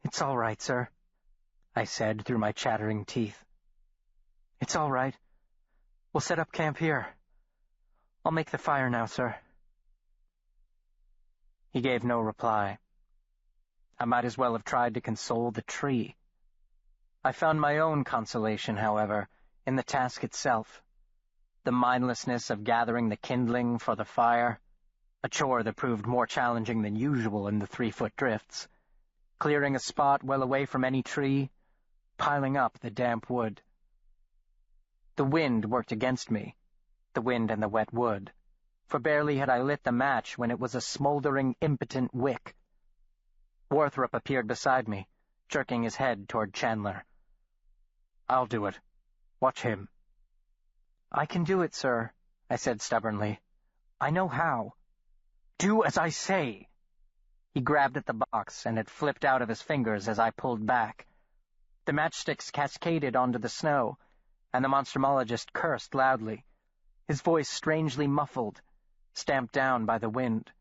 "It's all right, sir," I said through my chattering teeth. "It's all right. We'll set up camp here. I'll make the fire now, sir." He gave no reply. I might as well have tried to console the tree. I found my own consolation, however, in the task itself. The mindlessness of gathering the kindling for the fire, a chore that proved more challenging than usual in the 3-foot drifts, clearing a spot well away from any tree, piling up the damp wood. The wind worked against me, the wind and the wet wood, for barely had I lit the match when it was a smoldering, impotent wick. Worthrop appeared beside me, jerking his head toward Chandler. "I'll do it. Watch him." "I can do it, sir," I said stubbornly. "I know how." "Do as I say." He grabbed at the box, and it flipped out of his fingers as I pulled back. The matchsticks cascaded onto the snow, and the monstrumologist cursed loudly, his voice strangely muffled, stamped down by the wind.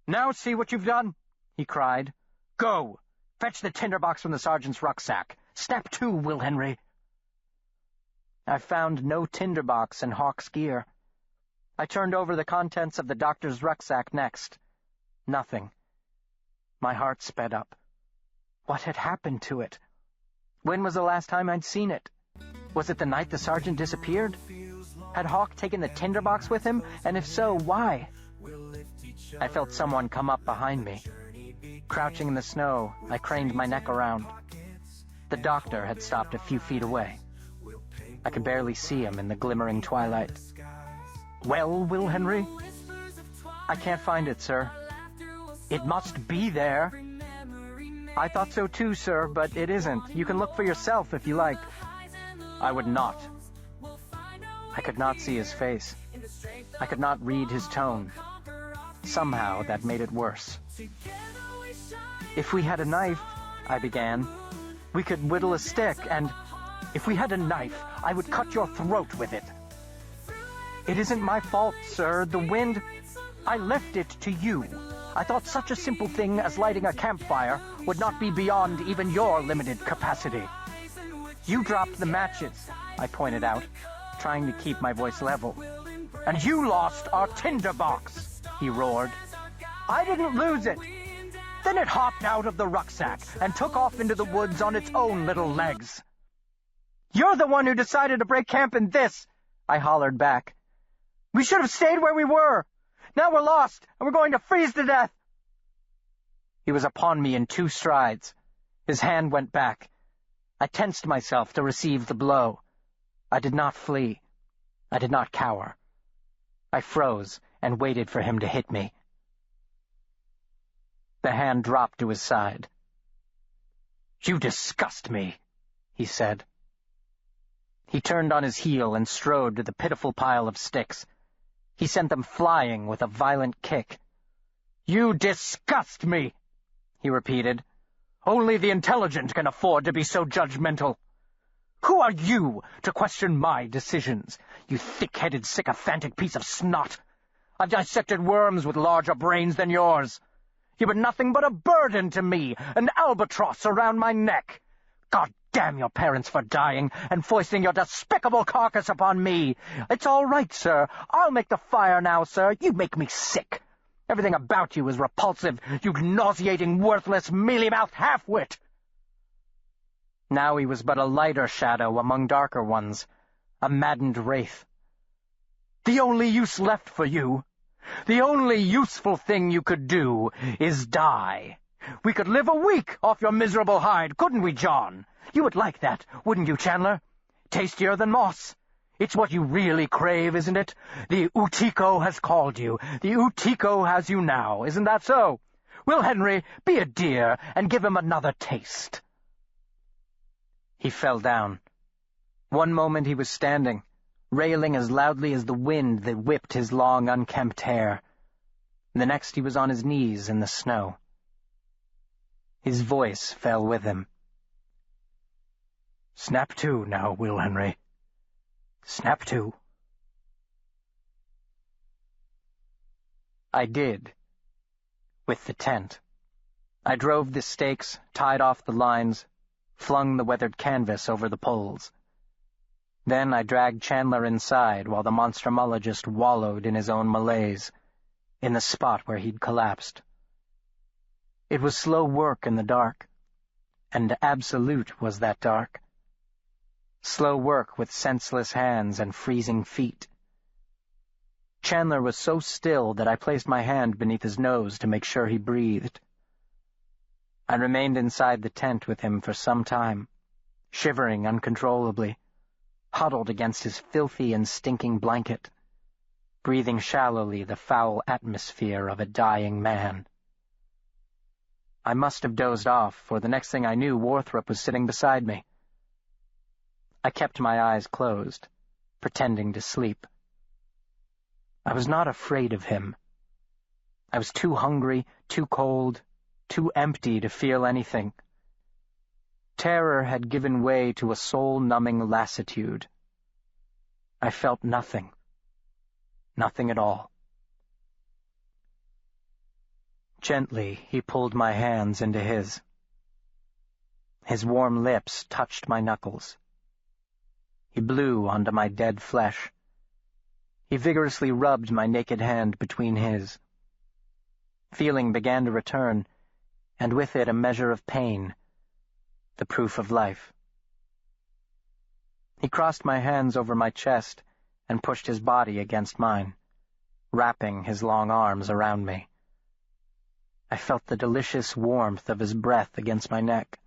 "Now see what you've done," he cried. "Go! Fetch the tinderbox from the sergeant's rucksack. Snap to, Will Henry." I found no tinderbox in Hawk's gear. I turned over the contents of the doctor's rucksack next. Nothing. My heart sped up. What had happened to it? When was the last time I'd seen it? Was it the night the sergeant disappeared? Had Hawk taken the tinderbox with him, and if so, why? I felt someone come up behind me. Crouching in the snow, I craned my neck around. The doctor had stopped a few feet away. I could barely see him in the glimmering twilight. "Well, Will Henry?" "I can't find it, sir." "It must be there." "I thought so too, sir, but it isn't. You can look for yourself if you like." "I would not." I could not see his face. I could not read his tone. Somehow that made it worse. "If we had a knife," I began, "we could whittle a stick and—" "If we had a knife, I would cut your throat with it." "It isn't my fault, sir. The wind—" "I left it to you. I thought such a simple thing as lighting a campfire would not be beyond even your limited capacity." "You dropped the matches," I pointed out, trying to keep my voice level. "And you lost our tinderbox," he roared. "I didn't lose it." "Then it hopped out of the rucksack and took off into the woods on its own little legs." "You're the one who decided to break camp in this," I hollered back. "We should have stayed where we were. Now we're lost, and we're going to freeze to death." He was upon me in 2 strides. His hand went back. I tensed myself to receive the blow. I did not flee. I did not cower. I froze and waited for him to hit me. The hand dropped to his side. "You disgust me," he said. He turned on his heel and strode to the pitiful pile of sticks. He sent them flying with a violent kick. "You disgust me," he repeated. "Only the intelligent can afford to be so judgmental. Who are you to question my decisions, you thick-headed, sycophantic piece of snot? I've dissected worms with larger brains than yours. You've been nothing but a burden to me, an albatross around my neck. God damn your parents for dying and foisting your despicable carcass upon me. It's all right, sir. I'll make the fire now, sir. You make me sick. Everything about you is repulsive, you nauseating, worthless, mealy-mouthed half-wit." Now he was but a lighter shadow among darker ones, a maddened wraith. "The only use left for you, the only useful thing you could do, is die. We could live a week off your miserable hide, couldn't we, John? You would like that, wouldn't you, Chandler? Tastier than moss. It's what you really crave, isn't it? The Utiko has called you. The Utiko has you now. Isn't that so? Will Henry, be a dear and give him another taste." He fell down. One moment he was standing, railing as loudly as the wind that whipped his long, unkempt hair. The next he was on his knees in the snow. His voice fell with him. "Snap to now, Will Henry. Snap to." I did. With the tent. I drove the stakes, tied off the lines, flung the weathered canvas over the poles. Then I dragged Chandler inside while the monstrumologist wallowed in his own malaise, in the spot where he'd collapsed. It was slow work in the dark, and absolute was that dark. Slow work with senseless hands and freezing feet. Chandler was so still that I placed my hand beneath his nose to make sure he breathed. I remained inside the tent with him for some time, shivering uncontrollably, huddled against his filthy and stinking blanket. breathing shallowly the foul atmosphere of a dying man. I must have dozed off, for the next thing I knew, Worthrop was sitting beside me. I kept my eyes closed, pretending to sleep. I was not afraid of him. I was too hungry, too cold, too empty to feel anything. Terror had given way to a soul-numbing lassitude. I felt nothing. Nothing at all. Gently, he pulled my hands into his. His warm lips touched my knuckles. He blew onto my dead flesh. He vigorously rubbed my naked hand between his. Feeling began to return, and with it a measure of pain, the proof of life. He crossed my hands over my chest and pushed his body against mine, wrapping his long arms around me. I felt the delicious warmth of his breath against my neck.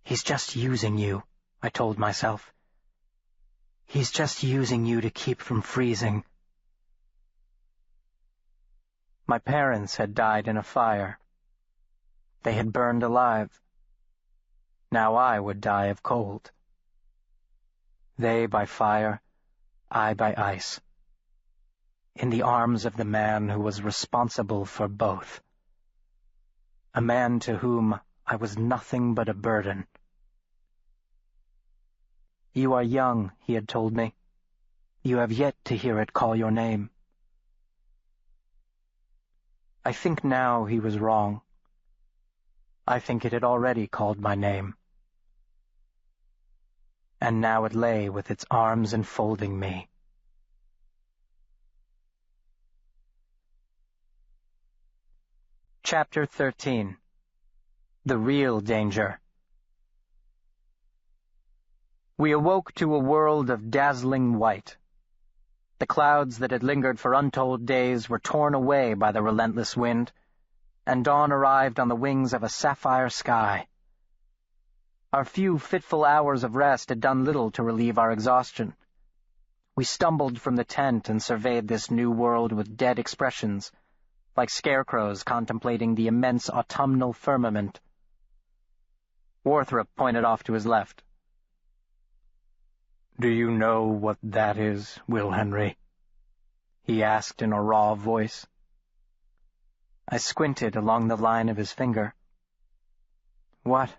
"He's just using you," I told myself. "He's just using you to keep from freezing." My parents had died in a fire. They had burned alive. Now I would die of cold. They by fire, I by ice. In the arms of the man who was responsible for both. A man to whom I was nothing but a burden. "You are young," he had told me. "You have yet to hear it call your name." I think now he was wrong. I think it had already called my name. And now it lay with its arms enfolding me. Chapter 13. The Real Danger. We awoke to a world of dazzling white. The clouds that had lingered for untold days were torn away by the relentless wind, and dawn arrived on the wings of a sapphire sky. Our few fitful hours of rest had done little to relieve our exhaustion. We stumbled from the tent and surveyed this new world with dead expressions, like scarecrows contemplating the immense autumnal firmament. Worthrop pointed off to his left. "Do you know what that is, Will Henry?" he asked in a raw voice. I squinted along the line of his finger. "What?"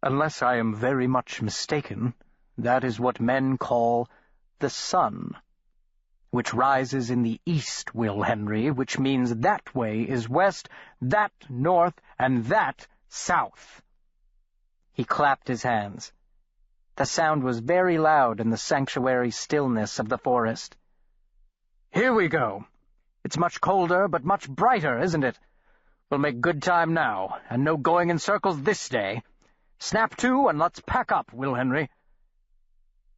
"Unless I am very much mistaken, that is what men call the sun, which rises in the east, Will Henry, which means that way is west, that north, and that south." He clapped his hands. The sound was very loud in the sanctuary stillness of the forest. "Here we go. It's much colder, but much brighter, isn't it? We'll make good time now, and no going in circles this day. Snap to, and let's pack up, Will Henry."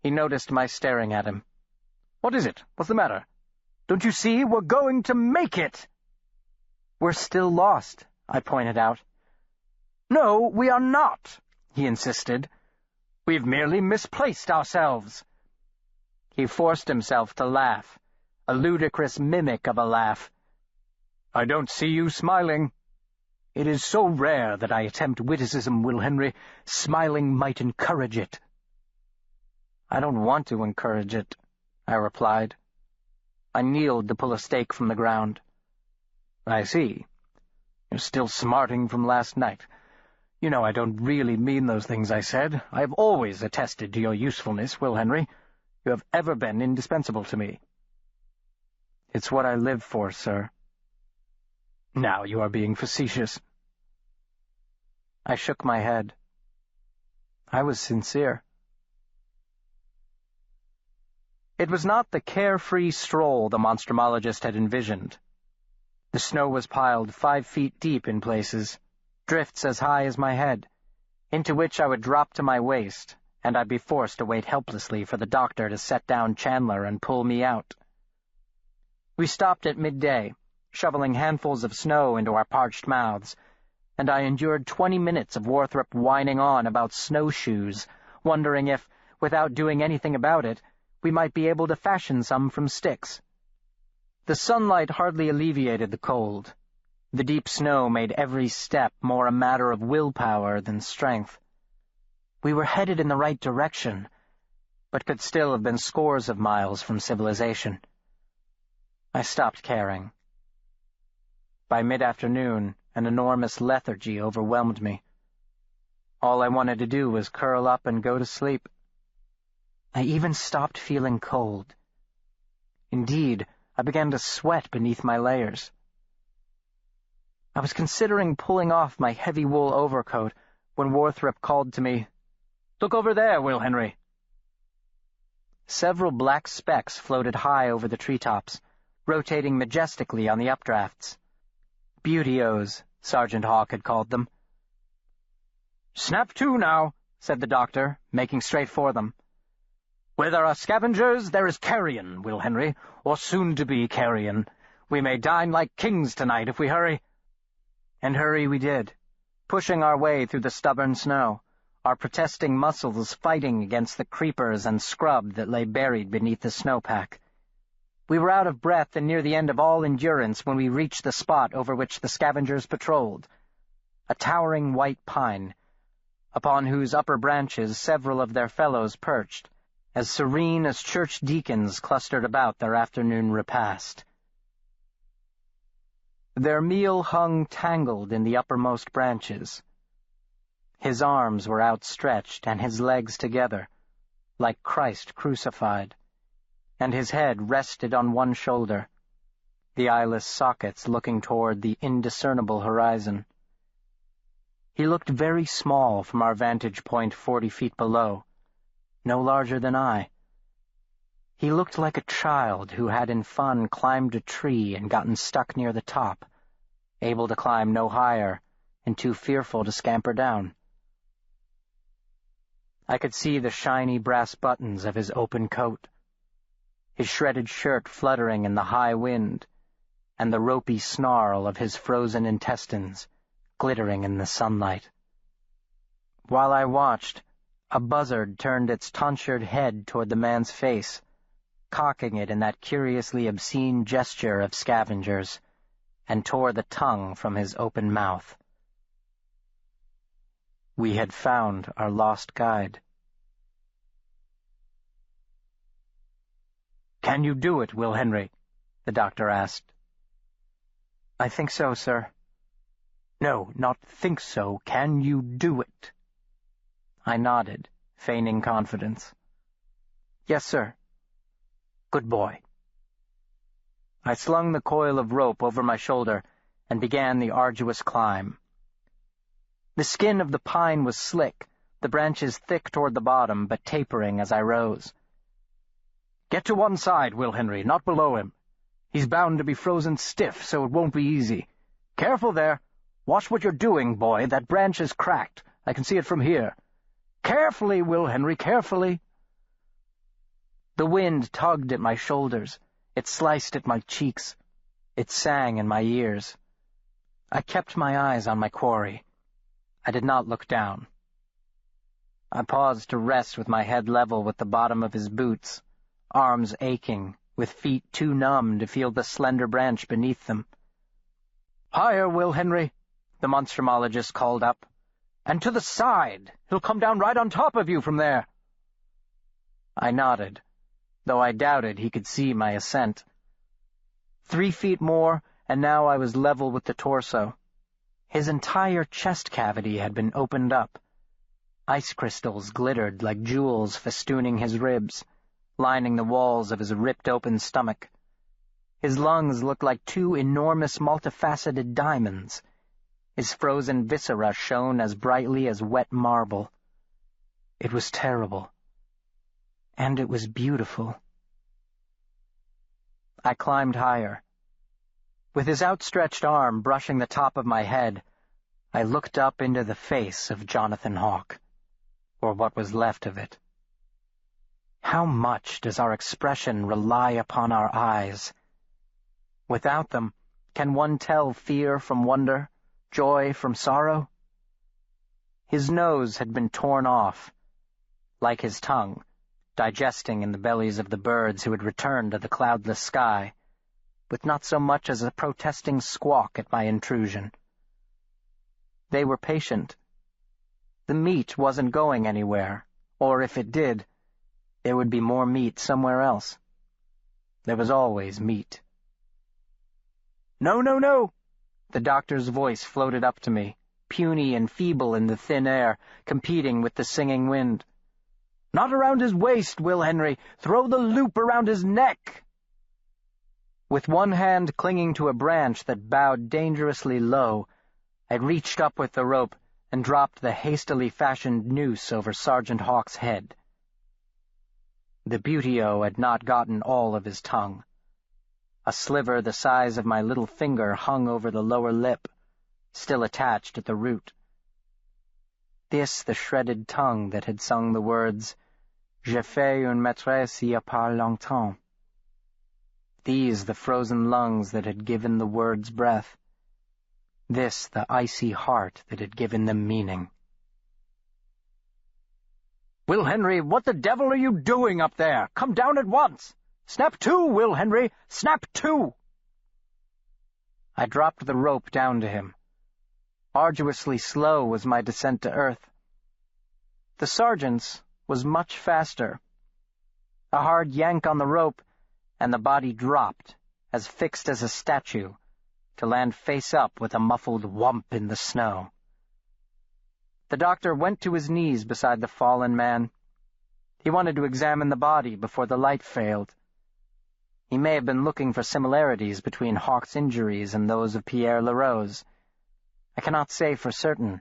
He noticed my staring at him. "What is it? What's the matter? Don't you see? We're going to make it!" "We're still lost," I pointed out. "No, we are not," he insisted. "We've merely misplaced ourselves." He forced himself to laugh, a ludicrous mimic of a laugh. "I don't see you smiling." "It is so rare that I attempt witticism, Will Henry. Smiling might encourage it." "I don't want to encourage it," I replied. I kneeled to pull a stake from the ground. "I see. You're still smarting from last night. You know I don't really mean those things I said. I have always attested to your usefulness, Will Henry. You have ever been indispensable to me." "It's what I live for, sir." "Now you are being facetious." I shook my head. I was sincere. It was not the carefree stroll the monstrumologist had envisioned. The snow was piled 5 feet deep in places, drifts as high as my head, into which I would drop to my waist, and I'd be forced to wait helplessly for the doctor to set down Chandler and pull me out. We stopped at midday, shoveling handfuls of snow into our parched mouths, and I endured 20 minutes of Worthrop whining on about snowshoes, wondering if, without doing anything about it, we might be able to fashion some from sticks. The sunlight hardly alleviated the cold. The deep snow made every step more a matter of willpower than strength. We were headed in the right direction, but could still have been scores of miles from civilization. I stopped caring. By mid-afternoon, an enormous lethargy overwhelmed me. All I wanted to do was curl up and go to sleep. I even stopped feeling cold. Indeed, I began to sweat beneath my layers. I was considering pulling off my heavy wool overcoat when Worthrop called to me, "Look over there, Will Henry." Several black specks floated high over the treetops, rotating majestically on the updrafts. Beautios, Sergeant Hawk had called them. "Snap to now," said the doctor, making straight for them. "Where there are scavengers, there is carrion, Will Henry, or soon-to-be carrion. We may dine like kings tonight if we hurry." And hurry we did, pushing our way through the stubborn snow, our protesting muscles fighting against the creepers and scrub that lay buried beneath the snowpack. We were out of breath and near the end of all endurance when we reached the spot over which the scavengers patrolled, a towering white pine, upon whose upper branches several of their fellows perched, as serene as church deacons clustered about their afternoon repast. Their meal hung tangled in the uppermost branches. His arms were outstretched and his legs together, like Christ crucified, and his head rested on one shoulder, the eyeless sockets looking toward the indiscernible horizon. He looked very small from our vantage point 40 feet below, no larger than I. He looked like a child who had in fun climbed a tree and gotten stuck near the top, able to climb no higher and too fearful to scamper down. I could see the shiny brass buttons of his open coat, his shredded shirt fluttering in the high wind, and the ropey snarl of his frozen intestines glittering in the sunlight. While I watched, a buzzard turned its tonsured head toward the man's face, cocking it in that curiously obscene gesture of scavengers, and tore the tongue from his open mouth. We had found our lost guide. "Can you do it, Will Henry?" the doctor asked. "I think so, sir." "No, not think so. Can you do it?" I nodded, feigning confidence. "Yes, sir." "Good boy." I slung the coil of rope over my shoulder and began the arduous climb. The skin of the pine was slick, the branches thick toward the bottom, but tapering as I rose. "Get to one side, Will Henry, not below him. He's bound to be frozen stiff, so it won't be easy. Careful there. Watch what you're doing, boy. That branch is cracked. I can see it from here. Carefully, Will Henry, carefully." The wind tugged at my shoulders. It sliced at my cheeks. It sang in my ears. I kept my eyes on my quarry. I did not look down. I paused to rest with my head level with the bottom of his boots, arms aching, with feet too numb to feel the slender branch beneath them. "Higher, Will Henry," the monstrumologist called up. "And to the side. He'll come down right on top of you from there." I nodded, though I doubted he could see my ascent. 3 feet more, and now I was level with the torso. His entire chest cavity had been opened up. Ice crystals glittered like jewels festooning his ribs, lining the walls of his ripped-open stomach. His lungs looked like 2 enormous multifaceted diamonds. His frozen viscera shone as brightly as wet marble. It was terrible. And it was beautiful. I climbed higher. With his outstretched arm brushing the top of my head, I looked up into the face of Jonathan Hawk, or what was left of it. How much does our expression rely upon our eyes? Without them, can one tell fear from wonder, joy from sorrow? His nose had been torn off. Like his tongue, digesting in the bellies of the birds who had returned to the cloudless sky, with not so much as a protesting squawk at my intrusion. They were patient. The meat wasn't going anywhere, or if it did, there would be more meat somewhere else. There was always meat. "No, no, no!" The doctor's voice floated up to me, puny and feeble in the thin air, competing with the singing wind. "Not around his waist, Will Henry! Throw the loop around his neck!" With one hand clinging to a branch that bowed dangerously low, I reached up with the rope and dropped the hastily fashioned noose over Sergeant Hawk's head. The Buteo had not gotten all of his tongue. A sliver the size of my little finger hung over the lower lip, still attached at the root. This the shredded tongue that had sung the words, "J'ai fait une maîtresse il y a pas longtemps." These the frozen lungs that had given the words breath. This the icy heart that had given them meaning. "Will Henry, what the devil are you doing up there? Come down at once! Snap to, Will Henry! Snap to!" I dropped the rope down to him. Arduously slow was my descent to earth. The sergeant's was much faster. A hard yank on the rope, and the body dropped, as fixed as a statue, to land face up with a muffled whump in the snow. The doctor went to his knees beside the fallen man. He wanted to examine the body before the light failed. He may have been looking for similarities between Hawk's injuries and those of Pierre Larose. I cannot say for certain,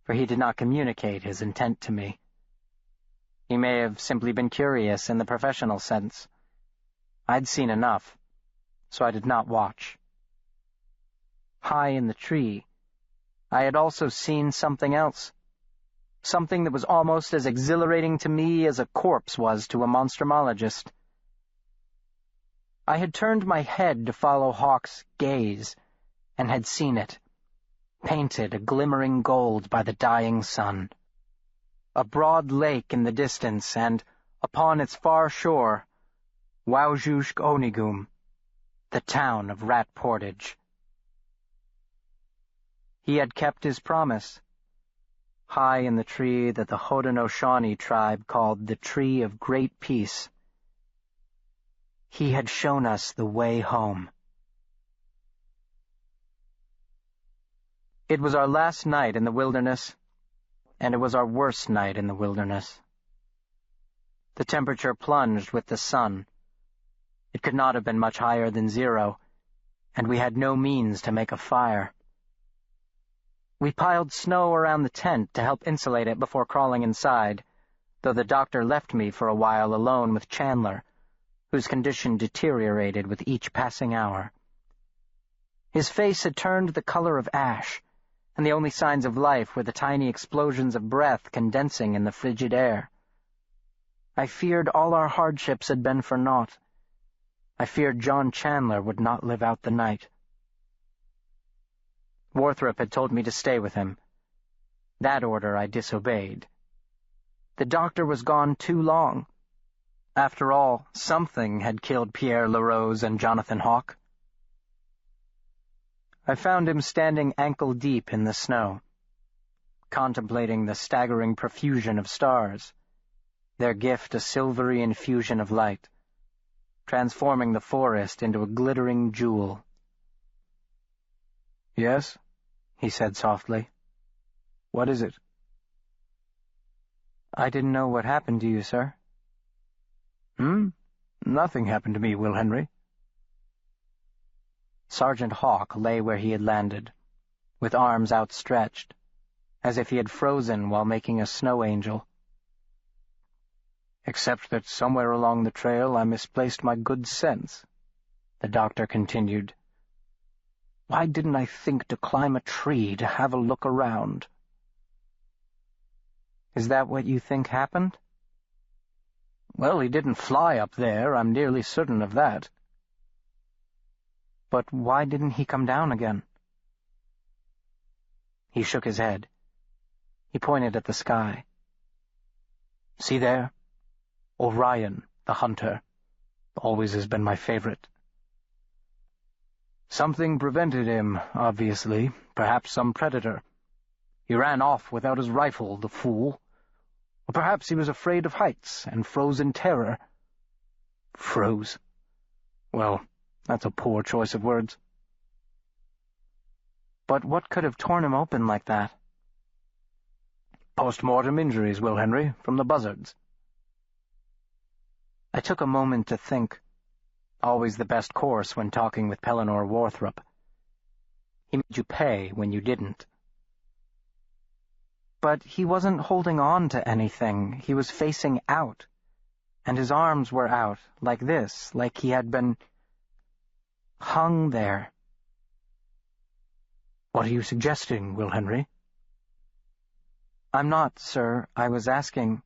for he did not communicate his intent to me. He may have simply been curious in the professional sense. I'd seen enough, so I did not watch. High in the tree, I had also seen something else. Something that was almost as exhilarating to me as a corpse was to a monstrumologist. I had turned my head to follow Hawk's gaze, and had seen it, painted a glimmering gold by the dying sun. A broad lake in the distance, and, upon its far shore, Waujushk Onigum, the town of Rat Portage. He had kept his promise. High in the tree that the Haudenosaunee tribe called the Tree of Great Peace, he had shown us the way home. It was our last night in the wilderness, and it was our worst night in the wilderness. The temperature plunged with the sun. It could not have been much higher than 0, and we had no means to make a fire. We piled snow around the tent to help insulate it before crawling inside, though the doctor left me for a while alone with Chandler, whose condition deteriorated with each passing hour. His face had turned the color of ash, and the only signs of life were the tiny explosions of breath condensing in the frigid air. I feared all our hardships had been for naught. I feared John Chandler would not live out the night. Worthrop had told me to stay with him. That order I disobeyed. The doctor was gone too long. After all, something had killed Pierre Larose and Jonathan Hawk. I found him standing ankle-deep in the snow, contemplating the staggering profusion of stars, their gift a silvery infusion of light, transforming the forest into a glittering jewel. "Yes?" he said softly. "What is it?" "I didn't know what happened to you, sir." Nothing happened to me, Will Henry." Sergeant Hawk lay where he had landed, with arms outstretched, as if he had frozen while making a snow angel. "Except that somewhere along the trail I misplaced my good sense," the doctor continued. "Why didn't I think to climb a tree to have a look around?" "Is that what you think happened?" "Well, he didn't fly up there, I'm nearly certain of that." "But why didn't he come down again?" He shook his head. He pointed at the sky. "See there? Orion, the hunter. Always has been my favorite. Something prevented him, obviously, perhaps some predator. He ran off without his rifle, the fool. Or perhaps he was afraid of heights and froze in terror. Froze. Well, that's a poor choice of words. But what could have torn him open like that? Post-mortem injuries, Will Henry, from the buzzards. I took a moment to think. Always the best course when talking with Pellinor Warthrup. He made you pay when you didn't. But he wasn't holding on to anything. He was facing out. And his arms were out, like this, like he had been hung there. What are you suggesting, Will Henry? I'm not, sir. I was asking.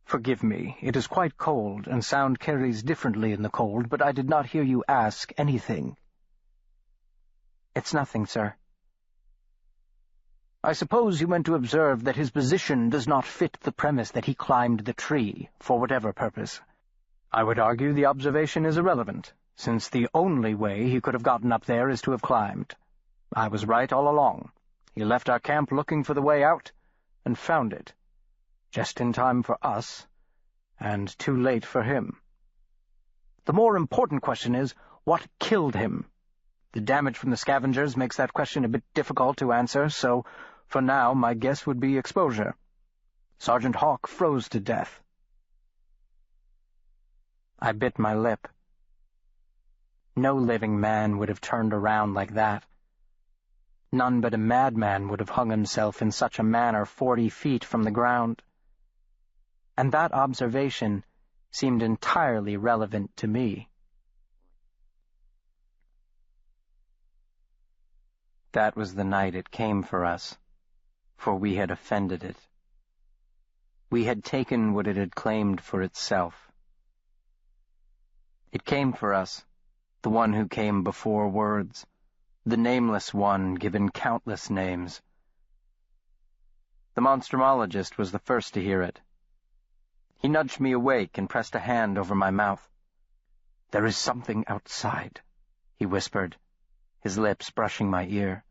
Forgive me. It is quite cold, and sound carries differently in the cold, but I did not hear you ask anything. It's nothing, sir. I suppose you meant to observe that his position does not fit the premise that he climbed the tree, for whatever purpose. I would argue the observation is irrelevant, since the only way he could have gotten up there is to have climbed. I was right all along. He left our camp looking for the way out, and found it. Just in time for us, and too late for him. The more important question is, what killed him? The damage from the scavengers makes that question a bit difficult to answer, so for now my guess would be exposure. Sergeant Hawk froze to death. I bit my lip. No living man would have turned around like that. None but a madman would have hung himself in such a manner 40 feet from the ground. And that observation seemed entirely relevant to me. That was the night it came for us, for we had offended it. We had taken what it had claimed for itself. It came for us, the one who came before words, the nameless one given countless names. The Monstrumologist was the first to hear it. He nudged me awake and pressed a hand over my mouth. "There is something outside," he whispered, his lips brushing my ear.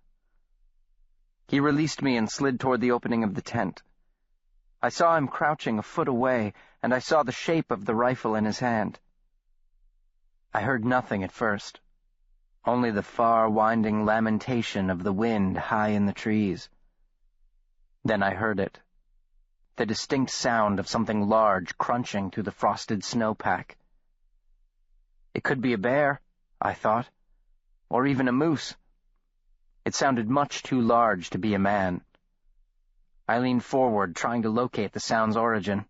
He released me and slid toward the opening of the tent. I saw him crouching a foot away, and I saw the shape of the rifle in his hand. I heard nothing at first, only the far winding lamentation of the wind high in the trees. Then I heard it. The distinct sound of something large crunching through the frosted snowpack. It could be a bear, I thought, or even a moose. It sounded much too large to be a man. I leaned forward, trying to locate the sound's origin.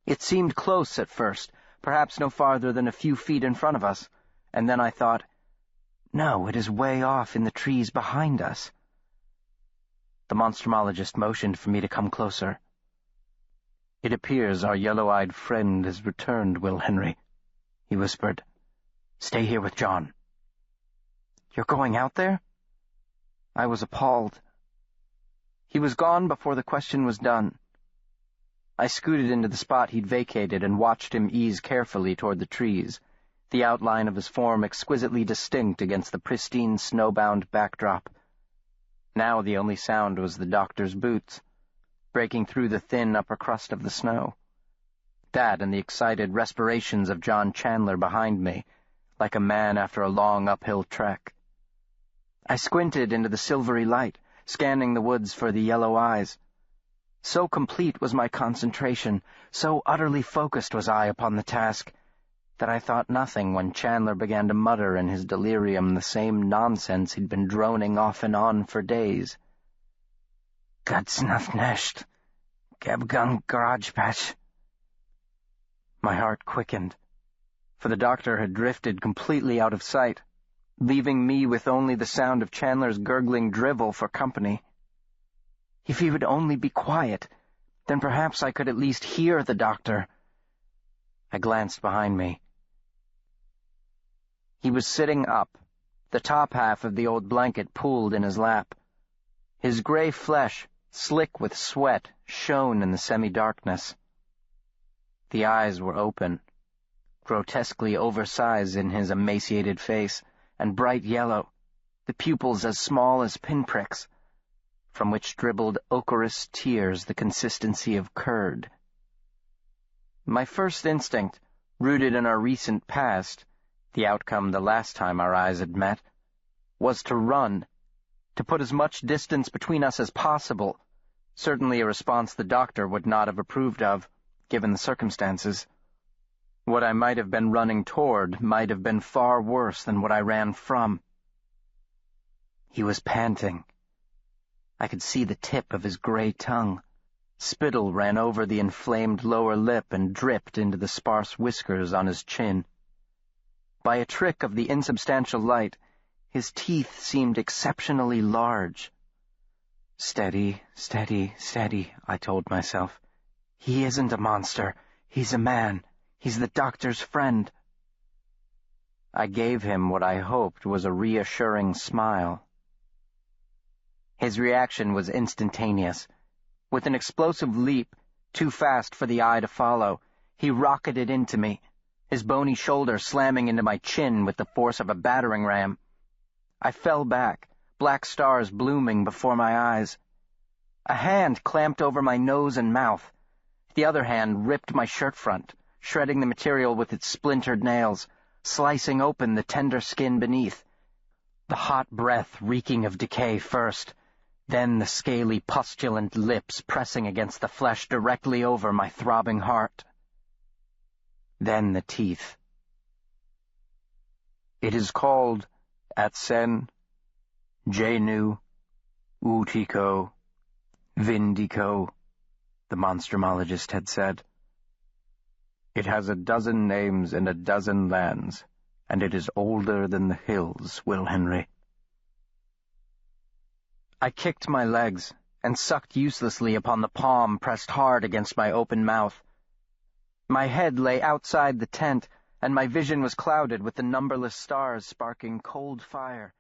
It seemed close at first, perhaps no farther than a few feet in front of us, and then I thought, no, it is way off in the trees behind us. The Monstrumologist motioned for me to come closer. "It appears our yellow-eyed friend has returned, Will Henry," he whispered. "Stay here with John." "You're going out there?" I was appalled. He was gone before the question was done. I scooted into the spot he'd vacated and watched him ease carefully toward the trees, the outline of his form exquisitely distinct against the pristine snowbound backdrop. Now the only sound was the doctor's boots, breaking through the thin upper crust of the snow. That and the excited respirations of John Chandler behind me, like a man after a long uphill trek. I squinted into the silvery light, scanning the woods for the yellow eyes. So complete was my concentration, so utterly focused was I upon the task, that I thought nothing when Chandler began to mutter in his delirium the same nonsense he'd been droning off and on for days. "God's not nesht. Gabgun garage patch." My heart quickened, for the doctor had drifted completely out of sight, leaving me with only the sound of Chandler's gurgling drivel for company. If he would only be quiet, then perhaps I could at least hear the doctor. I glanced behind me. He was sitting up, the top half of the old blanket pulled in his lap. His gray flesh, slick with sweat, shone in the semi-darkness. The eyes were open, grotesquely oversized in his emaciated face, and bright yellow, the pupils as small as pinpricks, from which dribbled ochreous tears the consistency of curd. My first instinct, rooted in our recent past, the outcome the last time our eyes had met, was to run, to put as much distance between us as possible, certainly a response the doctor would not have approved of, given the circumstances. What I might have been running toward might have been far worse than what I ran from. He was panting. I could see the tip of his gray tongue. Spittle ran over the inflamed lower lip and dripped into the sparse whiskers on his chin. By a trick of the insubstantial light, his teeth seemed exceptionally large. Steady, steady, steady, I told myself. He isn't a monster. He's a man. He's the doctor's friend. I gave him what I hoped was a reassuring smile. His reaction was instantaneous. With an explosive leap, too fast for the eye to follow, he rocketed into me, his bony shoulder slamming into my chin with the force of a battering ram. I fell back, black stars blooming before my eyes. A hand clamped over my nose and mouth. The other hand ripped my shirt front, shredding the material with its splintered nails, slicing open the tender skin beneath. The hot breath reeking of decay first, then the scaly, pustulant lips pressing against the flesh directly over my throbbing heart. Then the teeth. It is called Atsen, Jenu, Utiko, Vindico, the Monstrumologist had said. It has 12 names and 12 lands, and it is older than the hills, Will Henry. I kicked my legs and sucked uselessly upon the palm pressed hard against my open mouth. My head lay outside the tent, and my vision was clouded with the numberless stars sparking cold fire,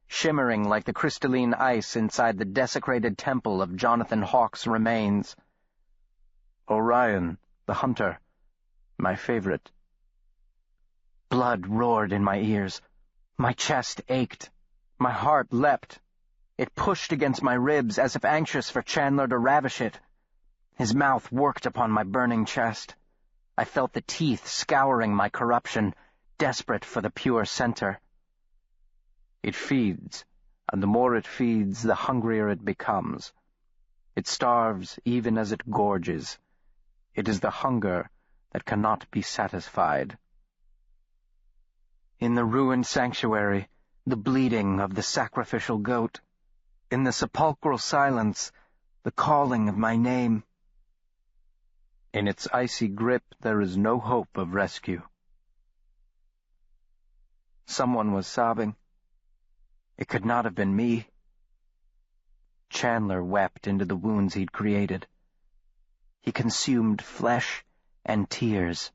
shimmering like the crystalline ice inside the desecrated temple of Jonathan Hawk's remains. Orion, the hunter, my favorite. Blood roared in my ears. My chest ached. My heart leapt. It pushed against my ribs as if anxious for Chandler to ravish it. His mouth worked upon my burning chest. I felt the teeth scouring my corruption, desperate for the pure center. It feeds, and the more it feeds, the hungrier it becomes. It starves even as it gorges. It is the hunger that cannot be satisfied. In the ruined sanctuary, the bleating of the sacrificial goat. In the sepulchral silence, the calling of my name. In its icy grip, there is no hope of rescue. Someone was sobbing. It could not have been me. Chandler wept into the wounds he'd created. He consumed flesh and tears.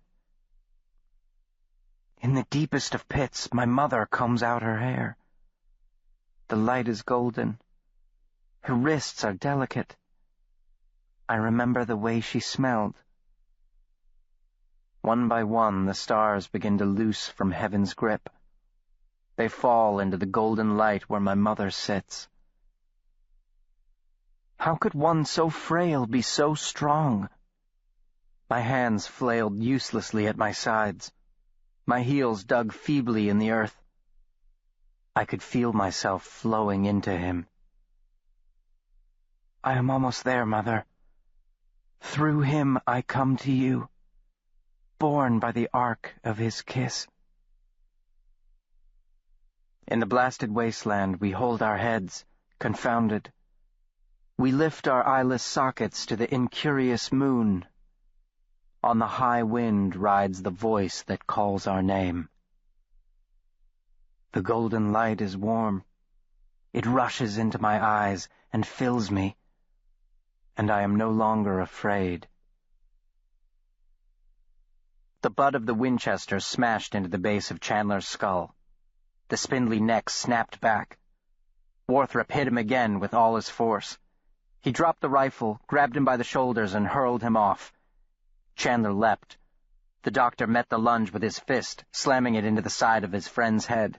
In the deepest of pits, my mother combs out her hair. The light is golden. Her wrists are delicate. I remember the way she smelled. One by one, the stars begin to loose from heaven's grip. They fall into the golden light where my mother sits. How could one so frail be so strong? My hands flailed uselessly at my sides. My heels dug feebly in the earth. I could feel myself flowing into him. I am almost there, Mother. Through him I come to you, born by the arc of his kiss. In the blasted wasteland, we hold our heads, confounded. We lift our eyeless sockets to the incurious moon. On the high wind rides the voice that calls our name. The golden light is warm. It rushes into my eyes and fills me, and I am no longer afraid. The butt of the Winchester smashed into the base of Chandler's skull. The spindly neck snapped back. Warthrop hit him again with all his force. He dropped the rifle, grabbed him by the shoulders, and hurled him off. Chandler leapt. The doctor met the lunge with his fist, slamming it into the side of his friend's head.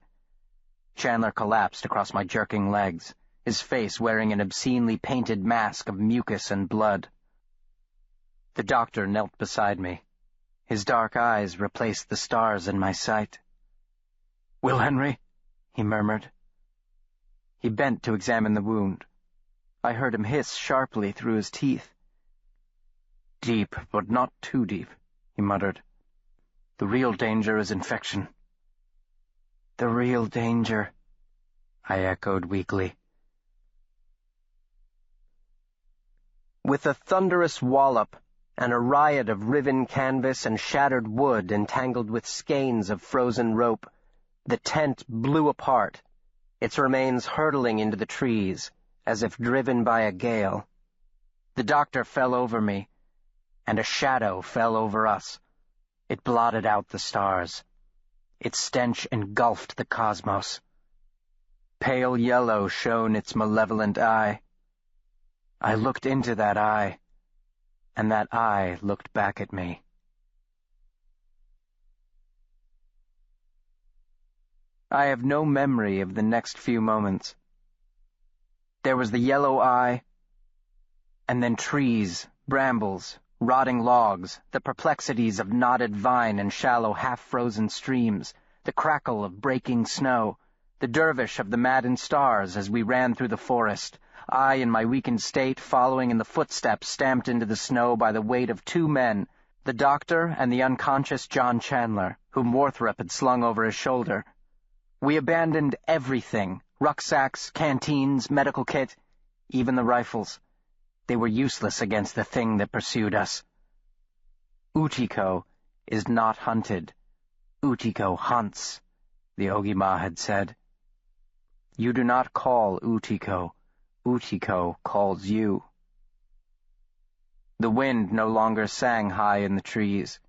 Chandler collapsed across my jerking legs, his face wearing an obscenely painted mask of mucus and blood. The doctor knelt beside me. His dark eyes replaced the stars in my sight. "Will Henry?" he murmured. He bent to examine the wound. I heard him hiss sharply through his teeth. "Deep, but not too deep," he muttered. "The real danger is infection." "The real danger," I echoed weakly. With a thunderous wallop and a riot of riven canvas and shattered wood entangled with skeins of frozen rope, the tent blew apart, its remains hurtling into the trees, as if driven by a gale. The doctor fell over me, and a shadow fell over us. It blotted out the stars. Its stench engulfed the cosmos. Pale yellow shone its malevolent eye. I looked into that eye, and that eye looked back at me. I have no memory of the next few moments. There was the yellow eye, and then trees, brambles, rotting logs, the perplexities of knotted vine and shallow half-frozen streams, the crackle of breaking snow, the dervish of the maddened stars as we ran through the forest, I in my weakened state following in the footsteps stamped into the snow by the weight of two men, the doctor and the unconscious John Chandler, whom Worthrop had slung over his shoulder. We abandoned everything, rucksacks, canteens, medical kit, even the rifles. They were useless against the thing that pursued us. Utiko is not hunted. Utiko hunts, the Ogima had said. You do not call Utiko. Utiko calls you. The wind no longer sang high in the trees.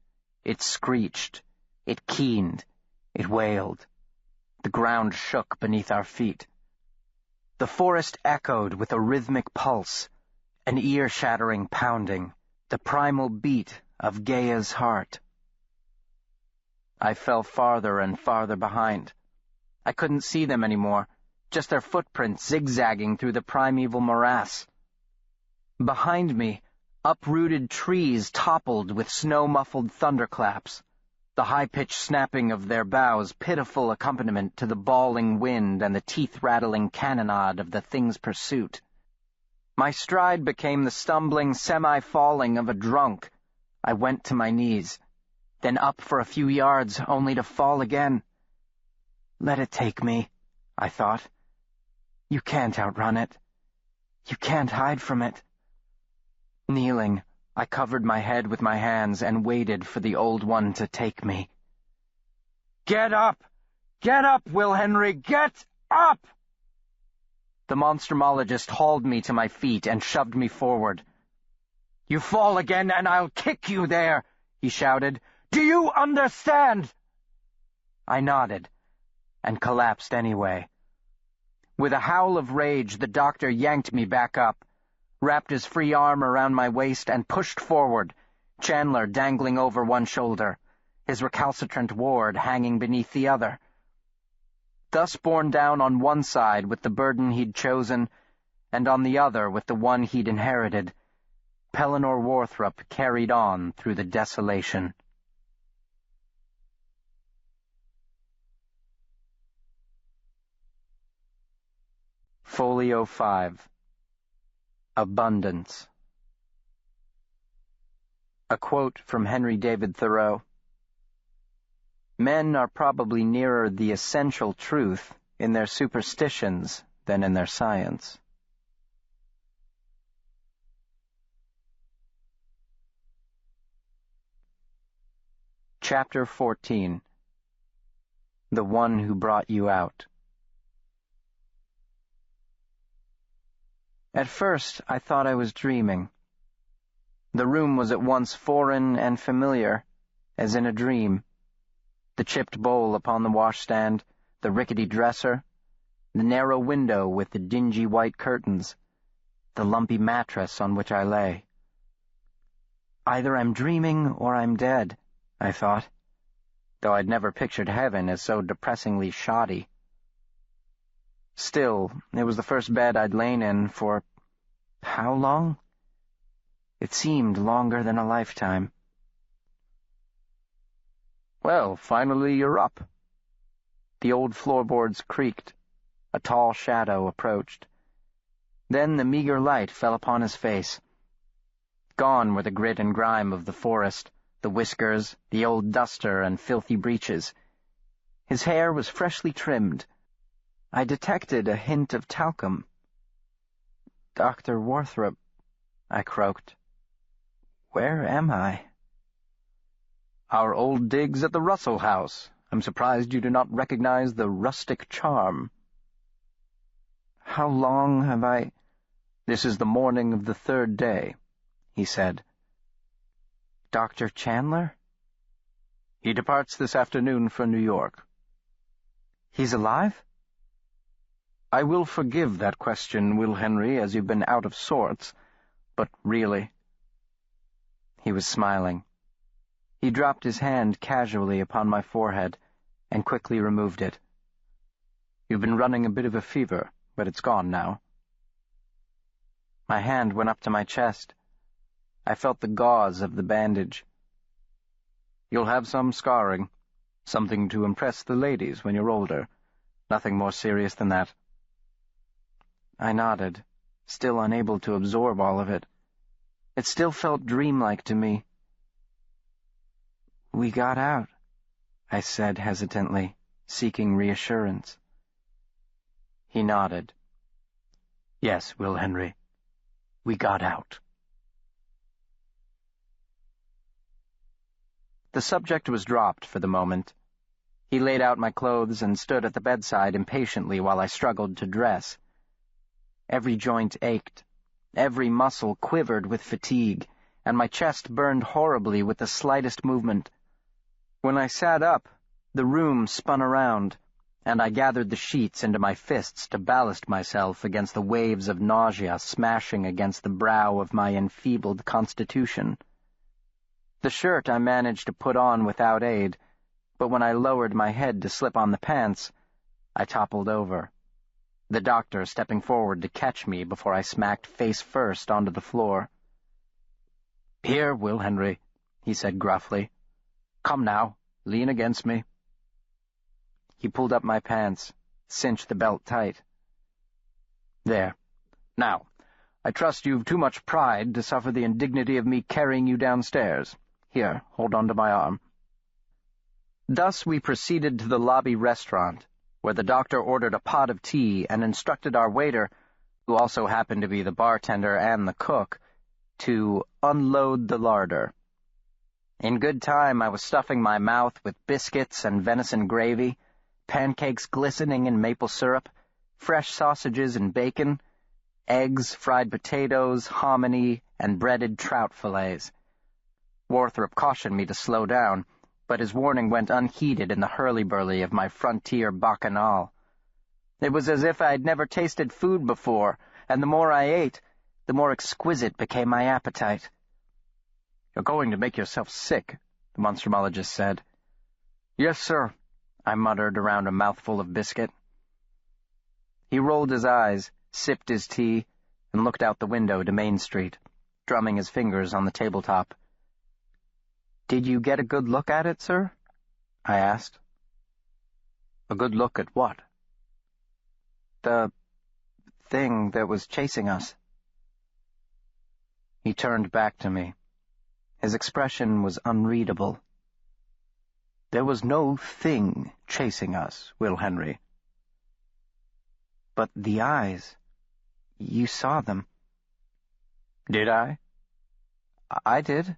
It screeched. It keened. It wailed. The ground shook beneath our feet. The forest echoed with a rhythmic pulse, an ear-shattering pounding, the primal beat of Gaia's heart. I fell farther and farther behind. I couldn't see them anymore, just their footprints zigzagging through the primeval morass. Behind me, uprooted trees toppled with snow-muffled thunderclaps, the high-pitched snapping of their boughs pitiful accompaniment to the bawling wind and the teeth-rattling cannonade of the thing's pursuit. My stride became the stumbling, semi-falling of a drunk. I went to my knees, then up for a few yards, only to fall again. Let it take me, I thought. You can't outrun it. You can't hide from it. Kneeling, I covered my head with my hands and waited for the old one to take me. "Get up! Get up, Will Henry! Get up!" The monstrumologist hauled me to my feet and shoved me forward. "You fall again and I'll kick you there," he shouted. "Do you understand?" I nodded and collapsed anyway. With a howl of rage, the doctor yanked me back up, wrapped his free arm around my waist, and pushed forward, Chandler dangling over one shoulder, his recalcitrant ward hanging beneath the other. Thus borne down on one side with the burden he'd chosen, and on the other with the one he'd inherited, Pellinor Worthrop carried on through the desolation. Folio 5. Abundance. A quote from Henry David Thoreau. Men are probably nearer the essential truth in their superstitions than in their science. Chapter 14. The One Who Brought You Out. At first, I thought I was dreaming. The room was at once foreign and familiar, as in a dream. The chipped bowl upon the washstand, the rickety dresser, the narrow window with the dingy white curtains, the lumpy mattress on which I lay. Either I'm dreaming or I'm dead, I thought, though I'd never pictured heaven as so depressingly shoddy. Still, it was the first bed I'd lain in for how long? It seemed longer than a lifetime. Well, finally you're up. The old floorboards creaked. A tall shadow approached. Then the meager light fell upon his face. Gone were the grit and grime of the forest, the whiskers, the old duster, and filthy breeches. His hair was freshly trimmed. I detected a hint of talcum. "Dr. Worthrop," I croaked. "Where am I?" "Our old digs at the Russell House. I'm surprised you do not recognize the rustic charm." "How long have I—" "This is the morning of the third day," he said. "Dr. Chandler?" "He departs this afternoon for New York." "He's alive?" "I will forgive that question, Will Henry, as you've been out of sorts, but really—" He was smiling. He dropped his hand casually upon my forehead and quickly removed it. "You've been running a bit of a fever, but it's gone now." My hand went up to my chest. I felt the gauze of the bandage. "You'll have some scarring. Something to impress the ladies when you're older. Nothing more serious than that." I nodded, still unable to absorb all of it. It still felt dreamlike to me. "We got out," I said hesitantly, seeking reassurance. He nodded. "Yes, Will Henry. We got out." The subject was dropped for the moment. He laid out my clothes and stood at the bedside impatiently while I struggled to dress. Every joint ached. Every muscle quivered with fatigue, and my chest burned horribly with the slightest movement. When I sat up, the room spun around, and I gathered the sheets into my fists to ballast myself against the waves of nausea smashing against the brow of my enfeebled constitution. The shirt I managed to put on without aid, but when I lowered my head to slip on the pants, I toppled over, the doctor stepping forward to catch me before I smacked face first onto the floor. "Here, Will Henry," he said gruffly. "Come now, lean against me." He pulled up my pants, cinched the belt tight. "There. Now, I trust you've too much pride to suffer the indignity of me carrying you downstairs. Here, hold on to my arm." Thus we proceeded to the lobby restaurant, where the doctor ordered a pot of tea and instructed our waiter, who also happened to be the bartender and the cook, to unload the larder. In good time I was stuffing my mouth with biscuits and venison gravy, pancakes glistening in maple syrup, fresh sausages and bacon, eggs, fried potatoes, hominy, and breaded trout fillets. Worthrop cautioned me to slow down, but his warning went unheeded in the hurly-burly of my frontier bacchanal. It was as if I had never tasted food before, and the more I ate, the more exquisite became my appetite. "You're going to make yourself sick," the monstrumologist said. "Yes, sir," I muttered around a mouthful of biscuit. He rolled his eyes, sipped his tea, and looked out the window to Main Street, drumming his fingers on the tabletop. "Did you get a good look at it, sir?" I asked. "A good look at what?" "The thing that was chasing us." He turned back to me. His expression was unreadable. "There was no thing chasing us, Will Henry." "But the eyes, you saw them." "Did I?" "I did."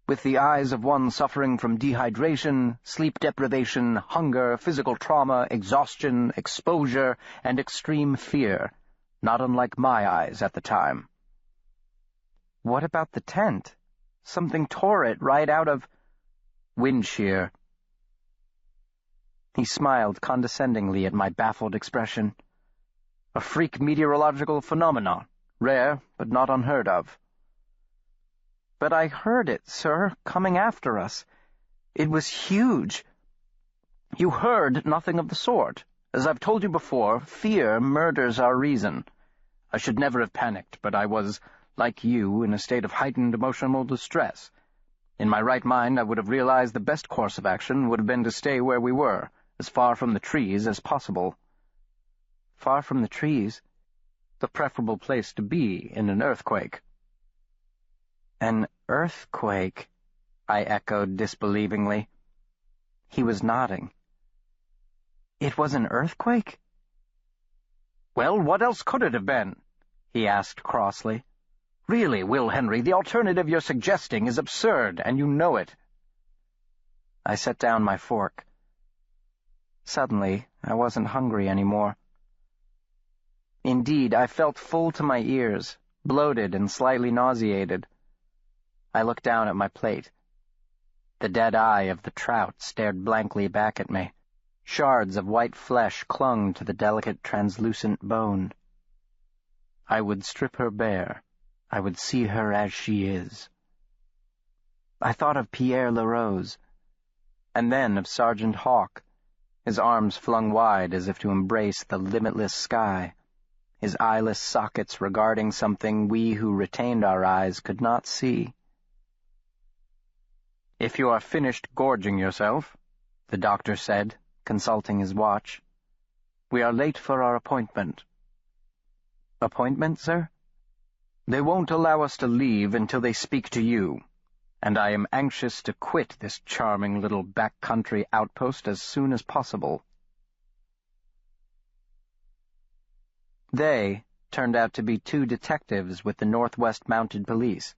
"With the eyes of one suffering from dehydration, sleep deprivation, hunger, physical trauma, exhaustion, exposure, and extreme fear, not unlike my eyes at the time." "What about the tent? Something tore it right out of—" "Wind shear." He smiled condescendingly at my baffled expression. A freak meteorological phenomenon, rare but not unheard of. But I heard it, sir, coming after us. It was huge. You heard nothing of the sort. As I've told you before, fear murders our reason. I should never have panicked, but I was, like you, in a state of heightened emotional distress. In my right mind, I would have realized the best course of action would have been to stay where we were, as far from the trees as possible. Far from the trees? The preferable place to be in an earthquake. An earthquake? I echoed disbelievingly. He was nodding. It was an earthquake? Well, what else could it have been? He asked crossly. Really, Will Henry, the alternative you're suggesting is absurd, and you know it. I set down my fork. Suddenly, I wasn't hungry anymore. Indeed, I felt full to my ears, bloated and slightly nauseated. I looked down at my plate. The dead eye of the trout stared blankly back at me. Shards of white flesh clung to the delicate, translucent bone. I would strip her bare. I would see her as she is. I thought of Pierre LaRose, and then of Sergeant Hawke, his arms flung wide as if to embrace the limitless sky, his eyeless sockets regarding something we who retained our eyes could not see. "If you are finished gorging yourself," the doctor said, consulting his watch, "we are late for our appointment." "Appointment, sir?" "They won't allow us to leave until they speak to you, and I am anxious to quit this charming little back-country outpost as soon as possible." They turned out to be 2 detectives with the Northwest Mounted Police.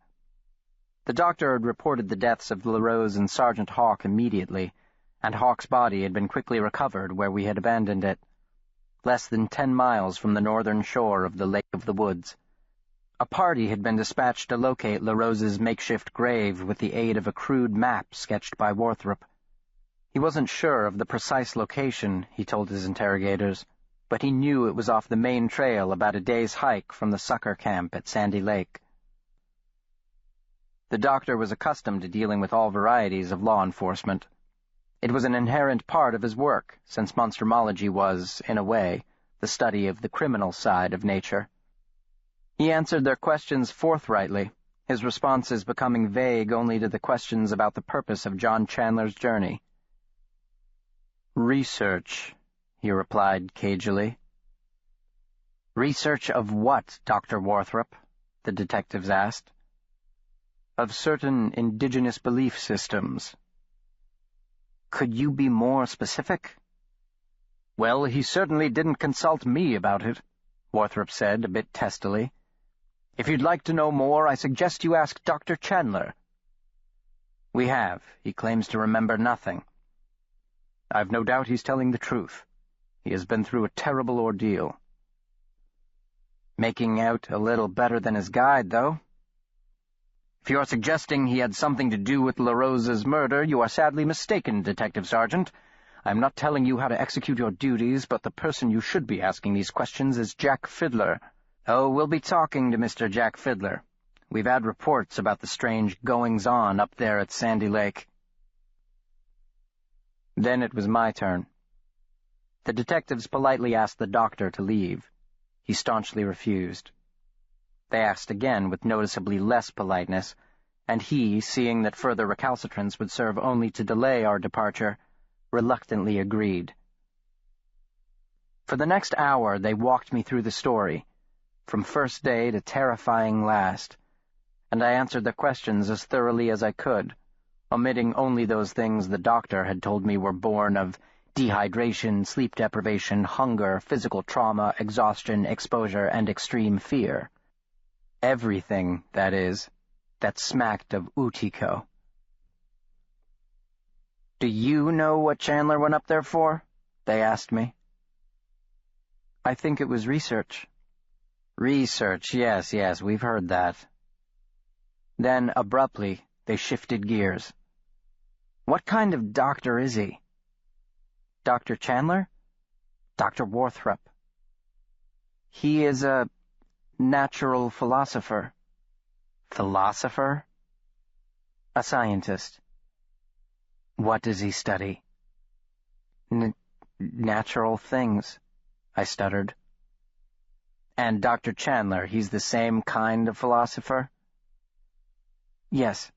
The doctor had reported the deaths of LaRose and Sergeant Hawke immediately, and Hawke's body had been quickly recovered where we had abandoned it, less than 10 miles from the northern shore of the Lake of the Woods. A party had been dispatched to locate LaRose's makeshift grave with the aid of a crude map sketched by Worthrop. He wasn't sure of the precise location, he told his interrogators, but he knew it was off the main trail about a day's hike from the sucker camp at Sandy Lake. The doctor was accustomed to dealing with all varieties of law enforcement. It was an inherent part of his work, since monstrumology was, in a way, the study of the criminal side of nature. He answered their questions forthrightly, his responses becoming vague only to the questions about the purpose of John Chandler's journey. "Research," he replied cagily. "Research of what, Dr. Worthrop?" the detectives asked. "Of certain indigenous belief systems." "Could you be more specific?" "Well, he certainly didn't consult me about it," Worthrop said, a bit testily. "If you'd like to know more, I suggest you ask Dr. Chandler." "We have. He claims to remember nothing." "I've no doubt he's telling the truth. He has been through a terrible ordeal." "Making out a little better than his guide, though." "If you are suggesting he had something to do with LaRose's murder, you are sadly mistaken, Detective Sergeant. I'm not telling you how to execute your duties, but the person you should be asking these questions is Jack Fiddler." "Oh, we'll be talking to Mr. Jack Fiddler. We've had reports about the strange goings-on up there at Sandy Lake." Then it was my turn. The detectives politely asked the doctor to leave. He staunchly refused. They asked again with noticeably less politeness, and he, seeing that further recalcitrance would serve only to delay our departure, reluctantly agreed. For the next hour they walked me through the story, from first day to terrifying last, and I answered their questions as thoroughly as I could, omitting only those things the doctor had told me were born of dehydration, sleep deprivation, hunger, physical trauma, exhaustion, exposure, and extreme fear. Everything, that is, that smacked of Utiko. "Do you know what Chandler went up there for?" they asked me. "I think it was research." "Research, yes, we've heard that." Then, abruptly, they shifted gears. "What kind of doctor is he?" "Dr. Chandler?" "Dr. Worthrop." He is a natural philosopher. Philosopher? A scientist. What does he study? Natural things, I stuttered. And Dr. Chandler, he's the same kind of philosopher? Yes.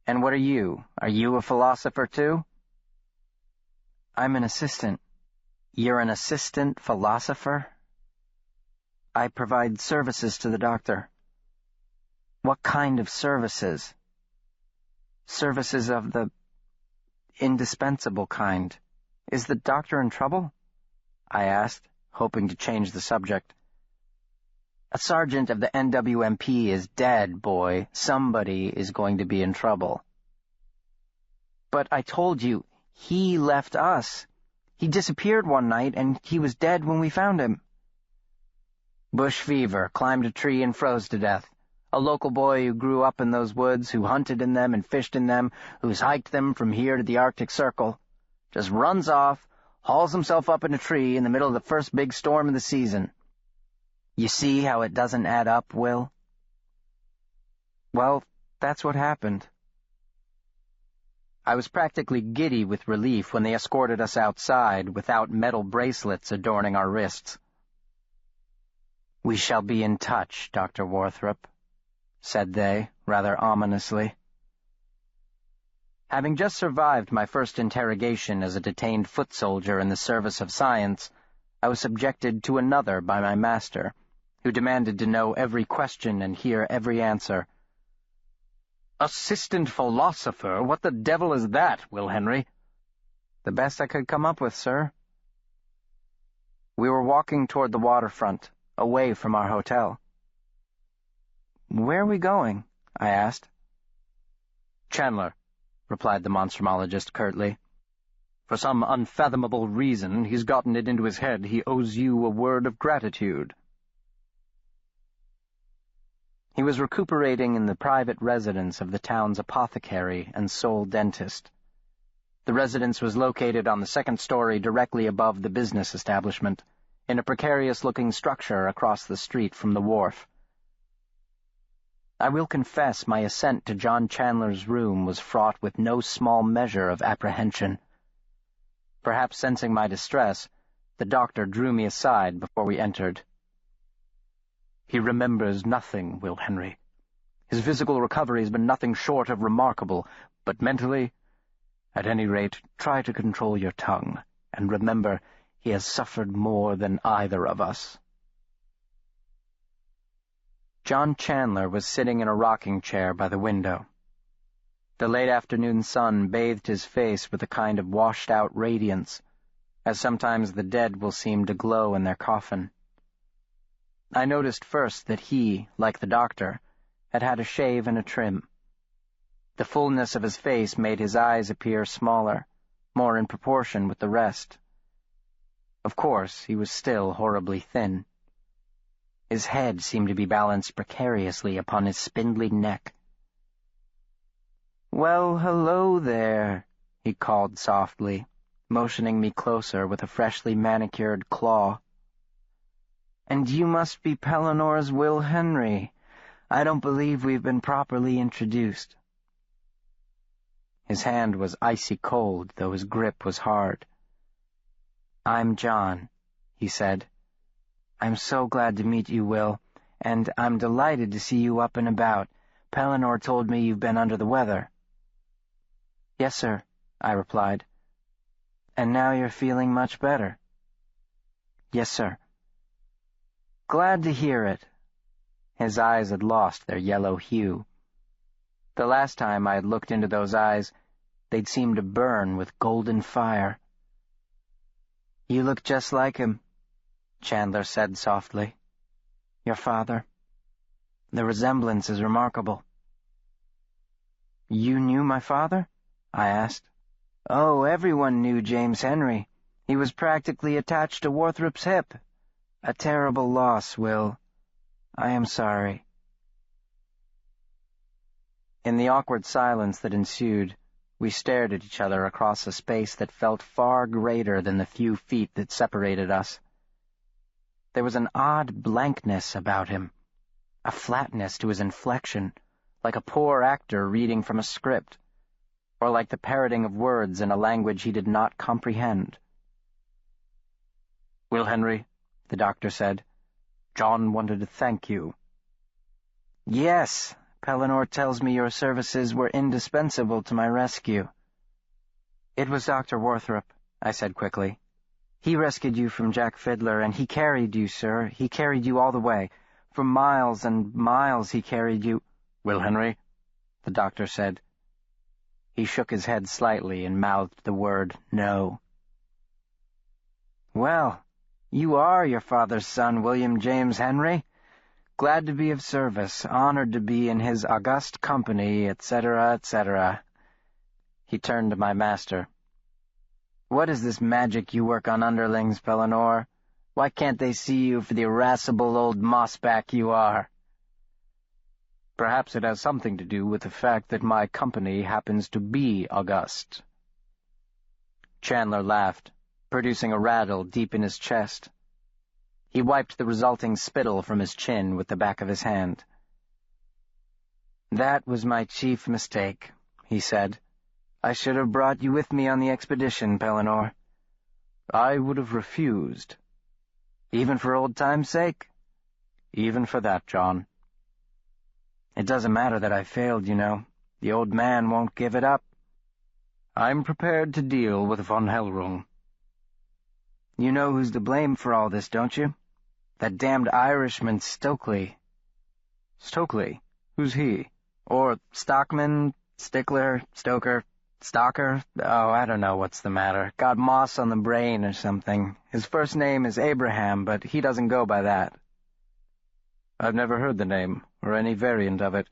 And what are you? Are you a philosopher too? I'm an assistant. You're an assistant philosopher? I provide services to the doctor. What kind of services? Services of the indispensable kind. Is the doctor in trouble? I asked, hoping to change the subject. A sergeant of the NWMP is dead, boy. Somebody is going to be in trouble. But I told you, he left us. He disappeared one night, and he was dead when we found him. Bush fever, climbed a tree and froze to death. A local boy who grew up in those woods, who hunted in them and fished in them, who's hiked them from here to the Arctic Circle, just runs off, hauls himself up in a tree in the middle of the first big storm of the season. You see how it doesn't add up, Will? Well, that's what happened. I was practically giddy with relief when they escorted us outside without metal bracelets adorning our wrists. "We shall be in touch, Dr. Worthrop," said they, rather ominously. Having just survived my first interrogation as a detained foot soldier in the service of science, I was subjected to another by my master, who demanded to know every question and hear every answer. "Assistant philosopher? What the devil is that, Will Henry?" "The best I could come up with, sir." We were walking toward the waterfront, away from our hotel. "Where are we going?" I asked. "Chandler," replied the Monstrumologist curtly. "For some unfathomable reason, he's gotten it into his head he owes you a word of gratitude." He was recuperating in the private residence of the town's apothecary and sole dentist. The residence was located on the second story directly above the business establishment, in a precarious-looking structure across the street from the wharf. I will confess my ascent to John Chandler's room was fraught with no small measure of apprehension. Perhaps sensing my distress, the doctor drew me aside before we entered. "He remembers nothing, Will Henry. His physical recovery has been nothing short of remarkable, but mentally, at any rate, try to control your tongue, and remember he has suffered more than either of us." John Chandler was sitting in a rocking chair by the window. The late afternoon sun bathed his face with a kind of washed-out radiance, as sometimes the dead will seem to glow in their coffin. I noticed first that he, like the doctor, had had a shave and a trim. The fullness of his face made his eyes appear smaller, more in proportion with the rest. Of course, he was still horribly thin. His head seemed to be balanced precariously upon his spindly neck. "Well, hello there," he called softly, motioning me closer with a freshly manicured claw. "And you must be Pellinor's Will Henry. I don't believe we've been properly introduced." His hand was icy cold, though his grip was hard. "I'm John," he said. "I'm so glad to meet you, Will, and I'm delighted to see you up and about. Pellinor told me you've been under the weather." "Yes, sir," I replied. "And now you're feeling much better?" "Yes, sir." "Glad to hear it." His eyes had lost their yellow hue. The last time I had looked into those eyes, they'd seemed to burn with golden fire. "You look just like him," Chandler said softly. "Your father. The resemblance is remarkable." "You knew my father?" I asked. "Oh, everyone knew James Henry. He was practically attached to Worthrop's hip. A terrible loss, Will. I am sorry." In the awkward silence that ensued, we stared at each other across a space that felt far greater than the few feet that separated us. There was an odd blankness about him, a flatness to his inflection, like a poor actor reading from a script, or like the parroting of words in a language he did not comprehend. "Will Henry," the doctor said, "John wanted to thank you." "Yes, Pellinore tells me your services were indispensable to my rescue." "It was Dr. Worthrop," I said quickly. "He rescued you from Jack Fiddler, and he carried you, sir. He carried you all the way. For miles and miles he carried you." "Will Henry," the doctor said. He shook his head slightly and mouthed the word no. "Well, you are your father's son, William James Henry. Glad to be of service, honored to be in his august company, etc., etc." He turned to my master. "What is this magic you work on underlings, Pellinore? Why can't they see you for the irascible old mossback you are?" "Perhaps it has something to do with the fact that my company happens to be august." Chandler laughed, producing a rattle deep in his chest. He wiped the resulting spittle from his chin with the back of his hand. "That was my chief mistake," he said. "I should have brought you with me on the expedition, Pellinore." "I would have refused." "Even for old time's sake?" "Even for that, John." "It doesn't matter that I failed, you know. The old man won't give it up." "I'm prepared to deal with von Hellrung." "You know who's to blame for all this, don't you? That damned Irishman Stokely." "Stokely? Who's he?" "Or Stockman, Stickler, Stoker, Stalker? Oh, I don't know what's the matter. Got moss on the brain or something. His first name is Abraham, but he doesn't go by that." "I've never heard the name, or any variant of it.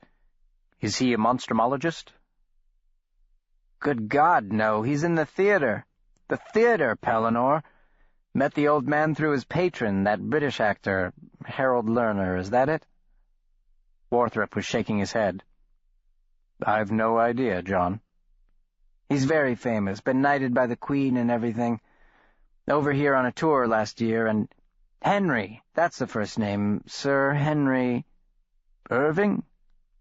Is he a monstrumologist?" "Good God, no. He's in the theater. The theater, Pellinore. Met the old man through his patron, that British actor, Harold Lerner. Is that it?" Worthrop was shaking his head. "I've no idea, John." "He's very famous, been knighted by the Queen and everything. Over here on a tour last year, and Henry, that's the first name. Sir Henry "Irving?"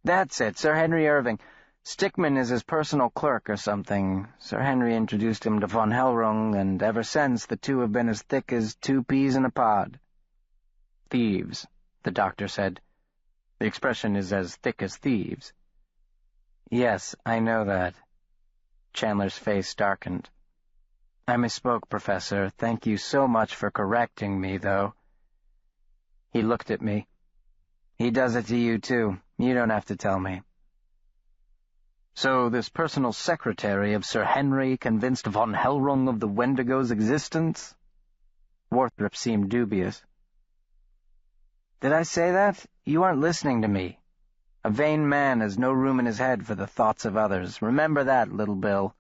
That's it, Sir Henry Irving. Stickman is his personal clerk or something. Sir Henry introduced him to von Hellrung, and ever since the two have been as thick as two peas in a pod." "Thieves," the doctor said. "The expression is as thick as thieves." "Yes, I know that." Chandler's face darkened. "I misspoke, Professor. Thank you so much for correcting me, though." He looked at me. "He does it to you, too. You don't have to tell me." "So this personal secretary of Sir Henry convinced von Hellrung of the Wendigo's existence?" Worthrop seemed dubious. "Did I say that? You aren't listening to me. A vain man has no room in his head for the thoughts of others. Remember that, little Bill.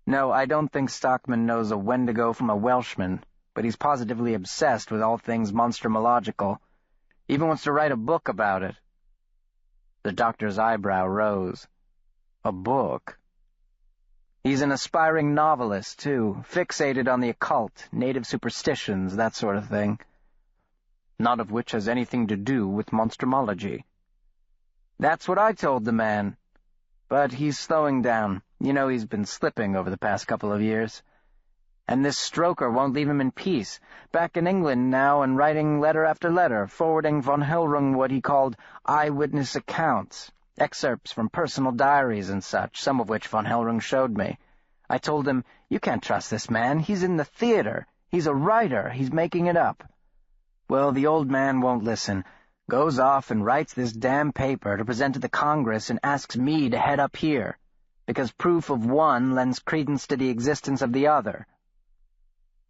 No, I don't think Stockman knows a Wendigo from a Welshman, but he's positively obsessed with all things monstrumological. Even wants to write a book about it." The doctor's eyebrow rose. "A book?" "He's an aspiring novelist, too, fixated on the occult, native superstitions, that sort of thing." "None of which has anything to do with monstrumology." "That's what I told the man. But he's slowing down. You know he's been slipping over the past couple of years. And this stroker won't leave him in peace. Back in England now and writing letter after letter, forwarding von Hellrung what he called eyewitness accounts, excerpts from personal diaries and such, some of which von Hellrung showed me. I told him, you can't trust this man. He's in the theater. He's a writer. He's making it up. Well, the old man won't listen. Goes off and writes this damn paper to present to the Congress and asks me to head up here, because proof of one lends credence to the existence of the other."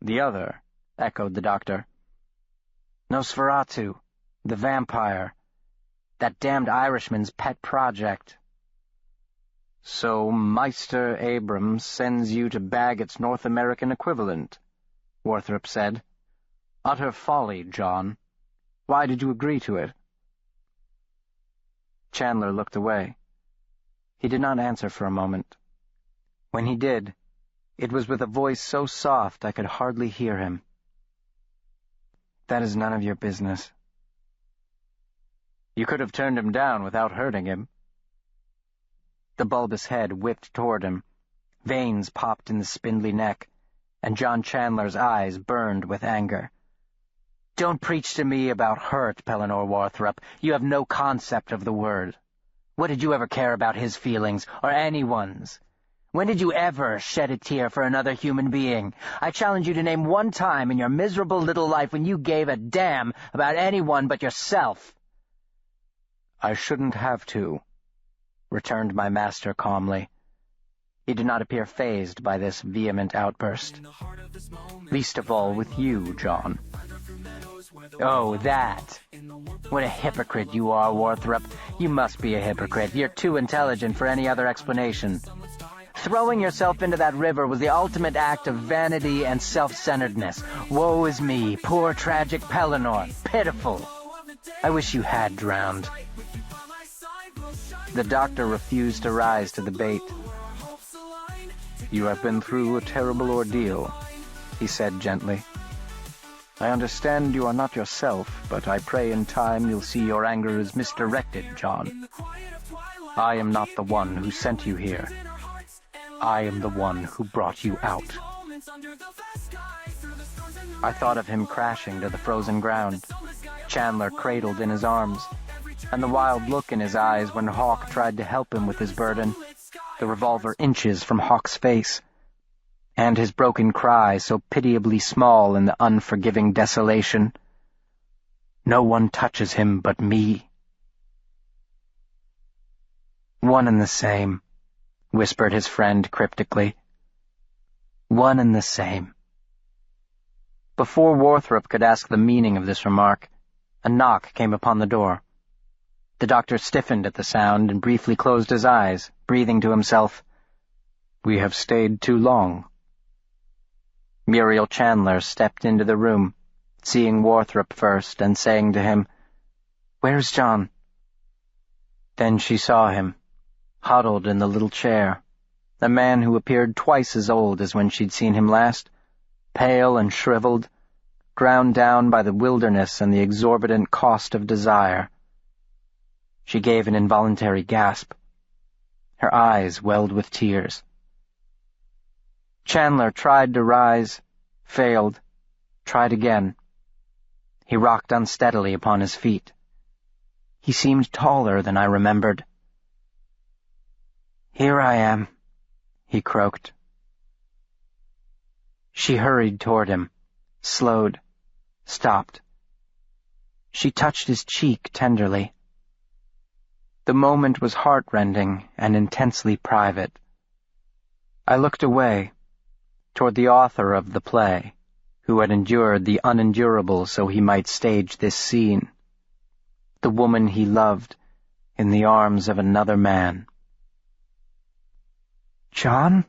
"The other?" echoed the doctor. "Nosferatu, the vampire. That damned Irishman's pet project." "So Meister Abrams sends you to bag its North American equivalent," Worthrop said. "Utter folly, John. Why did you agree to it?" Chandler looked away. He did not answer for a moment. When he did, it was with a voice so soft I could hardly hear him. That is none of your business. You could have turned him down without hurting him. The bulbous head whipped toward him. Veins popped in the spindly neck, and John Chandler's eyes burned with anger. Don't preach to me about hurt, Pellinor Warthrop. You have no concept of the word. What did you ever care about his feelings, or anyone's? When did you ever shed a tear for another human being? I challenge you to name one time in your miserable little life when you gave a damn about anyone but yourself. I shouldn't have to, returned my master calmly. He did not appear fazed by this vehement outburst. Least of all with you, John. Oh, that. What a hypocrite you are, Warthrop. You must be a hypocrite. You're too intelligent for any other explanation. Throwing yourself into that river was the ultimate act of vanity and self-centeredness. Woe is me, poor tragic Pellinor. Pitiful. I wish you had drowned. The doctor refused to rise to the bait. You have been through a terrible ordeal, he said gently. I understand you are not yourself, but I pray in time you'll see your anger is misdirected, John. I am not the one who sent you here. I am the one who brought you out. I thought of him crashing to the frozen ground, Chandler cradled in his arms, and the wild look in his eyes when Hawk tried to help him with his burden, the revolver inches from Hawk's face, and his broken cry so pitiably small in the unforgiving desolation. No one touches him but me. One and the same, whispered his friend cryptically. One and the same. Before Warthrop could ask the meaning of this remark, a knock came upon the door. The doctor stiffened at the sound and briefly closed his eyes, breathing to himself, "We have stayed too long." Muriel Chandler stepped into the room, seeing Warthrop first and saying to him, "Where's John?" Then she saw him, huddled in the little chair, a man who appeared twice as old as when she'd seen him last, pale and shriveled, ground down by the wilderness and the exorbitant cost of desire. She gave an involuntary gasp. Her eyes welled with tears. Chandler tried to rise, failed, tried again. He rocked unsteadily upon his feet. He seemed taller than I remembered. "Here I am," he croaked. She hurried toward him, slowed, stopped. She touched his cheek tenderly. The moment was heart-rending and intensely private. I looked away, toward the author of the play, who had endured the unendurable so he might stage this scene. The woman he loved in the arms of another man. "John?"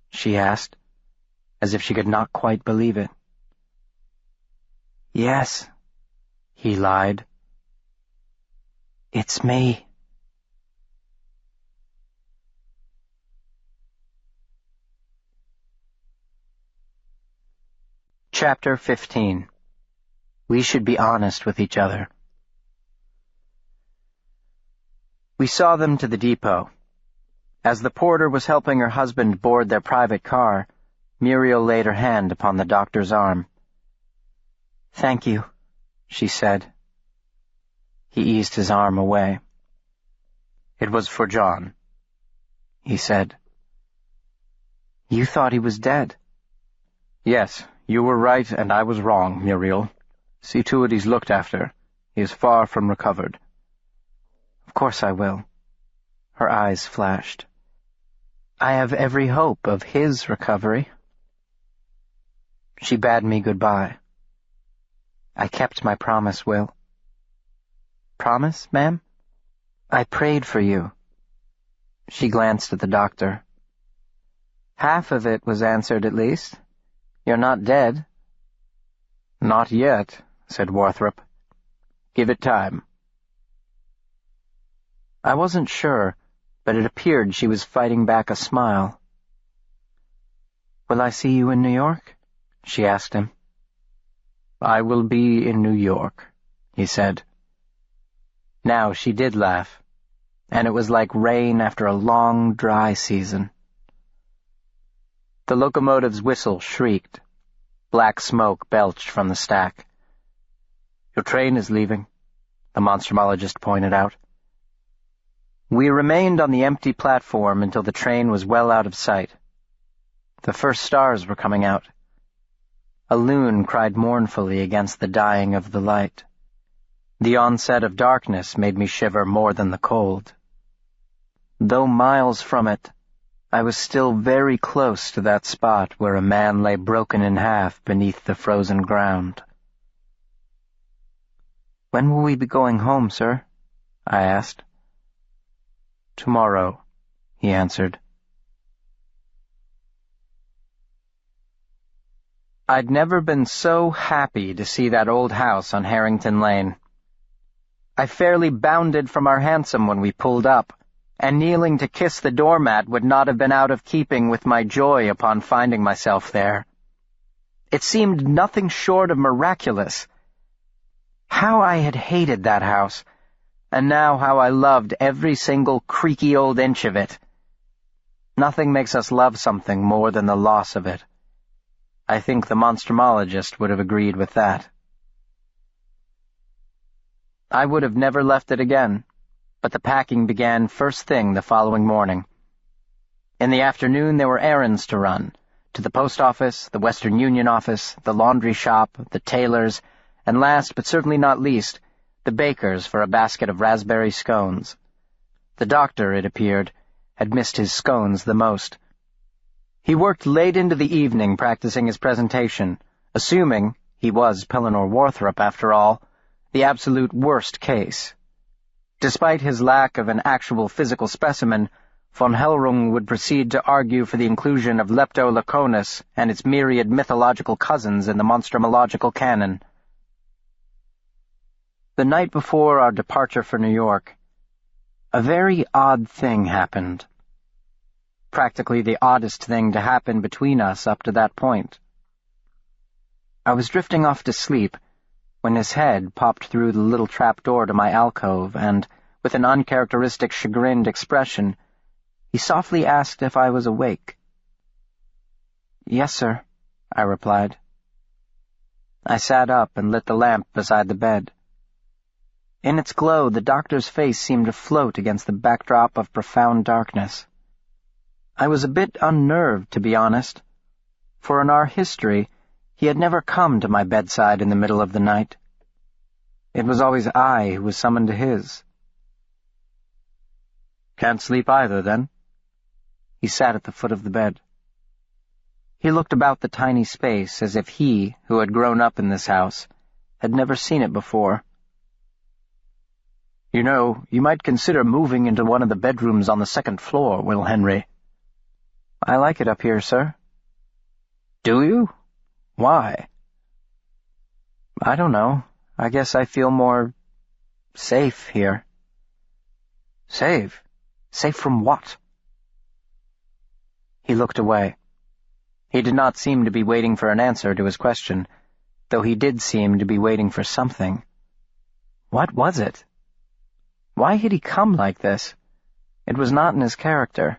she asked, as if she could not quite believe it. "Yes," he lied. "It's me." Chapter 15. We should be honest with each other. We saw them to the depot. As the porter was helping her husband board their private car, Muriel laid her hand upon the doctor's arm. "Thank you," she said. He eased his arm away. "It was for John," he said. "You thought he was dead." "Yes. You were right, and I was wrong, Muriel. See to it he's looked after. He is far from recovered." "Of course I will." Her eyes flashed. "I have every hope of his recovery." She bade me goodbye. "I kept my promise, Will." "Promise, ma'am?" "I prayed for you." She glanced at the doctor. "Half of it was answered, at least. You're not dead." "Not yet," said Warthrop. "Give it time." I wasn't sure, but it appeared she was fighting back a smile. "Will I see you in New York?" she asked him. "I will be in New York," he said. Now she did laugh, and it was like rain after a long, dry season. The locomotive's whistle shrieked. Black smoke belched from the stack. "Your train is leaving," the monstrumologist pointed out. We remained on the empty platform until the train was well out of sight. The first stars were coming out. A loon cried mournfully against the dying of the light. The onset of darkness made me shiver more than the cold. Though miles from it, I was still very close to that spot where a man lay broken in half beneath the frozen ground. "When will we be going home, sir?" I asked. "Tomorrow," he answered. I'd never been so happy to see that old house on Harrington Lane. I fairly bounded from our hansom when we pulled up, and kneeling to kiss the doormat would not have been out of keeping with my joy upon finding myself there. It seemed nothing short of miraculous. How I had hated that house, and now how I loved every single creaky old inch of it. Nothing makes us love something more than the loss of it. I think the monstrumologist would have agreed with that. I would have never left it again, but the packing began first thing the following morning. In the afternoon there were errands to run, to the post office, the Western Union office, the laundry shop, the tailor's, and last but certainly not least, the baker's for a basket of raspberry scones. The doctor, it appeared, had missed his scones the most. He worked late into the evening practicing his presentation, assuming he was Pellinor Warthrop after all, the absolute worst case. Despite his lack of an actual physical specimen, von Hellrung would proceed to argue for the inclusion of Leptolaconus and its myriad mythological cousins in the monstrumological canon. The night before our departure for New York, a very odd thing happened. Practically the oddest thing to happen between us up to that point. I was drifting off to sleep when his head popped through the little trapdoor to my alcove and, with an uncharacteristic chagrined expression, he softly asked if I was awake. "Yes, sir," I replied. I sat up and lit the lamp beside the bed. In its glow, the doctor's face seemed to float against the backdrop of profound darkness. I was a bit unnerved, to be honest, for in our history he had never come to my bedside in the middle of the night. It was always I who was summoned to his. "Can't sleep either, then?" He sat at the foot of the bed. He looked about the tiny space as if he, who had grown up in this house, had never seen it before. "You know, you might consider moving into one of the bedrooms on the second floor, Will Henry." "I like it up here, sir." "Do you? Why?" "I don't know. I guess I feel more safe here." "Safe? Safe from what?" He looked away. He did not seem to be waiting for an answer to his question, though he did seem to be waiting for something. What was it? Why had he come like this? It was not in his character.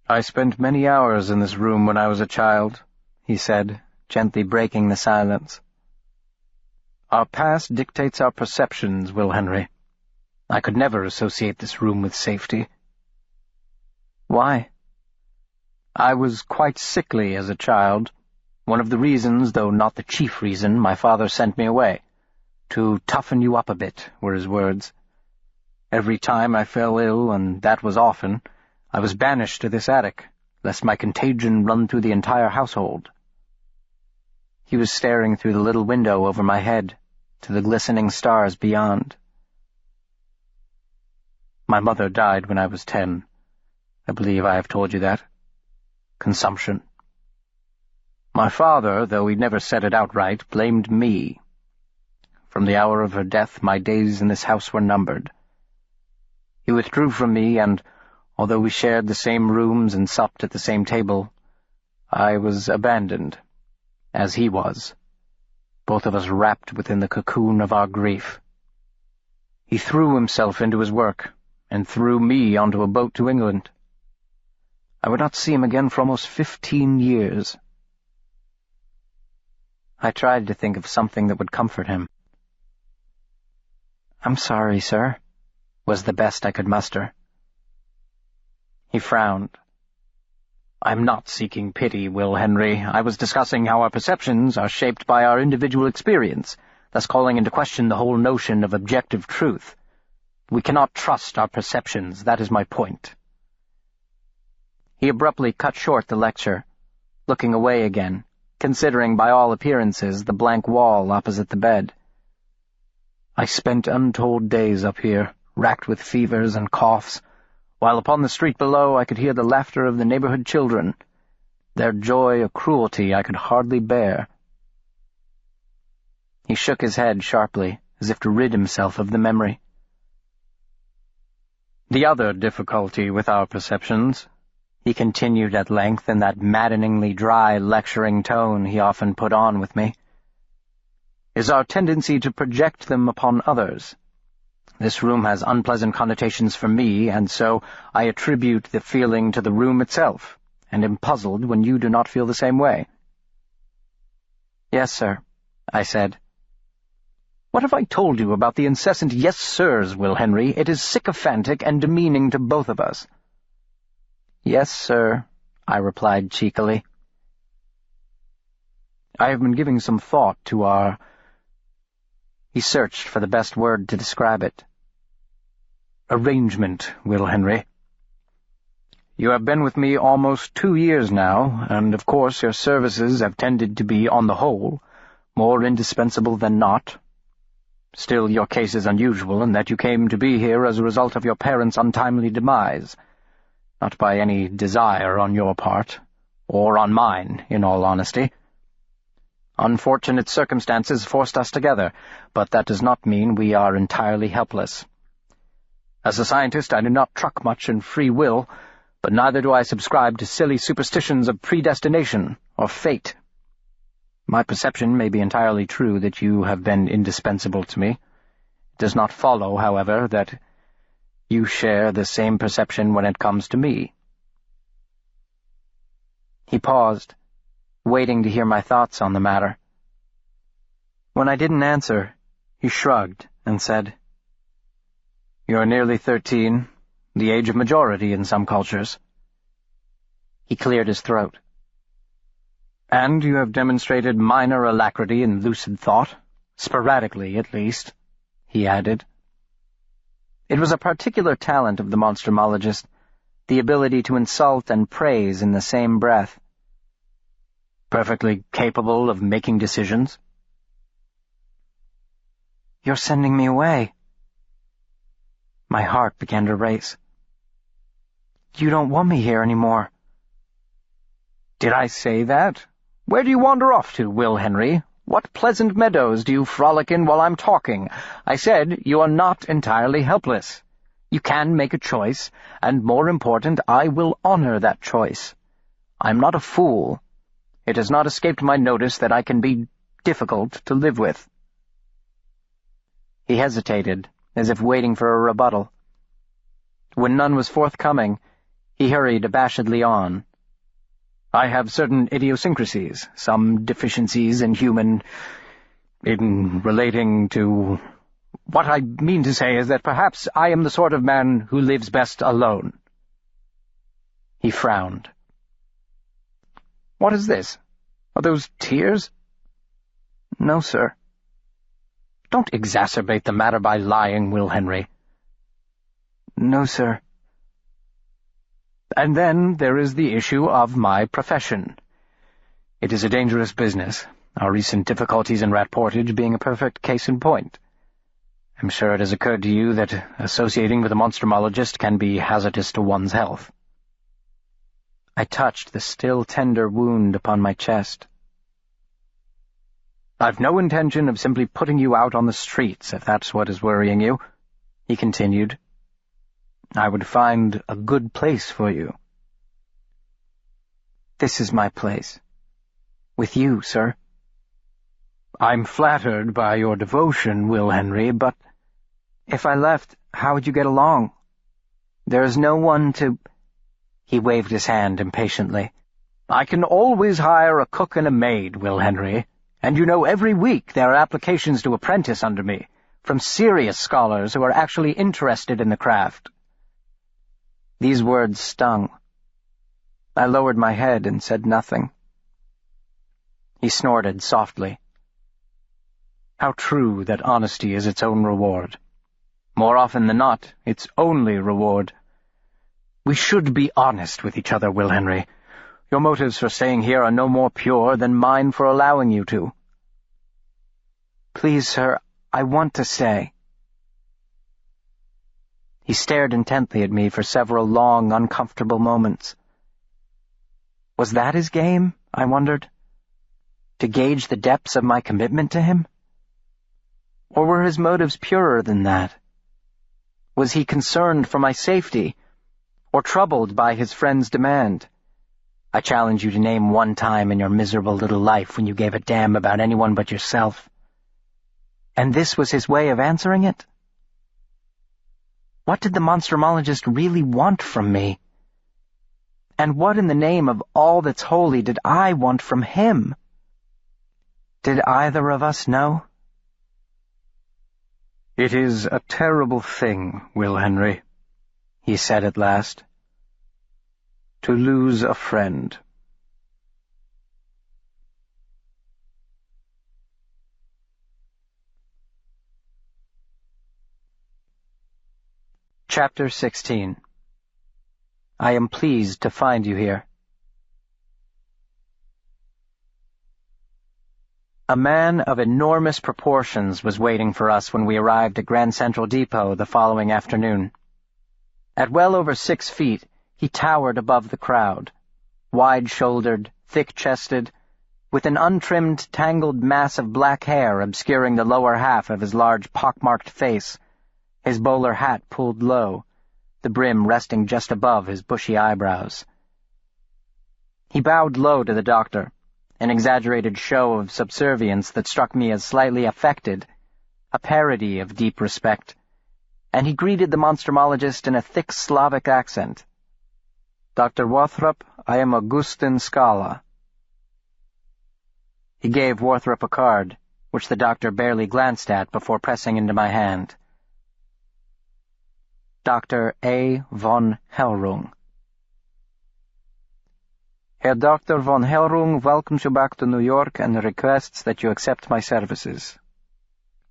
"I spent many hours in this room when I was a child," he said, gently breaking the silence. "Our past dictates our perceptions, Will Henry. I could never associate this room with safety." "Why?" "I was quite sickly as a child. One of the reasons, though not the chief reason, my father sent me away. To toughen you up a bit, were his words. Every time I fell ill, and that was often, I was banished to this attic, lest my contagion run through the entire household." He was staring through the little window over my head, to the glistening stars beyond. "My mother died when I was 10. I believe I have told you that. Consumption. My father, though he never said it outright, blamed me. From the hour of her death, my days in this house were numbered. He withdrew from me, and, although we shared the same rooms and supped at the same table, I was abandoned. as he was, both of us wrapped within the cocoon of our grief. He threw himself into his work, and threw me onto a boat to England. I would not see him again for almost 15 years. I tried to think of something that would comfort him. "I'm sorry, sir," was the best I could muster. He frowned. "I'm not seeking pity, Will Henry. I was discussing how our perceptions are shaped by our individual experience, thus calling into question the whole notion of objective truth. We cannot trust our perceptions, that is my point." He abruptly cut short the lecture, looking away again, considering by all appearances the blank wall opposite the bed. "I spent untold days up here, racked with fevers and coughs, while upon the street below I could hear the laughter of the neighborhood children, their joy a cruelty I could hardly bear." He shook his head sharply, as if to rid himself of the memory. "The other difficulty with our perceptions," he continued at length in that maddeningly dry, lecturing tone he often put on with me, "is our tendency to project them upon others. This room has unpleasant connotations for me, and so I attribute the feeling to the room itself, and am puzzled when you do not feel the same way." "Yes, sir," I said. "What have I told you about the incessant yes, sirs, Will Henry? It is sycophantic and demeaning to both of us." "Yes, sir," I replied cheekily. "I have been giving some thought to our—" He searched for the best word to describe it. "Arrangement, Will Henry. You have been with me almost 2 years now, and of course your services have tended to be, on the whole, more indispensable than not. Still, your case is unusual in that you came to be here as a result of your parents' untimely demise, not by any desire on your part, or on mine, in all honesty. Unfortunate circumstances forced us together, but that does not mean we are entirely helpless. As a scientist, I do not truck much in free will, but neither do I subscribe to silly superstitions of predestination or fate. My perception may be entirely true that you have been indispensable to me. It does not follow, however, that you share the same perception when it comes to me." He paused, waiting to hear my thoughts on the matter. When I didn't answer, he shrugged and said, "You're nearly 13, the age of majority in some cultures." He cleared his throat. "And you have demonstrated minor alacrity in lucid thought, sporadically at least," he added. It was a particular talent of the Monstrumologist, the ability to insult and praise in the same breath. "Perfectly capable of making decisions." "You're sending me away." My heart began to race. "You don't want me here anymore." "Did I say that? Where do you wander off to, Will Henry? What pleasant meadows do you frolic in while I'm talking? I said you are not entirely helpless. You can make a choice, and more important, I will honor that choice. I'm not a fool. It has not escaped my notice that I can be difficult to live with." He hesitated, as if waiting for a rebuttal. When none was forthcoming, he hurried abashedly on. "I have certain idiosyncrasies, some deficiencies in relating to... What I mean to say is that perhaps I am the sort of man who lives best alone." He frowned. "What is this? Are those tears?" "No, sir." "Don't exacerbate the matter by lying, Will Henry." "No, sir." "And then there is the issue of my profession. It is a dangerous business, our recent difficulties in rat portage being a perfect case in point. I'm sure it has occurred to you that associating with a monstrumologist can be hazardous to one's health." I touched the still tender wound upon my chest. "I've no intention of simply putting you out on the streets, if that's what is worrying you," he continued. "I would find a good place for you." "This is my place. With you, sir." I'm flattered by your devotion, Will Henry, but If I left, how would you get along? There is no one to—" He waved his hand impatiently. I can always hire a cook and a maid, Will Henry, and you know every week there are applications to apprentice under me, from serious scholars who are actually interested in the craft. These words stung. I lowered my head and said nothing. He snorted softly. How true that honesty is its own reward. More often than not, its only reward. We should be honest with each other, Will Henry. Your motives for staying here are no more pure than mine for allowing you to. Please, sir, I want to stay. He stared intently at me for several long, uncomfortable moments. Was that his game, I wondered? To gauge the depths of my commitment to him? Or were his motives purer than that? Was he concerned for my safety, or troubled by his friend's demand? I challenge you to name one time in your miserable little life when you gave a damn about anyone but yourself. And this was his way of answering it? What did the monstrumologist really want from me? And what in the name of all that's holy did I want from him? Did either of us know? It is a terrible thing, Will Henry, he said at last, to lose a friend. Chapter 16. I am pleased to find you here. A man of enormous proportions was waiting for us when we arrived at Grand Central Depot the following afternoon. At well over 6 feet, he towered above the crowd, wide-shouldered, thick-chested, with an untrimmed, tangled mass of black hair obscuring the lower half of his large, pockmarked face, his bowler hat pulled low, the brim resting just above his bushy eyebrows. He bowed low to the doctor, an exaggerated show of subservience that struck me as slightly affected, a parody of deep respect, and he greeted the monstrumologist in a thick Slavic accent. "Dr. Worthrop, I am Augustin Scala." He gave Worthrop a card, which the doctor barely glanced at before pressing into my hand. Dr. A. von Hellrung. Herr Dr. von Hellrung welcomes you back to New York and requests that you accept my services.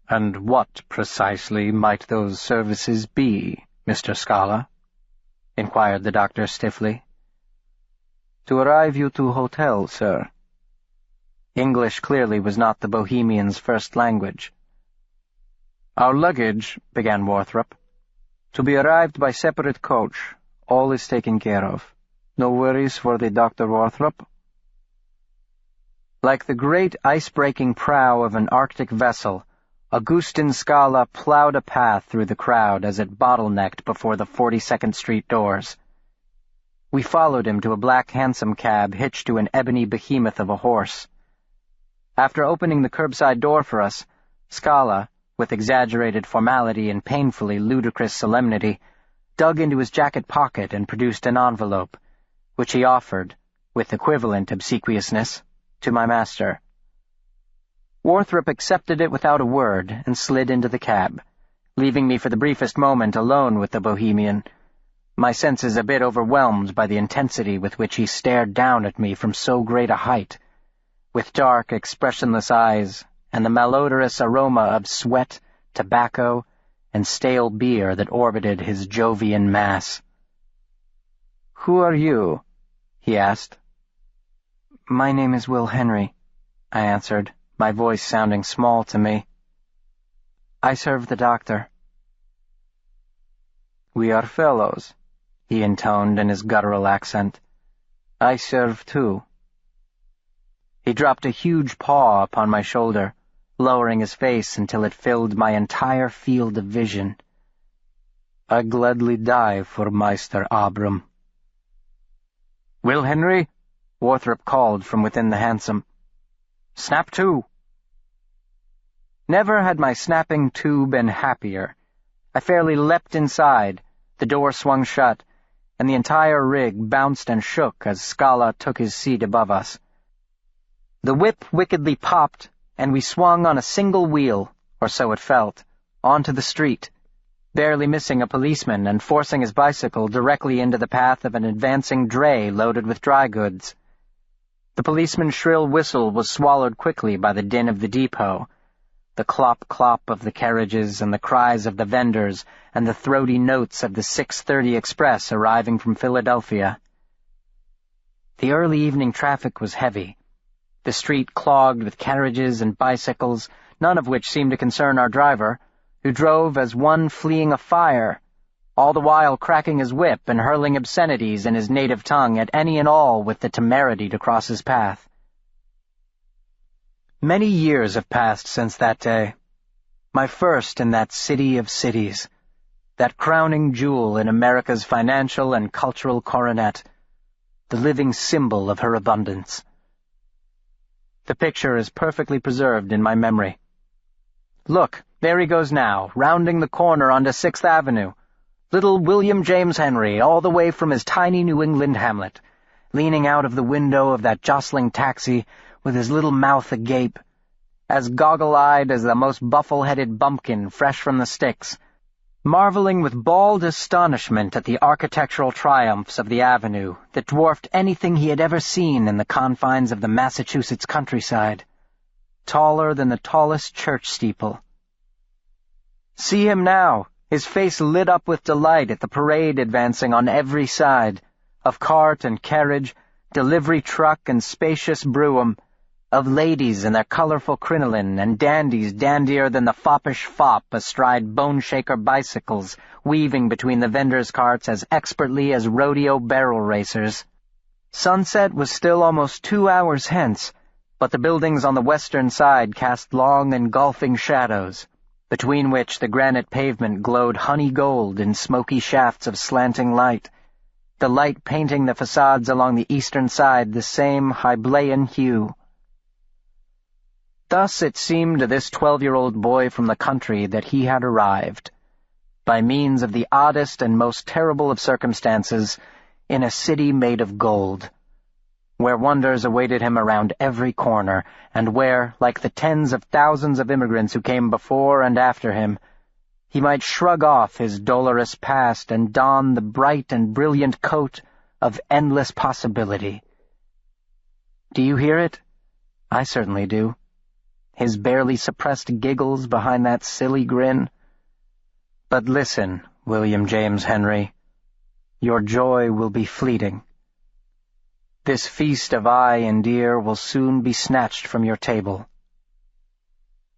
And what precisely might those services be, Mr. Scala? Inquired the doctor stiffly. To arrive you to hotel, sir. English clearly was not the Bohemian's first language. Our luggage, began Worthrop. To be arrived by separate coach. All is taken care of. No worries for the Dr. Worthrop? Like the great ice-breaking prow of an Arctic vessel, Augustin Scala plowed a path through the crowd as it bottlenecked before the 42nd Street doors. We followed him to a black hansom cab hitched to an ebony behemoth of a horse. After opening the curbside door for us, Scala, with exaggerated formality and painfully ludicrous solemnity, dug into his jacket pocket and produced an envelope, which he offered, with equivalent obsequiousness, to my master. Worthrop accepted it without a word and slid into the cab, leaving me for the briefest moment alone with the Bohemian, my senses a bit overwhelmed by the intensity with which he stared down at me from so great a height, with dark, expressionless eyes and the malodorous aroma of sweat, tobacco, and stale beer that orbited his Jovian mass. "Who are you?" he asked. "My name is Will Henry," I answered, my voice sounding small to me. "I serve the doctor." "We are fellows," he intoned in his guttural accent. "I serve too." He dropped a huge paw upon my shoulder, lowering his face until it filled my entire field of vision. "I gladly die for Meister Abram." "Will Henry?" Worthrop called from within the hansom. "Snap to." Never had my snapping two been happier. I fairly leapt inside, the door swung shut, and the entire rig bounced and shook as Scala took his seat above us. The whip wickedly popped, and we swung on a single wheel, or so it felt, onto the street, barely missing a policeman and forcing his bicycle directly into the path of an advancing dray loaded with dry goods. The policeman's shrill whistle was swallowed quickly by the din of the depot, the clop-clop of the carriages and the cries of the vendors and the throaty notes of the 6:30 express arriving from Philadelphia. The early evening traffic was heavy, the street clogged with carriages and bicycles, none of which seemed to concern our driver, who drove as one fleeing a fire, all the while cracking his whip and hurling obscenities in his native tongue at any and all with the temerity to cross his path. Many years have passed since that day, my first in that city of cities, that crowning jewel in America's financial and cultural coronet, the living symbol of her abundance. The picture is perfectly preserved in my memory. Look, there he goes now, rounding the corner onto 6th Avenue, little William James Henry, all the way from his tiny New England hamlet, leaning out of the window of that jostling taxi with his little mouth agape, as goggle-eyed as the most buffle-headed bumpkin fresh from the sticks, marveling with bald astonishment at the architectural triumphs of the avenue that dwarfed anything he had ever seen in the confines of the Massachusetts countryside, taller than the tallest church steeple. See him now, his face lit up with delight at the parade advancing on every side, of cart and carriage, delivery truck and spacious brougham, of ladies in their colorful crinoline and dandies dandier than the foppish fop astride bone-shaker bicycles, weaving between the vendors' carts as expertly as rodeo barrel racers. Sunset was still almost 2 hours hence, but the buildings on the western side cast long engulfing shadows, between which the granite pavement glowed honey gold in smoky shafts of slanting light, the light painting the facades along the eastern side the same Hyblaean hue. Thus it seemed to this 12-year-old boy from the country that he had arrived, by means of the oddest and most terrible of circumstances, in a city made of gold, where wonders awaited him around every corner, and where, like the tens of thousands of immigrants who came before and after him, he might shrug off his dolorous past and don the bright and brilliant coat of endless possibility. Do you hear it? I certainly do. His barely suppressed giggles behind that silly grin. But listen, William James Henry, your joy will be fleeting. This feast of eye and ear will soon be snatched from your table.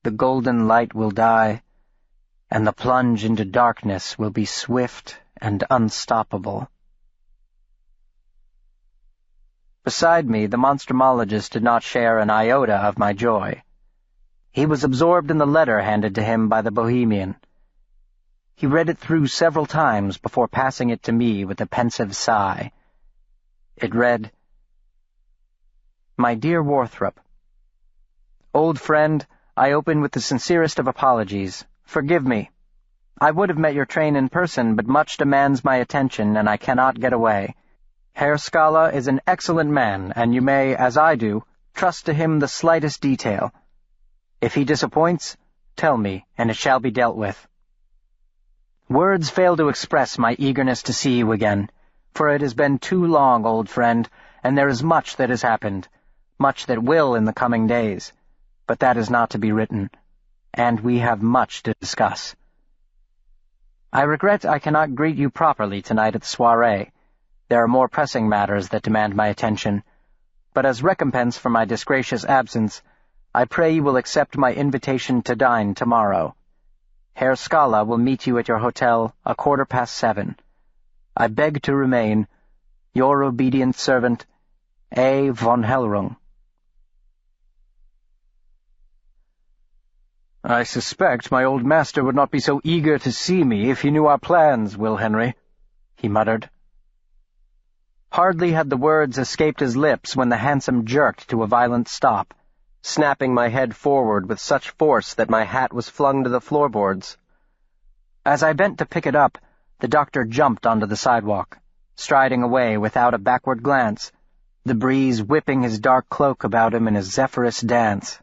The golden light will die, and the plunge into darkness will be swift and unstoppable. Beside me, the monstrumologist did not share an iota of my joy. He was absorbed in the letter handed to him by the Bohemian. He read it through several times before passing it to me with a pensive sigh. It read, My dear Worthrop, Old friend, I open with the sincerest of apologies. Forgive me. I would have met your train in person, but much demands my attention, and I cannot get away. Herr Scala is an excellent man, and you may, as I do, trust to him the slightest detail. If he disappoints, tell me, and it shall be dealt with. Words fail to express my eagerness to see you again, for it has been too long, old friend, and there is much that has happened, much that will in the coming days, but that is not to be written, and we have much to discuss. I regret I cannot greet you properly tonight at the soirée. There are more pressing matters that demand my attention, but as recompense for my disgracious absence, I pray you will accept my invitation to dine tomorrow. Herr Scala will meet you at your hotel 7:15. I beg to remain, your obedient servant, A. von Hellrung. I suspect my old master would not be so eager to see me if he knew our plans, Will Henry, he muttered. Hardly had the words escaped his lips when the hansom jerked to a violent stop, snapping my head forward with such force that my hat was flung to the floorboards. As I bent to pick it up, the doctor jumped onto the sidewalk, striding away without a backward glance, the breeze whipping his dark cloak about him in a zephyrous dance.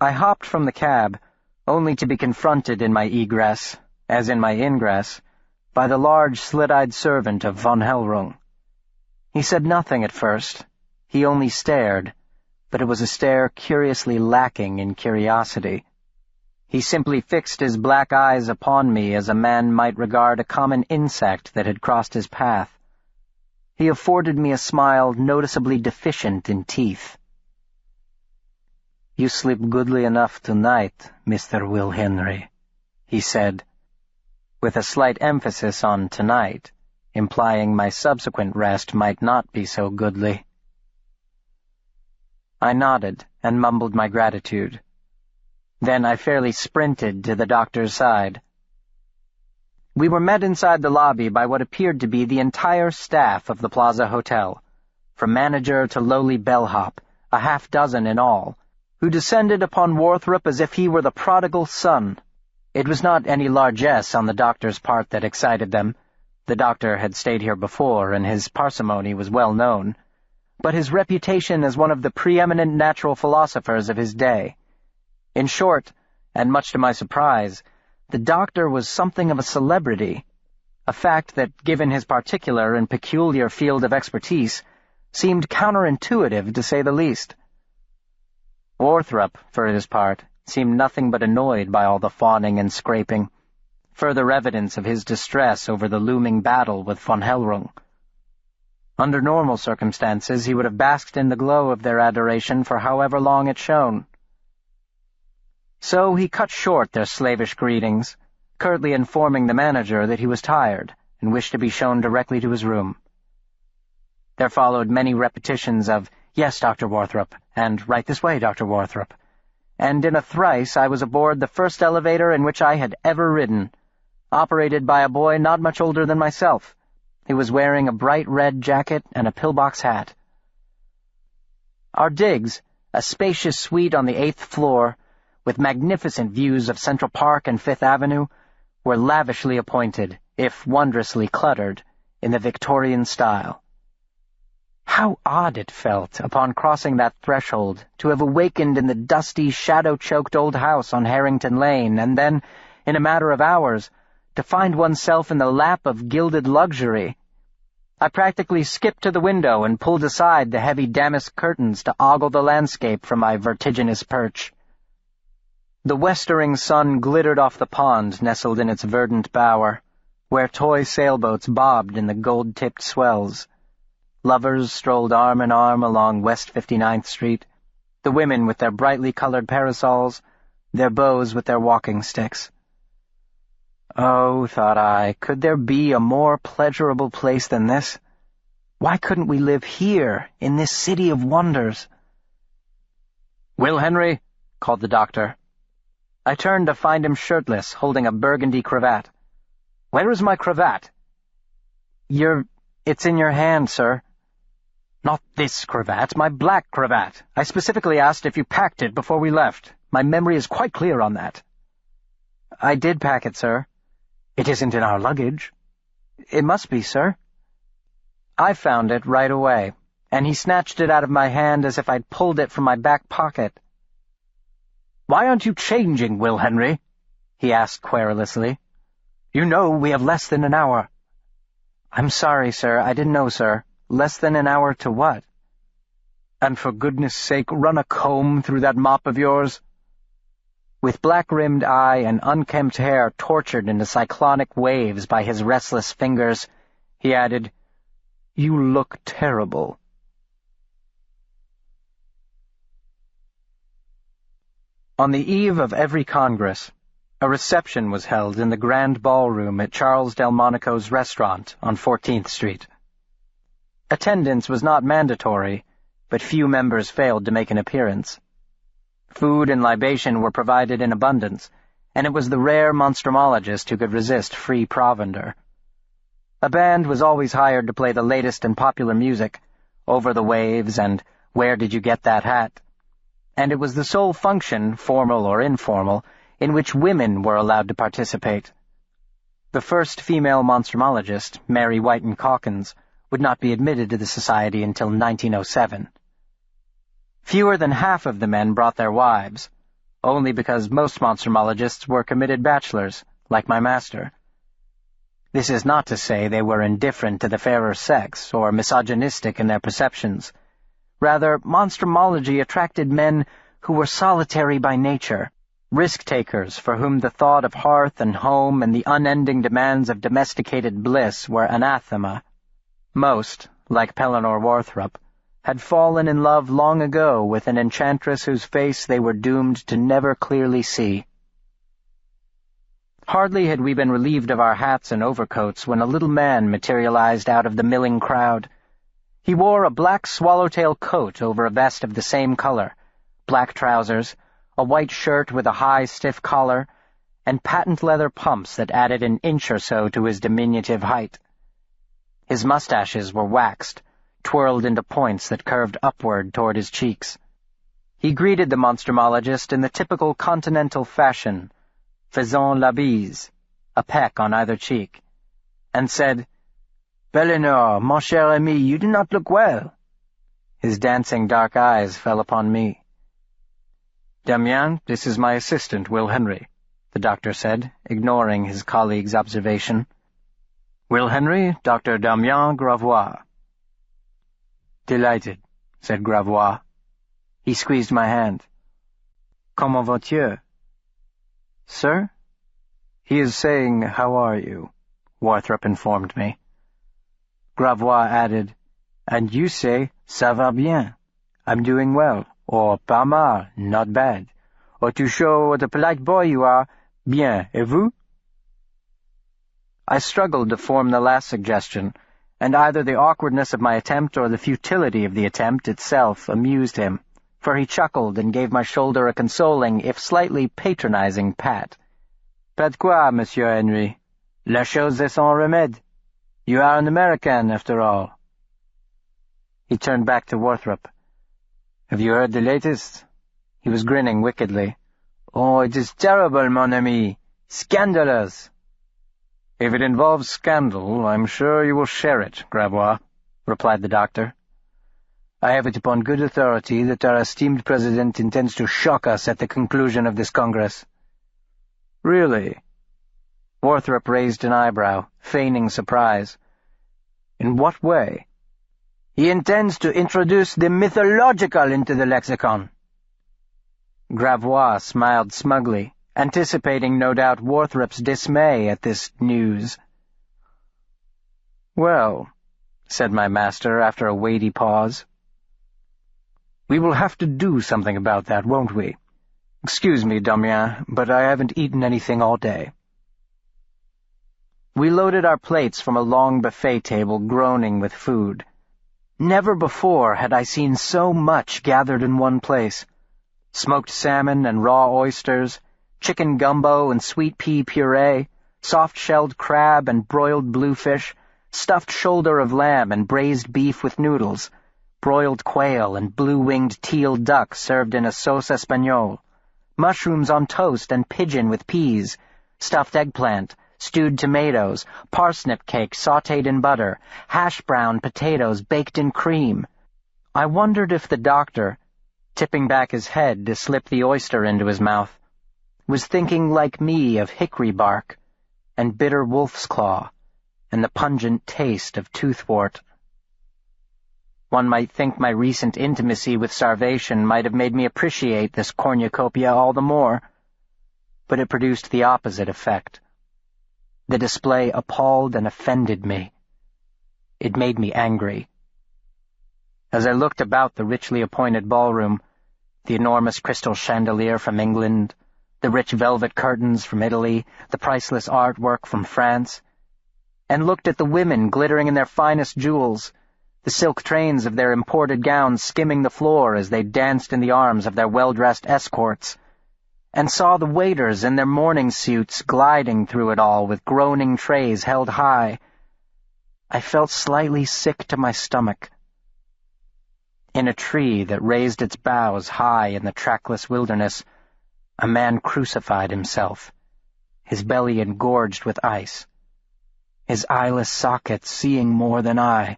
I hopped from the cab, only to be confronted in my egress, as in my ingress, by the large slit-eyed servant of von Hellrung. He said nothing at first. He only stared, but it was a stare curiously lacking in curiosity. He simply fixed his black eyes upon me as a man might regard a common insect that had crossed his path. He afforded me a smile noticeably deficient in teeth. "You sleep goodly enough tonight, Mr. Will Henry," he said, with a slight emphasis on tonight, implying my subsequent rest might not be so goodly. I nodded and mumbled my gratitude. Then I fairly sprinted to the doctor's side. We were met inside the lobby by what appeared to be the entire staff of the Plaza Hotel, from manager to lowly bellhop, a half-dozen in all, who descended upon Worthrop as if he were the prodigal son. It was not any largesse on the doctor's part that excited them. The doctor had stayed here before, and his parsimony was well known, but his reputation as one of the preeminent natural philosophers of his day. In short, and much to my surprise, the doctor was something of a celebrity, a fact that, given his particular and peculiar field of expertise, seemed counterintuitive to say the least. Worthrop, for his part, seemed nothing but annoyed by all the fawning and scraping, further evidence of his distress over the looming battle with von Hellrung. Under normal circumstances, he would have basked in the glow of their adoration for however long it shone. So he cut short their slavish greetings, curtly informing the manager that he was tired and wished to be shown directly to his room. There followed many repetitions of, "Yes, Dr. Worthrop," and "Right this way, Dr. Worthrop," and in a thrice I was aboard the first elevator in which I had ever ridden, operated by a boy not much older than myself, who was wearing a bright red jacket and a pillbox hat. Our digs, a spacious suite on the 8th floor, with magnificent views of Central Park and Fifth Avenue, were lavishly appointed, if wondrously cluttered, in the Victorian style. How odd it felt, upon crossing that threshold, to have awakened in the dusty, shadow-choked old house on Harrington Lane, and then, in a matter of hours, to find oneself in the lap of gilded luxury. I practically skipped to the window and pulled aside the heavy damask curtains to ogle the landscape from my vertiginous perch. The westering sun glittered off the pond nestled in its verdant bower, where toy sailboats bobbed in the gold-tipped swells. Lovers strolled arm in arm along West 59th Street, the women with their brightly colored parasols, their beaux with their walking sticks. Oh, thought I, could there be a more pleasurable place than this? Why couldn't we live here, in this city of wonders? "Will Henry," called the doctor. I turned to find him shirtless, holding a burgundy cravat. "Where is my cravat?" It's in your hand, sir." "Not this cravat, my black cravat. I specifically asked if you packed it before we left. My memory is quite clear on that." "I did pack it, sir." "It isn't in our luggage." "It must be, sir." I found it right away, and he snatched it out of my hand as if I'd pulled it from my back pocket. "Why aren't you changing, Will Henry?" he asked querulously. "You know we have less than an hour." "I'm sorry, sir. I didn't know, sir. Less than an hour to what?" "And for goodness' sake, run a comb through that mop of yours." With black-rimmed eye and unkempt hair tortured into cyclonic waves by his restless fingers, he added, "You look terrible." On the eve of every Congress, a reception was held in the grand ballroom at Charles Delmonico's restaurant on 14th Street. Attendance was not mandatory, but few members failed to make an appearance. Food and libation were provided in abundance, and it was the rare monstrumologist who could resist free provender. A band was always hired to play the latest and popular music, Over the Waves and Where Did You Get That Hat? and it was the sole function, formal or informal, in which women were allowed to participate. The first female monstrumologist, Mary Whiten Calkins, would not be admitted to the society until 1907. Fewer than half of the men brought their wives, only because most monstrumologists were committed bachelors, like my master. This is not to say they were indifferent to the fairer sex or misogynistic in their perceptions. Rather, monstrumology attracted men who were solitary by nature, risk-takers for whom the thought of hearth and home and the unending demands of domesticated bliss were anathema. Most, like Pellinor Warthrop, had fallen in love long ago with an enchantress whose face they were doomed to never clearly see. Hardly had we been relieved of our hats and overcoats when a little man materialized out of the milling crowd. He wore a black swallowtail coat over a vest of the same color, black trousers, a white shirt with a high, stiff collar, and patent leather pumps that added an inch or so to his diminutive height. His mustaches were waxed, twirled into points that curved upward toward his cheeks. He greeted the monstrumologist in the typical continental fashion, faisant la bise, a peck on either cheek, and said, "Pellinor, mon cher ami, you do not look well." His dancing dark eyes fell upon me. "Damiens, this is my assistant, Will Henry," the doctor said, ignoring his colleague's observation. "Will Henry, Dr. Damiens Gravois." "Delighted," said Gravois. He squeezed my hand. "Comment vas-tu?" "Sir?" "He is saying, how are you?" Warthrop informed me. Gravois added, "And you say, ça va bien. I'm doing well, or pas mal, not bad. Or to show what a polite boy you are, bien, et vous?" I struggled to form the last suggestion, and either the awkwardness of my attempt or the futility of the attempt itself amused him, for he chuckled and gave my shoulder a consoling, if slightly patronizing, pat. "Pas de quoi, Monsieur Henry. La chose est sans remède. You are an American, after all." He turned back to Warthrop. "Have you heard the latest?" He was grinning wickedly. "Oh, it is terrible, mon ami. Scandalous." "If it involves scandal, I'm sure you will share it, Gravois," replied the doctor. "I have it upon good authority that our esteemed president intends to shock us at the conclusion of this Congress." "Really?" Warthrop raised an eyebrow, feigning surprise. "In what way?" "He intends to introduce the mythological into the lexicon." Gravois smiled smugly, anticipating no doubt Warthrop's dismay at this news. "Well," said my master after a weighty pause, "we will have to do something about that, won't we? Excuse me, Damiens, but I haven't eaten anything all day." We loaded our plates from a long buffet table groaning with food. Never before had I seen so much gathered in one place. Smoked salmon and raw oysters, chicken gumbo and sweet pea puree, soft-shelled crab and broiled bluefish, stuffed shoulder of lamb and braised beef with noodles, broiled quail and blue-winged teal duck served in a sauce espagnole, mushrooms on toast and pigeon with peas, stuffed eggplant, stewed tomatoes, parsnip cake sautéed in butter, hash-brown potatoes baked in cream. I wondered if the doctor, tipping back his head to slip the oyster into his mouth, was thinking like me of hickory bark and bitter wolf's claw and the pungent taste of toothwort. One might think my recent intimacy with starvation might have made me appreciate this cornucopia all the more, but it produced the opposite effect. The display appalled and offended me. It made me angry. As I looked about the richly appointed ballroom, the enormous crystal chandelier from England, the rich velvet curtains from Italy, the priceless artwork from France, and looked at the women glittering in their finest jewels, the silk trains of their imported gowns skimming the floor as they danced in the arms of their well-dressed escorts, and saw the waiters in their morning suits gliding through it all with groaning trays held high, I felt slightly sick to my stomach. In a tree that raised its boughs high in the trackless wilderness, a man crucified himself, his belly engorged with ice, his eyeless sockets seeing more than I,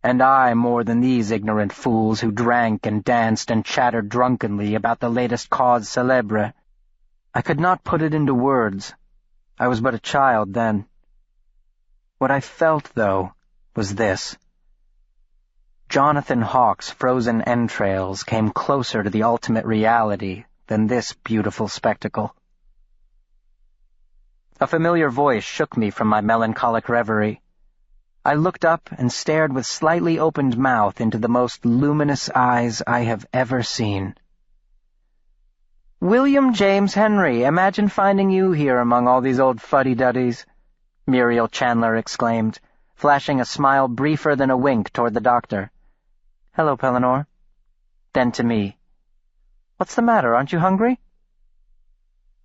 and I more than these ignorant fools who drank and danced and chattered drunkenly about the latest cause célèbre. I could not put it into words. I was but a child then. What I felt, though, was this. Jonathan Hawk's frozen entrails came closer to the ultimate reality than this beautiful spectacle. A familiar voice shook me from my melancholic reverie. I looked up and stared with slightly opened mouth into the most luminous eyes I have ever seen. "William James Henry, imagine finding you here among all these old fuddy-duddies," Muriel Chandler exclaimed, flashing a smile briefer than a wink toward the doctor. "Hello, Pellinore." Then to me, "What's the matter, aren't you hungry?"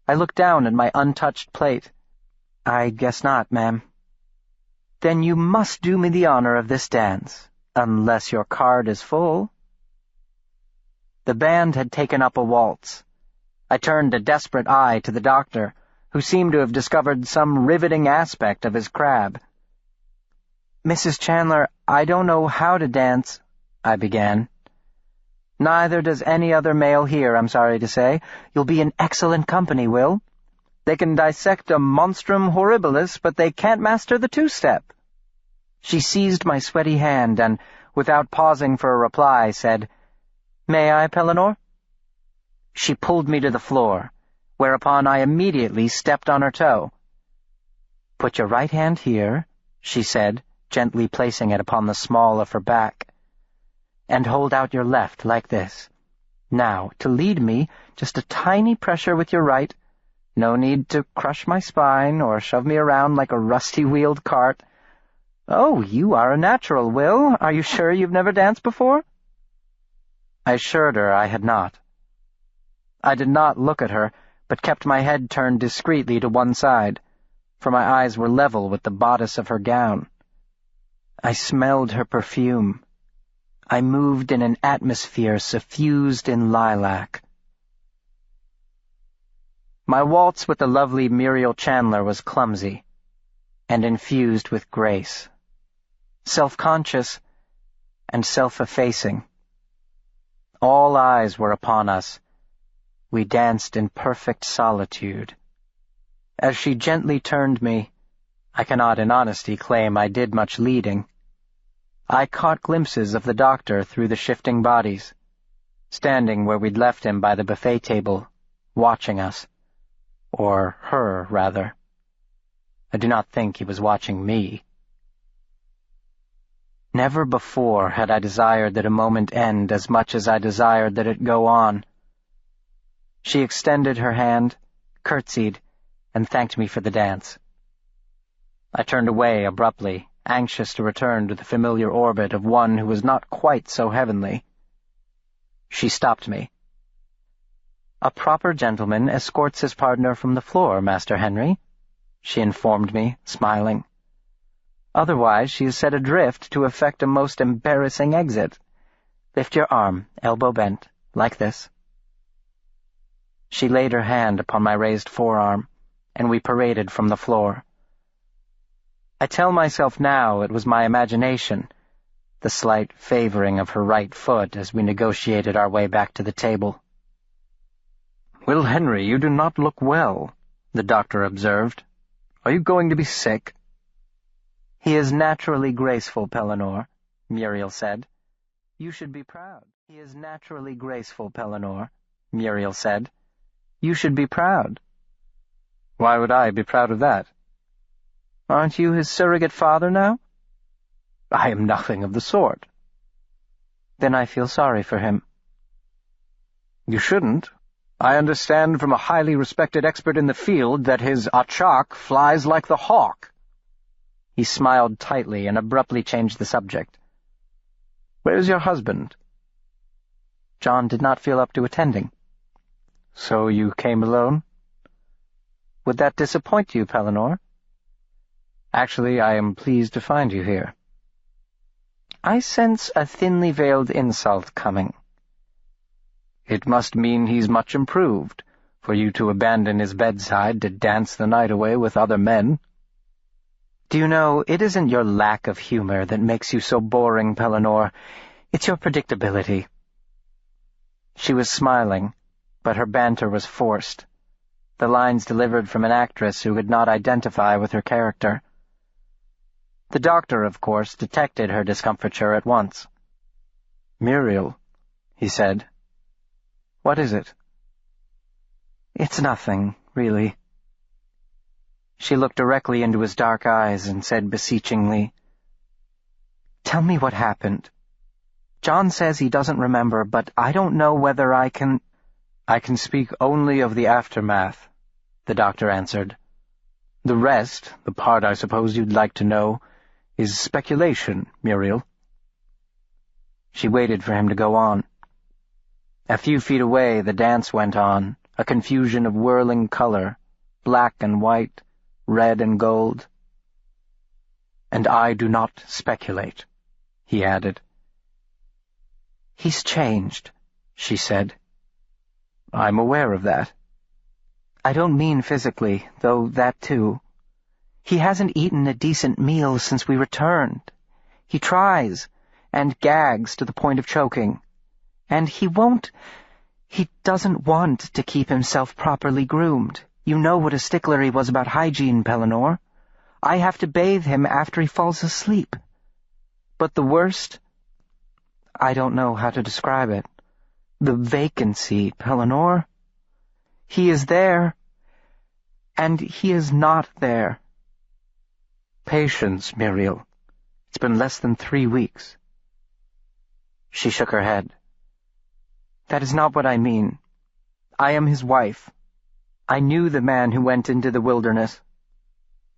I looked down at my untouched plate. "I guess not, ma'am." "Then you must do me the honor of this dance, unless your card is full." The band had taken up a waltz. I turned a desperate eye to the doctor, who seemed to have discovered some riveting aspect of his crab. "Mrs. Chandler, I don't know how to dance," I began. "Neither does any other male here, I'm sorry to say. You'll be in excellent company, Will. They can dissect a monstrum horribilis, but they can't master the two-step." She seized my sweaty hand and, without pausing for a reply, said, "May I, Pellinore?" She pulled me to the floor, whereupon I immediately stepped on her toe. "Put your right hand here," she said, gently placing it upon the small of her back, "and hold out your left like this. Now, to lead me, just a tiny pressure with your right. No need to crush my spine or shove me around like a rusty-wheeled cart. Oh, you are a natural, Will. Are you sure you've never danced before?" I assured her I had not. I did not look at her, but kept my head turned discreetly to one side, for my eyes were level with the bodice of her gown. I smelled her perfume. I moved in an atmosphere suffused in lilac. My waltz with the lovely Muriel Chandler was clumsy, and infused with grace, self-conscious and self-effacing. All eyes were upon us. We danced in perfect solitude. As she gently turned me, I cannot in honesty claim I did much leading. I caught glimpses of the doctor through the shifting bodies, standing where we'd left him by the buffet table, watching us. Or her, rather. I do not think he was watching me. Never before had I desired that a moment end as much as I desired that it go on. She extended her hand, curtsied, and thanked me for the dance. I turned away abruptly, anxious to return to the familiar orbit of one who was not quite so heavenly. She stopped me. "A proper gentleman escorts his partner from the floor, Master Henry," she informed me, smiling. "Otherwise she is set adrift to effect a most embarrassing exit. Lift your arm, elbow bent, like this." She laid her hand upon my raised forearm, and we paraded from the floor. I tell myself now it was my imagination, the slight favoring of her right foot as we negotiated our way back to the table. "Will Henry, you do not look well," the doctor observed. "Are you going to be sick?" "He is naturally graceful, Pellinore," Muriel said. "You should be proud." "He is naturally graceful, Pellinore," Muriel said. "You should be proud." "Why would I be proud of that?" "Aren't you his surrogate father now?" "I am nothing of the sort." "Then I feel sorry for him." "You shouldn't. I understand from a highly respected expert in the field that his achak flies like the hawk." He smiled tightly and abruptly changed the subject. "Where's your husband?" John did not feel up to attending. "So you came alone?" "Would that disappoint you, Pellinore?" "Actually, I am pleased to find you here." I sense a thinly veiled insult coming. It must mean he's much improved, for you to abandon his bedside to dance the night away with other men. Do you know, it isn't your lack of humor that makes you so boring, Pellinore. It's your predictability. She was smiling, but her banter was forced, the lines delivered from an actress who could not identify with her character. The doctor, of course, detected her discomfiture at once. "Muriel," he said. "What is it?" "It's nothing, really." She looked directly into his dark eyes and said beseechingly, "Tell me what happened. John says he doesn't remember, but I don't know whether I can—" "I can speak only of the aftermath," the doctor answered. "The rest, the part I suppose you'd like to know, is speculation, Muriel." She waited for him to go on. A few feet away the dance went on, a confusion of whirling color, black and white, red and gold. "And I do not speculate," he added. "He's changed," she said. "I'm aware of that." "I don't mean physically, though that too. He hasn't eaten a decent meal since we returned. He tries, and gags to the point of choking. And he doesn't want to keep himself properly groomed. You know what a stickler he was about hygiene, Pellinore. I have to bathe him after he falls asleep. But the worst, I don't know how to describe it. The vacancy, Pellinore. He is there, and he is not there." "Patience, Muriel. It's been less than 3 weeks. She shook her head. "That is not what I mean. I am his wife. I knew the man who went into the wilderness.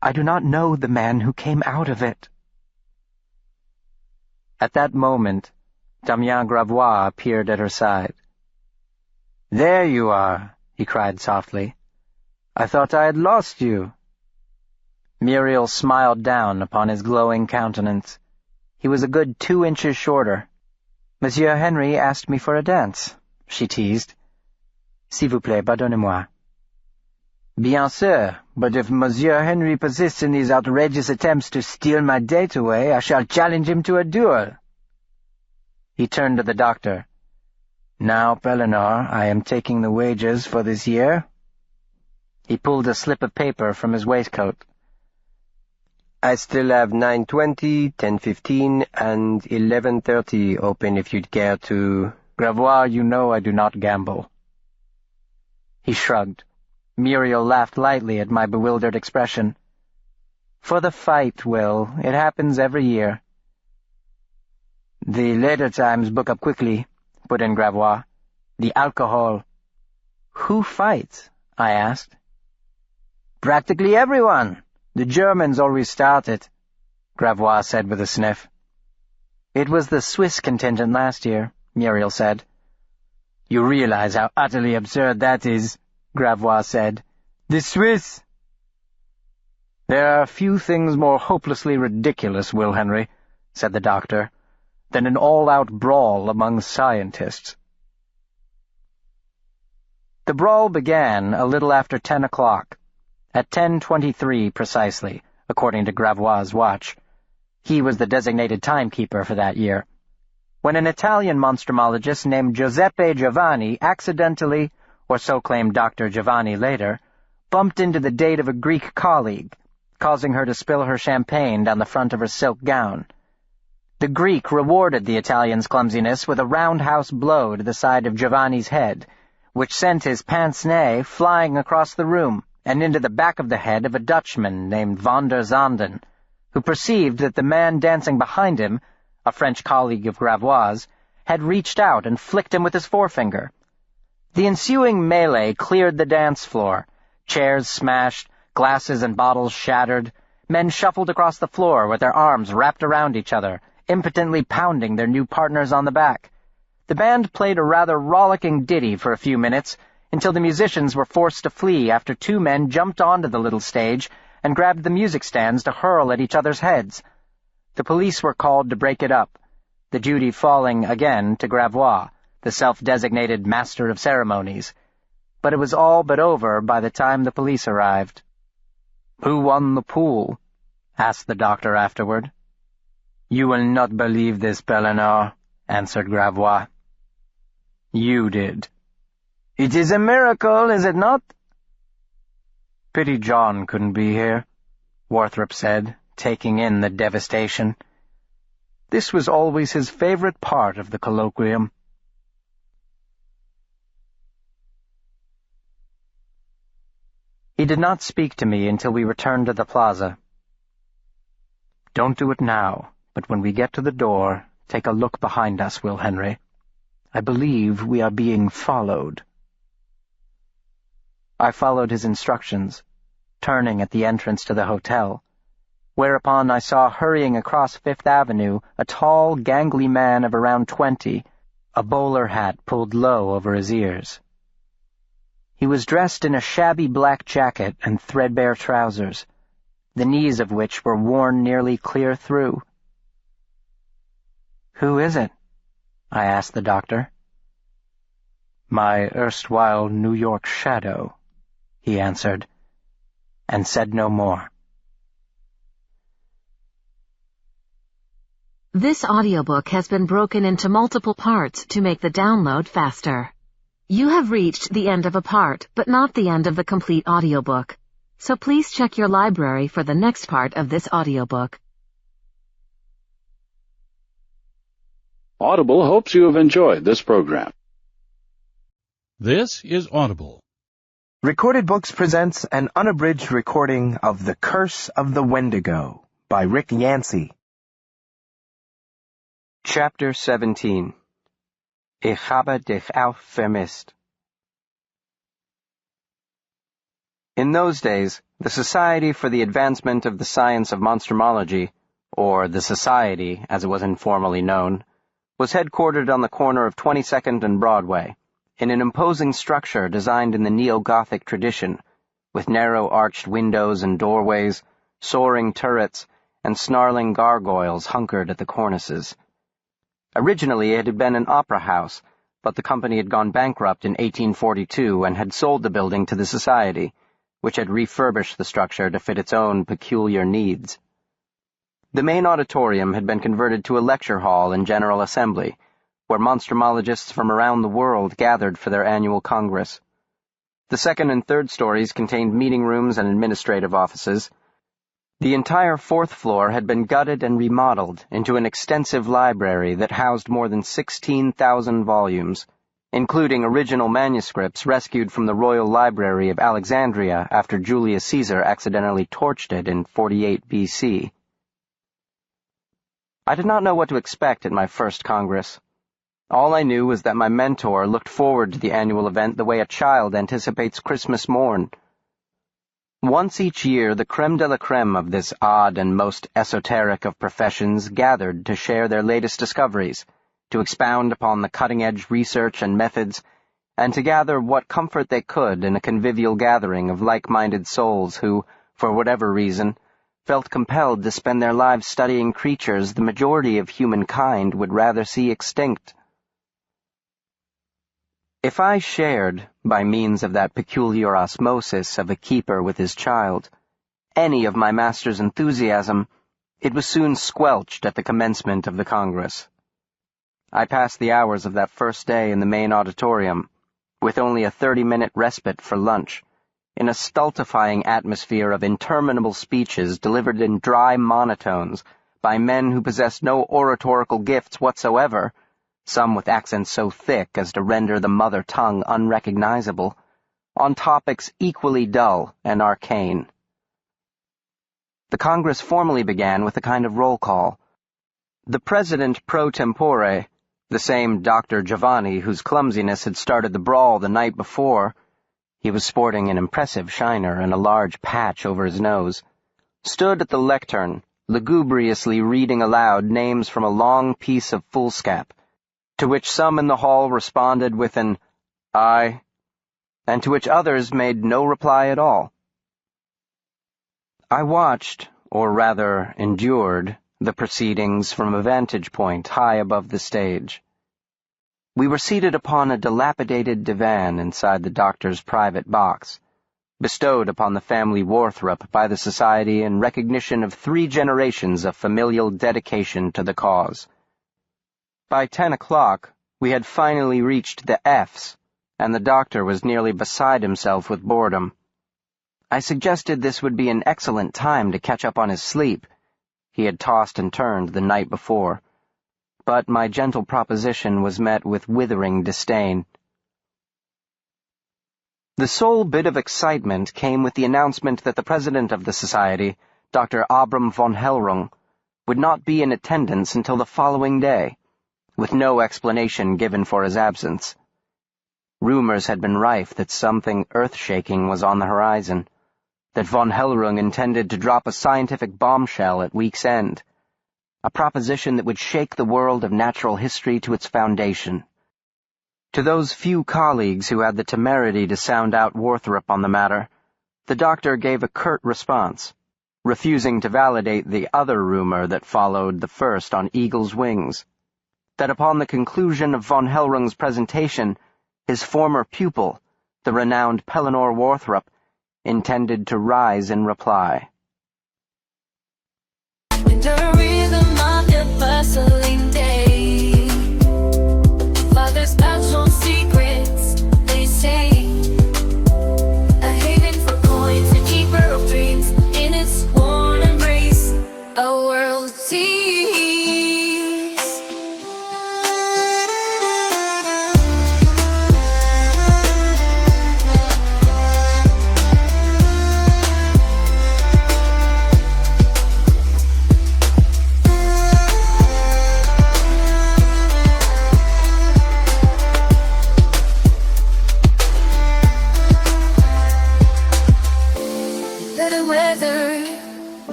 I do not know the man who came out of it." At that moment, Damien Gravois appeared at her side. "There you are," he cried softly. "I thought I had lost you." Muriel smiled down upon his glowing countenance. He was a good 2 inches shorter. "Monsieur Henry asked me for a dance," she teased. "S'il vous plaît, pardonnez-moi." "Bien sûr, but if Monsieur Henry persists in these outrageous attempts to steal my date away, I shall challenge him to a duel." He turned to the doctor. "Now, Pellinore, I am taking the wages for this year." He pulled a slip of paper from his waistcoat. "I still have 9:20, 10:15, and 11:30 open if you'd care to—" "Gravois, you know I do not gamble." He shrugged. Muriel laughed lightly at my bewildered expression. "For the fight, Will. It happens every year." "The later times book up quickly," put in Gravois. "The alcohol." "Who fights?" I asked. "Practically everyone. The Germans always start it," Gravois said with a sniff. "It was the Swiss contingent last year," Muriel said. "You realize how utterly absurd that is," Gravois said. "The Swiss!" "There are few things more hopelessly ridiculous, Will Henry," said the doctor, "than an all-out brawl among scientists." The brawl began a little after 10 o'clock. At 10:23 precisely, according to Gravois' watch. He was the designated timekeeper for that year. When an Italian monstrumologist named Giuseppe Giovanni accidentally, or so claimed Dr. Giovanni later, bumped into the date of a Greek colleague, causing her to spill her champagne down the front of her silk gown. The Greek rewarded the Italian's clumsiness with a roundhouse blow to the side of Giovanni's head, which sent his pince-nez flying across the room and into the back of the head of a Dutchman named van der Zanden, who perceived that the man dancing behind him, a French colleague of Gravois', had reached out and flicked him with his forefinger. The ensuing melee cleared the dance floor. Chairs smashed, glasses and bottles shattered. Men shuffled across the floor with their arms wrapped around each other, impotently pounding their new partners on the back. The band played a rather rollicking ditty for a few minutes, until the musicians were forced to flee after 2 men jumped onto the little stage and grabbed the music stands to hurl at each other's heads. The police were called to break it up, the duty falling again to Gravois, the self-designated master of ceremonies. But it was all but over by the time the police arrived. "Who won the pool?" asked the doctor afterward. "You will not believe this, Pellinor," answered Gravois. "You did." "It is a miracle, is it not?" "Pity John couldn't be here," Worthrop said, taking in the devastation. This was always his favorite part of the colloquium. He did not speak to me until we returned to the plaza. "Don't do it now, but when we get to the door, take a look behind us, Will Henry. I believe we are being followed." I followed his instructions, turning at the entrance to the hotel, whereupon I saw hurrying across Fifth Avenue a tall, gangly man of around 20, a bowler hat pulled low over his ears. He was dressed in a shabby black jacket and threadbare trousers, the knees of which were worn nearly clear through. "Who is it?" I asked the doctor. "My erstwhile New York shadow," he answered, and said no more. This audiobook has been broken into multiple parts to make the download faster. You have reached the end of a part, but not the end of the complete audiobook. So please check your library for the next part of this audiobook. Audible hopes you have enjoyed this program. This is Audible. Recorded Books presents an unabridged recording of The Curse of the Wendigo by Rick Yancey. Chapter 17. Ich habe dich auch vermisst. In those days, the Society for the Advancement of the Science of Monstrumology, or the Society, as it was informally known, was headquartered on the corner of 22nd and Broadway, in an imposing structure designed in the neo-Gothic tradition, with narrow arched windows and doorways, soaring turrets, and snarling gargoyles hunkered at the cornices. Originally it had been an opera house, but the company had gone bankrupt in 1842 and had sold the building to the Society, which had refurbished the structure to fit its own peculiar needs. The main auditorium had been converted to a lecture hall and general assembly, where monstrumologists from around the world gathered for their annual congress. The second and third stories contained meeting rooms and administrative offices. The entire fourth floor had been gutted and remodeled into an extensive library that housed more than 16,000 volumes, including original manuscripts rescued from the Royal Library of Alexandria after Julius Caesar accidentally torched it in 48 BC. I did not know what to expect at my first Congress. All I knew was that my mentor looked forward to the annual event the way a child anticipates Christmas morn. Once each year, the creme de la creme of this odd and most esoteric of professions gathered to share their latest discoveries, to expound upon the cutting-edge research and methods, and to gather what comfort they could in a convivial gathering of like-minded souls who, for whatever reason, felt compelled to spend their lives studying creatures the majority of humankind would rather see extinct. If I shared, by means of that peculiar osmosis of a keeper with his child, any of my master's enthusiasm, it was soon squelched at the commencement of the Congress. I passed the hours of that first day in the main auditorium, with only a 30-minute respite for lunch, in a stultifying atmosphere of interminable speeches delivered in dry monotones by men who possessed no oratorical gifts whatsoever, some with accents so thick as to render the mother tongue unrecognizable, on topics equally dull and arcane. The Congress formally began with a kind of roll call. The president pro tempore, the same Dr. Giovanni whose clumsiness had started the brawl the night before — he was sporting an impressive shiner and a large patch over his nose — stood at the lectern, lugubriously reading aloud names from a long piece of foolscap, to which some in the hall responded with an "aye," and to which others made no reply at all. I watched, or rather endured, the proceedings from a vantage point high above the stage. We were seated upon a dilapidated divan inside the doctor's private box, bestowed upon the family Worthrup by the Society in recognition of 3 generations of familial dedication to the cause. By 10 o'clock, we had finally reached the F's, and the doctor was nearly beside himself with boredom. I suggested this would be an excellent time to catch up on his sleep. He had tossed and turned the night before. But my gentle proposition was met with withering disdain. The sole bit of excitement came with the announcement that the president of the society, Dr. Abram von Hellrung, would not be in attendance until the following day, with no explanation given for his absence. Rumors had been rife that something earth-shaking was on the horizon, that von Hellrung intended to drop a scientific bombshell at week's end, a proposition that would shake the world of natural history to its foundation. To those few colleagues who had the temerity to sound out Worthrup on the matter, the doctor gave a curt response, refusing to validate the other rumor that followed the first on eagle's wings, that upon the conclusion of von Hellrung's presentation, his former pupil, the renowned Pellinor Worthrup, intended to rise in reply. In the rhythm of the bustling day, Father's special secrets, they say, a haven for coins, a keeper of dreams, in its warm embrace, a world sees.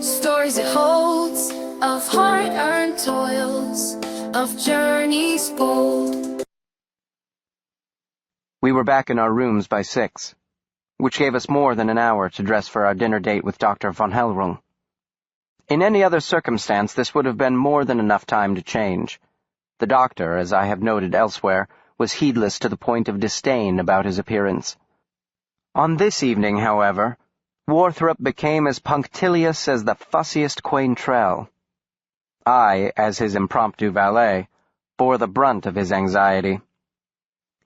Stories it holds of hard-earned toils, of journeys bold. We were back in our rooms by 6, which gave us more than an hour to dress for our dinner date with Dr. von Hellrung. In any other circumstance, this would have been more than enough time to change. The doctor, as I have noted elsewhere, was heedless to the point of disdain about his appearance. On this evening, however, Worthrup became as punctilious as the fussiest Quaintrell. I, as his impromptu valet, bore the brunt of his anxiety.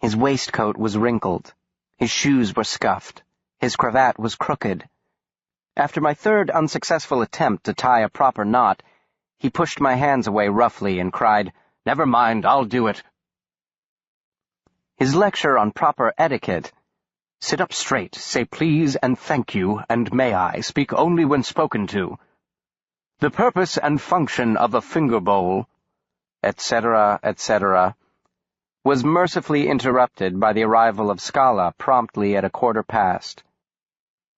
His waistcoat was wrinkled, his shoes were scuffed, his cravat was crooked. After my 3rd unsuccessful attempt to tie a proper knot, he pushed my hands away roughly and cried, "Never mind, I'll do it." His lecture on proper etiquette, "Sit up straight, say please and thank you, and may I, speak only when spoken to. The purpose and function of a finger bowl," etc., etc., was mercifully interrupted by the arrival of Scala promptly at 1:15.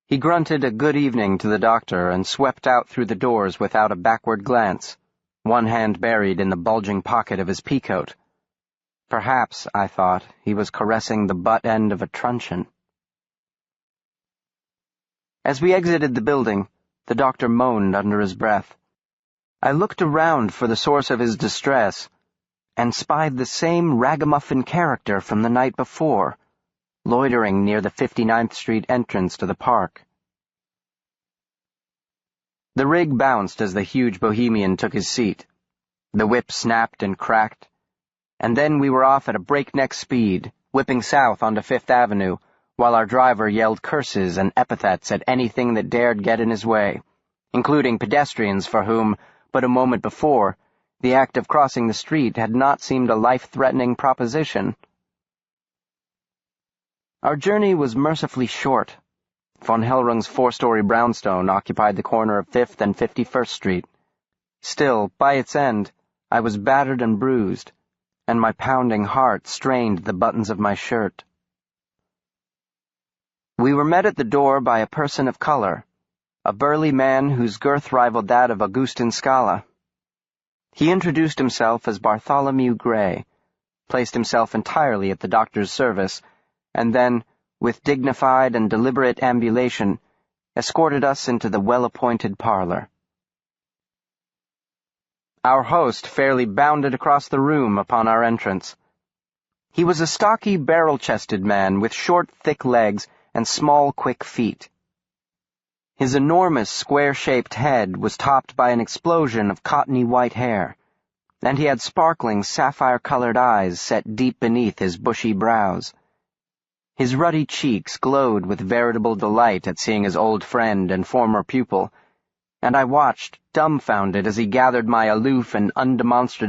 He grunted a good evening to the doctor and swept out through the doors without a backward glance, one hand buried in the bulging pocket of his peacoat. Perhaps, I thought, he was caressing the butt end of a truncheon. As we exited the building, the doctor moaned under his breath. I looked around for the source of his distress, and spied the same ragamuffin character from the night before, loitering near the 59th Street entrance to the park. The rig bounced as the huge bohemian took his seat. The whip snapped and cracked, and then we were off at a breakneck speed, whipping south onto 5th Avenue, while our driver yelled curses and epithets at anything that dared get in his way, including pedestrians for whom, but a moment before, the act of crossing the street had not seemed a life-threatening proposition. Our journey was mercifully short. Von Hellrung's 4-story brownstone occupied the corner of 5th and 51st Street. Still, by its end, I was battered and bruised, and my pounding heart strained the buttons of my shirt. We were met at the door by a person of color, a burly man whose girth rivaled that of Augustin Scala. He introduced himself as Bartholomew Gray, placed himself entirely at the doctor's service, and then, with dignified and deliberate ambulation, escorted us into the well-appointed parlor. Our host fairly bounded across the room upon our entrance. He was a stocky, barrel-chested man with short, thick legs and small, quick feet. His enormous, square-shaped head was topped by an explosion of cottony white hair, and he had sparkling, sapphire-colored eyes set deep beneath his bushy brows. His ruddy cheeks glowed with veritable delight at seeing his old friend and former pupil, and I watched, dumbfounded, as he gathered my aloof and undemonstrative